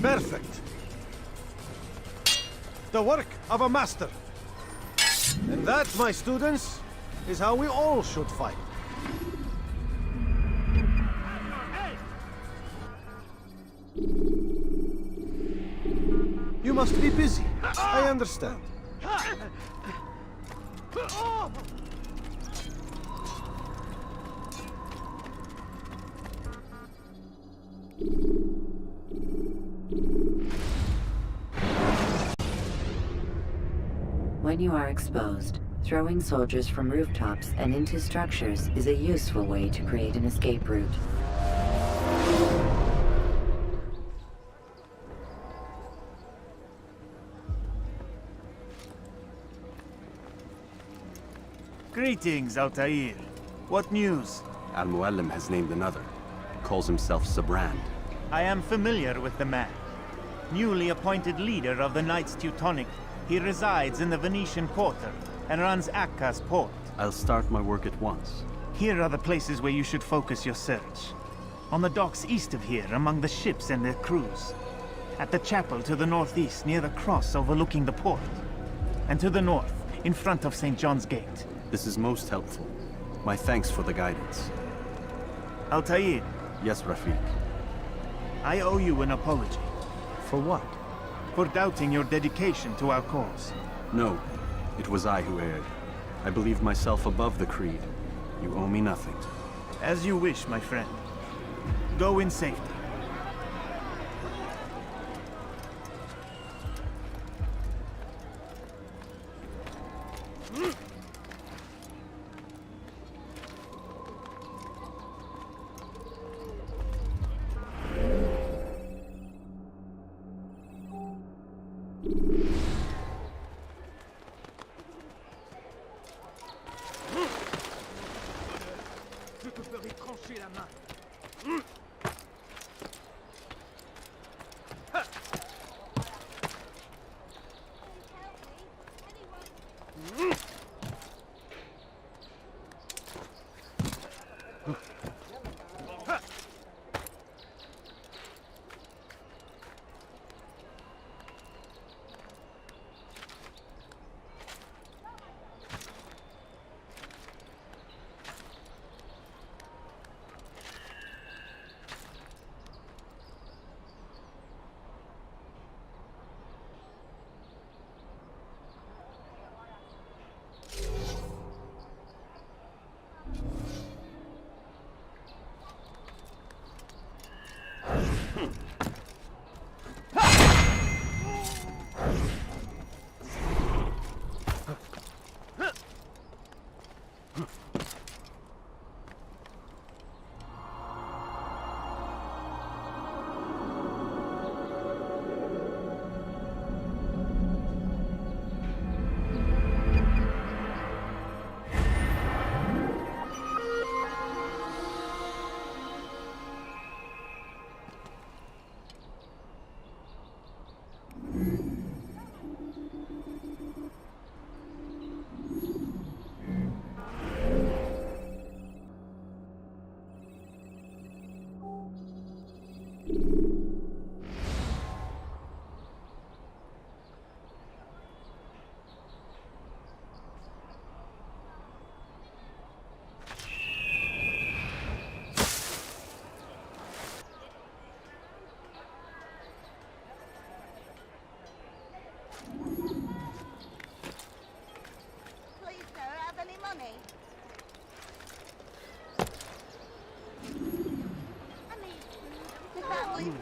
Speaker 1: Perfect. The work of a master. And that, my students, is how we all should fight. must be busy. I understand.
Speaker 5: When you are exposed, throwing soldiers from rooftops and into structures is a useful way to create an escape route.
Speaker 16: Greetings, Altair. What news?
Speaker 11: Al-Muallim has named another. Calls himself Sabrand.
Speaker 16: I am familiar with the man. Newly appointed leader of the Knights Teutonic, he resides in the Venetian Quarter and runs Akka's port.
Speaker 11: I'll start my work at once.
Speaker 16: Here are the places where you should focus your search. On the docks east of here, among the ships and their crews. At the chapel to the northeast, near the cross overlooking the port. And to the north, in front of St. John's Gate.
Speaker 11: This is most helpful. My thanks for the guidance.
Speaker 16: Altair.
Speaker 11: Yes, Rafiq.
Speaker 16: I owe you an apology.
Speaker 18: For what?
Speaker 16: For doubting your dedication to our cause.
Speaker 11: No, it was I who erred. I believed myself above the creed. You owe me nothing.
Speaker 16: As you wish, my friend. Go in safety.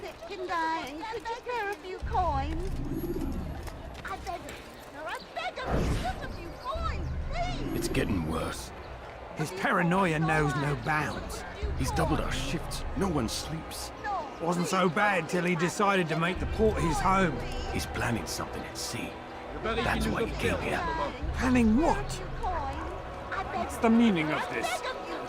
Speaker 13: Sick and dying. Could you spare a few coins? I beg of you, sir. I beg of you. Just a few coins, please.
Speaker 3: It's getting worse.
Speaker 8: His paranoia knows no bounds.
Speaker 3: He's doubled our shifts. No one sleeps.
Speaker 8: Wasn't so bad till he decided to make the port his home.
Speaker 3: He's planning something at sea. That's why he came here.
Speaker 8: Planning what?
Speaker 9: What's the meaning of this?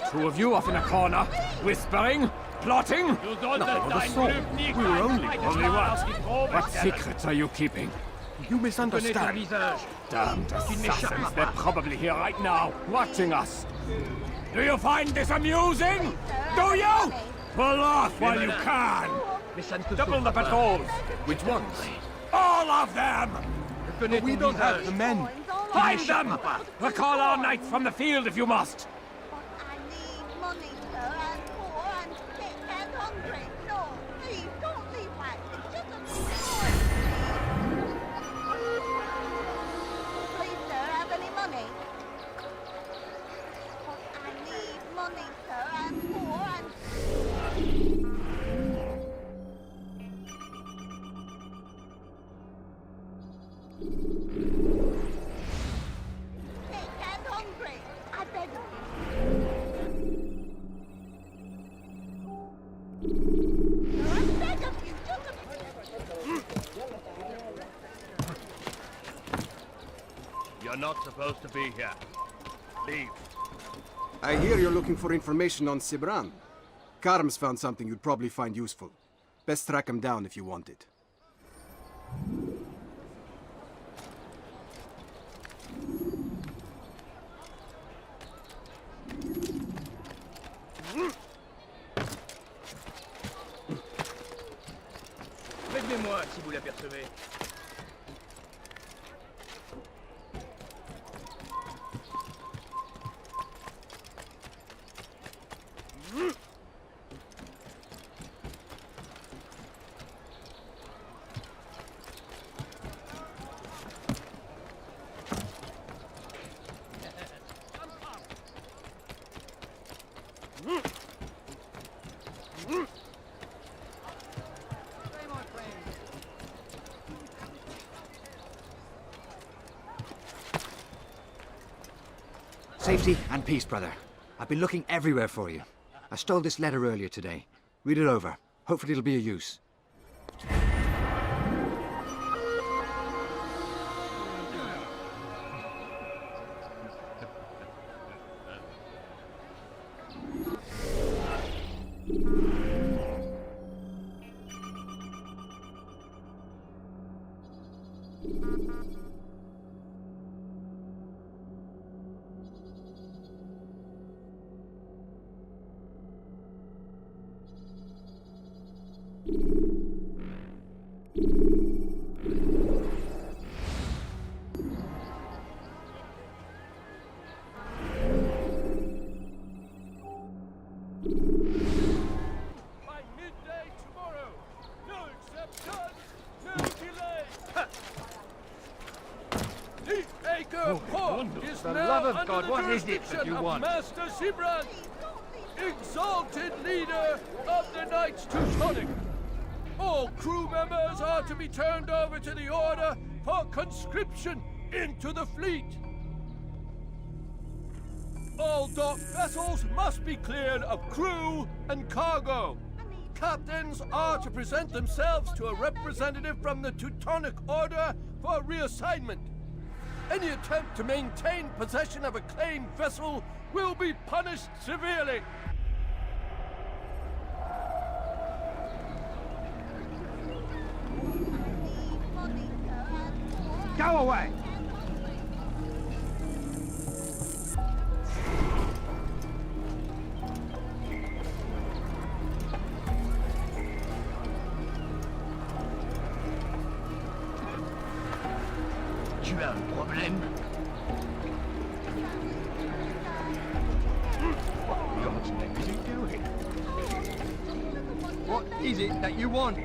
Speaker 9: The two of you off in a corner, whispering, plotting?
Speaker 3: Nothing of the sort. We were only
Speaker 9: what? What secrets are you keeping?
Speaker 3: You misunderstand.
Speaker 9: Damned assassins, they're probably here right now, watching us. Do you find this amusing? Do you? Pull off while you can. Double the patrols.
Speaker 3: Which ones?
Speaker 9: All of them!
Speaker 3: But we don't have the men.
Speaker 9: Find them! Recall our knights from the field if you must.
Speaker 13: I need money, sir. I'm poor and sick and hungry. No, please don't leave back. It's just a few coins, please.
Speaker 2: not supposed to be here. Leave.
Speaker 15: I hear you're looking for information on Sibran. Karm's found something you'd probably find useful. Best track him down if you want it.
Speaker 2: Prévenez-moi si vous l'apercevez.
Speaker 7: Safety and peace, brother. I've been looking everywhere for you. I stole this letter earlier today. Read it over. Hopefully it'll be of use.
Speaker 2: For the love of God, what is it that you want? Master Sibran, exalted leader of the Knights Teutonic. All crew members are to be turned over to the Order for conscription into the fleet. All docked vessels must be cleared of crew and cargo. Captains are to present themselves to a representative from the Teutonic Order for reassignment. Any attempt to maintain possession of a claimed vessel will be punished severely. Go away!
Speaker 10: Tu as un problème?
Speaker 2: What on God's name is he doing?
Speaker 10: What is it that you want?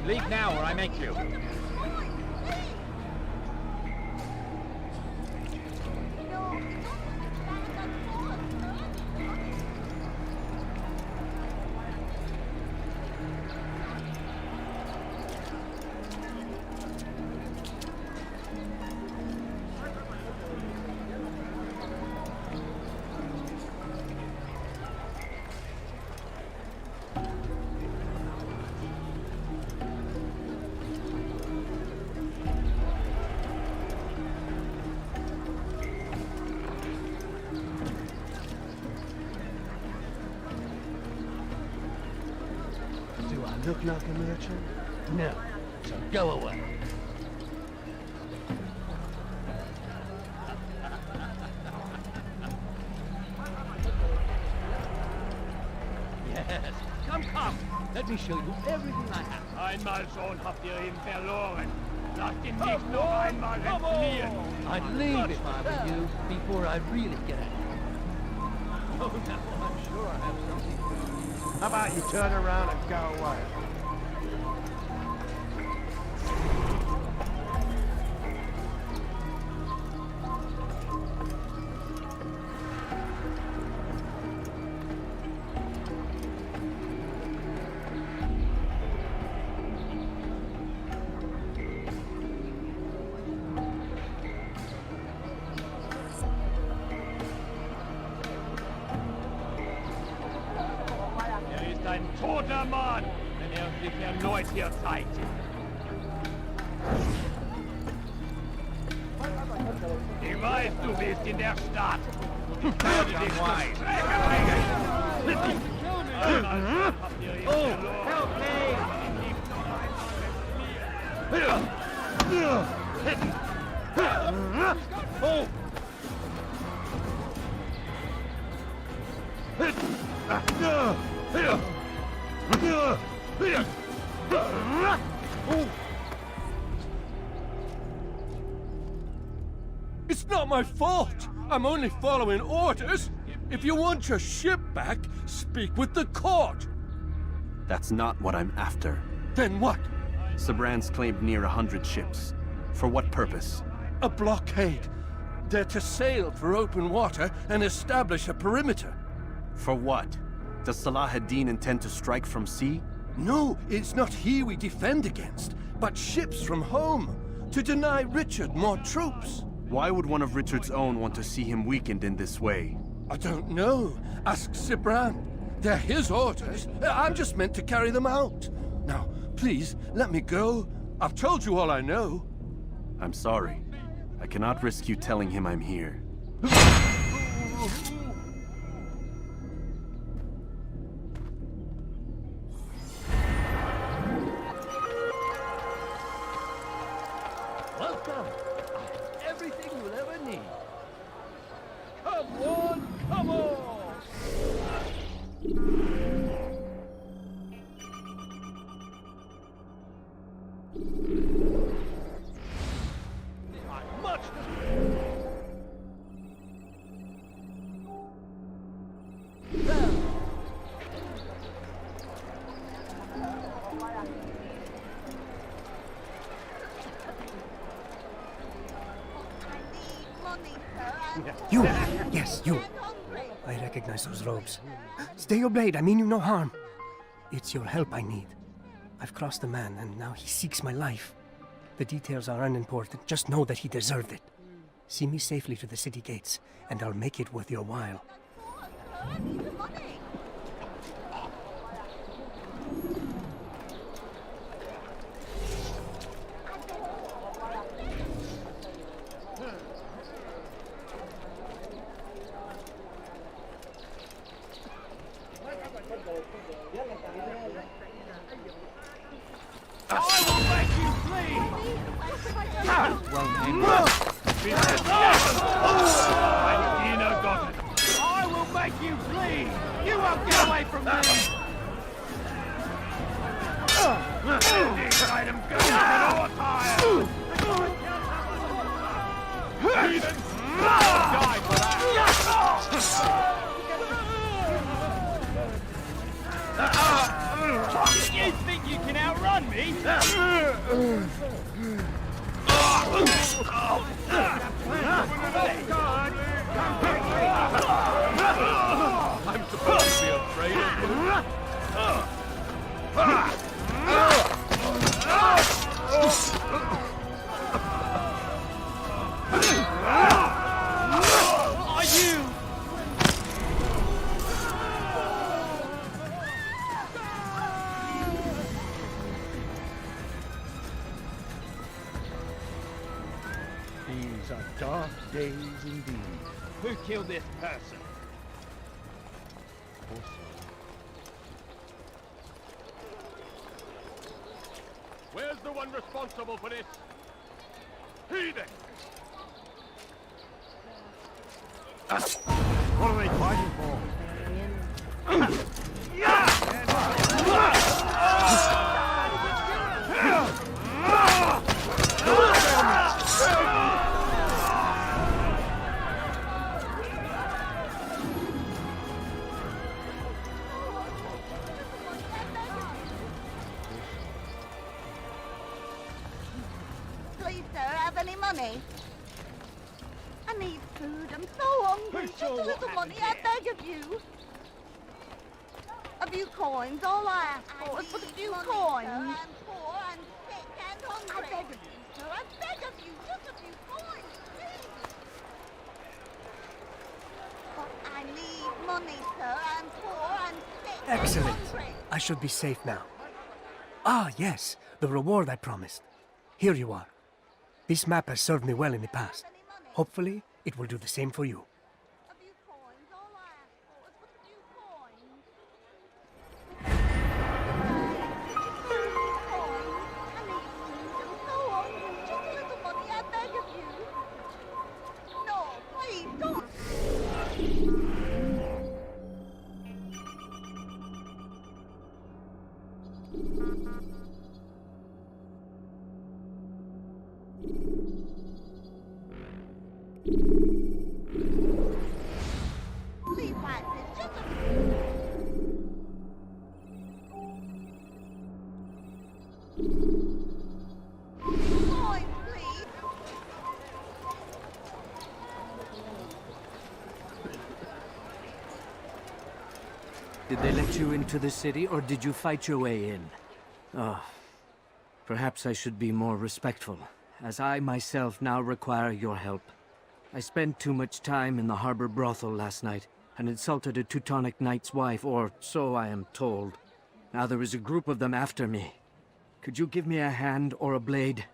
Speaker 2: Leave now or I make you.
Speaker 10: Do I look like a merchant? No. So go away. Yes. Come. Let me show you everything I have.
Speaker 2: Einmal schon habt ihr ihn verloren. Lasst ihn nicht noch einmal entfliehen.
Speaker 10: I'd leave if I were you before I really get at you. Oh, no, I'm sure I have something for you.
Speaker 14: How about you turn around and go away?
Speaker 2: Oder Mann! Wenn sich erneut hier zeigt. Ich weiß, du bist in der Stadt. Werde dich Oh, help me! Oh!
Speaker 6: It's not my fault. I'm only following orders. If you want your ship back, speak with the court.
Speaker 11: That's not what I'm after.
Speaker 6: Then what?
Speaker 11: Sabrand's claimed near 100 ships. For what purpose?
Speaker 6: A blockade. They're to sail for open water and establish a perimeter.
Speaker 11: For what? Does Salah ad-Din intend to strike from sea?
Speaker 6: No, it's not he we defend against, but ships from home, to deny Richard more troops.
Speaker 11: Why would one of Richard's own want to see him weakened in this way?
Speaker 6: I don't know. Ask Sibrand. They're his orders. I'm just meant to carry them out. Now, please, let me go. I've told you all I know.
Speaker 11: I'm sorry. I cannot risk you telling him I'm here.
Speaker 10: Welcome. Everything you'll ever need. Come on, come on! Much.
Speaker 19: You! Yes, you! I recognize those robes. Stay your blade, I mean you no harm. It's your help I need. I've crossed a man, and now he seeks my life. The details are unimportant, just know that he deserved it. See me safely to the city gates, and I'll make it worth your while.
Speaker 2: I will make you bleed! You won't get away from me! This item goes in all tires! Heathens! Die for that! You think you can outrun me?
Speaker 6: I'm supposed to be afraid of you.
Speaker 2: Are you?
Speaker 10: These are dark days indeed.
Speaker 2: Who killed this person?
Speaker 6: Where's the one responsible for this? Heathen!
Speaker 2: What are they fighting for?
Speaker 13: Please, sir, have any money? I need food. I'm so hungry. Just a little money, I beg of you. A few coins. All I ask for is but a few coins. I'm poor and sick and hungry. I beg of you, sir. I beg of you. Just a few coins, please. But I need money, sir. I'm poor and sick
Speaker 19: Excellent.
Speaker 13: and hungry.
Speaker 12: I should be safe now. Ah, yes, the reward I promised. Here you are. This map has served me well in the past. Hopefully, it will do the same for you.
Speaker 10: Did they let you into the city, or did you fight your way in? Oh, perhaps I should be more respectful, as I myself now require your help. I spent too much time in the harbor brothel last night, and insulted a Teutonic knight's wife, or so I am told. Now there is a group of them after me. Could you give me a hand or a blade?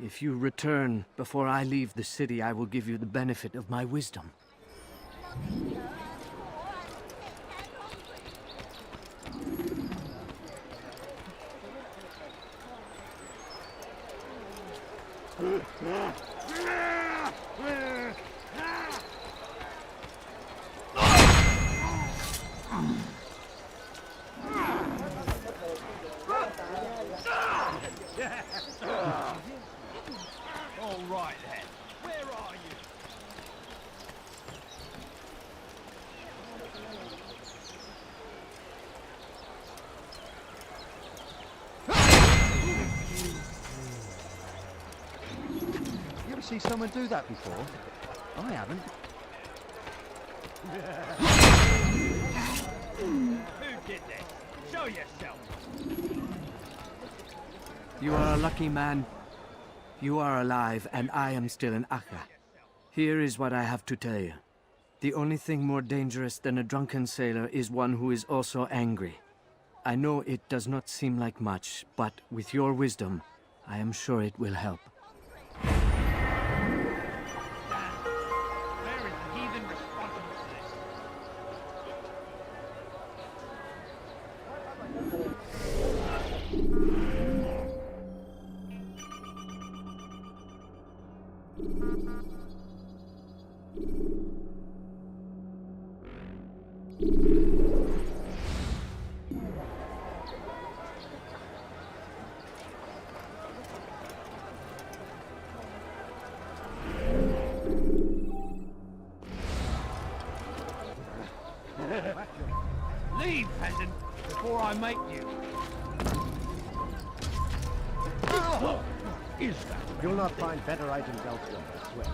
Speaker 10: If you return before I leave the city, I will give you the benefit of my wisdom.
Speaker 2: All right then, where are you?
Speaker 10: You ever see someone do that before? I haven't.
Speaker 2: Who did this? Show yourself.
Speaker 10: You are a lucky man. You are alive, and I am still in Akka. Here is what I have to tell you. The only thing more dangerous than a drunken sailor is one who is also angry. I know it does not seem like much, but with your wisdom, I am sure it will help.
Speaker 2: Where is the heathen responsible for this? Leave, peasant, before I make you. What is that?
Speaker 3: You'll not find better items elsewhere, I swear.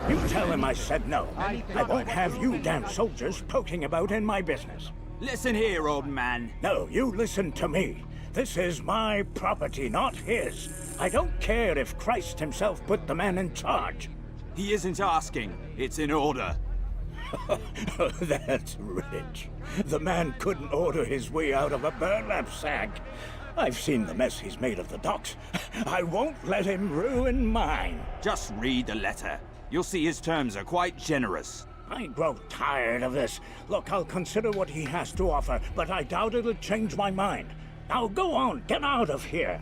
Speaker 17: You tell him I said no. I won't have you damn soldiers poking about in my business.
Speaker 23: Listen here, old man.
Speaker 17: No, you listen to me. This is my property, not his. I don't care if Christ himself put the man in charge.
Speaker 23: He isn't asking. It's in order.
Speaker 17: That's rich. The man couldn't order his way out of a burlap sack. I've seen the mess he's made of the docks. I won't let him ruin mine.
Speaker 23: Just read the letter. You'll see his terms are quite generous.
Speaker 17: I grow tired of this. Look, I'll consider what he has to offer, but I doubt it'll change my mind. Now go on, get out of here.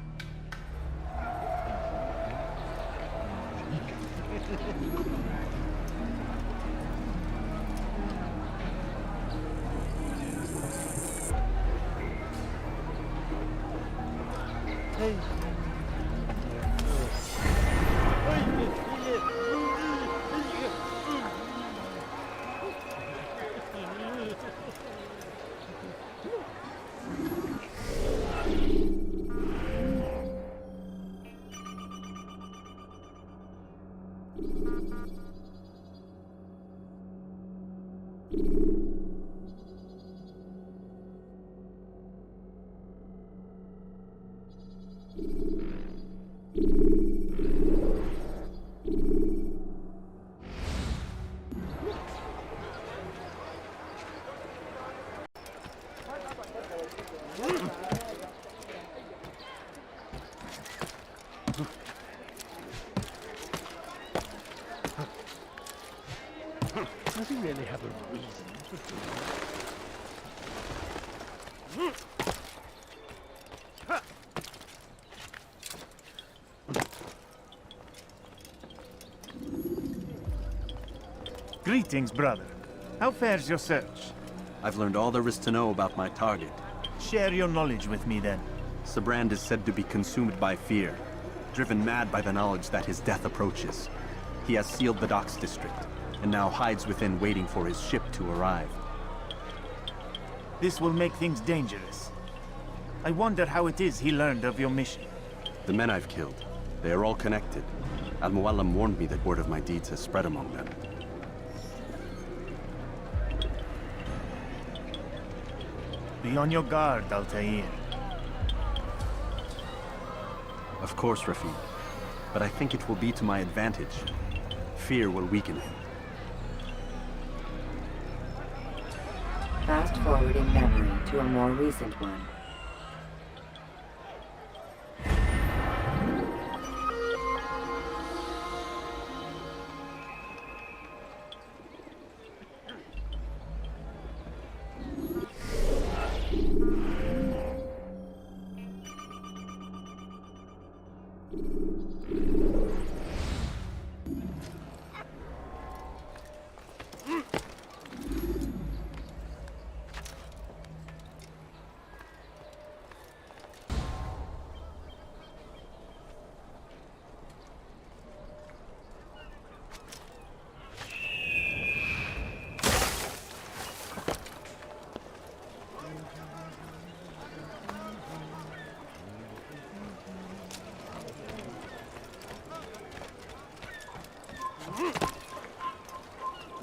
Speaker 4: Does he really have a reason for doing it?
Speaker 16: Greetings, brother. How fares your search?
Speaker 11: I've learned all there is to know about my target.
Speaker 16: Share your knowledge with me, then.
Speaker 11: Sibrand is said to be consumed by fear, driven mad by the knowledge that his death approaches. He has sealed the docks district, and now hides within waiting for his ship to arrive.
Speaker 16: This will make things dangerous. I wonder how it is he learned of your mission.
Speaker 11: The men I've killed, they are all connected. Al-Mualim warned me that word of my deeds has spread among them.
Speaker 16: Be on your guard, Altair.
Speaker 11: Of course, Rafiq. But I think it will be to my advantage. Fear will weaken him.
Speaker 5: Fast forwarding memory to a more recent one.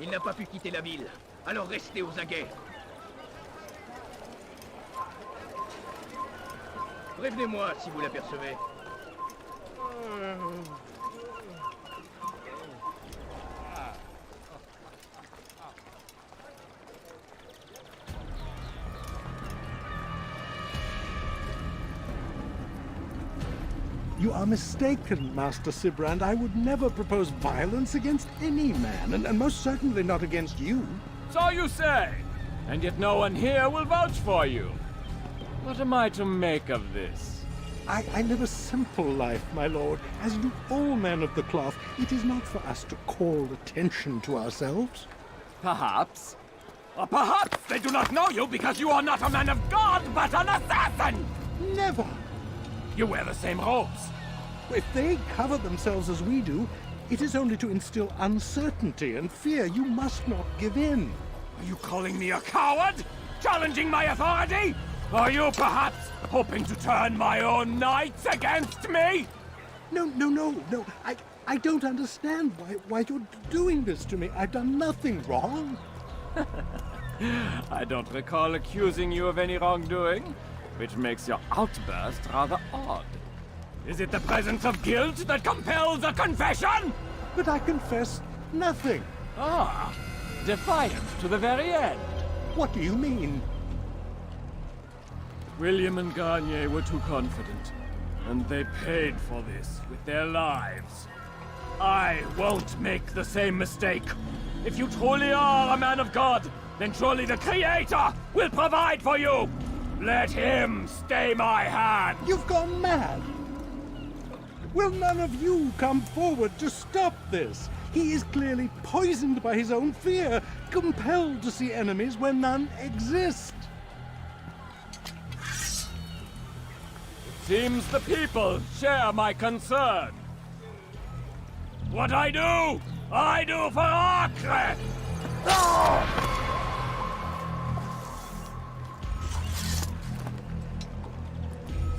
Speaker 20: Il n'a pas pu quitter la ville, alors restez aux aguets. Prévenez-moi si vous l'apercevez.
Speaker 4: You are mistaken, Master Sibrand. I would never propose violence against any man, and most certainly not against you.
Speaker 22: So you say, and yet no one here will vouch for you. What am I to make of this?
Speaker 4: I live a simple life, my lord. As do all men of the cloth, it is not for us to call attention to ourselves.
Speaker 22: Perhaps. Or perhaps they do not know you because you are not a man of God, but an assassin!
Speaker 4: Never!
Speaker 22: You wear the same robes.
Speaker 4: If they cover themselves as we do, it is only to instill uncertainty and fear. You must not give in.
Speaker 22: Are you calling me a coward? Challenging my authority? Are you perhaps hoping to turn my own knights against me?
Speaker 4: No. I don't understand why you're doing this to me. I've done nothing wrong.
Speaker 22: I don't recall accusing you of any wrongdoing, which makes your outburst rather odd. Is it the presence of guilt that compels a confession?
Speaker 4: But I confess nothing.
Speaker 22: Ah, defiant to the very end.
Speaker 4: What do you mean?
Speaker 22: William and Garnier were too confident, and they paid for this with their lives. I won't make the same mistake. If you truly are a man of God, then surely the Creator will provide for you. Let him stay my hand.
Speaker 4: You've gone mad. Will none of you come forward to stop this? He is clearly poisoned by his own fear, compelled to see enemies where none exist.
Speaker 22: It seems the people share my concern. What I do for Acre!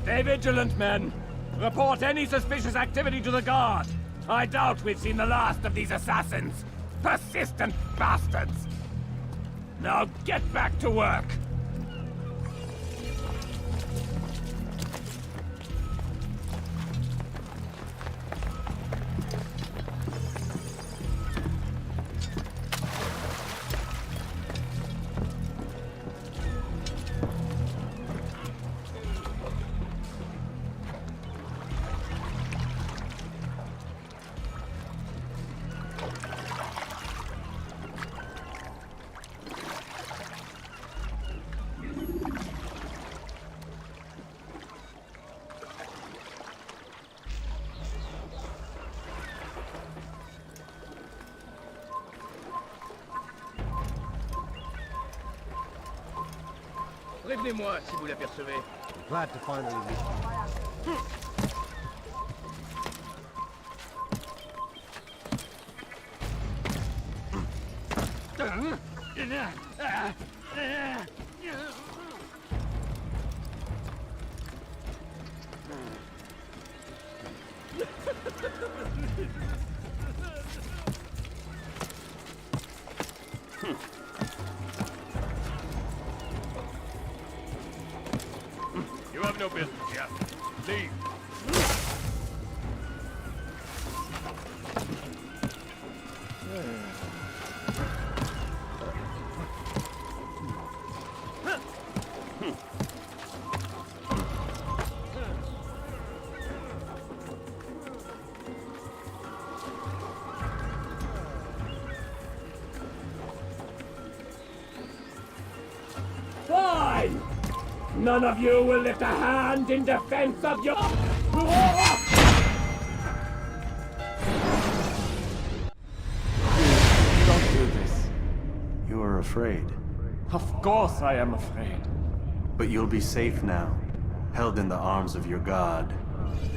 Speaker 22: Stay vigilant, men. Report any suspicious activity to the guard. I doubt we've seen the last of these assassins. Persistent bastards. Now get back to work.
Speaker 20: Prévenez-moi si vous l'apercevez.
Speaker 19: Glad to finally meet you.
Speaker 6: You have no business here. Leave.
Speaker 22: Fine! None of you will lift a hand in defense of your...
Speaker 11: Don't do this. You are afraid.
Speaker 22: Of course I am afraid.
Speaker 11: But you'll be safe now, held in the arms of your god.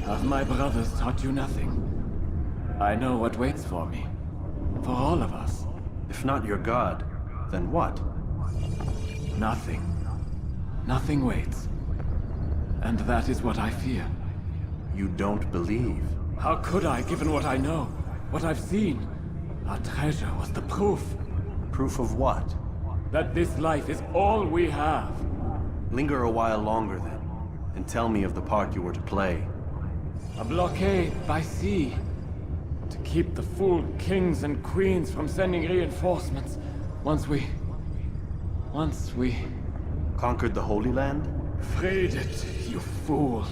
Speaker 22: Have my brothers taught you nothing? I know what waits for me. For all of us.
Speaker 11: If not your god, then what?
Speaker 22: Nothing. Nothing waits. And that is what I fear.
Speaker 11: You don't believe?
Speaker 22: How could I, given what I know? What I've seen? Our treasure was the proof.
Speaker 11: Proof of what?
Speaker 22: That this life is all we have.
Speaker 11: Linger a while longer then, and tell me of the part you were to play.
Speaker 22: A blockade by sea. To keep the fool kings and queens from sending reinforcements. Once we...
Speaker 11: Conquered the Holy Land?
Speaker 22: Freed it, you fool.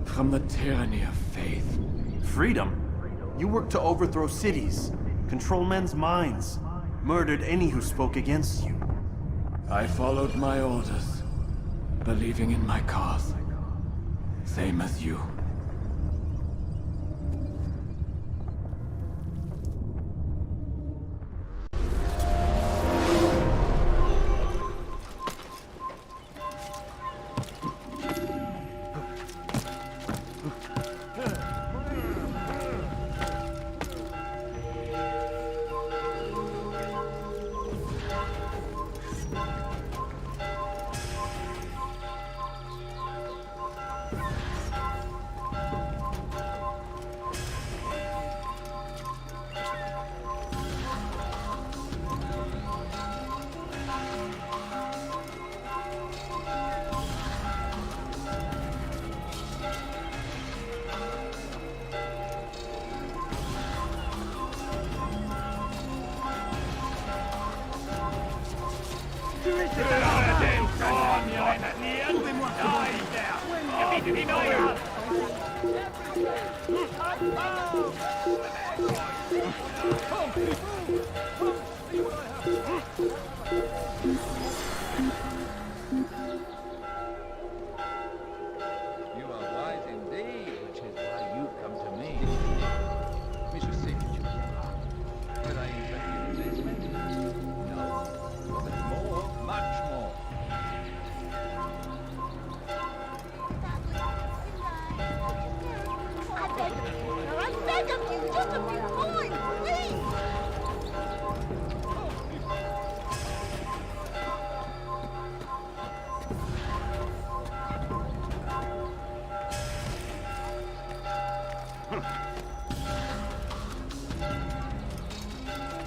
Speaker 22: From the tyranny of faith.
Speaker 11: Freedom? You worked to overthrow cities, control men's minds, murdered any who spoke against you.
Speaker 22: I followed my orders, believing in my cause. Same as you.
Speaker 1: You are wise indeed, which is why you've come to me. We shall see what you are. Will I interest you in this? No. But more, much more.
Speaker 13: I beg of you, just a few coins, please!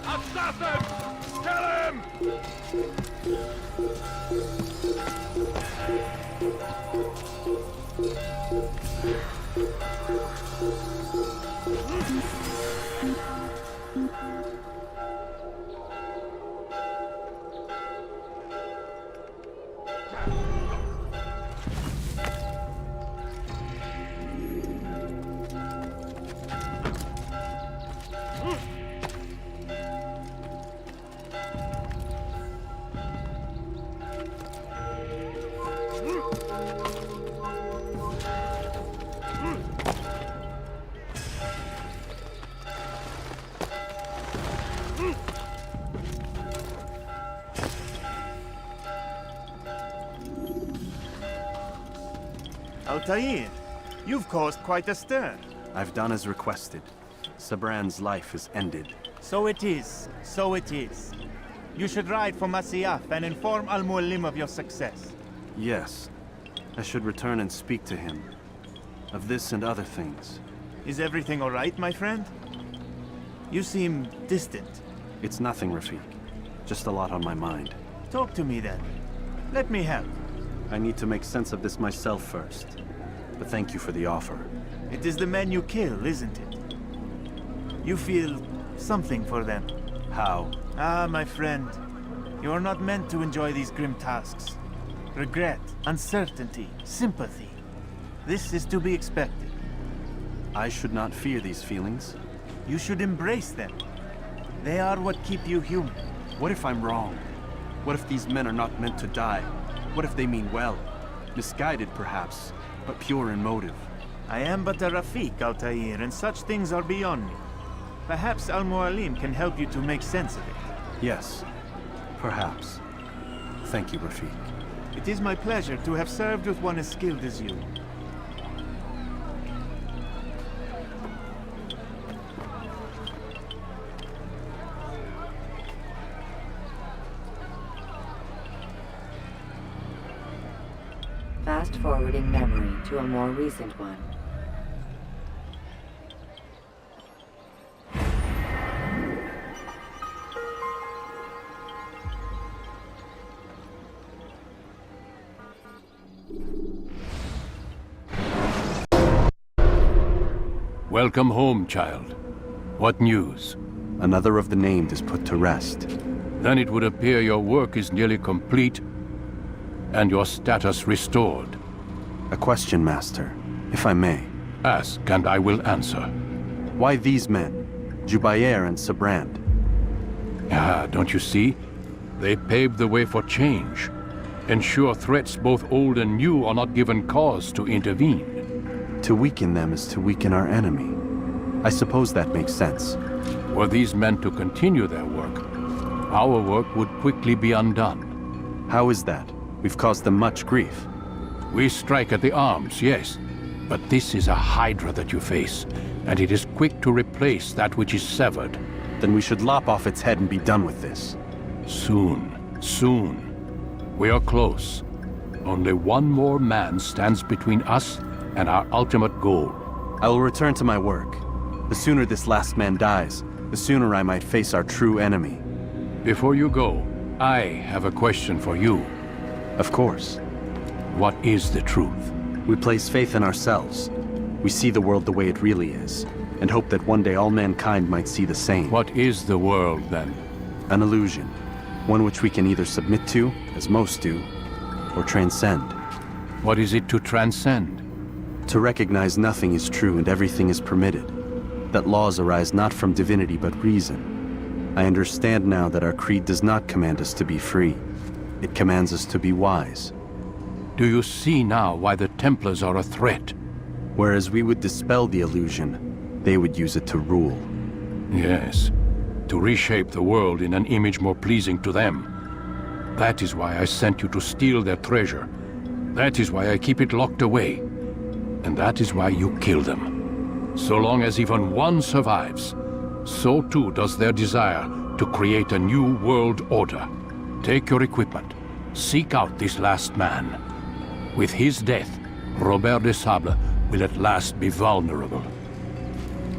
Speaker 6: Assassin! Kill him!
Speaker 16: Altair, you've caused quite a stir.
Speaker 11: I've done as requested. Sabran's life is ended.
Speaker 16: So it is. So it is. You should ride for Masyaf and inform Al-Mualim of your success.
Speaker 11: Yes. I should return and speak to him. Of this and other things.
Speaker 16: Is everything all right, my friend? You seem distant.
Speaker 11: It's nothing, Rafiq. Just a lot on my mind.
Speaker 16: Talk to me then. Let me help.
Speaker 11: I need to make sense of this myself first. But thank you for the offer.
Speaker 16: It is the men you kill, isn't it? You feel something for them.
Speaker 11: How?
Speaker 16: Ah, my friend. You are not meant to enjoy these grim tasks. Regret, uncertainty, sympathy. This is to be expected.
Speaker 11: I should not fear these feelings.
Speaker 16: You should embrace them. They are what keep you human.
Speaker 11: What if I'm wrong? What if these men are not meant to die? What if they mean well? Misguided, perhaps, but pure in motive.
Speaker 16: I am but a Rafiq, Altair, and such things are beyond me. Perhaps Al-Mualim can help you to make sense of it.
Speaker 11: Yes, perhaps. Thank you, Rafiq.
Speaker 16: It is my pleasure to have served with one as skilled as you.
Speaker 5: Fast-forwarding memory to a more recent one.
Speaker 6: Welcome home, child. What news?
Speaker 11: Another of the named is put to rest.
Speaker 6: Then it would appear your work is nearly complete, and your status restored.
Speaker 11: A question, Master, if I may.
Speaker 6: Ask, and I will answer.
Speaker 11: Why these men? Jubayer and Sabrand?
Speaker 6: Ah, don't you see? They paved the way for change. Ensure threats both old and new are not given cause to intervene.
Speaker 11: To weaken them is to weaken our enemy. I suppose that makes sense.
Speaker 6: Were these men to continue their work, our work would quickly be undone.
Speaker 11: How is that? We've caused them much grief.
Speaker 6: We strike at the arms, yes. But this is a hydra that you face, and it is quick to replace that which is severed.
Speaker 11: Then we should lop off its head and be done with this.
Speaker 6: Soon, soon. We are close. Only one more man stands between us and our ultimate goal.
Speaker 11: I will return to my work. The sooner this last man dies, the sooner I might face our true enemy.
Speaker 6: Before you go, I have a question for you.
Speaker 11: Of course.
Speaker 6: What is the truth?
Speaker 11: We place faith in ourselves. We see the world the way it really is, and hope that one day all mankind might see the same.
Speaker 6: What is the world, then?
Speaker 11: An illusion. One which we can either submit to, as most do, or transcend.
Speaker 6: What is it to transcend?
Speaker 11: To recognize nothing is true and everything is permitted. That laws arise not from divinity but reason. I understand now that our creed does not command us to be free. It commands us to be wise.
Speaker 6: Do you see now why the Templars are a threat?
Speaker 11: Whereas we would dispel the illusion, they would use it to rule.
Speaker 6: Yes, to reshape the world in an image more pleasing to them. That is why I sent you to steal their treasure. That is why I keep it locked away. And that is why you kill them. So long as even one survives, so too does their desire to create a new world order. Take your equipment. Seek out this last man. With his death, Robert de Sable will at last be vulnerable.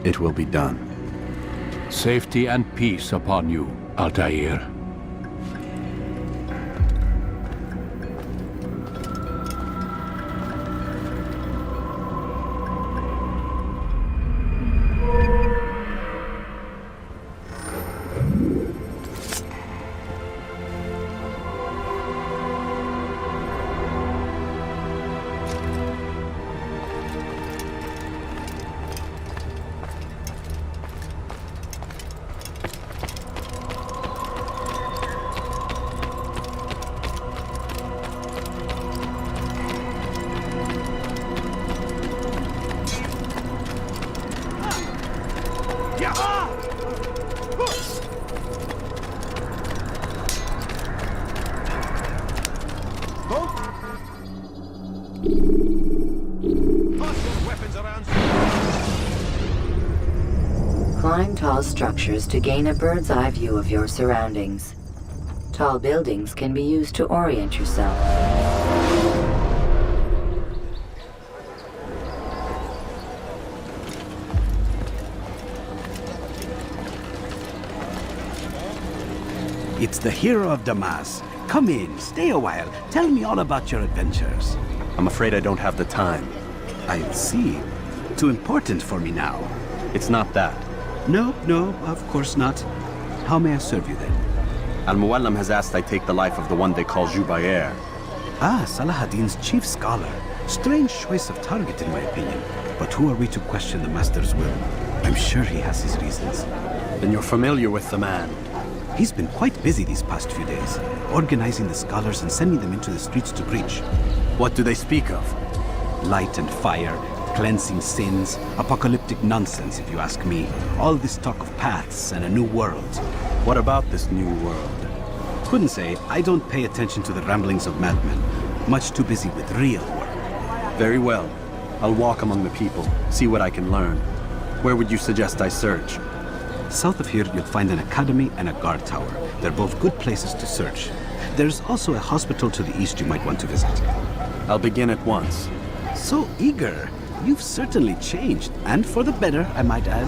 Speaker 11: It will be done.
Speaker 6: Safety and peace upon you, Altair.
Speaker 5: Climb tall structures to gain a bird's eye view of your surroundings. Tall buildings can be used to orient yourself.
Speaker 8: It's the hero of Damas. Come in, stay a while. Tell me all about your adventures.
Speaker 11: I'm afraid I don't have the time.
Speaker 8: I see. Too important for me now.
Speaker 11: It's not that.
Speaker 8: No, of course not. How may I serve you then?
Speaker 11: Al-Muallim has asked I take the life of the one they call Jubair.
Speaker 8: Ah, Salahadin's chief scholar. Strange choice of target in my opinion. But who are we to question the master's will? I'm sure he has his reasons.
Speaker 11: Then you're familiar with the man.
Speaker 8: He's been quite busy these past few days, organizing the scholars and sending them into the streets to preach.
Speaker 11: What do they speak of?
Speaker 8: Light and fire, cleansing sins, apocalyptic nonsense if you ask me. All this talk of paths and a new world.
Speaker 11: What about this new world?
Speaker 8: Couldn't say. I don't pay attention to the ramblings of madmen. Much too busy with real work.
Speaker 11: Very well. I'll walk among the people, see what I can learn. Where would you suggest I search?
Speaker 8: South of here, you'll find an academy and a guard tower. They're both good places to search. There's also a hospital to the east you might want to visit.
Speaker 11: I'll begin at once.
Speaker 8: So eager. You've certainly changed, and for the better, I might add.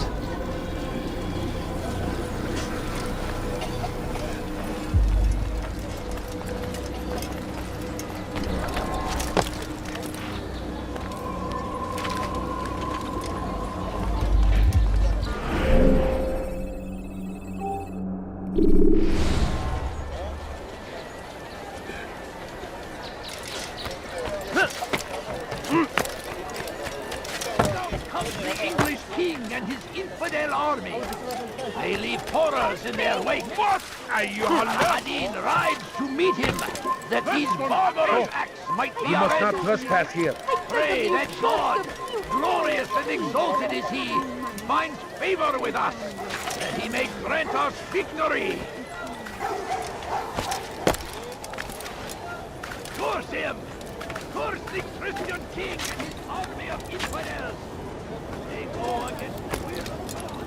Speaker 1: Trespass here. Pray that God, glorious and exalted is he, finds favor with us, that he may grant us victory. Curse him! Curse the Christian king and his army of infidels! They go against the will of God.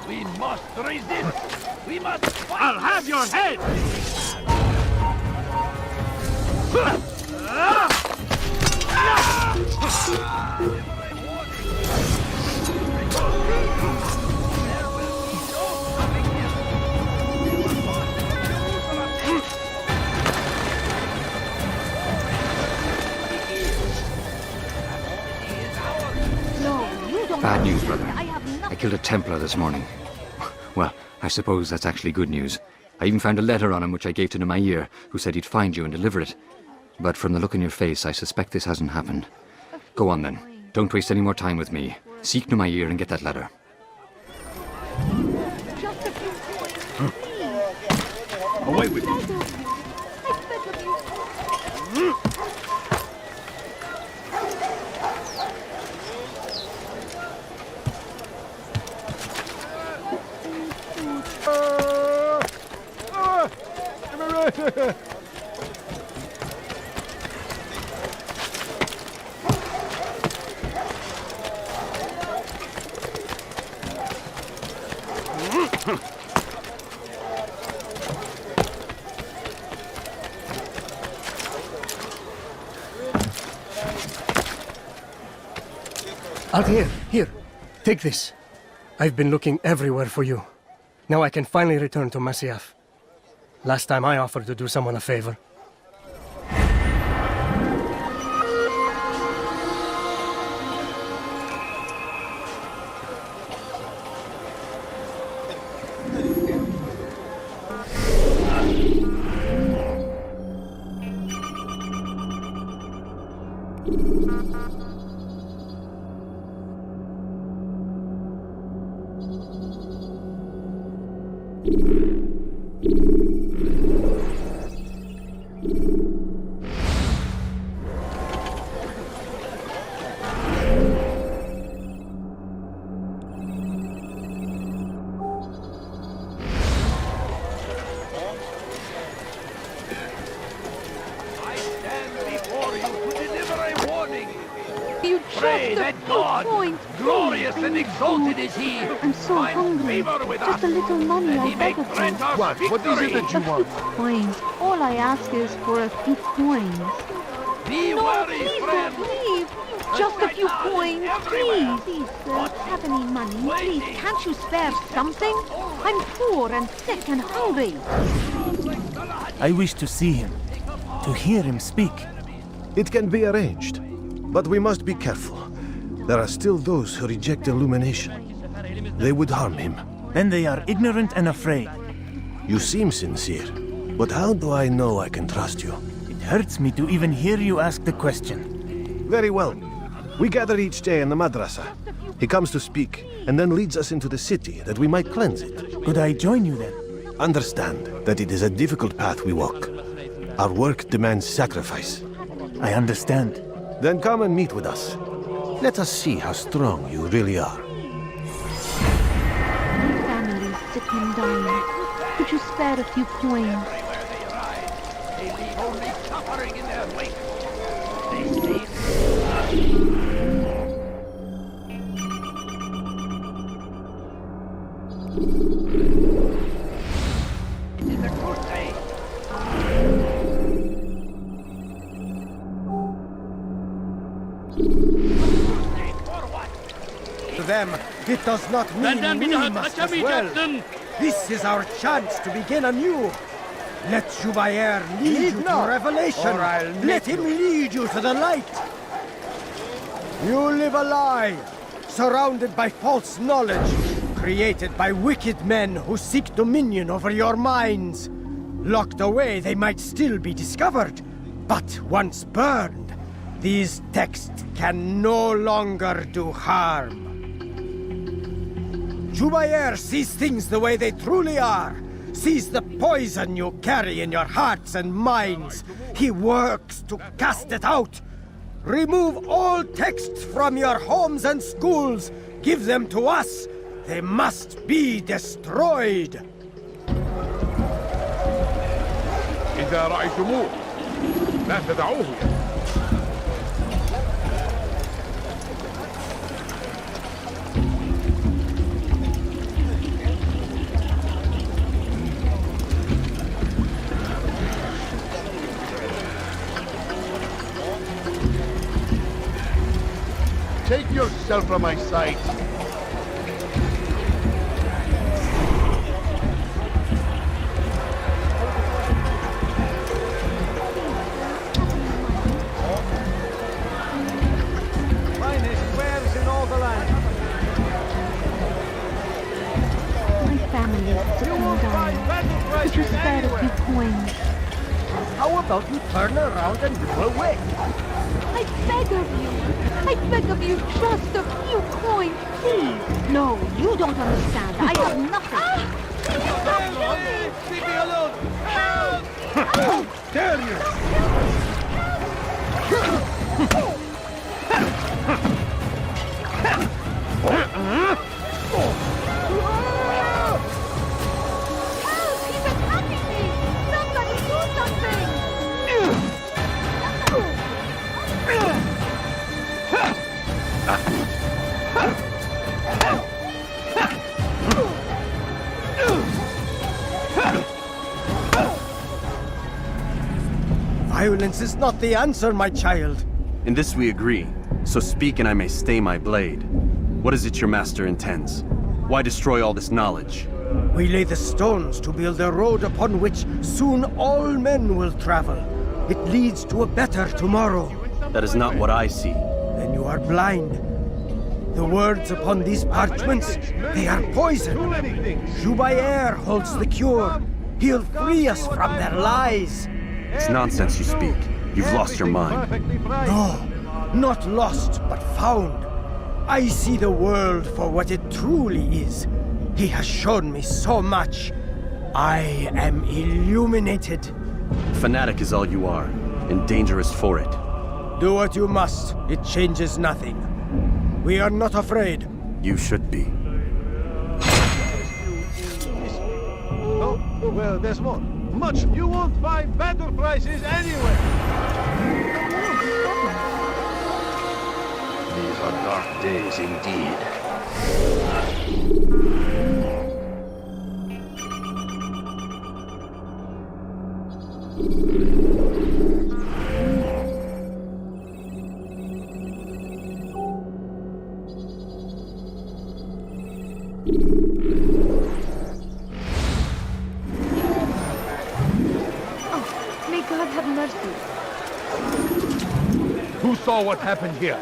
Speaker 1: We must resist! We must fight! I'll have your head!
Speaker 7: Bad news, brother. I killed a Templar this morning. Well, I suppose that's actually good news. I even found a letter on him which I gave to Nemair, who said he'd find you and deliver it. But from the look in your face, I suspect this hasn't happened. Go on then. Don't waste any more time with me. Seek Nemair and get that letter.
Speaker 8: Away with you!
Speaker 12: Altair, here. Take this. I've been looking everywhere for you. Now I can finally return to Masyaf. Last time I offered to do someone a favor.
Speaker 1: Pray that God, glorious and exalted is He,
Speaker 13: I'm so hungry. Just a little money, I beg of you.
Speaker 1: What is it that you want?
Speaker 13: Coins. All I ask is for a few coins.
Speaker 1: Be wary,
Speaker 13: Please
Speaker 1: friend.
Speaker 13: don't leave. Just a few coins, please. Please, sir, have any money? Please, can't you spare something? I'm poor and sick and hungry.
Speaker 16: I wish to see him, to hear him speak.
Speaker 9: It can be arranged, but we must be careful. There are still those who reject illumination. They would harm him.
Speaker 16: Then they are ignorant and afraid.
Speaker 9: You seem sincere, but how do I know I can trust you?
Speaker 16: It hurts me to even hear you ask the question.
Speaker 9: Very well. We gather each day in the madrasa. He comes to speak, and then leads us into the city, that we might cleanse it.
Speaker 16: Could I join you then?
Speaker 9: Understand that it is a difficult path we walk. Our work demands sacrifice.
Speaker 16: I understand.
Speaker 9: Then come and meet with us. Let us see how strong you really are.
Speaker 13: My family's sick and dying. Could you spare a few coins?
Speaker 1: They leave only suffering in their wake. It is a good day.
Speaker 19: To them, it does not mean we must as well. This is our chance to begin anew. Let Jubair lead you to revelation. Let him lead you to the light. You live a lie, surrounded by false knowledge, created by wicked men who seek dominion over your minds. Locked away, they might still be discovered, but once burned, these texts can no longer do harm. Jubair sees things the way they truly are, sees the poison you carry in your hearts and minds. He works to cast it out. Remove all texts from your homes and schools. Give them to us. They must be destroyed.
Speaker 6: إذا رأيتموه لا تدعوه.
Speaker 2: Take yourself from my sight.
Speaker 19: Finest wares in all the land.
Speaker 13: My family is sick and dying. Could you spare a few coins?
Speaker 19: How about you turn around and go away?
Speaker 13: I beg of you. I beg of you, just a few coins, please. No, you don't understand. I have nothing.
Speaker 2: Leave me alone! Help!
Speaker 19: How dare you!
Speaker 13: Help! He's attacking me! Somebody do something!
Speaker 19: Violence is not the answer, my child.
Speaker 11: In this we agree, so speak and I may stay my blade. What is it your master intends? Why destroy all this knowledge?
Speaker 19: We lay the stones to build a road upon which soon all men will travel. It leads to a better tomorrow.
Speaker 11: That is not what I see.
Speaker 19: Then you are blind. The words upon these parchments, they are poison. Jubair holds the cure. He'll free us from their lies.
Speaker 11: It's nonsense you speak. You've lost your mind.
Speaker 19: No, not lost, but found. I see the world for what it truly is. He has shown me so much. I am illuminated.
Speaker 11: Fanatic is all you are, and dangerous for it.
Speaker 19: Do what you must. It changes nothing. We are not afraid.
Speaker 11: You should be.
Speaker 9: Oh, well, there's more. Much.
Speaker 2: You won't find better prices anywhere.
Speaker 3: These are dark days indeed.
Speaker 13: May God have mercy.
Speaker 2: Who saw what happened here?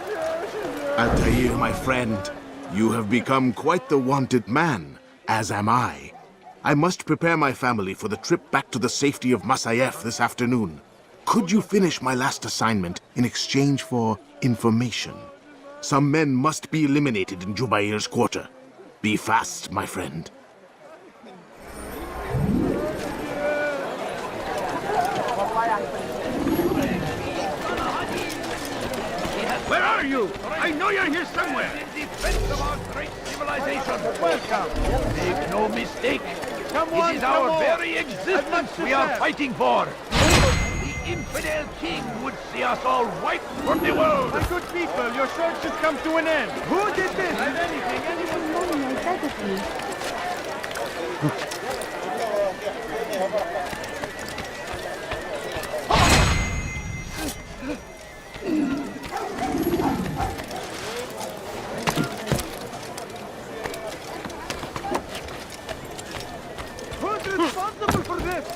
Speaker 3: Altair, my friend, you have become quite the wanted man, as am I. I must prepare my family for the trip back to the safety of Masayef this afternoon. Could you finish my last assignment in exchange for information? Some men must be eliminated in Jubair's quarter. Be fast, my friend.
Speaker 2: Where are you? I know you're here somewhere. In defense of our great civilization. Welcome. Make no mistake. This is our very existence we are fighting for. The infidel king would see us all wiped from the world.
Speaker 14: My good people, your search has come to an end. Who did this? If anything, anyone
Speaker 13: Mommy, I beg of you.
Speaker 14: Who's responsible for this?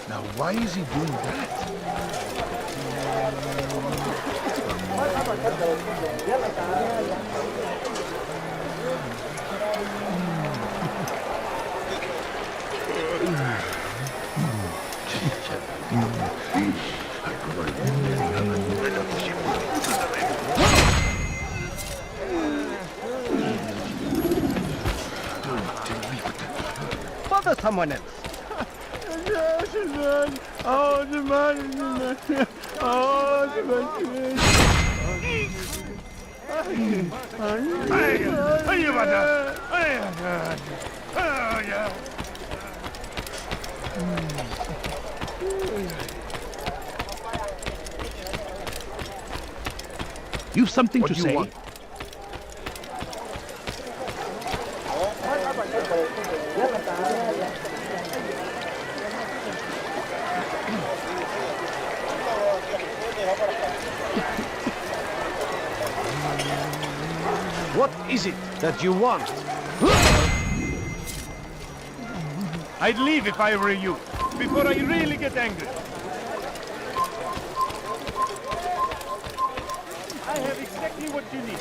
Speaker 9: Now, why is he doing that?
Speaker 19: Bother someone else.
Speaker 2: You've something to say?
Speaker 9: What is it that you want?
Speaker 14: I'd leave if I were you, before I really get angry. I have exactly what you need.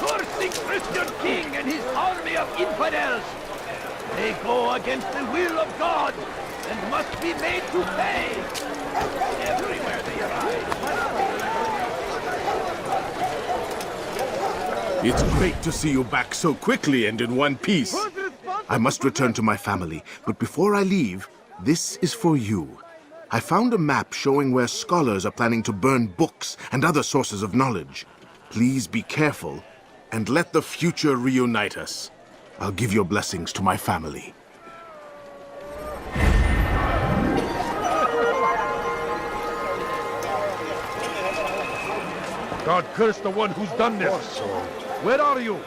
Speaker 2: Cursing Christian king and his army of infidels! They go against the will of God and must be made to pay! Everywhere they arrive!
Speaker 3: It's great to see you back so quickly and in one piece. I must return to my family, but before I leave, this is for you. I found a map showing where scholars are planning to burn books and other sources of knowledge. Please be careful, and let the future reunite us. I'll give your blessings to my family.
Speaker 2: God curse the one who's done this! Where are you?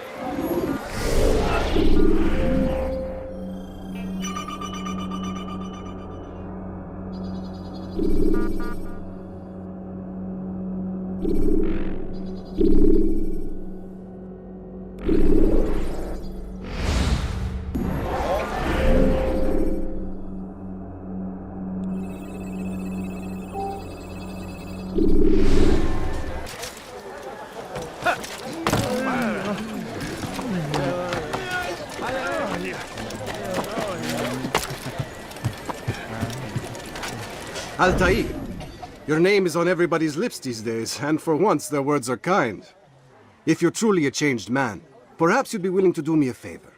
Speaker 9: Altair, your name is on everybody's lips these days, and for once their words are kind. If you're truly a changed man, perhaps you'd be willing to do me a favor.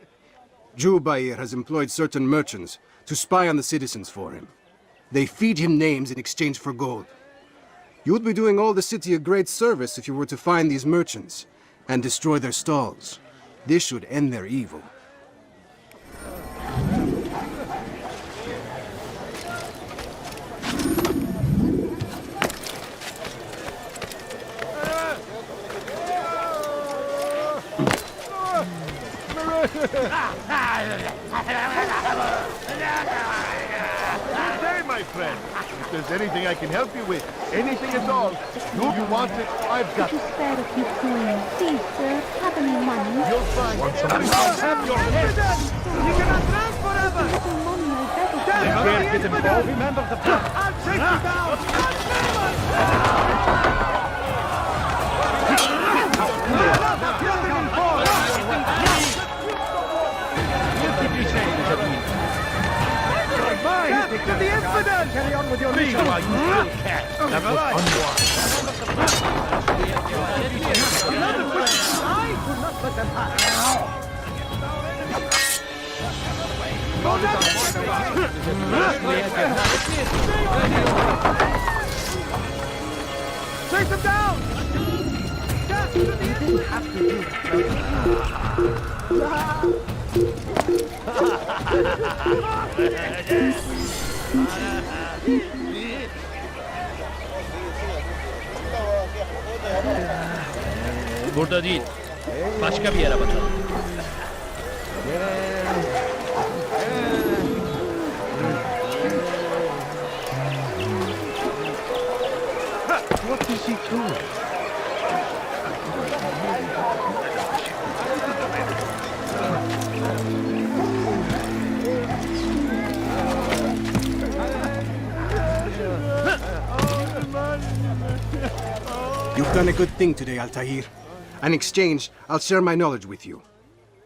Speaker 9: Jubair has employed certain merchants to spy on the citizens for him. They feed him names in exchange for gold. You would be doing all the city a great service if you were to find these merchants and destroy their stalls. This should end their evil.
Speaker 15: Hey, my friend. If there's anything I can help you with, anything at all, you want it, I've got
Speaker 13: Could you spare a few coins? Please, sir, have any money?
Speaker 15: You'll find
Speaker 14: Everybody have your head! You cannot run forever!
Speaker 15: Can't get involved.
Speaker 14: Remember the plan. I'll take you down! To the infidel! Carry on with your mission! While you still can. That was unwise. I do not let them pass. Chase them down! You didn't have to do
Speaker 20: Burada değil. Başka bir yere bakalım.
Speaker 15: What is he doing?
Speaker 3: You've done a good thing today, Altair. In exchange, I'll share my knowledge with you.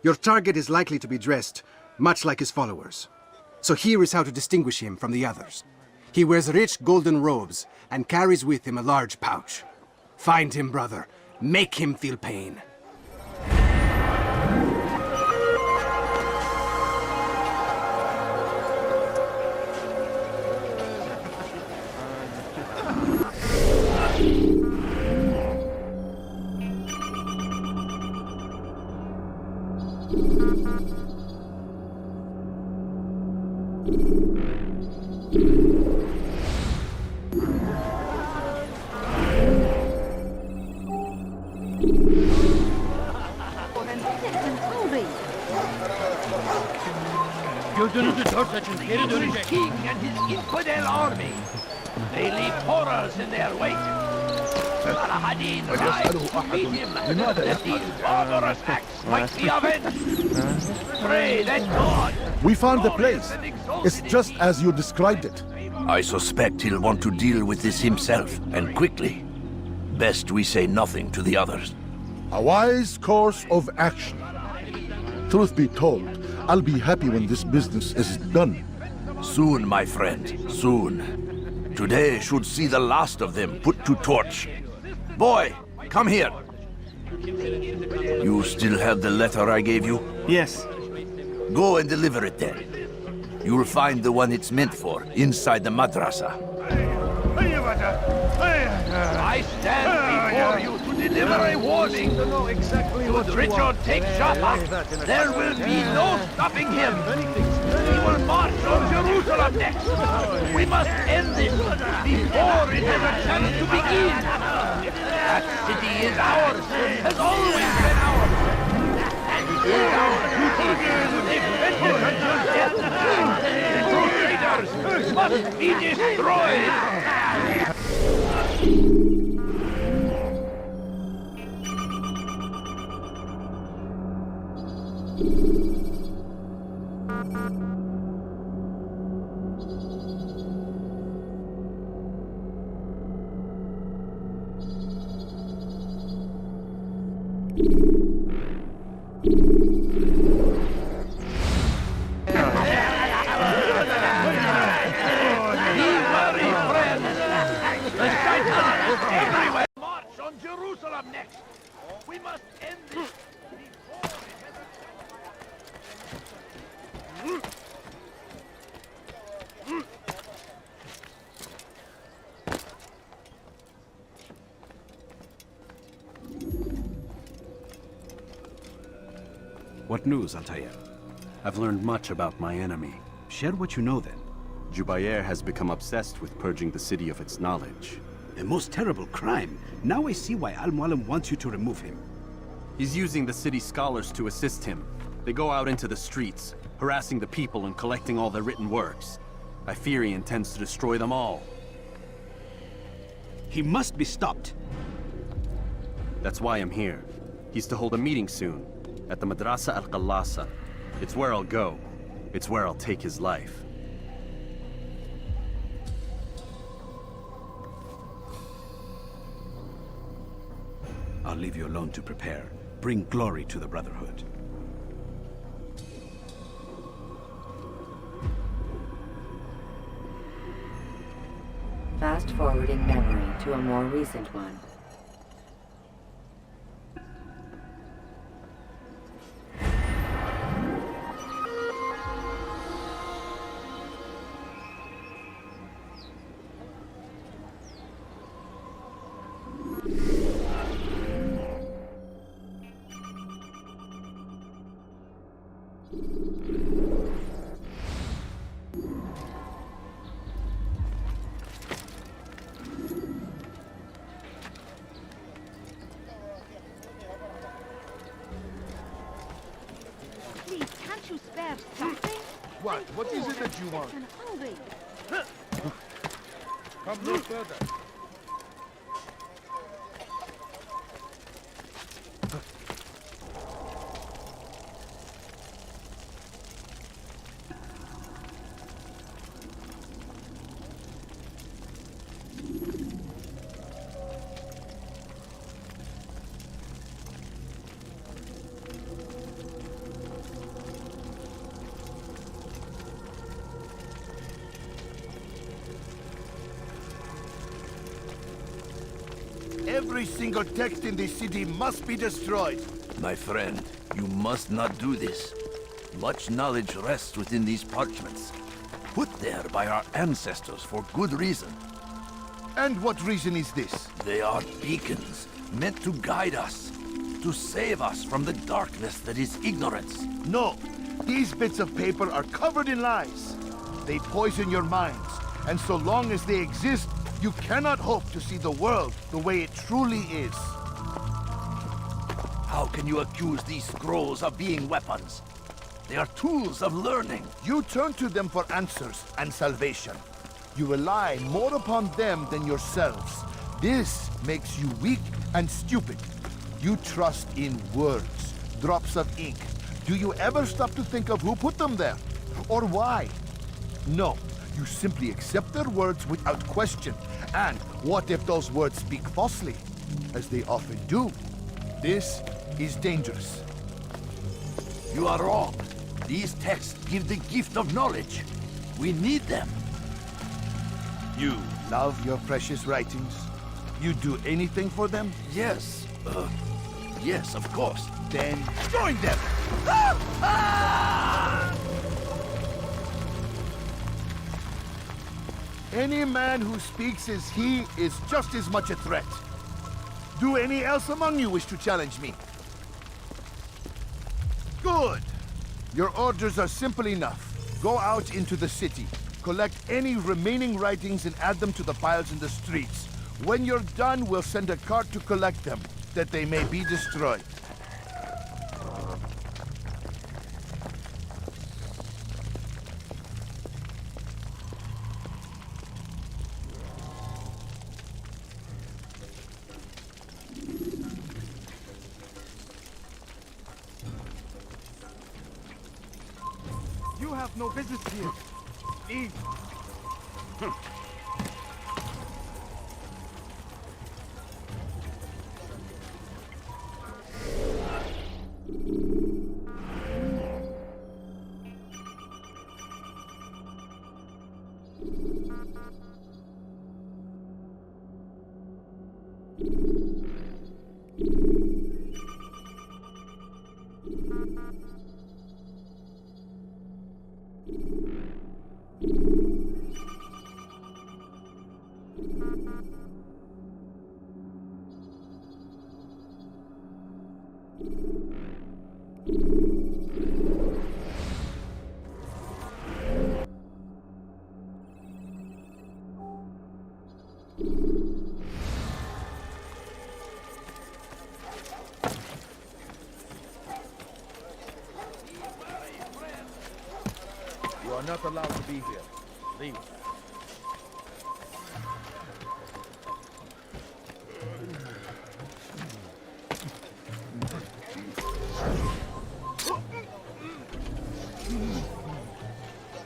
Speaker 3: Your target is likely to be dressed much like his followers. So here is how to distinguish him from the others. He wears rich golden robes and carries with him a large pouch. Find him, brother. Make him feel pain.
Speaker 2: Gözünüzü dört açın, geri dönecek. King and his infidel army. They leave horrors in their wake. Al-Hadin rides to meet him, that these barbarous acts might be avenged. Pray that God...
Speaker 15: We found the place. It's just as you described it.
Speaker 18: I suspect he'll want to deal with this himself, and quickly. Best we say nothing to the others.
Speaker 15: A wise course of action. Truth be told, I'll be happy when this business is done.
Speaker 18: Soon, my friend, soon. Today should see the last of them put to torch. Boy, come here. You still have the letter I gave you?
Speaker 11: Yes.
Speaker 18: Go and deliver it then. You'll find the one it's meant for inside the madrasa.
Speaker 2: I stand before you to deliver a warning. Should Richard take Jaffa, there will be no stopping him. He will march on Jerusalem next. We must end this before it has a chance to begin. That city is ours, has always been ours. And it is our duty to defend it until death. The Crusaders must be destroyed. Be wary, friend.
Speaker 8: What news, Altair?
Speaker 11: I've learned much about my enemy.
Speaker 8: Share what you know, then.
Speaker 11: Jubair has become obsessed with purging the city of its knowledge.
Speaker 8: A most terrible crime. Now I see why Al-Mualim wants you to remove him.
Speaker 11: He's using the city scholars to assist him. They go out into the streets, harassing the people and collecting all their written works. I fear he intends to destroy them all.
Speaker 8: He must be stopped.
Speaker 11: That's why I'm here. He's to hold a meeting soon, at the Madrasa al-Qallasa. It's where I'll go. It's where I'll take his life.
Speaker 8: I'll leave you alone to prepare. Bring glory to the Brotherhood.
Speaker 5: Fast-forwarding memory to a more recent one.
Speaker 15: What is it that you want?
Speaker 13: I'm hungry.
Speaker 15: Come no further.
Speaker 18: Every single text in this city must be destroyed. My friend, you must not do this. Much knowledge rests within these parchments, put there by our ancestors for good reason.
Speaker 15: And what reason is this?
Speaker 18: They are beacons, meant to guide us, to save us from the darkness that is ignorance.
Speaker 15: No, these bits of paper are covered in lies. They poison your minds, and so long as they exist, you cannot hope to see the world the way it truly is.
Speaker 18: How can you accuse these scrolls of being weapons? They are tools of learning.
Speaker 15: You turn to them for answers and salvation. You rely more upon them than yourselves. This makes you weak and stupid. You trust in words, drops of ink. Do you ever stop to think of who put them there? Or why? No, you simply accept their words without question. And what if those words speak falsely? As they often do. This is dangerous.
Speaker 18: You are wrong. These texts give the gift of knowledge. We need them.
Speaker 15: You love your precious writings? You'd do anything for them?
Speaker 18: Yes. Yes, of course.
Speaker 15: Then join them! Any man who speaks as he is just as much a threat. Do any else among you wish to challenge me? Good. Your orders are simple enough. Go out into the city, collect any remaining writings and add them to the piles in the streets. When you're done, we'll send a cart to collect them, that they may be destroyed.
Speaker 14: You have no business here. Leave.
Speaker 15: not allowed to be here. Leave.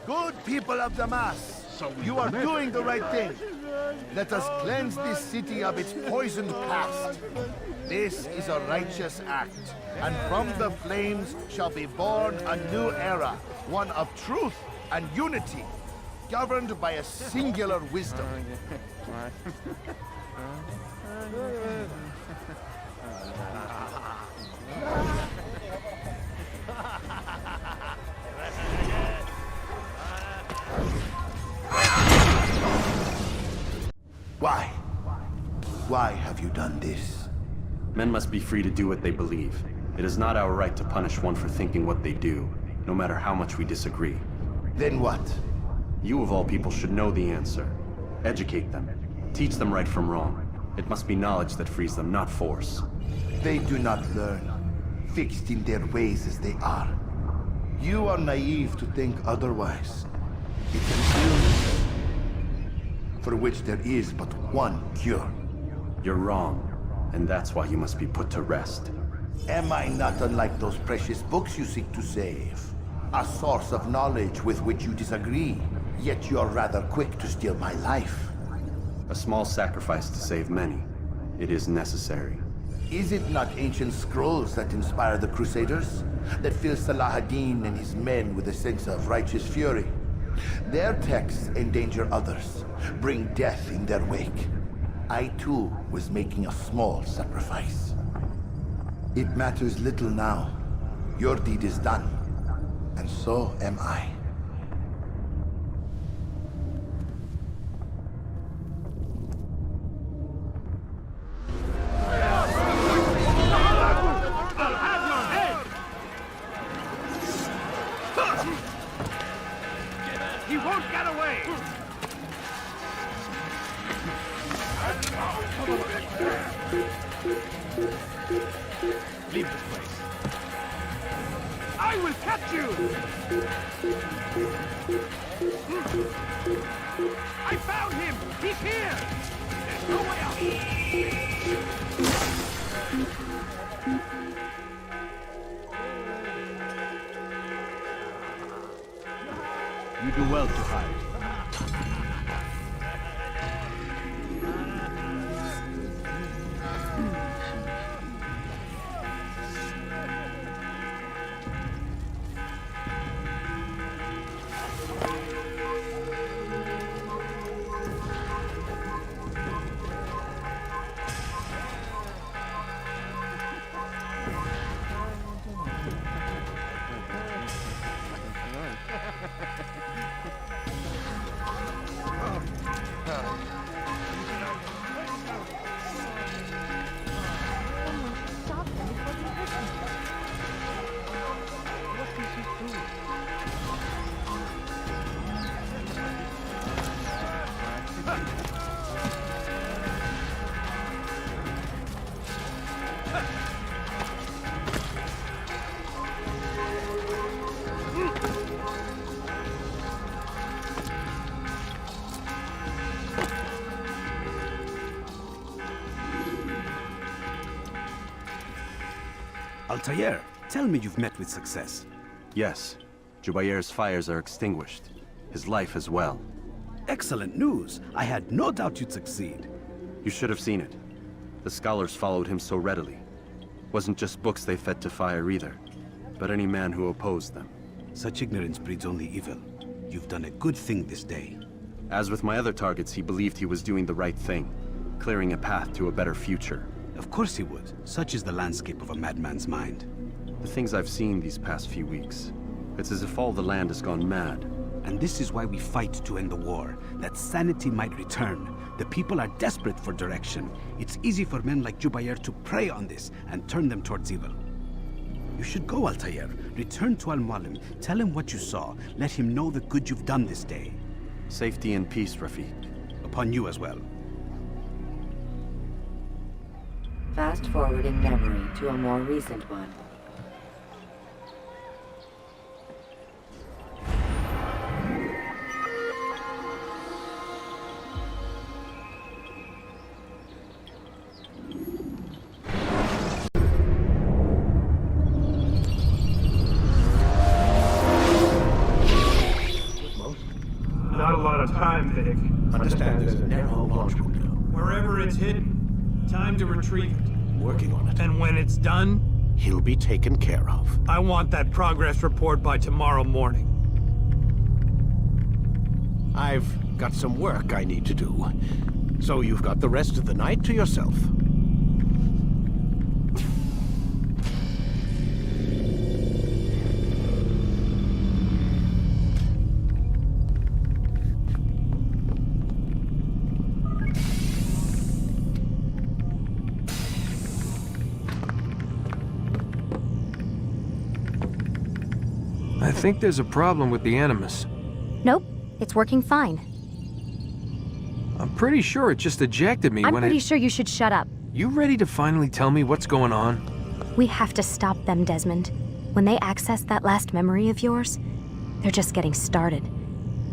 Speaker 15: Good people of Damas, you are doing the right thing. Let us cleanse this city of its poisoned past. This is a righteous act, and from the flames shall be born a new era, one of truth and unity, governed by a singular wisdom. Why? Why have you done this?
Speaker 11: Men must be free to do what they believe. It is not our right to punish one for thinking what they do, no matter how much we disagree.
Speaker 15: Then what?
Speaker 11: You of all people should know the answer. Educate them. Teach them right from wrong. It must be knowledge that frees them, not force.
Speaker 15: They do not learn, fixed in their ways as they are. You are naive to think otherwise. It's an illness for which there is but one cure.
Speaker 11: You're wrong, and that's why you must be put to rest.
Speaker 15: Am I not unlike those precious books you seek to save? A source of knowledge with which you disagree, yet you're rather quick to steal my life.
Speaker 11: A small sacrifice to save many. It is necessary.
Speaker 15: Is it not ancient scrolls that inspire the Crusaders? That fill Salah ad-Din and his men with a sense of righteous fury? Their texts endanger others, bring death in their wake. I too was making a small sacrifice. It matters little now. Your deed is done, and so am I.
Speaker 2: He won't get away!
Speaker 6: Leave this place.
Speaker 2: I will catch you! I found him! He's here! There's no way out!
Speaker 8: You do well to hide. Altair, tell me you've met with success.
Speaker 11: Yes. Jubayr's fires are extinguished. His life as well.
Speaker 8: Excellent news. I had no doubt you'd succeed.
Speaker 11: You should have seen it. The scholars followed him so readily. Wasn't just books they fed to fire either, but any man who opposed them.
Speaker 8: Such ignorance breeds only evil. You've done a good thing this day.
Speaker 11: As with my other targets, he believed he was doing the right thing, clearing a path to a better future.
Speaker 8: Of course he would. Such is the landscape of a madman's mind.
Speaker 11: The things I've seen these past few weeks, it's as if all the land has gone mad.
Speaker 8: And this is why we fight to end the war, that sanity might return. The people are desperate for direction. It's easy for men like Jubayr to prey on this and turn them towards evil. You should go, Altair. Return to Al-Mualim. Tell him what you saw. Let him know the good you've done this day.
Speaker 11: Safety and peace, Rafiq.
Speaker 8: Upon you as well.
Speaker 5: Fast forwarding memory to a more recent one.
Speaker 14: time, Vic.
Speaker 3: Understand there's a narrow launch window.
Speaker 14: Wherever it's hidden, time to retrieve it.
Speaker 3: Working on it.
Speaker 14: And when it's done,
Speaker 3: He'll be taken care of.
Speaker 14: I want that progress report by tomorrow morning.
Speaker 3: I've got some work I need to do. So you've got the rest of the night to yourself.
Speaker 10: I think there's a problem with the Animus.
Speaker 21: Nope, it's working fine.
Speaker 10: I'm pretty sure it just ejected me
Speaker 21: I'm
Speaker 10: when
Speaker 21: pretty sure you should shut up.
Speaker 10: You ready to finally tell me what's going on?
Speaker 21: We have to stop them, Desmond. When they access that last memory of yours, they're just getting started.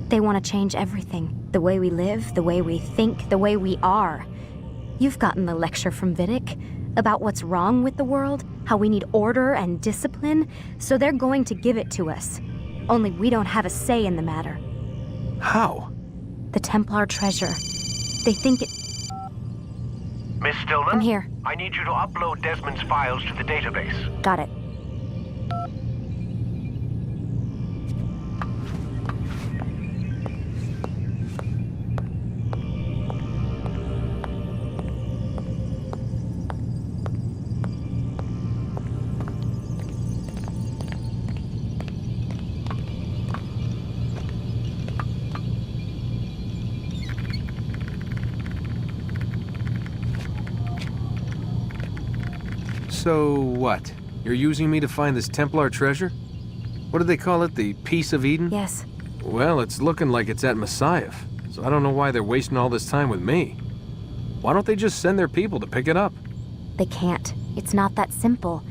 Speaker 21: They want to change everything. The way we live, the way we think, the way we are. You've gotten the lecture from Vidic about what's wrong with the world, how we need order and discipline, so they're going to give it to us. Only we don't have a say in the matter.
Speaker 10: How?
Speaker 21: The Templar treasure. They think it...
Speaker 23: Miss Stillman?
Speaker 21: I'm here.
Speaker 23: I need you to upload Desmond's files to the database.
Speaker 21: Got it.
Speaker 10: So what? You're using me to find this Templar treasure? What do they call it? The Piece of Eden?
Speaker 21: Yes.
Speaker 10: Well, it's looking like it's at Messiah, so I don't know why they're wasting all this time with me. Why don't they just send their people to pick it up?
Speaker 21: They can't. It's not that simple.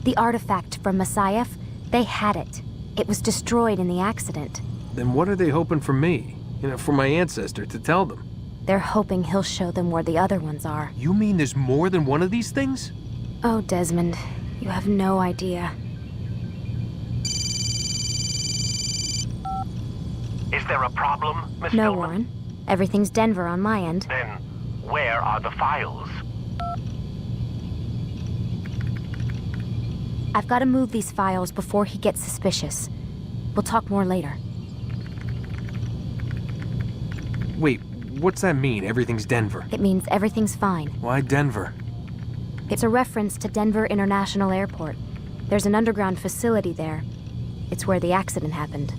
Speaker 21: The artifact from Messiah, they had it. It was destroyed in the accident.
Speaker 10: Then what are they hoping for me? You know, for my ancestor to tell them?
Speaker 21: They're hoping he'll show them where the other ones are.
Speaker 10: You mean there's more than one of these things?
Speaker 21: Oh, Desmond, you have no idea.
Speaker 23: Is there a problem, Miss
Speaker 21: No,
Speaker 23: Stillman?
Speaker 21: Warren. Everything's Denver on my end.
Speaker 23: Then, where are the files?
Speaker 21: I've got to move these files before he gets suspicious. We'll talk more later.
Speaker 10: Wait, what's that mean, everything's Denver?
Speaker 21: It means everything's fine.
Speaker 10: Why Denver?
Speaker 21: It's a reference to Denver International Airport. There's an underground facility there. It's where the accident happened.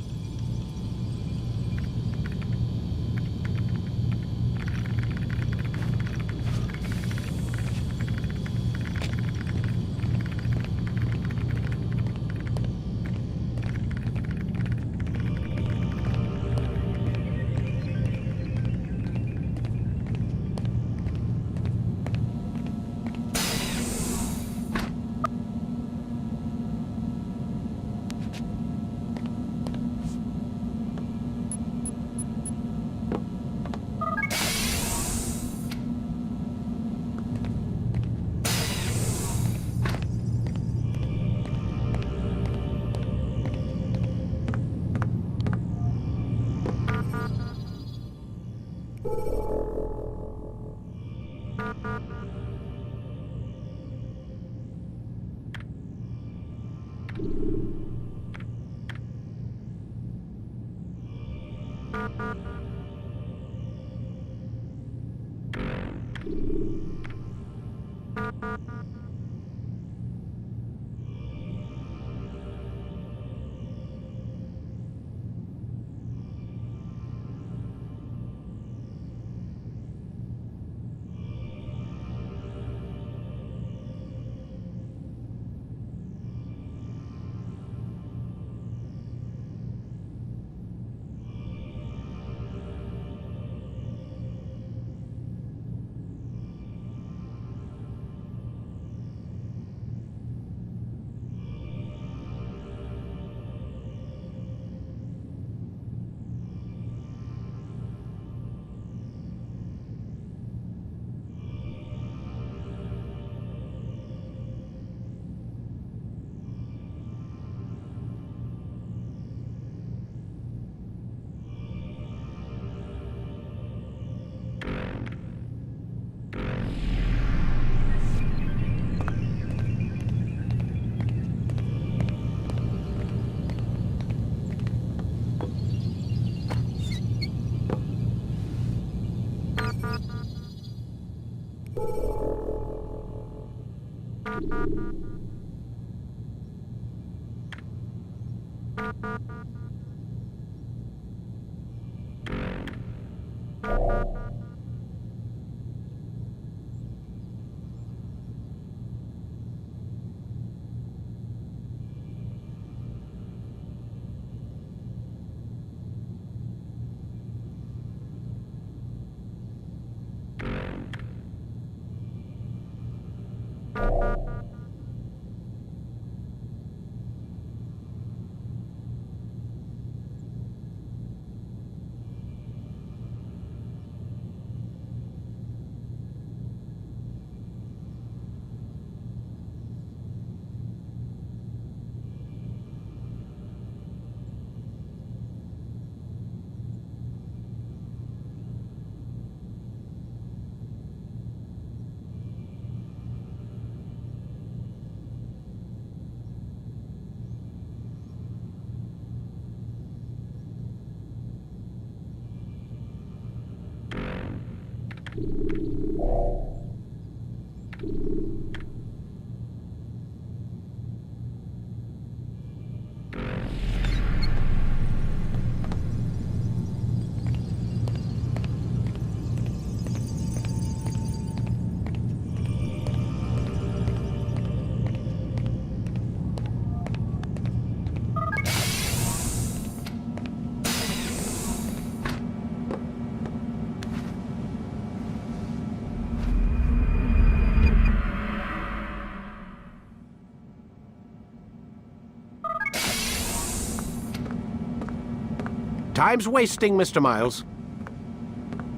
Speaker 3: Time's wasting, Mr. Miles.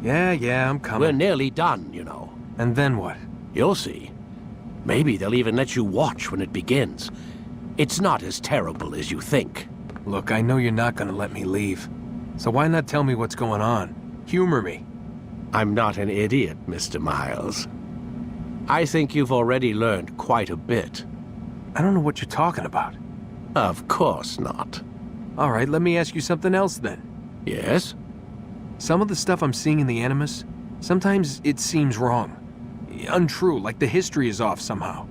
Speaker 10: Yeah, I'm coming.
Speaker 3: We're nearly done, you know.
Speaker 10: And then what?
Speaker 3: You'll see. Maybe they'll even let you watch when it begins. It's not as terrible as you think.
Speaker 10: Look, I know you're not gonna let me leave. So why not tell me what's going on? Humor me.
Speaker 3: I'm not an idiot, Mr. Miles. I think you've already learned quite a bit.
Speaker 10: I don't know what you're talking about.
Speaker 3: Of course not.
Speaker 10: All right, let me ask you something else then.
Speaker 3: Yes?
Speaker 10: Some of the stuff I'm seeing in the Animus, sometimes it seems wrong. Untrue, like the history is off somehow.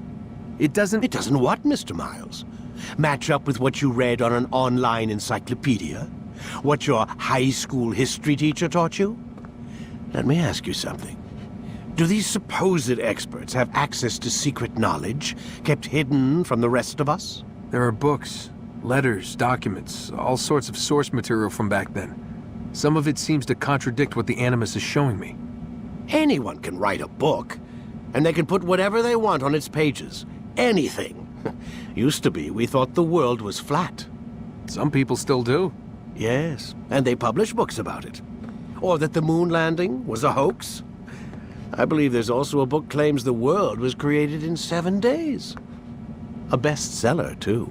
Speaker 10: It doesn't...
Speaker 3: It doesn't what, Mr. Miles? Match up with what you read on an online encyclopedia? What your high school history teacher taught you? Let me ask you something. Do these supposed experts have access to secret knowledge kept hidden from the rest of us?
Speaker 10: There are books, letters, documents, all sorts of source material from back then. Some of it seems to contradict what the Animus is showing me.
Speaker 3: Anyone can write a book, and they can put whatever they want on its pages. Anything. Used to be, we thought the world was flat.
Speaker 10: Some people still do.
Speaker 3: Yes, and they publish books about it. Or that the moon landing was a hoax. I believe there's also a book claims the world was created in 7 days. A bestseller, too.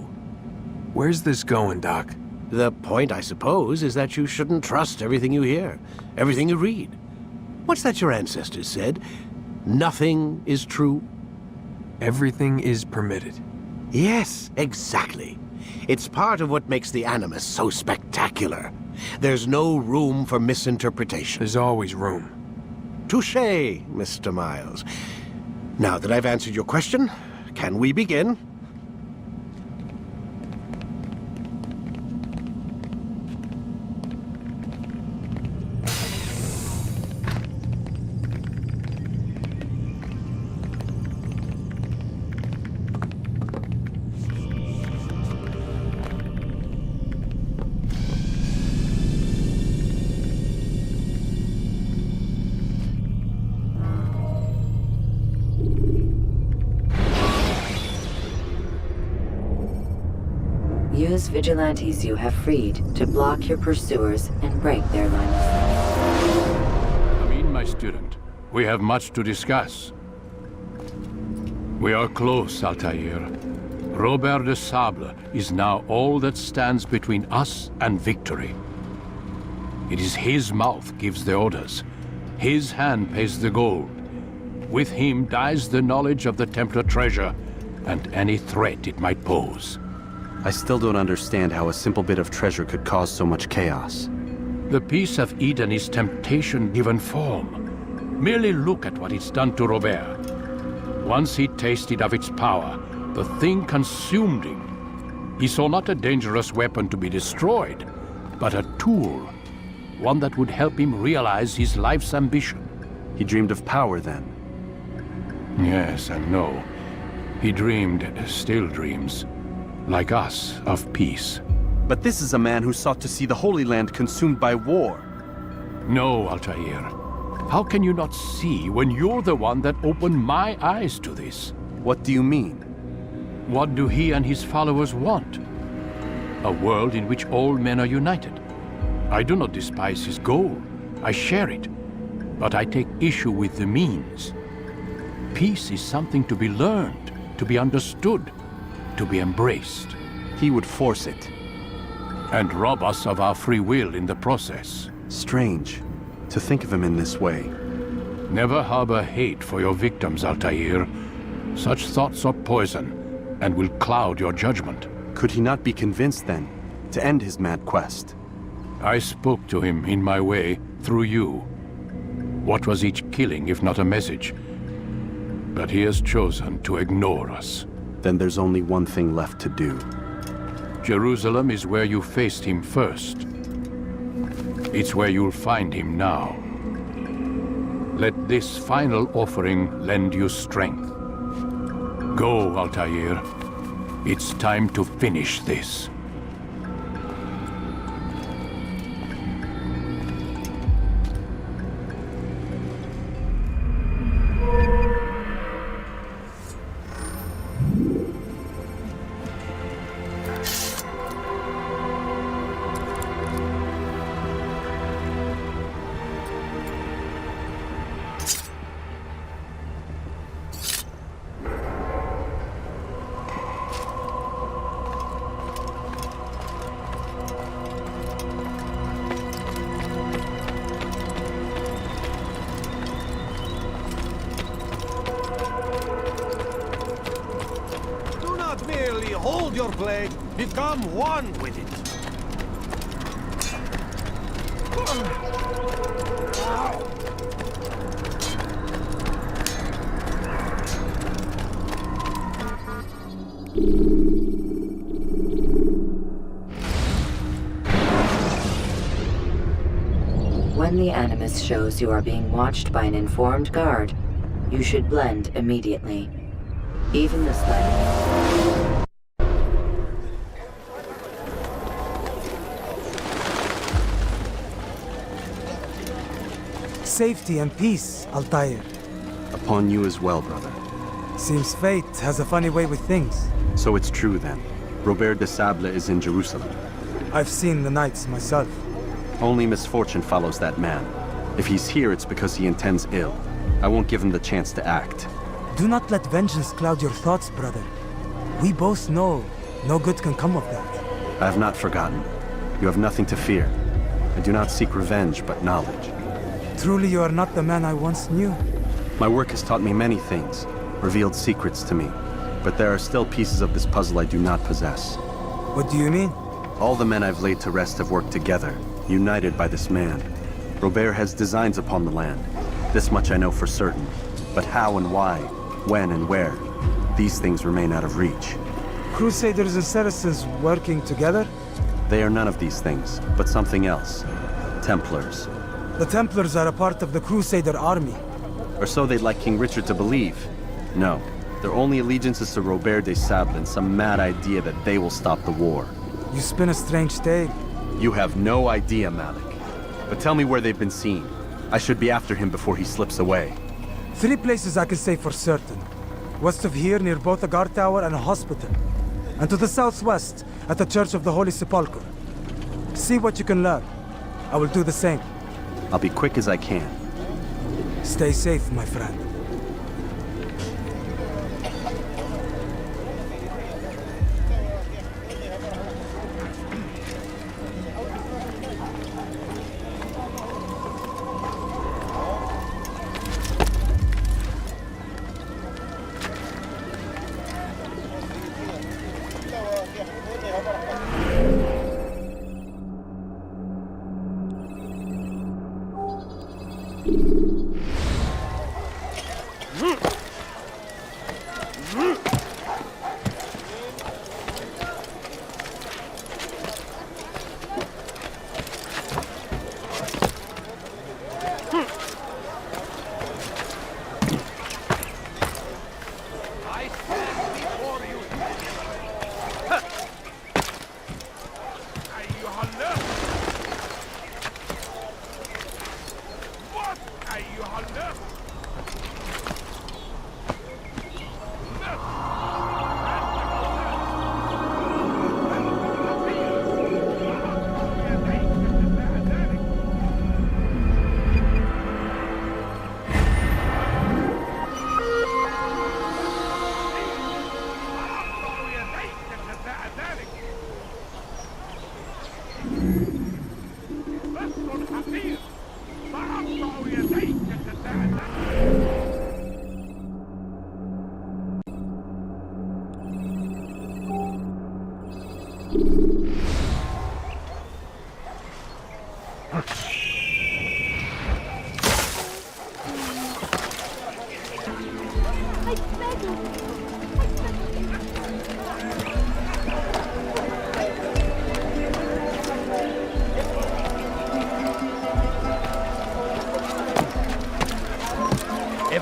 Speaker 10: Where's this going, Doc?
Speaker 3: The point, I suppose, is that you shouldn't trust everything you hear, everything you read. What's that your ancestors said? Nothing is true?
Speaker 10: Everything is permitted.
Speaker 3: Yes, exactly. It's part of what makes the Animus so spectacular. There's no room for misinterpretation.
Speaker 10: There's always room.
Speaker 3: Touché, Mr. Miles. Now that I've answered your question, can we begin?
Speaker 5: Use vigilantes you have freed to block your pursuers and break their line of sight.
Speaker 6: Come in, my student. We have much to discuss. We are close, Altair. Robert de Sable is now all that stands between us and victory. It is his mouth gives the orders. His hand pays the gold. With him dies the knowledge of the Templar treasure and any threat it might pose.
Speaker 11: I still don't understand how a simple bit of treasure could cause so much chaos.
Speaker 6: The Peace of Eden is temptation given form. Merely look at what it's done to Robert. Once he tasted of its power, the thing consumed him. He saw not a dangerous weapon to be destroyed, but a tool. One that would help him realize his life's ambition.
Speaker 11: He dreamed of power then?
Speaker 6: Yes and no. He dreamed, still dreams. Like us, of peace.
Speaker 11: But this is a man who sought to see the Holy Land consumed by war.
Speaker 6: No, Altair. How can you not see when you're the one that opened my eyes to this?
Speaker 11: What do you mean?
Speaker 6: What do he and his followers want? A world in which all men are united. I do not despise his goal. I share it. But I take issue with the means. Peace is something to be learned, to be understood, to be embraced.
Speaker 11: He would force it.
Speaker 6: And rob us of our free will in the process.
Speaker 11: Strange, to think of him in this way.
Speaker 6: Never harbor hate for your victims, Altair. Such thoughts are poison, and will cloud your judgment.
Speaker 11: Could he not be convinced, then, to end his mad quest?
Speaker 6: I spoke to him in my way, through you. What was each killing if not a message? But he has chosen to ignore us.
Speaker 11: Then there's only one thing left to do.
Speaker 6: Jerusalem is where you faced him first. It's where you'll find him now. Let this final offering lend you strength. Go, Altair. It's time to finish this.
Speaker 19: Hold your blade. Become one with it.
Speaker 5: When the Animus shows you are being watched by an informed guard, you should blend immediately. Even the slightest.
Speaker 4: Safety and peace, Altair.
Speaker 11: Upon you as well, brother.
Speaker 4: Seems fate has a funny way with things.
Speaker 11: So it's true then. Robert de Sable is in Jerusalem.
Speaker 4: I've seen the Knights myself.
Speaker 11: Only misfortune follows that man. If he's here, it's because he intends ill. I won't give him the chance to act.
Speaker 4: Do not let vengeance cloud your thoughts, brother. We both know no good can come of that.
Speaker 11: I have not forgotten. You have nothing to fear. I do not seek revenge, but knowledge.
Speaker 4: Truly you are not the man I once knew.
Speaker 11: My work has taught me many things, revealed secrets to me. But there are still pieces of this puzzle I do not possess.
Speaker 4: What do you mean?
Speaker 11: All the men I've laid to rest have worked together, united by this man. Robert has designs upon the land. This much I know for certain. But how and why, when and where, these things remain out of reach.
Speaker 4: Crusaders and Saracens working together?
Speaker 11: They are none of these things, but something else. Templars.
Speaker 4: The Templars are a part of the Crusader army.
Speaker 11: Or so they'd like King Richard to believe. No, their only allegiance is to Robert de Sable and some mad idea that they will stop the war.
Speaker 4: You spin a strange tale.
Speaker 11: You have no idea, Malik. But tell me where they've been seen. I should be after him before he slips away.
Speaker 4: 3 places I can say for certain. West of here, near both a guard tower and a hospital. And to the southwest, at the Church of the Holy Sepulchre. See what you can learn. I will do the same.
Speaker 11: I'll be quick as I can.
Speaker 4: Stay safe, my friend.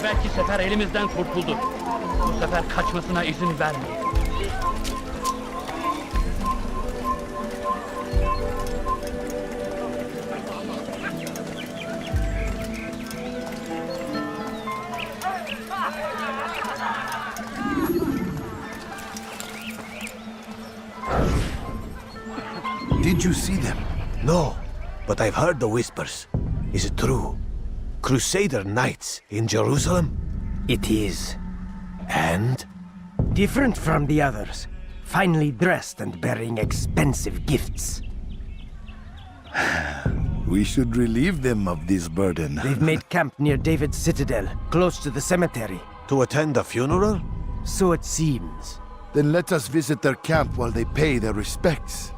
Speaker 2: evvelki sefer elimizden kurtuldu. Bu sefer kaçmasına izin vermeyin.
Speaker 7: Did you see them? No, but I've heard the whispers. Is it true? Crusader knights in Jerusalem?
Speaker 19: It is.
Speaker 7: And?
Speaker 19: Different from the others. Finely dressed and bearing expensive gifts.
Speaker 7: We should relieve them of this burden.
Speaker 19: They've made camp near David's citadel, close to the cemetery.
Speaker 7: To attend a funeral?
Speaker 19: So it seems.
Speaker 15: Then let us visit their camp while they pay their respects.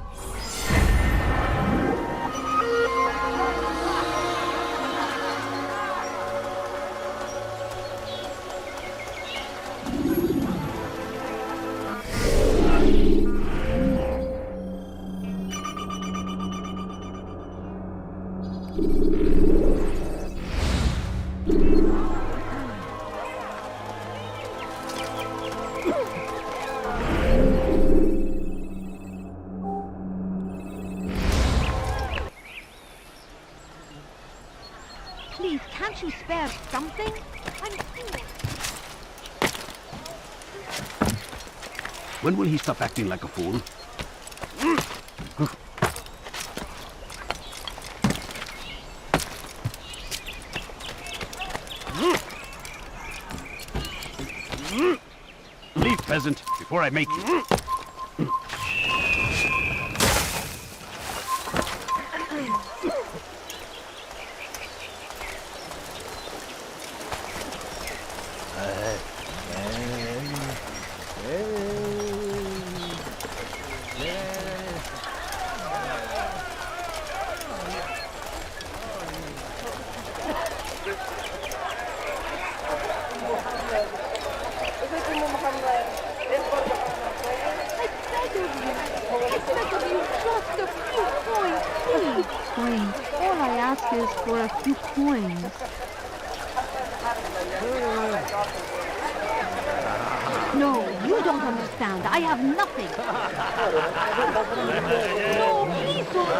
Speaker 13: Please, can't you spare something?
Speaker 8: When will he stop acting like a fool? Leave, peasant, before I make you.
Speaker 13: All I ask is for a few coins. No, you don't understand. I have nothing. No, please don't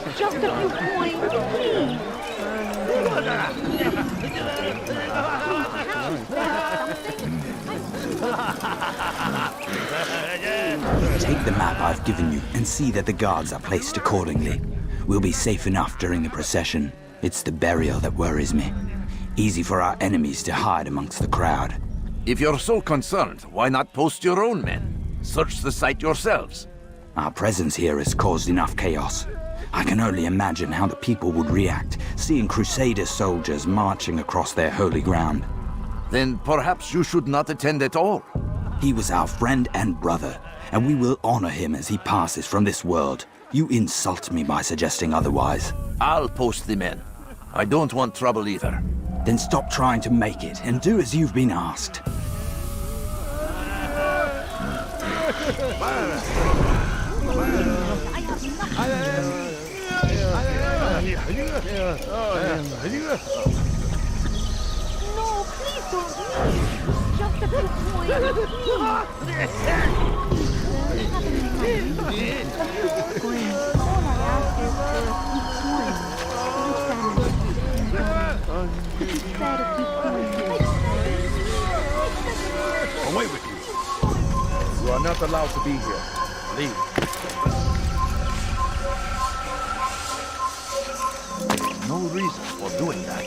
Speaker 13: please. Just a few coins, please.
Speaker 17: Take the map I've given you and see that the guards are placed accordingly. We'll be safe enough during the procession. It's the burial that worries me. Easy for our enemies to hide amongst the crowd.
Speaker 18: If you're so concerned, why not post your own men? Search the site yourselves.
Speaker 17: Our presence here has caused enough chaos. I can only imagine how the people would react, seeing Crusader soldiers marching across their holy ground.
Speaker 18: Then perhaps you should not attend at all.
Speaker 17: He was our friend and brother, and we will honor him as he passes from this world. You insult me by suggesting otherwise.
Speaker 18: I'll post the men. I don't want trouble either.
Speaker 17: Then stop trying to make it and do as you've been asked.
Speaker 13: No, please don't leave. Just a few coins, please. All I ask is for a few coins. Could you spare a few coins?
Speaker 6: Away with you. You are not allowed to be here. Leave.
Speaker 18: No reason for doing that.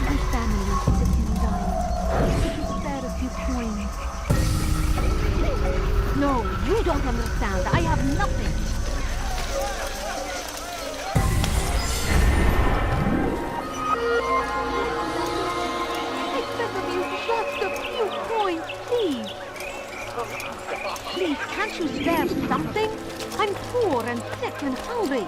Speaker 13: My family is sick and dying. Could you spare a few coins? No, you don't understand. I have nothing. Just a few coins, please. Please, can't you spare something? I'm poor and sick and hungry.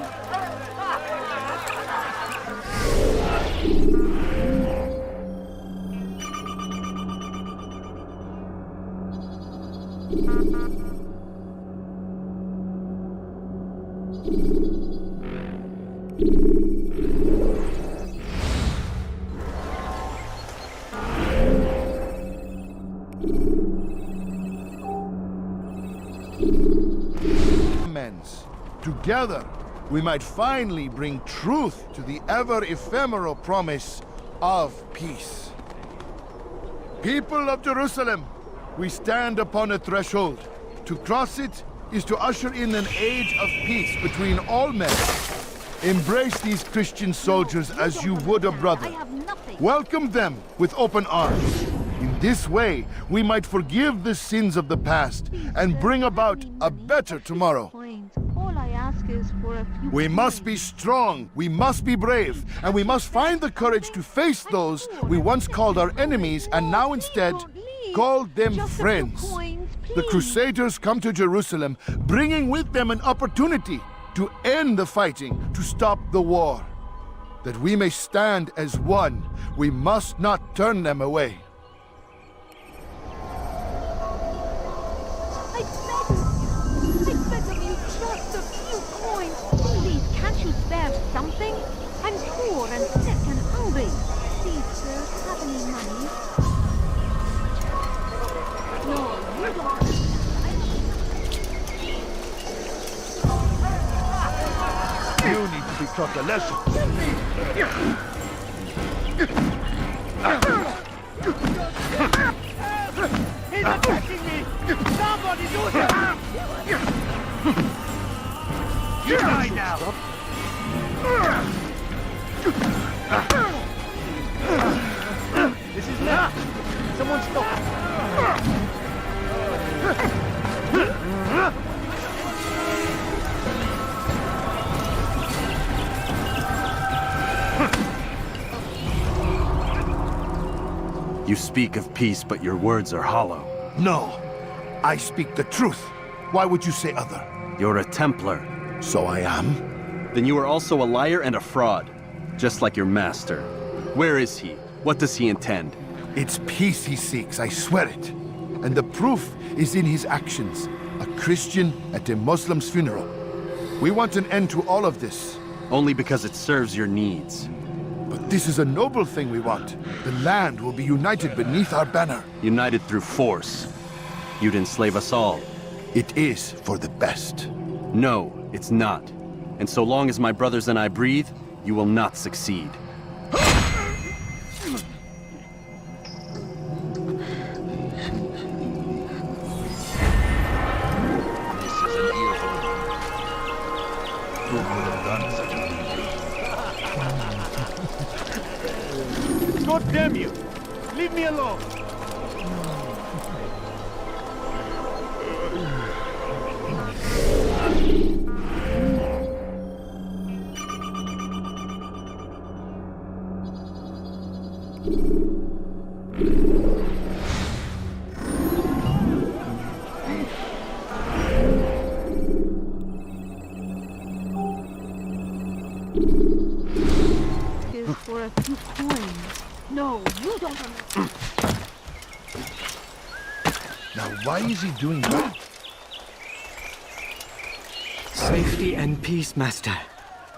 Speaker 15: Together, we might finally bring truth to the ever-ephemeral promise of peace. People of Jerusalem, we stand upon a threshold. To cross it is to usher in an age of peace between all men. Embrace these Christian soldiers as you would a brother. Welcome them with open arms. In this way, we might forgive the sins of the past and bring about a better tomorrow.
Speaker 13: All I ask is for a few
Speaker 15: We must be strong, we must be brave, and we must find the courage to face those we once called our enemies and now instead call them friends. The Crusaders come to Jerusalem, bringing with them an opportunity to end the fighting, to stop the war. That we may stand as one, we must not turn them away.
Speaker 13: I beg of you, just a few coins. Please, can't you spare something? I'm poor and sick and hungry. Please, sir, have any money? No, you don't.
Speaker 15: You need to be taught a lesson.
Speaker 2: He's attacking me! Somebody do it! You die now! This is left. Someone stop.
Speaker 11: You speak of peace, but your words are hollow.
Speaker 15: No, I speak the truth. Why would you say other?
Speaker 11: You're a Templar.
Speaker 15: So I am?
Speaker 11: Then you are also a liar and a fraud, just like your master. Where is he? What does he intend?
Speaker 15: It's peace he seeks, I swear it. And the proof is in his actions. A Christian at a Muslim's funeral. We want an end to all of this.
Speaker 11: Only because it serves your needs.
Speaker 15: But this is a noble thing we want. The land will be united beneath our banner.
Speaker 11: United through force. You'd enslave us all.
Speaker 15: It is for the best.
Speaker 11: No, it's not. And so long as my brothers and I breathe, you will not succeed.
Speaker 14: God damn you! Leave me alone!
Speaker 13: Is for a few coins. No, you don't understand.
Speaker 15: Now why is he doing that?
Speaker 12: Safety and peace, Master.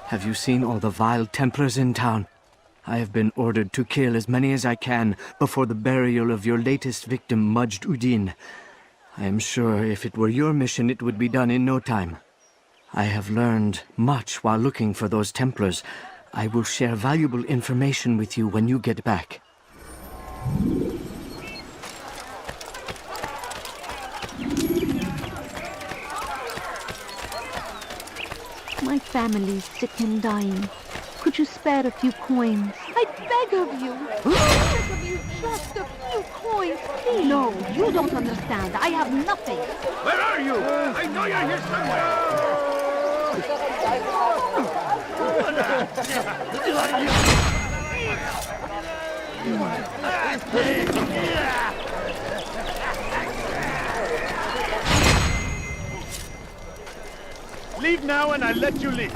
Speaker 12: Have you seen all the vile Templars in town? I have been ordered to kill as many as I can before the burial of your latest victim, Majd Udin. I am sure if it were your mission, it would be done in no time. I have learned much while looking for those Templars. I will share valuable information with you when you get back.
Speaker 13: My family's sick and dying. Could you spare a few coins? I beg of you. I beg of you, just a few coins, please. No, you don't understand. I have nothing.
Speaker 2: Where are you? I know you're here somewhere!
Speaker 14: Leave now and I'll let you live.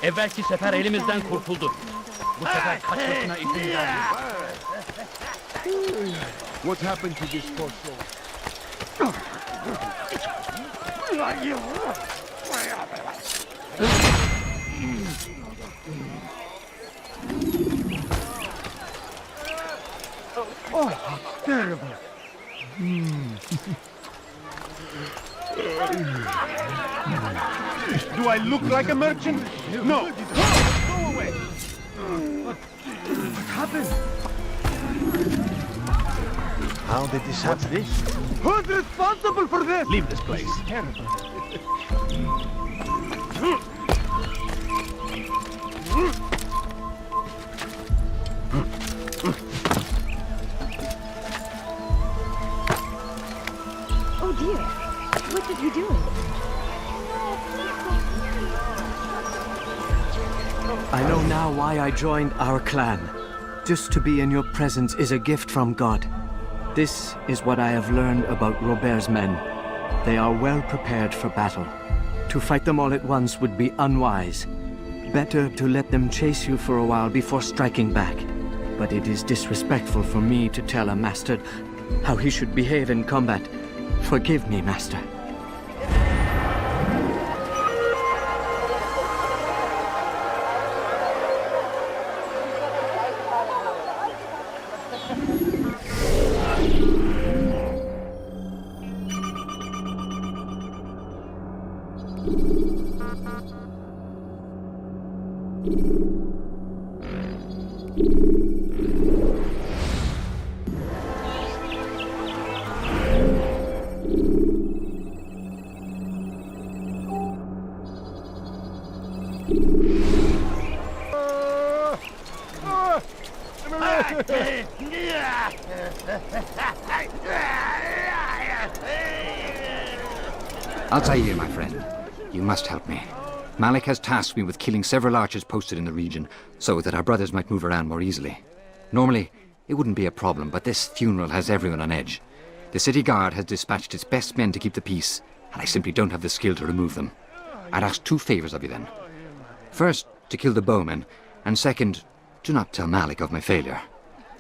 Speaker 20: Evvelki sefer elimizden kurtuldu. Bu sefer kaçmasına izin vermeyiz.
Speaker 15: What happened to this poor soul?
Speaker 14: Oh, how terrible. Do I look like a merchant? No. Go away. What happened?
Speaker 7: How did this happen?
Speaker 14: Who's responsible for this?
Speaker 6: Leave this place.
Speaker 14: Terrible.
Speaker 13: Oh dear. What is he doing?
Speaker 12: I know now why I joined our clan. Just to be in your presence is a gift from God. This is what I have learned about Robert's men. They are well prepared for battle. To fight them all at once would be unwise. Better to let them chase you for a while before striking back. But it is disrespectful for me to tell a master how he should behave in combat. Forgive me, master.
Speaker 1: I'll tell you, my friend. You must help me. Malik has tasked me with killing several archers posted in the region so that our brothers might move around more easily. Normally, it wouldn't be a problem, but this funeral has everyone on edge. The city guard has dispatched its best men to keep the peace, and I simply don't have the skill to remove them. I'd ask 2 favors of you then. First, to kill the bowmen, and second, do not tell Malik of my failure.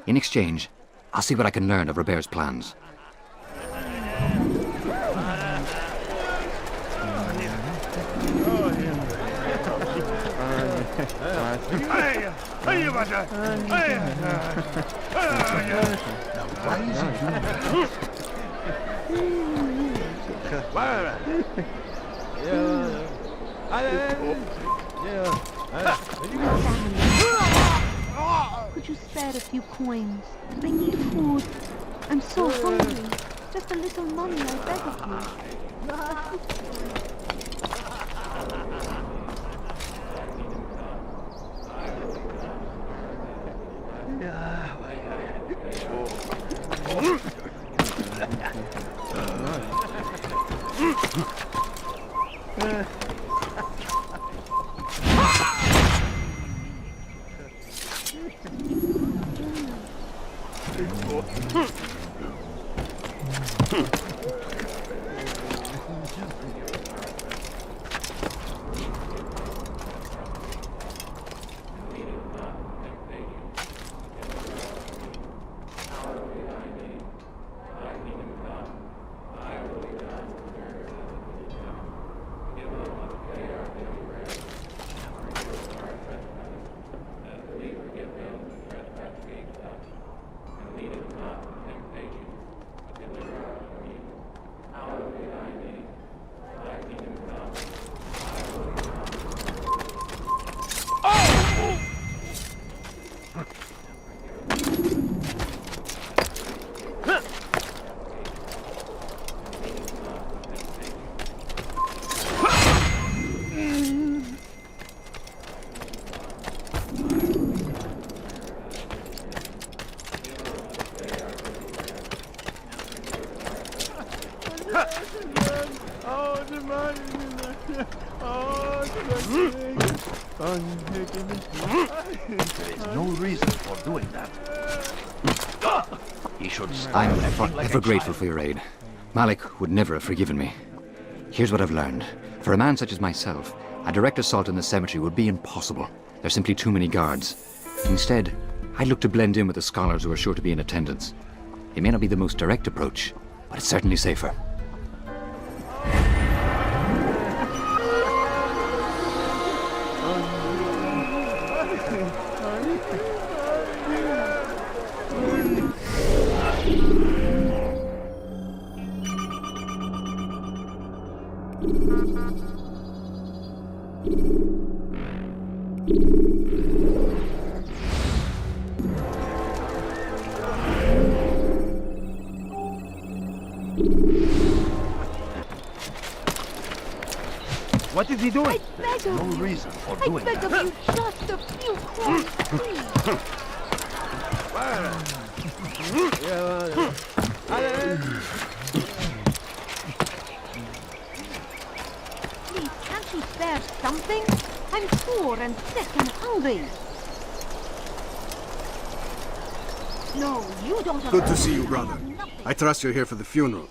Speaker 1: In exchange, I'll see what I can learn of Robert's plans.
Speaker 13: Could you spare a few coins? I need food. I'm so hungry. Just a little money, I beg of you.
Speaker 18: There's no reason for doing that. He should
Speaker 1: I'm ever grateful for your aid. Malik would never have forgiven me. Here's what I've learned. For a man such as myself, a direct assault in the cemetery would be impossible. There's simply too many guards. Instead, I'd look to blend in with the scholars who are sure to be in attendance. It may not be the most direct approach, but it's certainly safer.
Speaker 14: What is he doing?
Speaker 13: I beg of
Speaker 18: No
Speaker 13: you.
Speaker 18: reason for
Speaker 13: I
Speaker 18: doing
Speaker 13: beg
Speaker 18: that.
Speaker 13: of you, just a few coins, please. Please, can't you spare something? I'm poor and sick and hungry. No, you don't.
Speaker 9: Good to see you, brother. I trust you're here for the funeral.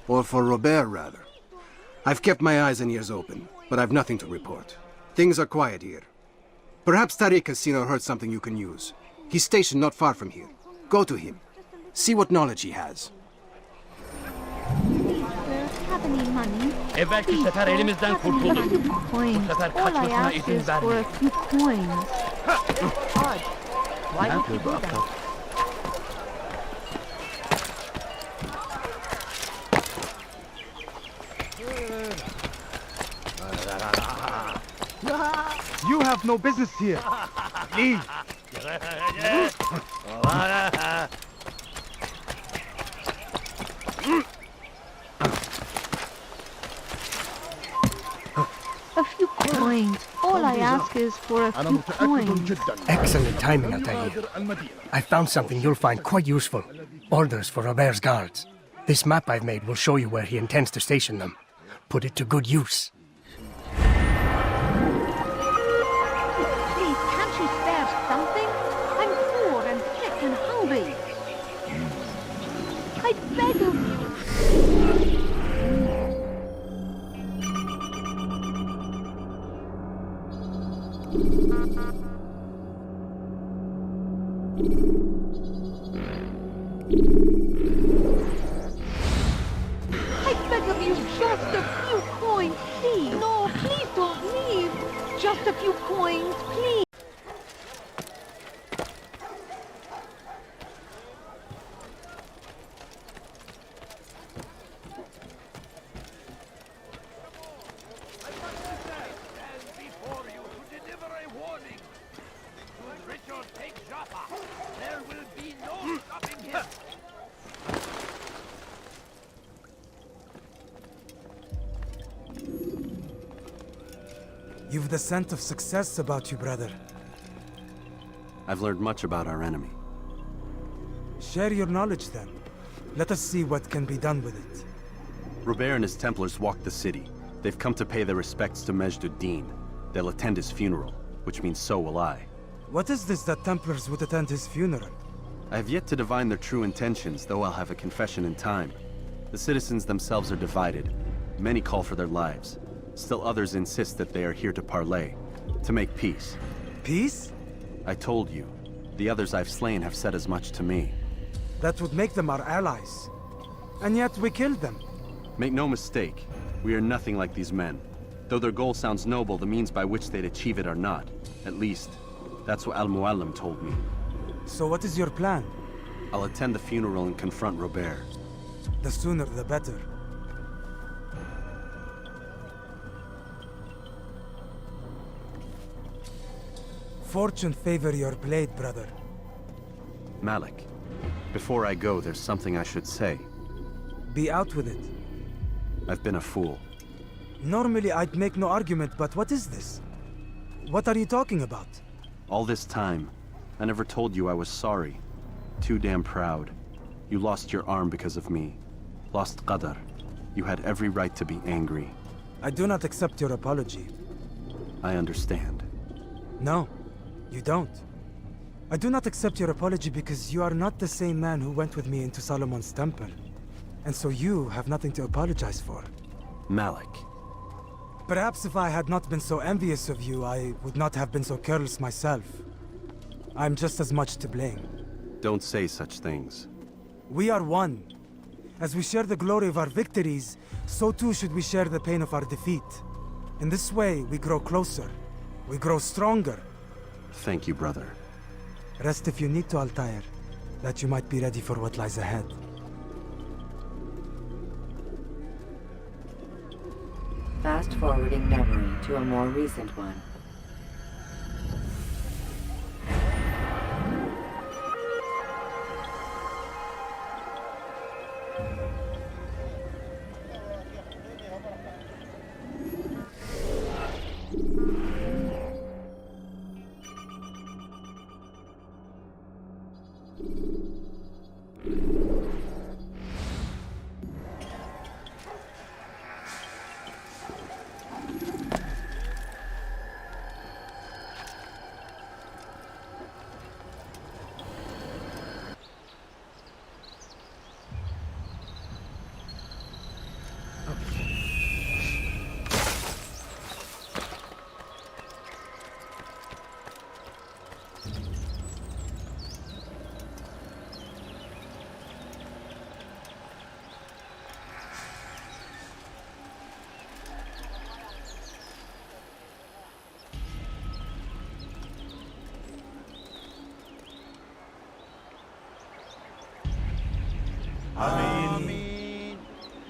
Speaker 9: Or for Robert, rather. I've kept my eyes and ears open, but I've nothing to report. Things are quiet here. Perhaps Tariq has seen or heard something you can use. He's stationed not far from here. Go to him. See what knowledge he has.
Speaker 13: Have any money?
Speaker 20: Evvelki sefer elimizden kurtulduk. Bu sefer kaçmasına izin vermeyin.
Speaker 13: Odd. Why would you do that?
Speaker 14: You have no business here. Leave.
Speaker 13: A few coins. All I ask is for a few coins.
Speaker 16: Excellent timing, Altair. I found something you'll find quite useful. Orders for Robert's guards. This map I've made will show you where he intends to station them. Put it to good use.
Speaker 13: Please, can't you spare something? I'm poor and sick and hungry. I beg of you. I beg of you, just a few coins, please. No, please don't leave. Just a few coins, please.
Speaker 4: You've the scent of success about you, brother.
Speaker 11: I've learned much about our enemy.
Speaker 4: Share your knowledge then. Let us see what can be done with it.
Speaker 11: Robert and his Templars walked the city. They've come to pay their respects to Majd-ud-Din. They'll attend his funeral, which means so will I.
Speaker 4: What is this that Templars would attend his funeral?
Speaker 11: I have yet to divine their true intentions, though I'll have a confession in time. The citizens themselves are divided. Many call for their lives. Still others insist that they are here to parley, to make peace.
Speaker 4: Peace?
Speaker 11: I told you. The others I've slain have said as much to me.
Speaker 4: That would make them our allies. And yet we killed them.
Speaker 11: Make no mistake, we are nothing like these men. Though their goal sounds noble, the means by which they'd achieve it are not. At least, that's what Al-Muallim told me.
Speaker 4: So what is your plan?
Speaker 11: I'll attend the funeral and confront Robert.
Speaker 4: The sooner the better. Fortune favor your blade, brother.
Speaker 11: Malik, before I go, there's something I should say.
Speaker 4: Be out with it.
Speaker 11: I've been a fool.
Speaker 4: Normally I'd make no argument, but what is this? What are you talking about?
Speaker 11: All this time, I never told you I was sorry. Too damn proud. You lost your arm because of me. Lost Qadar. You had every right to be angry.
Speaker 4: I do not accept your apology.
Speaker 11: I understand.
Speaker 4: No, you don't. I do not accept your apology because you are not the same man who went with me into Solomon's temple. And so you have nothing to apologize for.
Speaker 11: Malik.
Speaker 4: Perhaps if I had not been so envious of you, I would not have been so careless myself. I'm just as much to blame.
Speaker 11: Don't say such things.
Speaker 4: We are one. As we share the glory of our victories, so too should we share the pain of our defeat. In this way, we grow closer. We grow stronger.
Speaker 11: Thank you, brother.
Speaker 4: Rest if you need to, Altair, that you might be ready for what lies ahead.
Speaker 5: fast-forwarding memory to a more recent one.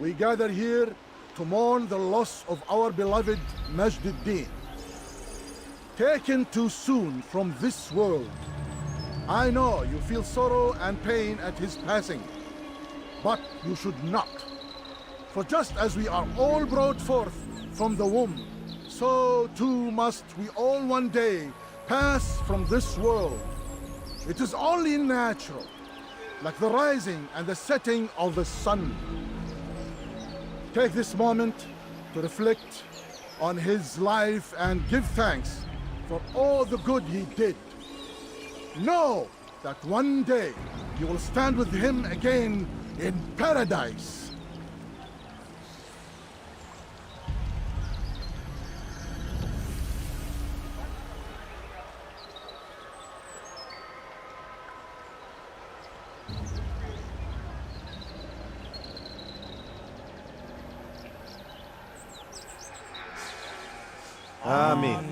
Speaker 21: We gather here to mourn the loss of our beloved Majd-ud-Din. Taken too soon from this world. I know you feel sorrow and pain at his passing, but you should not. For just as we are all brought forth from the womb, so too must we all one day pass from this world. It is only natural, like the rising and the setting of the sun. Take this moment to reflect on his life and give thanks for all the good he did. Know that one day you will stand with him again in paradise.
Speaker 22: Amen.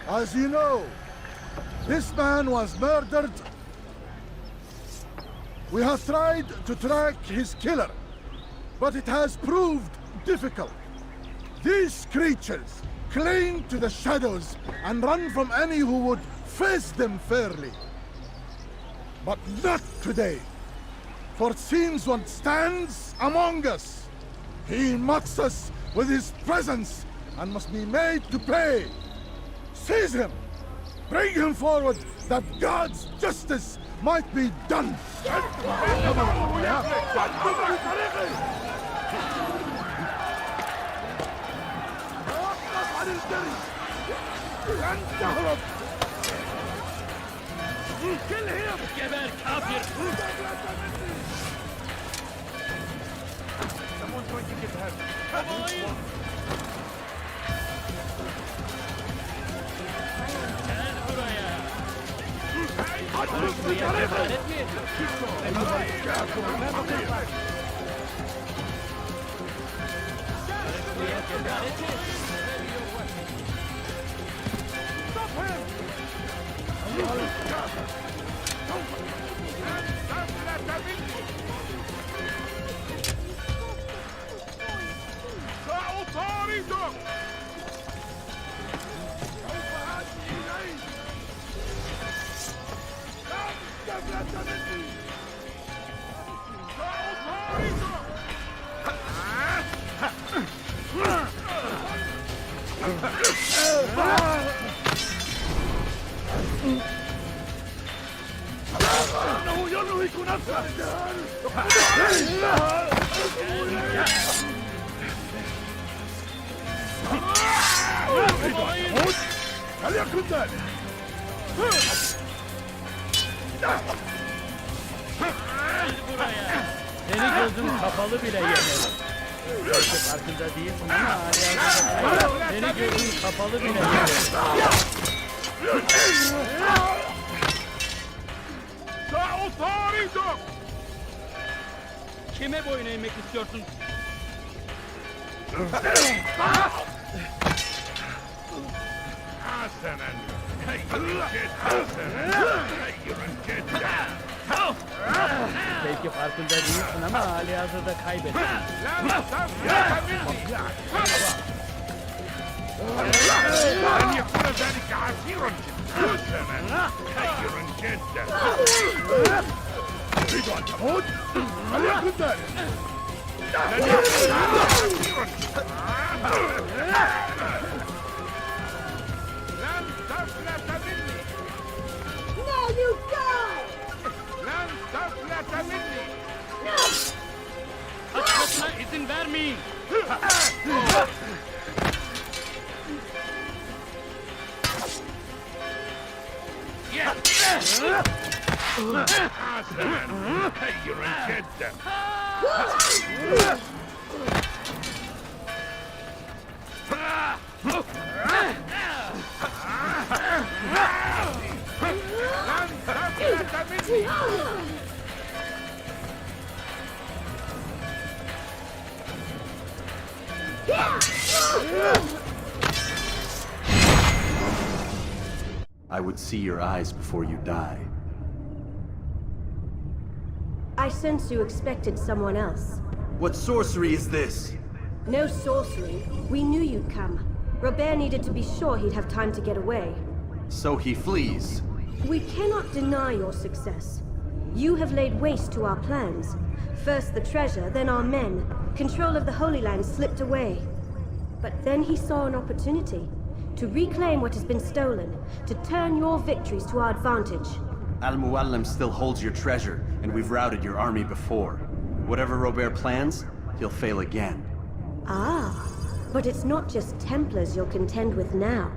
Speaker 21: As you know, this man was murdered. We have tried to track his killer, but it has proved difficult. These creatures cling to the shadows and run from any who would face them fairly. But not today, for it seems one stands among us. He mocks us with his presence and must be made to pay. Seize him! Bring him forward that God's justice might be done!
Speaker 2: Kill him! Geber kafir! Someone's going to get hurt. Come on! Gel buraya! Buraya cesaret mi ediyorsun? Buraya cesaret mi ediyorsun? Stop him! إنه يرهق نفسه.
Speaker 21: هل يكن ذلك؟
Speaker 20: Seni gözüm kapalı bile yemedim. Belki farkında değilsin ama hala seni gözüm kapalı bile yemedim. Kime boyun eğmek istiyorsun?
Speaker 2: حسناً
Speaker 20: Belki farkında değilsin ama halihazırda kaybettin.
Speaker 2: أن يكون ذلك عسيرا جدا خيرا جدا تريد أن تموت؟ فليكن ذلك لن يكون عسيرا لن تفلت مني
Speaker 13: No, you die!
Speaker 2: لن تفلت مني
Speaker 20: Kaçmasına izin vermeyin.
Speaker 2: حسنا خيرا جدا لن تفلت مني
Speaker 11: I would see your eyes before you die.
Speaker 10: I sense you expected someone else.
Speaker 11: What sorcery is this?
Speaker 10: No sorcery. We knew you'd come. Robert needed to be sure he'd have time to get away.
Speaker 11: So he flees.
Speaker 10: We cannot deny your success. You have laid waste to our plans. First the treasure, then our men. Control of the Holy Land slipped away. But then he saw an opportunity to reclaim what has been stolen, to turn your victories to our advantage.
Speaker 11: Al-Muallim still holds your treasure, and we've routed your army before. Whatever Robert plans, he'll fail again.
Speaker 10: Ah, but it's not just Templars you'll contend with now.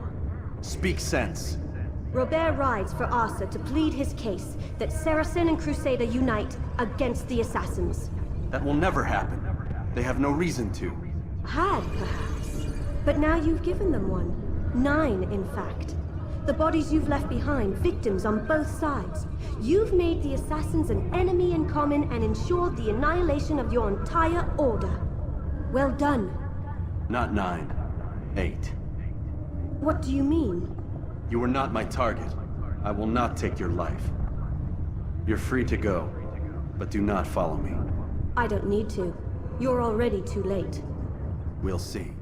Speaker 11: Speak sense.
Speaker 10: Robert rides for Arthur to plead his case that Saracen and Crusader unite against the Assassins.
Speaker 11: That will never happen. They have no reason to.
Speaker 10: Had, perhaps. But now you've given them one. 9, in fact. The bodies you've left behind, victims on both sides. You've made the Assassins an enemy in common and ensured the annihilation of your entire order. Well done.
Speaker 11: Not 9. 8.
Speaker 10: What do you mean?
Speaker 11: You were not my target. I will not take your life. You're free to go, but do not follow me.
Speaker 10: I don't need to. You're already too late.
Speaker 11: We'll see.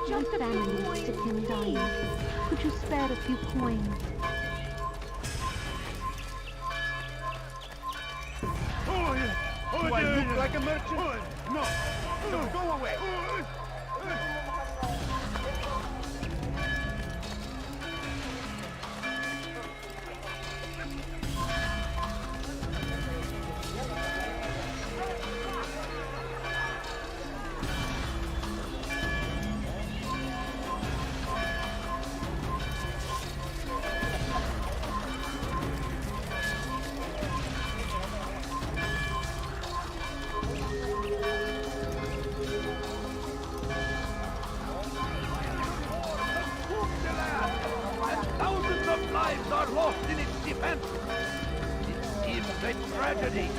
Speaker 13: Just a family sick and dying. Could you spare a few coins?
Speaker 2: Do I look like a merchant? No. No, go away. Thousands of lives are lost in its defense. It seems a tragedy,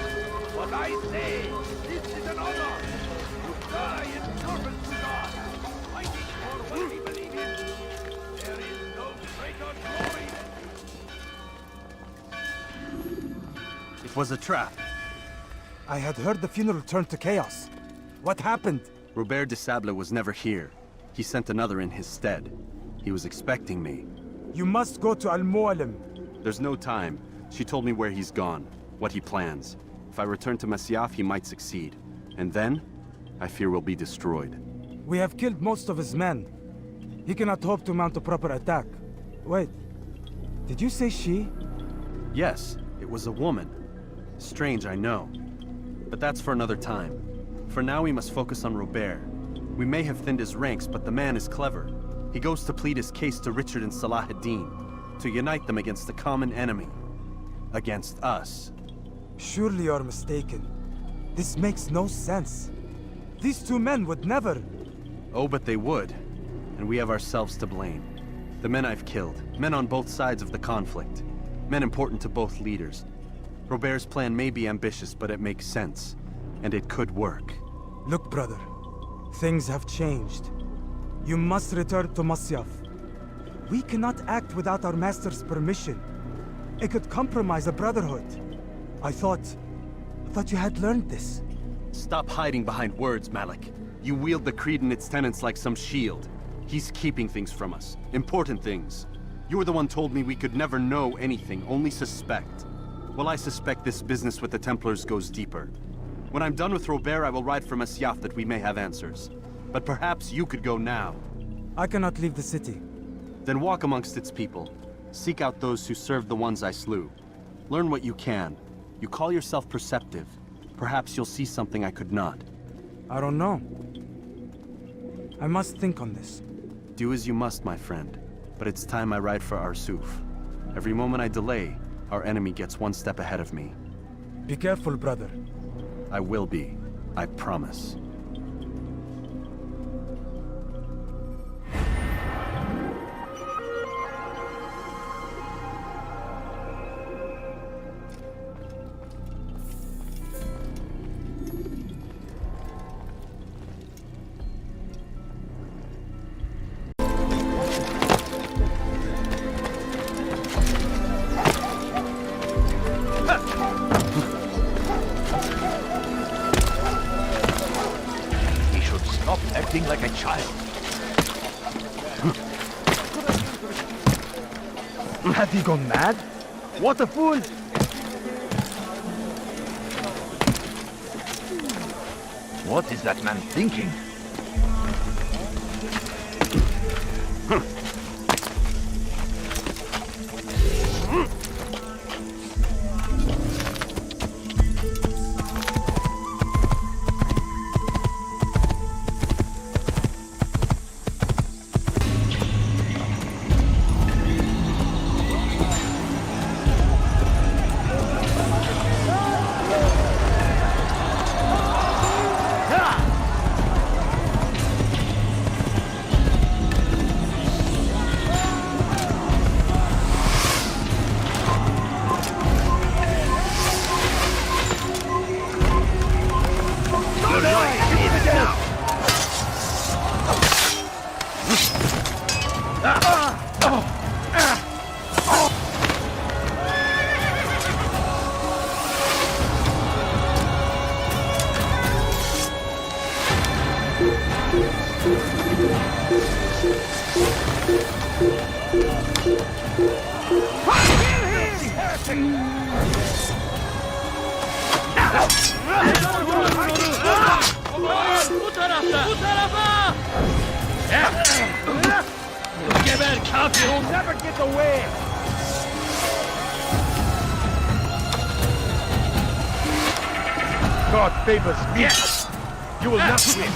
Speaker 2: but I say this is an honor. To die in service to God, fighting for what we believe in. There is no greater glory.
Speaker 11: It was a trap.
Speaker 4: I had heard the funeral turned to chaos. What happened?
Speaker 11: Robert de Sable was never here. He sent another in his stead. He was expecting me.
Speaker 4: You must go to Al-Mu'alim.
Speaker 11: There's no time. She told me where he's gone, what he plans. If I return to Masyaf, he might succeed. And then, I fear we'll be destroyed.
Speaker 4: We have killed most of his men. He cannot hope to mount a proper attack. Wait, did you say she?
Speaker 11: Yes, it was a woman. Strange, I know. But that's for another time. For now, we must focus on Robert. We may have thinned his ranks, but the man is clever. He goes to plead his case to Richard and Salah ad-Din, to unite them against the common enemy. Against us.
Speaker 4: Surely you're mistaken. This makes no sense. These two men would never...
Speaker 11: Oh, but they would. And we have ourselves to blame. The men I've killed, men on both sides of the conflict. Men important to both leaders. Robert's plan may be ambitious, but it makes sense. And it could work.
Speaker 4: Look, brother. Things have changed. You must return to Masyaf. We cannot act without our master's permission. It could compromise the Brotherhood. I thought you had learned this.
Speaker 11: Stop hiding behind words, Malik. You wield the Creed and its tenets like some shield. He's keeping things from us. Important things. You were the one told me we could never know anything, only suspect. Well, I suspect this business with the Templars goes deeper. When I'm done with Robert, I will ride for Masyaf that we may have answers. But perhaps you could go now.
Speaker 4: I cannot leave the city.
Speaker 11: Then walk amongst its people. Seek out those who served the ones I slew. Learn what you can. You call yourself perceptive. Perhaps you'll see something I could not.
Speaker 4: I don't know. I must think on this.
Speaker 11: Do as you must, my friend. But it's time I ride for Arsuf. Every moment I delay, our enemy gets one step ahead of me.
Speaker 4: Be careful, brother.
Speaker 11: I will be. I promise.
Speaker 18: Acting like a child.
Speaker 19: Have you gone mad? What a fool!
Speaker 18: What is that man thinking?
Speaker 2: Bu tarafta! Bu tarafa! Geber kafir!
Speaker 14: You'll never get away! God favors me! You will not win!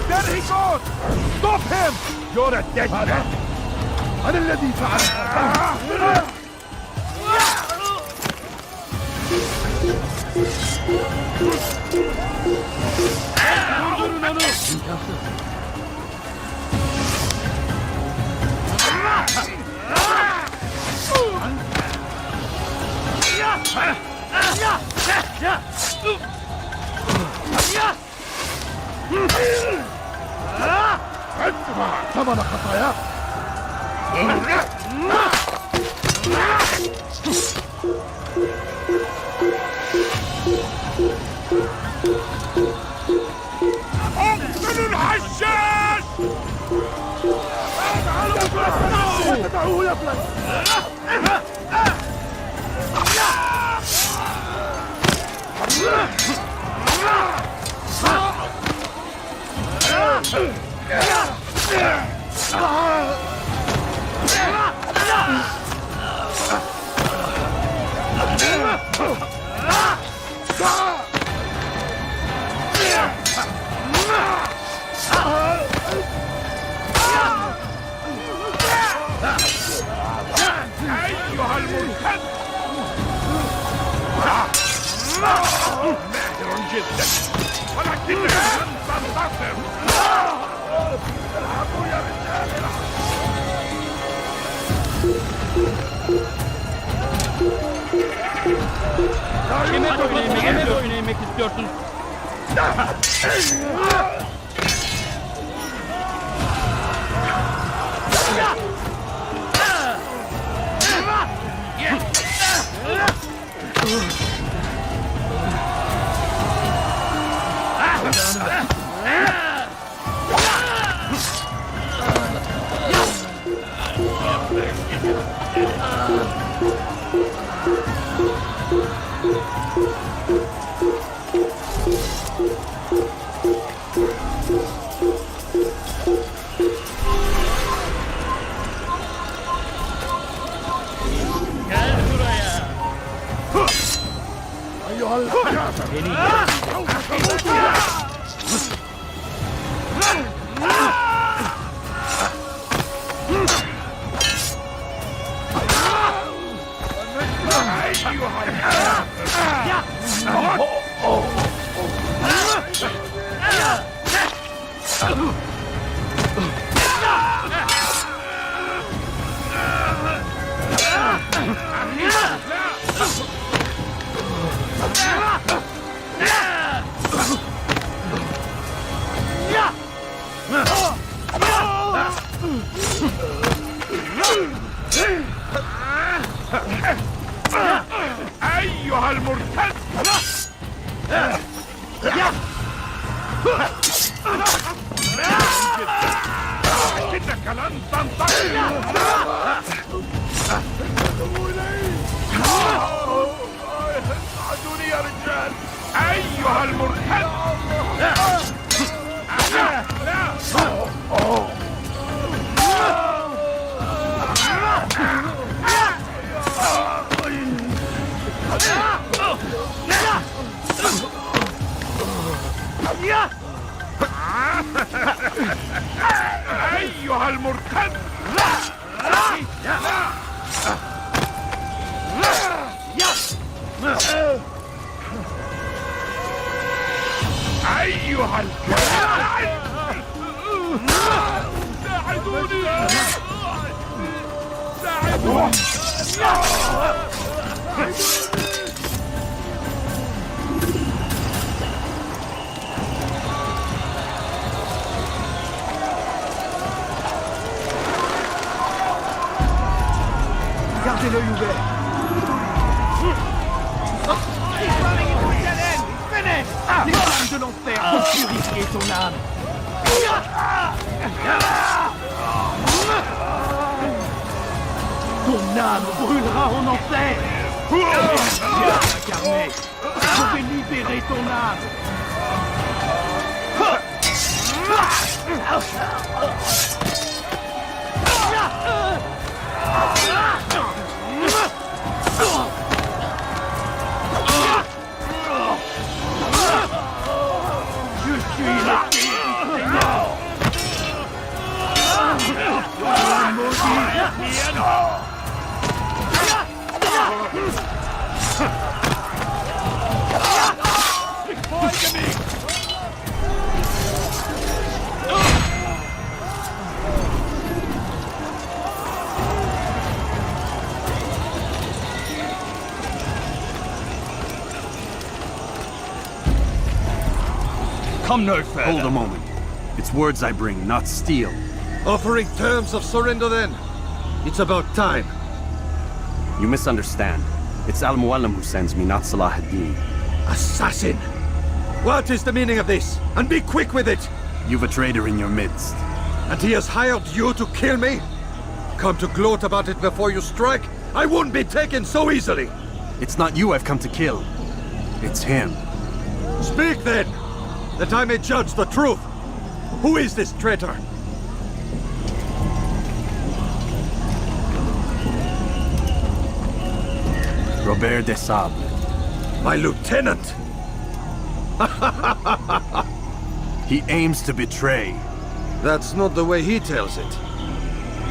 Speaker 14: There he goes! Stop him! You're a dead man! أنا الذي فعل ادفع ثمن خطاياك اقتلوا الحشاش! دعوه يفلت!
Speaker 6: أيها المرتد! ماهر جدا، ولكنك لن تنتصر. العبوا يا رجال!
Speaker 20: Kime boyun eğmek istiyorsun?
Speaker 6: أيها المرتد! لكنك لن تنتصر. اساعدوني يا رجال. أيها المرتد! أيها المرتد! أيها الكائن! ساعدوني! ساعدوني!
Speaker 19: Gardez l'œil ouvert. Les flammes de l'enfer vont purifier ton âme. Ton âme brûlera en enfer. Incarné, je vais libérer ton âme. Je suis le
Speaker 11: Come no further. Hold a moment. It's words I bring, not steel.
Speaker 9: Offering terms of surrender then. It's about time.
Speaker 11: You misunderstand. It's Al-Muallim who sends me, not Salah ad-Din.
Speaker 9: Assassin! What is the meaning of this? And be quick with it!
Speaker 11: You've a traitor in your midst.
Speaker 9: And he has hired you to kill me? Come to gloat about it before you strike? I won't be taken so easily!
Speaker 11: It's not you I've come to kill. It's him.
Speaker 9: Speak then! That I may judge the truth! Who is this traitor?
Speaker 11: Robert de Sable.
Speaker 9: My lieutenant!
Speaker 11: He aims to betray.
Speaker 9: That's not the way he tells it.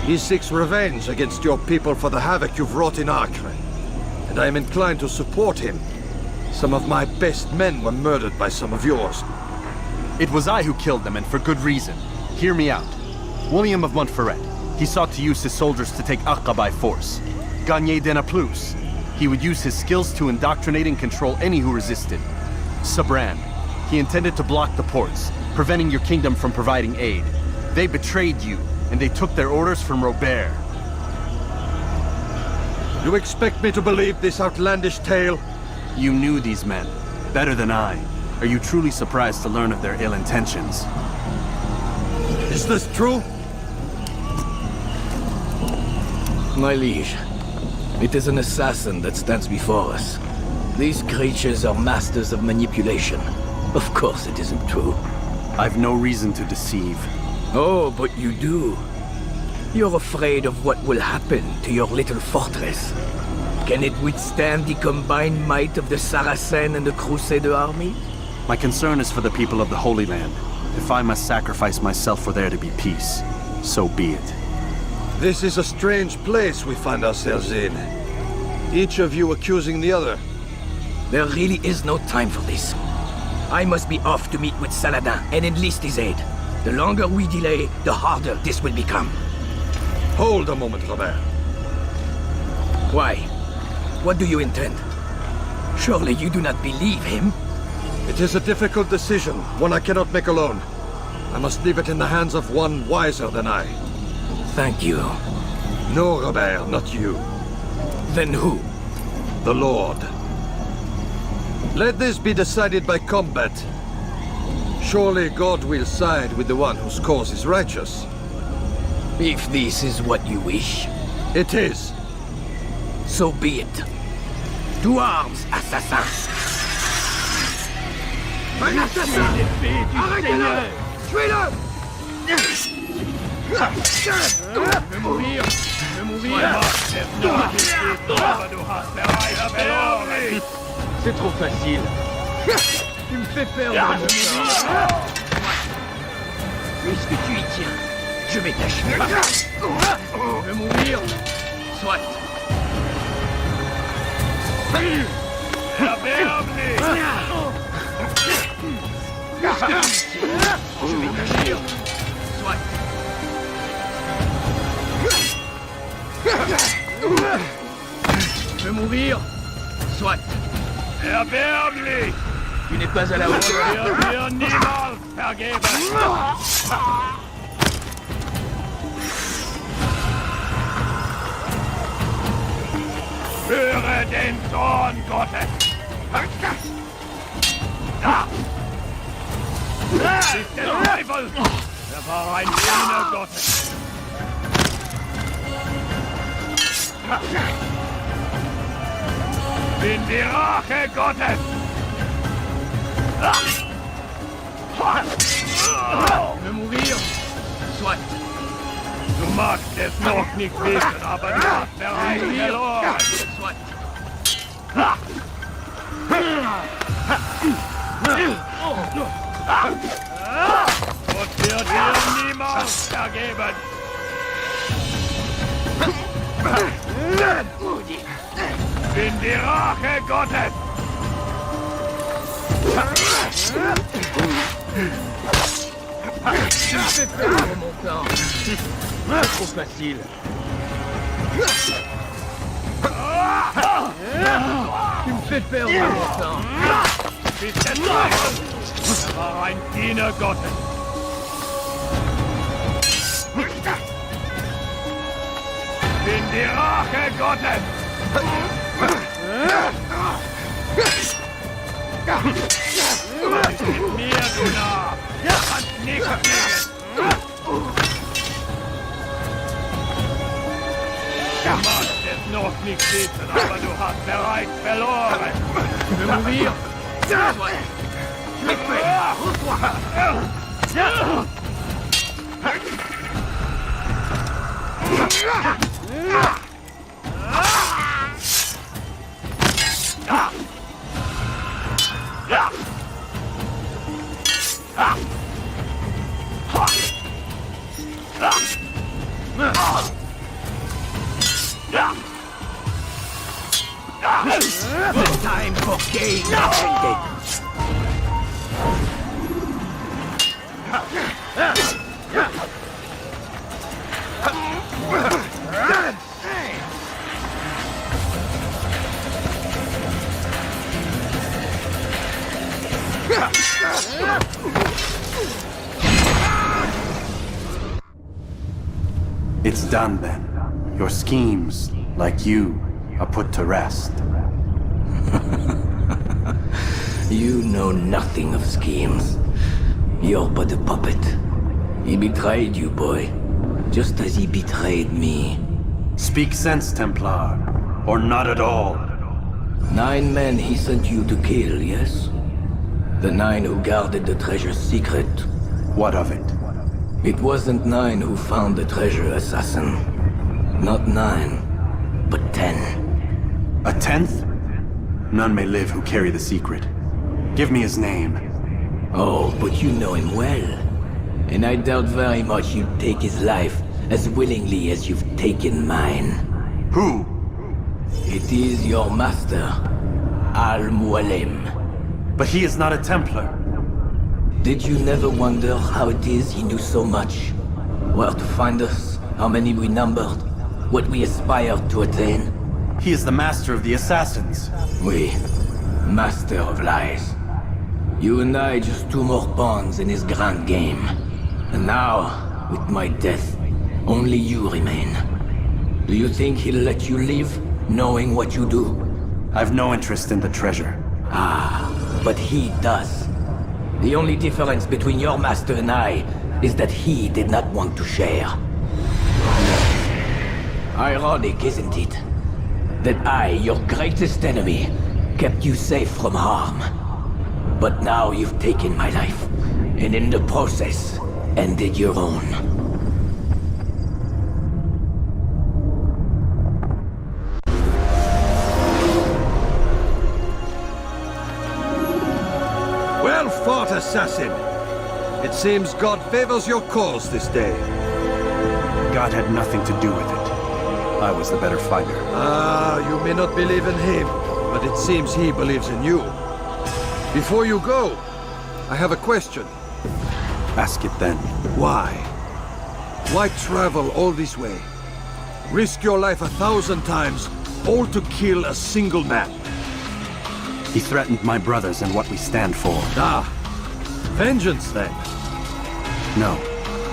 Speaker 3: He seeks revenge against your people for the havoc you've wrought in Acre, and I am inclined to support him. Some of my best men were murdered by some of yours.
Speaker 11: It was I who killed them, and for good reason. Hear me out. William of Montferrat. He sought to use his soldiers to take Acre by force. Gagner de Naplouse. He would use his skills to indoctrinate and control any who resisted. Sabran. He intended to block the ports, preventing your kingdom from providing aid. They betrayed you, and they took their orders from Robert.
Speaker 3: You expect me to believe this outlandish tale?
Speaker 11: You knew these men, better than I. Are you truly surprised to learn of their ill intentions?
Speaker 3: Is this true?
Speaker 22: My liege, it is an assassin that stands before us. These creatures are masters of manipulation. Of course it isn't true.
Speaker 11: I've no reason to deceive.
Speaker 22: Oh, but you do. You're afraid of what will happen to your little fortress. Can it withstand the combined might of the Saracen and the Crusader army?
Speaker 11: My concern is for the people of the Holy Land. If I must sacrifice myself for there to be peace, so be it.
Speaker 3: This is a strange place we find ourselves in. Each of you accusing the other.
Speaker 22: There really is no time for this. I must be off to meet with Saladin and enlist his aid. The longer we delay, the harder this will become.
Speaker 3: Hold a moment, Robert.
Speaker 22: Why? What do you intend? Surely you do not believe him?
Speaker 3: It is a difficult decision, one I cannot make alone. I must leave it in the hands of one wiser than I.
Speaker 22: Thank you.
Speaker 3: No, Robert, not you.
Speaker 22: Then who?
Speaker 3: The Lord. Let this be decided by combat. Surely God will side with the one whose cause is righteous.
Speaker 22: If this is what you wish.
Speaker 3: It is.
Speaker 22: So be it. To arms, assassin!
Speaker 2: Un assassin! Arrêtez-le! Tuez-le! Je vais mourir! Je vais mourir! C'est trop facile. Tu me fais perdre mon temps.
Speaker 22: Puisque tu y tiens, je vais t'achever.
Speaker 2: Je vais mourir.
Speaker 22: Soit. Je vais t'achever. Soit.
Speaker 2: Je vais mourir.
Speaker 22: Soit.
Speaker 2: Erberglich!
Speaker 22: Tu n'es pas à la hauteur.
Speaker 2: Wir niemals vergeben! Höre den Zorn Gottes! Da! Das ist der Teufel! Er war ein Diener Gottes! Bin die Rache Gottes! Je vais mourir!
Speaker 22: Soit!
Speaker 2: Du magst es noch nicht wissen, aber du hast bereits verloren!
Speaker 22: Soit!
Speaker 2: Gott wird dir niemals vergeben! Bin die Rache Gottes!
Speaker 22: Tu me fais perdre mon temps. C'est trop facile. Tu me fais perdre mon temps.
Speaker 2: Bist der Teufel! Er war ein Diener Gottes! Bin die Rache Gottes! Mit mir, du Narr! Kannst nichts kriegen! Du magst es noch nicht wissen, aber du hast bereits verloren!
Speaker 22: Je vais mourir! The time for gain ended.
Speaker 11: It's done then. Your schemes, like you, are put to rest.
Speaker 22: You know nothing of schemes. You're but a puppet. He betrayed you, boy. Just as he betrayed me.
Speaker 11: Speak sense, Templar. Or not at all.
Speaker 22: 9 men he sent you to kill, yes? The 9 who guarded the treasure's secret.
Speaker 11: What of it?
Speaker 22: It wasn't 9 who found the treasure, assassin. Not 9, but 10.
Speaker 11: A 10th? None may live who carry the secret. Give me his name.
Speaker 22: Oh, but you know him well. And I doubt very much you'd take his life as willingly as you've taken mine.
Speaker 11: Who?
Speaker 22: It is your master, Al-Mualim.
Speaker 11: But he is not a Templar.
Speaker 22: Did you never wonder how it is he knew so much? Where to find us, how many we numbered, what we aspired to attain?
Speaker 11: He is the master of the assassins.
Speaker 22: Oui, master of lies. You and I just 2 more pawns in his grand game. And now, with my death, only you remain. Do you think he'll let you live, knowing what you do?
Speaker 11: I've no interest in the treasure.
Speaker 22: Ah, but he does. The only difference between your master and I is that he did not want to share. Ironic, isn't it? That I, your greatest enemy, kept you safe from harm. But now you've taken my life, and in the process, ended your own.
Speaker 3: Well fought, assassin. It seems God favors your cause this day.
Speaker 11: God had nothing to do with it. I was the better fighter.
Speaker 3: Ah, you may not believe in him, but it seems he believes in you. Before you go, I have a question.
Speaker 11: Ask it then.
Speaker 3: Why? Why travel all this way? Risk your life 1,000 times, all to kill a single man.
Speaker 11: He threatened my brothers and what we stand for.
Speaker 3: Ah, vengeance then?
Speaker 11: No,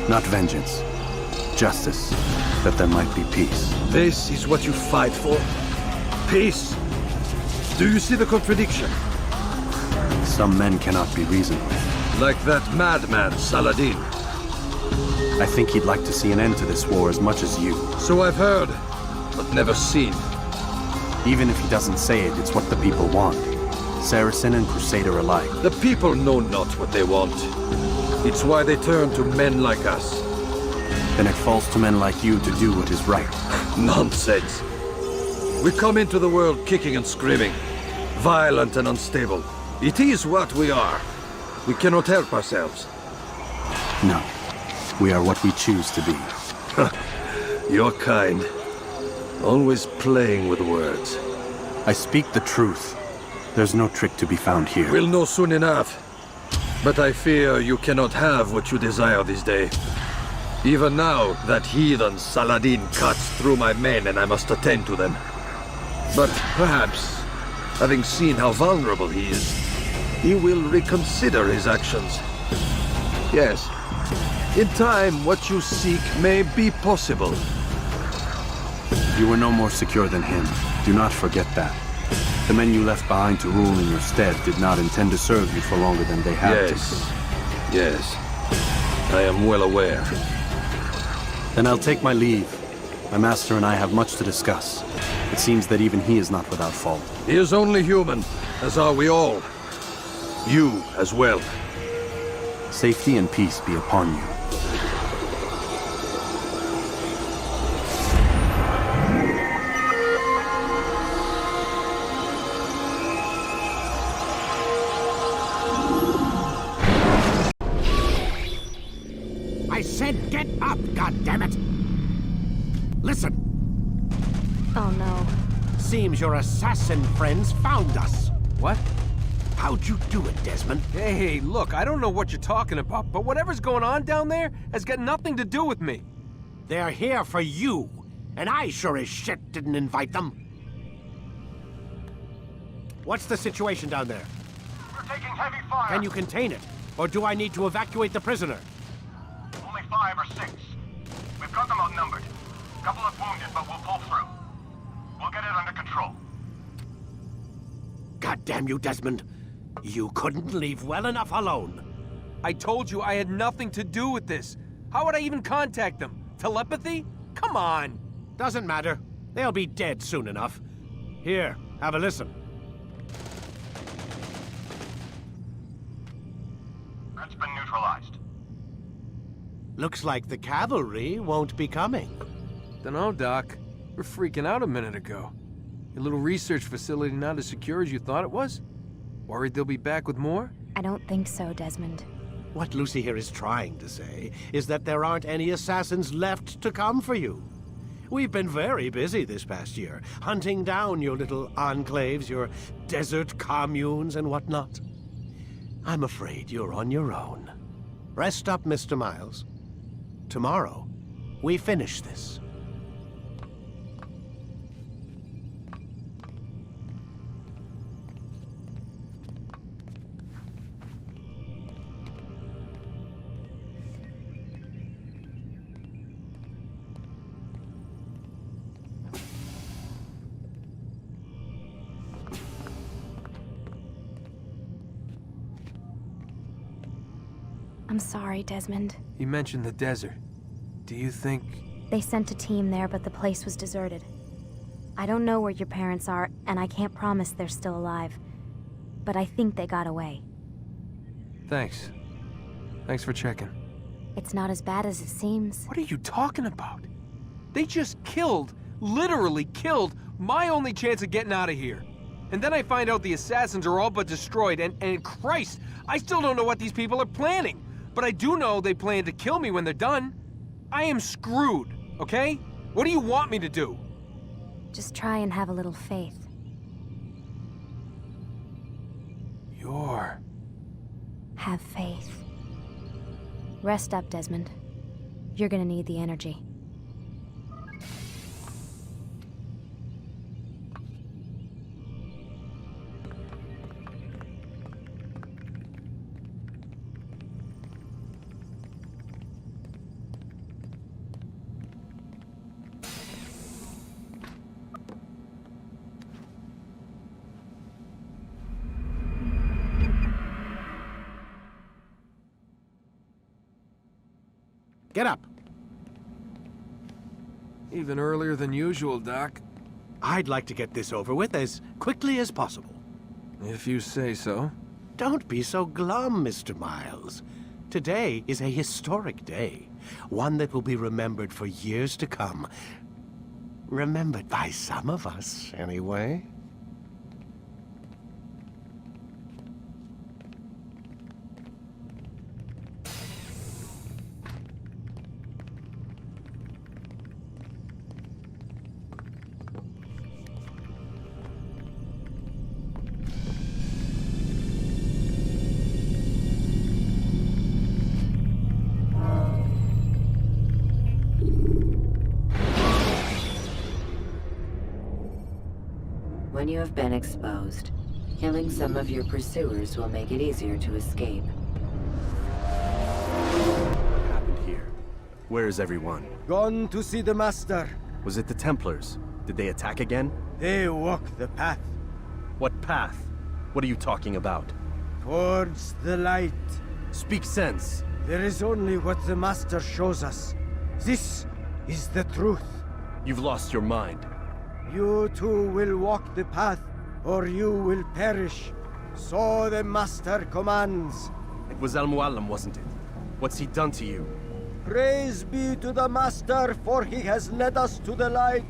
Speaker 11: not vengeance. Justice, that there might be peace.
Speaker 3: This is what you fight for? Peace? Do you see the contradiction?
Speaker 11: Some men cannot be reasoned with.
Speaker 3: Like that madman, Saladin.
Speaker 11: I think he'd like to see an end to this war as much as you.
Speaker 3: So I've heard, but never seen.
Speaker 11: Even if he doesn't say it, it's what the people want. Saracen and Crusader alike.
Speaker 3: The people know not what they want. It's why they turn to men like us.
Speaker 11: Then it falls to men like you to do what is right.
Speaker 3: Nonsense. We come into the world kicking and screaming, violent and unstable. It is what we are. We cannot help ourselves.
Speaker 11: No. We are what we choose to be.
Speaker 3: Your kind. Always playing with words.
Speaker 11: I speak the truth. There's no trick to be found here.
Speaker 3: We'll know soon enough. But I fear you cannot have what you desire this day. Even now, that heathen Saladin cuts through my men and I must attend to them. But perhaps, having seen how vulnerable he is, he will reconsider his actions. Yes, in time, what you seek may be possible.
Speaker 11: You were no more secure than him. Do not forget that. The men you left behind to rule in your stead did not intend to serve you for longer than they had to.
Speaker 3: Yes. I am well aware.
Speaker 11: Then I'll take my leave. My master and I have much to discuss. It seems that even he is not without fault.
Speaker 3: He is only human, as are we all. You as well.
Speaker 11: Safety and peace be upon you.
Speaker 8: I said get up, goddammit! Listen.
Speaker 13: Oh no.
Speaker 8: Seems your assassin friends found us.
Speaker 17: What?
Speaker 8: How'd you do it, Desmond?
Speaker 17: Hey, look, I don't know what you're talking about, but whatever's going on down there has got nothing to do with me.
Speaker 8: They're here for you, and I sure as shit didn't invite them. What's the situation down there?
Speaker 23: We're taking heavy fire.
Speaker 8: Can you contain it? Or do I need to evacuate the prisoner?
Speaker 23: Only 5 or 6. We've got them outnumbered. Couple of wounded, but we'll pull through. We'll get it under control.
Speaker 8: God damn you, Desmond. You couldn't leave well enough alone.
Speaker 17: I told you I had nothing to do with this. How would I even contact them? Telepathy? Come on.
Speaker 8: Doesn't matter. They'll be dead soon enough. Here, have a listen.
Speaker 23: That's been neutralized.
Speaker 8: Looks like the cavalry won't be coming.
Speaker 17: Dunno, Doc. We're freaking out a minute ago. Your little research facility not as secure as you thought it was? Worried they'll be back with more?
Speaker 13: I don't think so, Desmond.
Speaker 8: What Lucy here is trying to say is that there aren't any assassins left to come for you. We've been very busy this past year, hunting down your little enclaves, your desert communes and whatnot. I'm afraid you're on your own. Rest up, Mr. Miles. Tomorrow, we finish this.
Speaker 13: I'm sorry, Desmond.
Speaker 17: You mentioned the desert. Do you think...
Speaker 13: They sent a team there, but the place was deserted. I don't know where your parents are, and I can't promise they're still alive. But I think they got away.
Speaker 17: Thanks. Thanks for checking.
Speaker 13: It's not as bad as it seems.
Speaker 17: What are you talking about? They just killed, literally killed, my only chance of getting out of here. And then I find out the assassins are all but destroyed, and Christ, I still don't know what these people are planning. But I do know they plan to kill me when they're done. I am screwed, okay? What do you want me to do?
Speaker 13: Just try and have a little faith. Have faith. Rest up, Desmond. You're gonna need the energy.
Speaker 8: Get up.
Speaker 17: Even earlier than usual, Doc.
Speaker 8: I'd like to get this over with as quickly as possible.
Speaker 17: If you say so.
Speaker 8: Don't be so glum, Mr. Miles. Today is a historic day. One that will be remembered for years to come. Remembered by some of us, anyway.
Speaker 5: When you have been exposed, killing some of your pursuers will make it easier to escape.
Speaker 11: What happened here? Where is everyone?
Speaker 19: Gone to see the Master.
Speaker 11: Was it the Templars? Did they attack again?
Speaker 19: They walk the path.
Speaker 11: What path? What are you talking about?
Speaker 19: Towards the light.
Speaker 11: Speak sense.
Speaker 19: There is only what the Master shows us. This is the truth.
Speaker 11: You've lost your mind.
Speaker 19: You too will walk the path, or you will perish. So the Master commands.
Speaker 11: It was Al-Mualim, wasn't it? What's he done to you?
Speaker 19: Praise be to the Master, for he has led us to the light.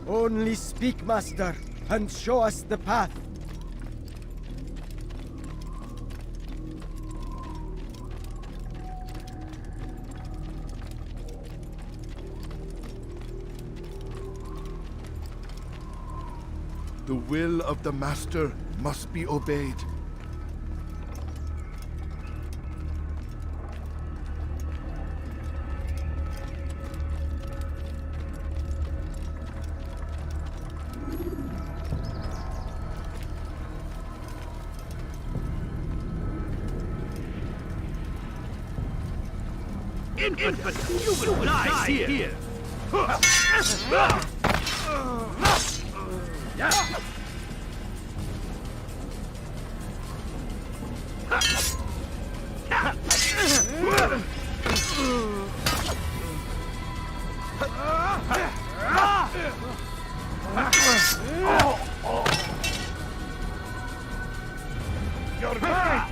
Speaker 19: Only speak, Master, and show us the path.
Speaker 21: The will of the Master must be obeyed.
Speaker 2: Infant, you will die here!
Speaker 14: You're mine!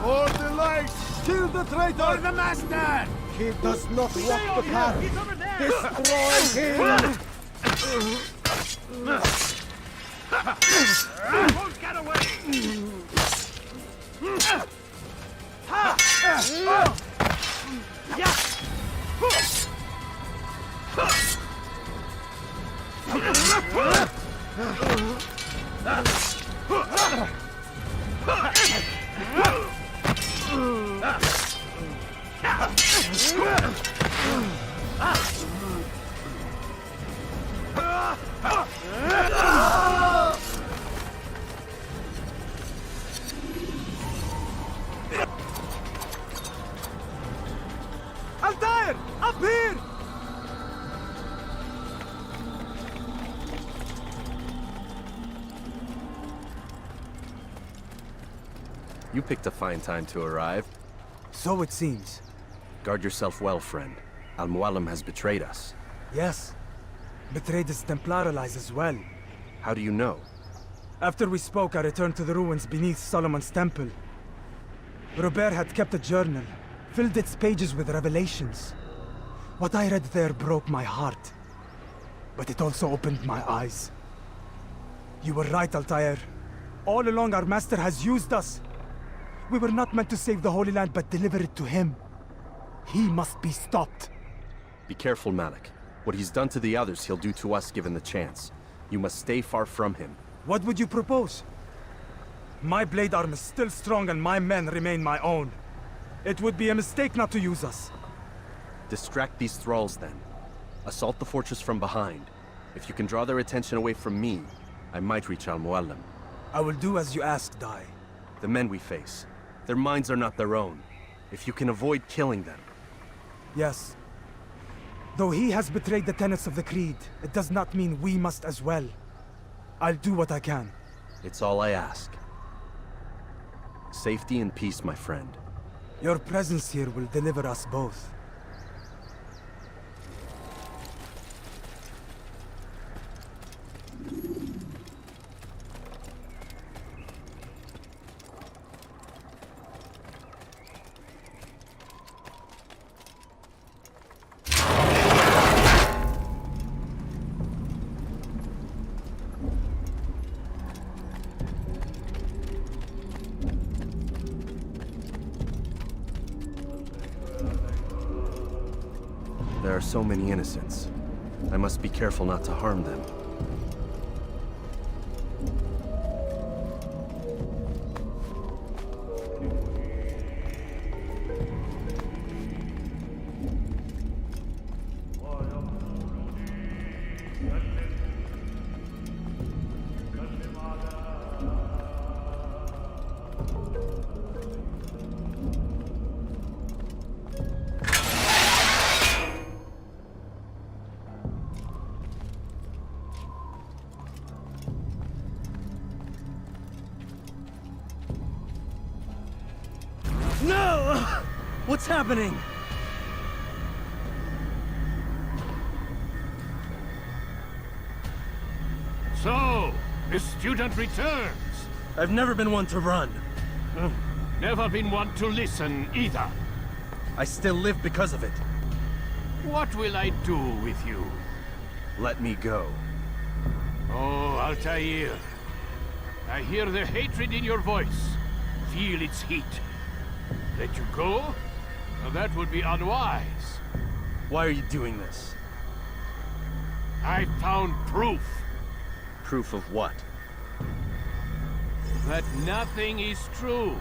Speaker 21: For the light! Kill the traitor!
Speaker 14: For the Master!
Speaker 19: He does not walk the path. Destroy him!
Speaker 2: Won't get away!
Speaker 4: Altair! Up here!
Speaker 11: You picked a fine time to arrive.
Speaker 4: So it seems.
Speaker 11: Guard yourself well, friend. Al-Mualim has betrayed us.
Speaker 4: Yes. Betrayed his Templar allies as well.
Speaker 11: How do you know?
Speaker 4: After we spoke, I returned to the ruins beneath Solomon's temple. Robert had kept a journal, filled its pages with revelations. What I read there broke my heart. But it also opened my eyes. You were right, Altair. All along our master has used us. We were not meant to save the Holy Land, but deliver it to him. He must be stopped.
Speaker 11: Be careful, Malik. What he's done to the others, he'll do to us given the chance. You must stay far from him.
Speaker 4: What would you propose? My blade arm is still strong and my men remain my own. It would be a mistake not to use us.
Speaker 11: Distract these thralls, then. Assault the fortress from behind. If you can draw their attention away from me, I might reach Al-Mualim.
Speaker 4: I will do as you ask, Dai.
Speaker 11: The men we face, their minds are not their own. If you can avoid killing them.
Speaker 4: Yes. Though he has betrayed the tenets of the Creed, it does not mean we must as well. I'll do what I can.
Speaker 11: It's all I ask. Safety and peace, my friend.
Speaker 4: Your presence here will deliver us both.
Speaker 11: There are so many innocents. I must be careful not to harm them.
Speaker 19: No! What's happening?
Speaker 6: So, the student returns.
Speaker 19: I've never been one to run.
Speaker 6: Never been one to listen either.
Speaker 19: I still live because of it.
Speaker 6: What will I do with you?
Speaker 11: Let me go.
Speaker 6: Oh, Altair. I hear the hatred in your voice. Feel its heat. Let you go? Well, that would be unwise.
Speaker 11: Why are you doing this?
Speaker 6: I found proof.
Speaker 11: Proof of what?
Speaker 6: That nothing is true.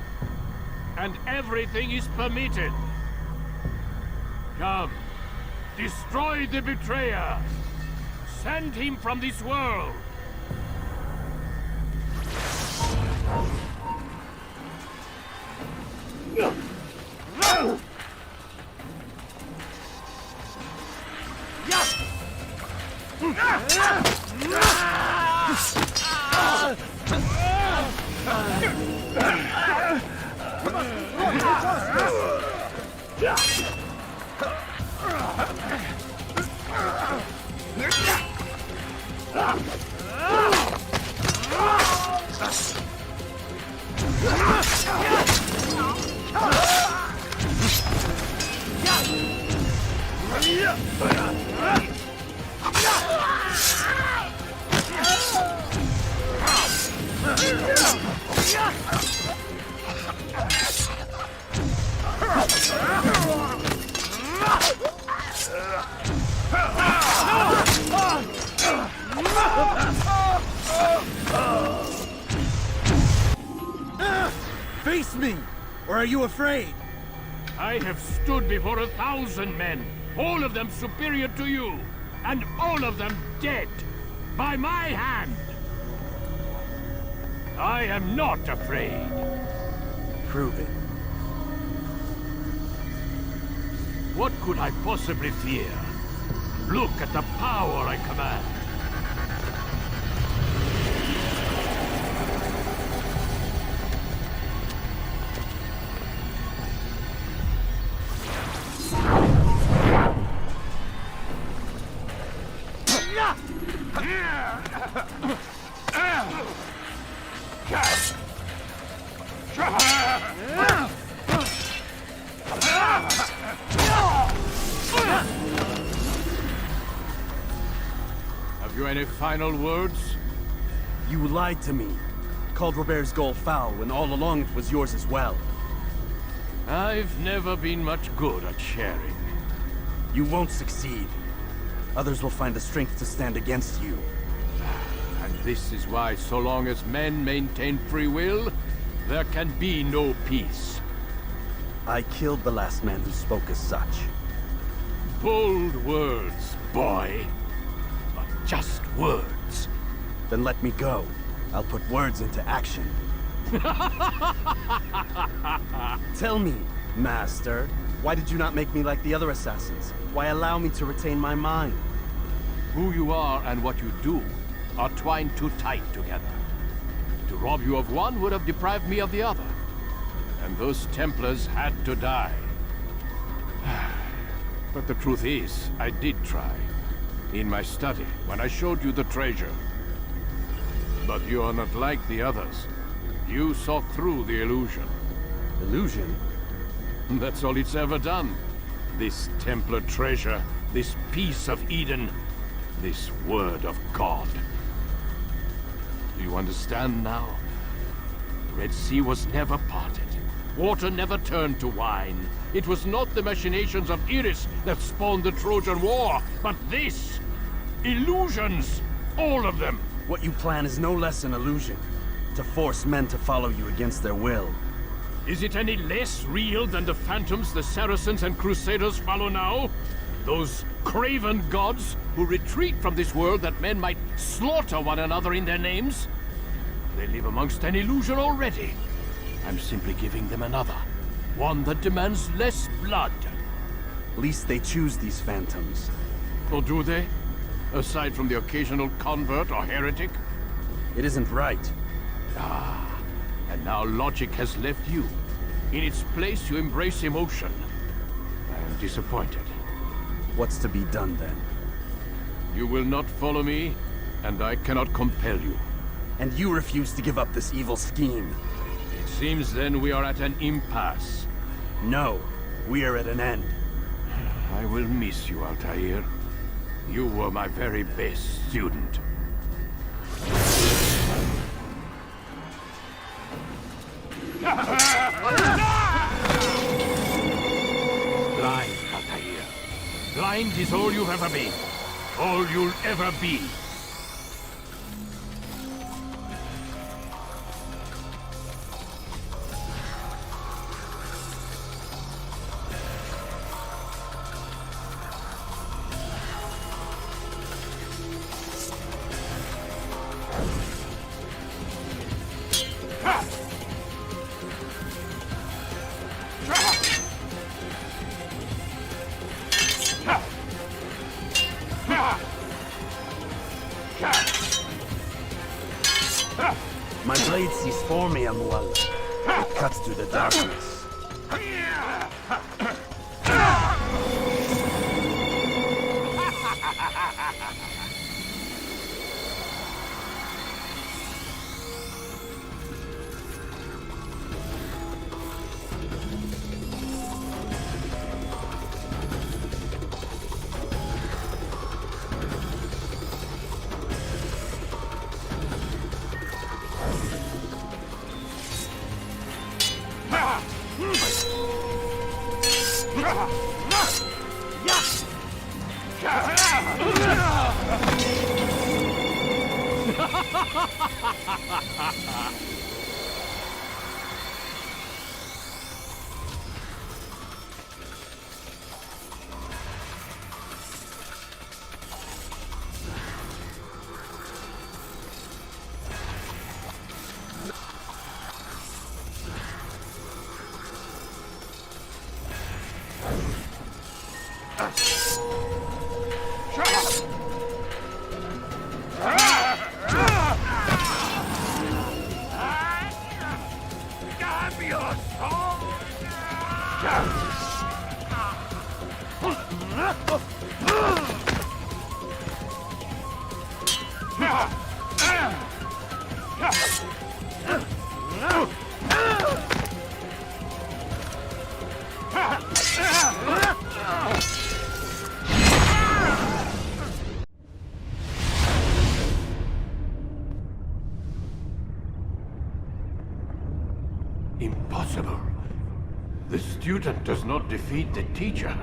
Speaker 6: And everything is permitted. Come. Destroy the betrayer. Send him from this world.
Speaker 19: Face me! Or are you afraid?
Speaker 6: I have stood before 1,000 men, all of them superior to you, and all of them dead, by my hand. I am not afraid.
Speaker 11: Prove it.
Speaker 6: What could I possibly fear? Look at the power I command. Have you any final words?
Speaker 11: You lied to me. Called Robert's goal foul when all along it was yours as well.
Speaker 6: I've never been much good at sharing.
Speaker 11: You won't succeed. Others will find the strength to stand against you.
Speaker 6: And this is why, so long as men maintain free will, there can be no peace.
Speaker 11: I killed the last man who spoke as such.
Speaker 6: Bold words, boy. But just words.
Speaker 11: Then let me go. I'll put words into action. Tell me, Master, why did you not make me like the other assassins? Why allow me to retain my mind?
Speaker 6: Who you are and what you do are twined too tight together. To rob you of one would have deprived me of the other. And those Templars had to die. But the truth is, I did try. In my study, when I showed you the treasure. But you are not like the others. You saw through the illusion.
Speaker 11: Illusion?
Speaker 6: That's all it's ever done. This Templar treasure, this piece of Eden, this word of God. Do you understand now? The Red Sea was never parted. Water never turned to wine. It was not the machinations of Iris that spawned the Trojan War, but this! Illusions! All of them!
Speaker 11: What you plan is no less an illusion. To force men to follow you against their will.
Speaker 6: Is it any less real than the phantoms the Saracens and Crusaders follow now? Those craven gods who retreat from this world that men might slaughter one another in their names? They live amongst an illusion already. I'm simply giving them another. One that demands less blood.
Speaker 11: Least they choose these phantoms.
Speaker 6: Or do they? Aside from the occasional convert or heretic?
Speaker 11: It isn't right.
Speaker 6: Ah, and now logic has left you. In its place, you embrace emotion. I am disappointed.
Speaker 11: What's to be done then?
Speaker 6: You will not follow me, and I cannot compel you.
Speaker 11: And you refuse to give up this evil scheme.
Speaker 6: It seems then we are at an impasse.
Speaker 11: No, we are at an end.
Speaker 6: I will miss you, Altair. You were my very best student. Blind, Altair. Blind is all you've ever been. All you'll ever be.
Speaker 11: My blade sees for me, Amual. It cuts through the darkness.
Speaker 6: Impossible. The student does not defeat the teacher.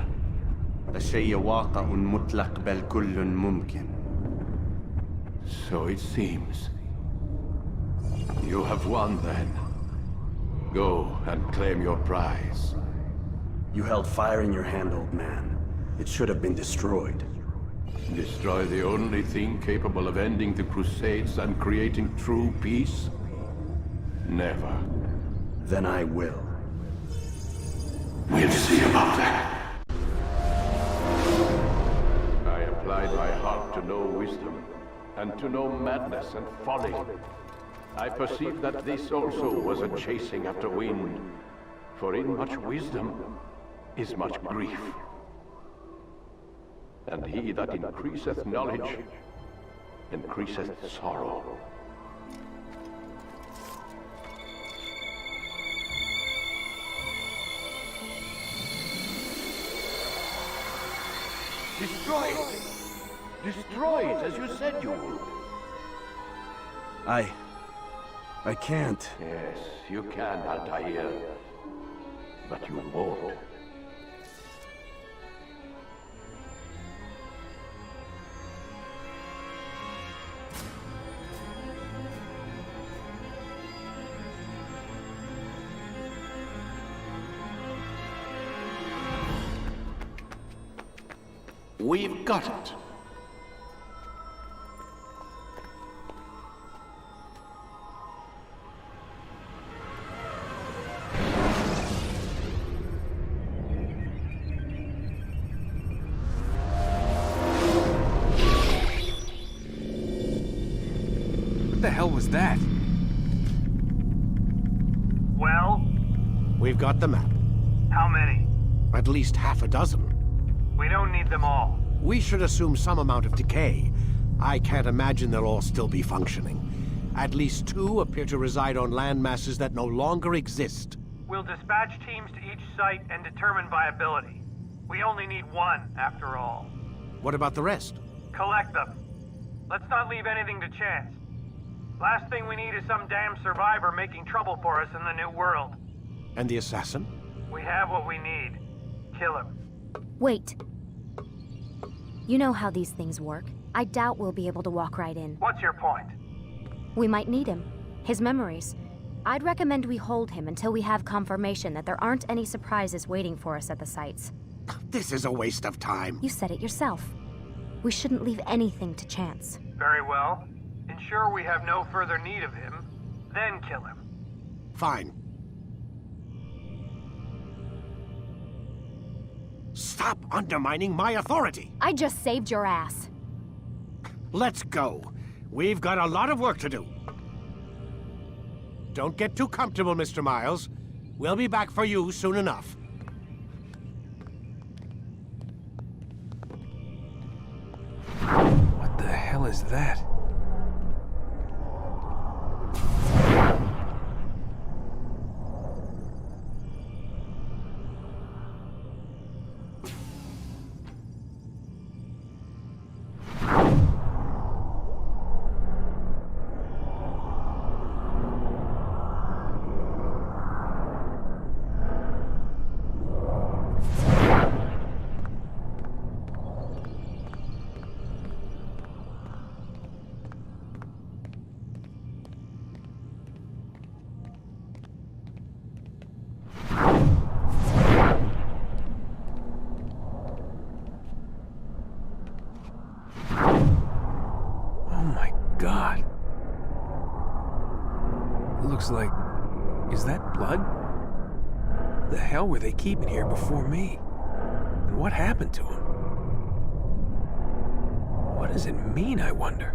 Speaker 11: الشيء واقع مطلق بل كل ممكن.
Speaker 6: So it seems. You have won then. Go and claim your prize.
Speaker 11: You held fire in your hand, old man. It should have been destroyed.
Speaker 6: Destroy the only thing capable of ending the Crusades and creating true peace? Never.
Speaker 11: Then I will.
Speaker 6: We'll see about that. I applied my heart to know wisdom, and to know madness and folly. I perceived that this also was a chasing after wind, for in much wisdom is much grief. And he that increaseth knowledge, increaseth sorrow. Destroy it! Destroy it, as you said you would.
Speaker 11: I can't.
Speaker 6: Yes, you can, Altair. But you won't. We've got it.
Speaker 17: What the hell was that?
Speaker 7: Well,
Speaker 8: We've got the map.
Speaker 7: How many?
Speaker 8: At least half a dozen.
Speaker 7: We don't need them all.
Speaker 8: We should assume some amount of decay. I can't imagine they'll all still be functioning. At least 2 appear to reside on land masses that no longer exist.
Speaker 7: We'll dispatch teams to each site and determine viability. We only need 1, after all.
Speaker 8: What about the rest?
Speaker 7: Collect them. Let's not leave anything to chance. Last thing we need is some damn survivor making trouble for us in the new world.
Speaker 8: And the assassin?
Speaker 7: We have what we need. Kill him.
Speaker 12: Wait. You know how these things work. I doubt we'll be able to walk right in.
Speaker 7: What's your point?
Speaker 12: We might need him. His memories. I'd recommend we hold him until we have confirmation that there aren't any surprises waiting for us at the sites.
Speaker 8: This is a waste of time.
Speaker 12: You said it yourself. We shouldn't leave anything to chance.
Speaker 7: Very well. Ensure we have no further need of him, then kill him.
Speaker 8: Fine. Stop undermining my authority!
Speaker 12: I just saved your ass.
Speaker 8: Let's go. We've got a lot of work to do. Don't get too comfortable, Mr. Miles. We'll be back for you soon enough.
Speaker 17: What the hell is that? God. Looks like... Is that blood? What the hell were they keeping here before me? And what happened to him? What does it mean, I wonder?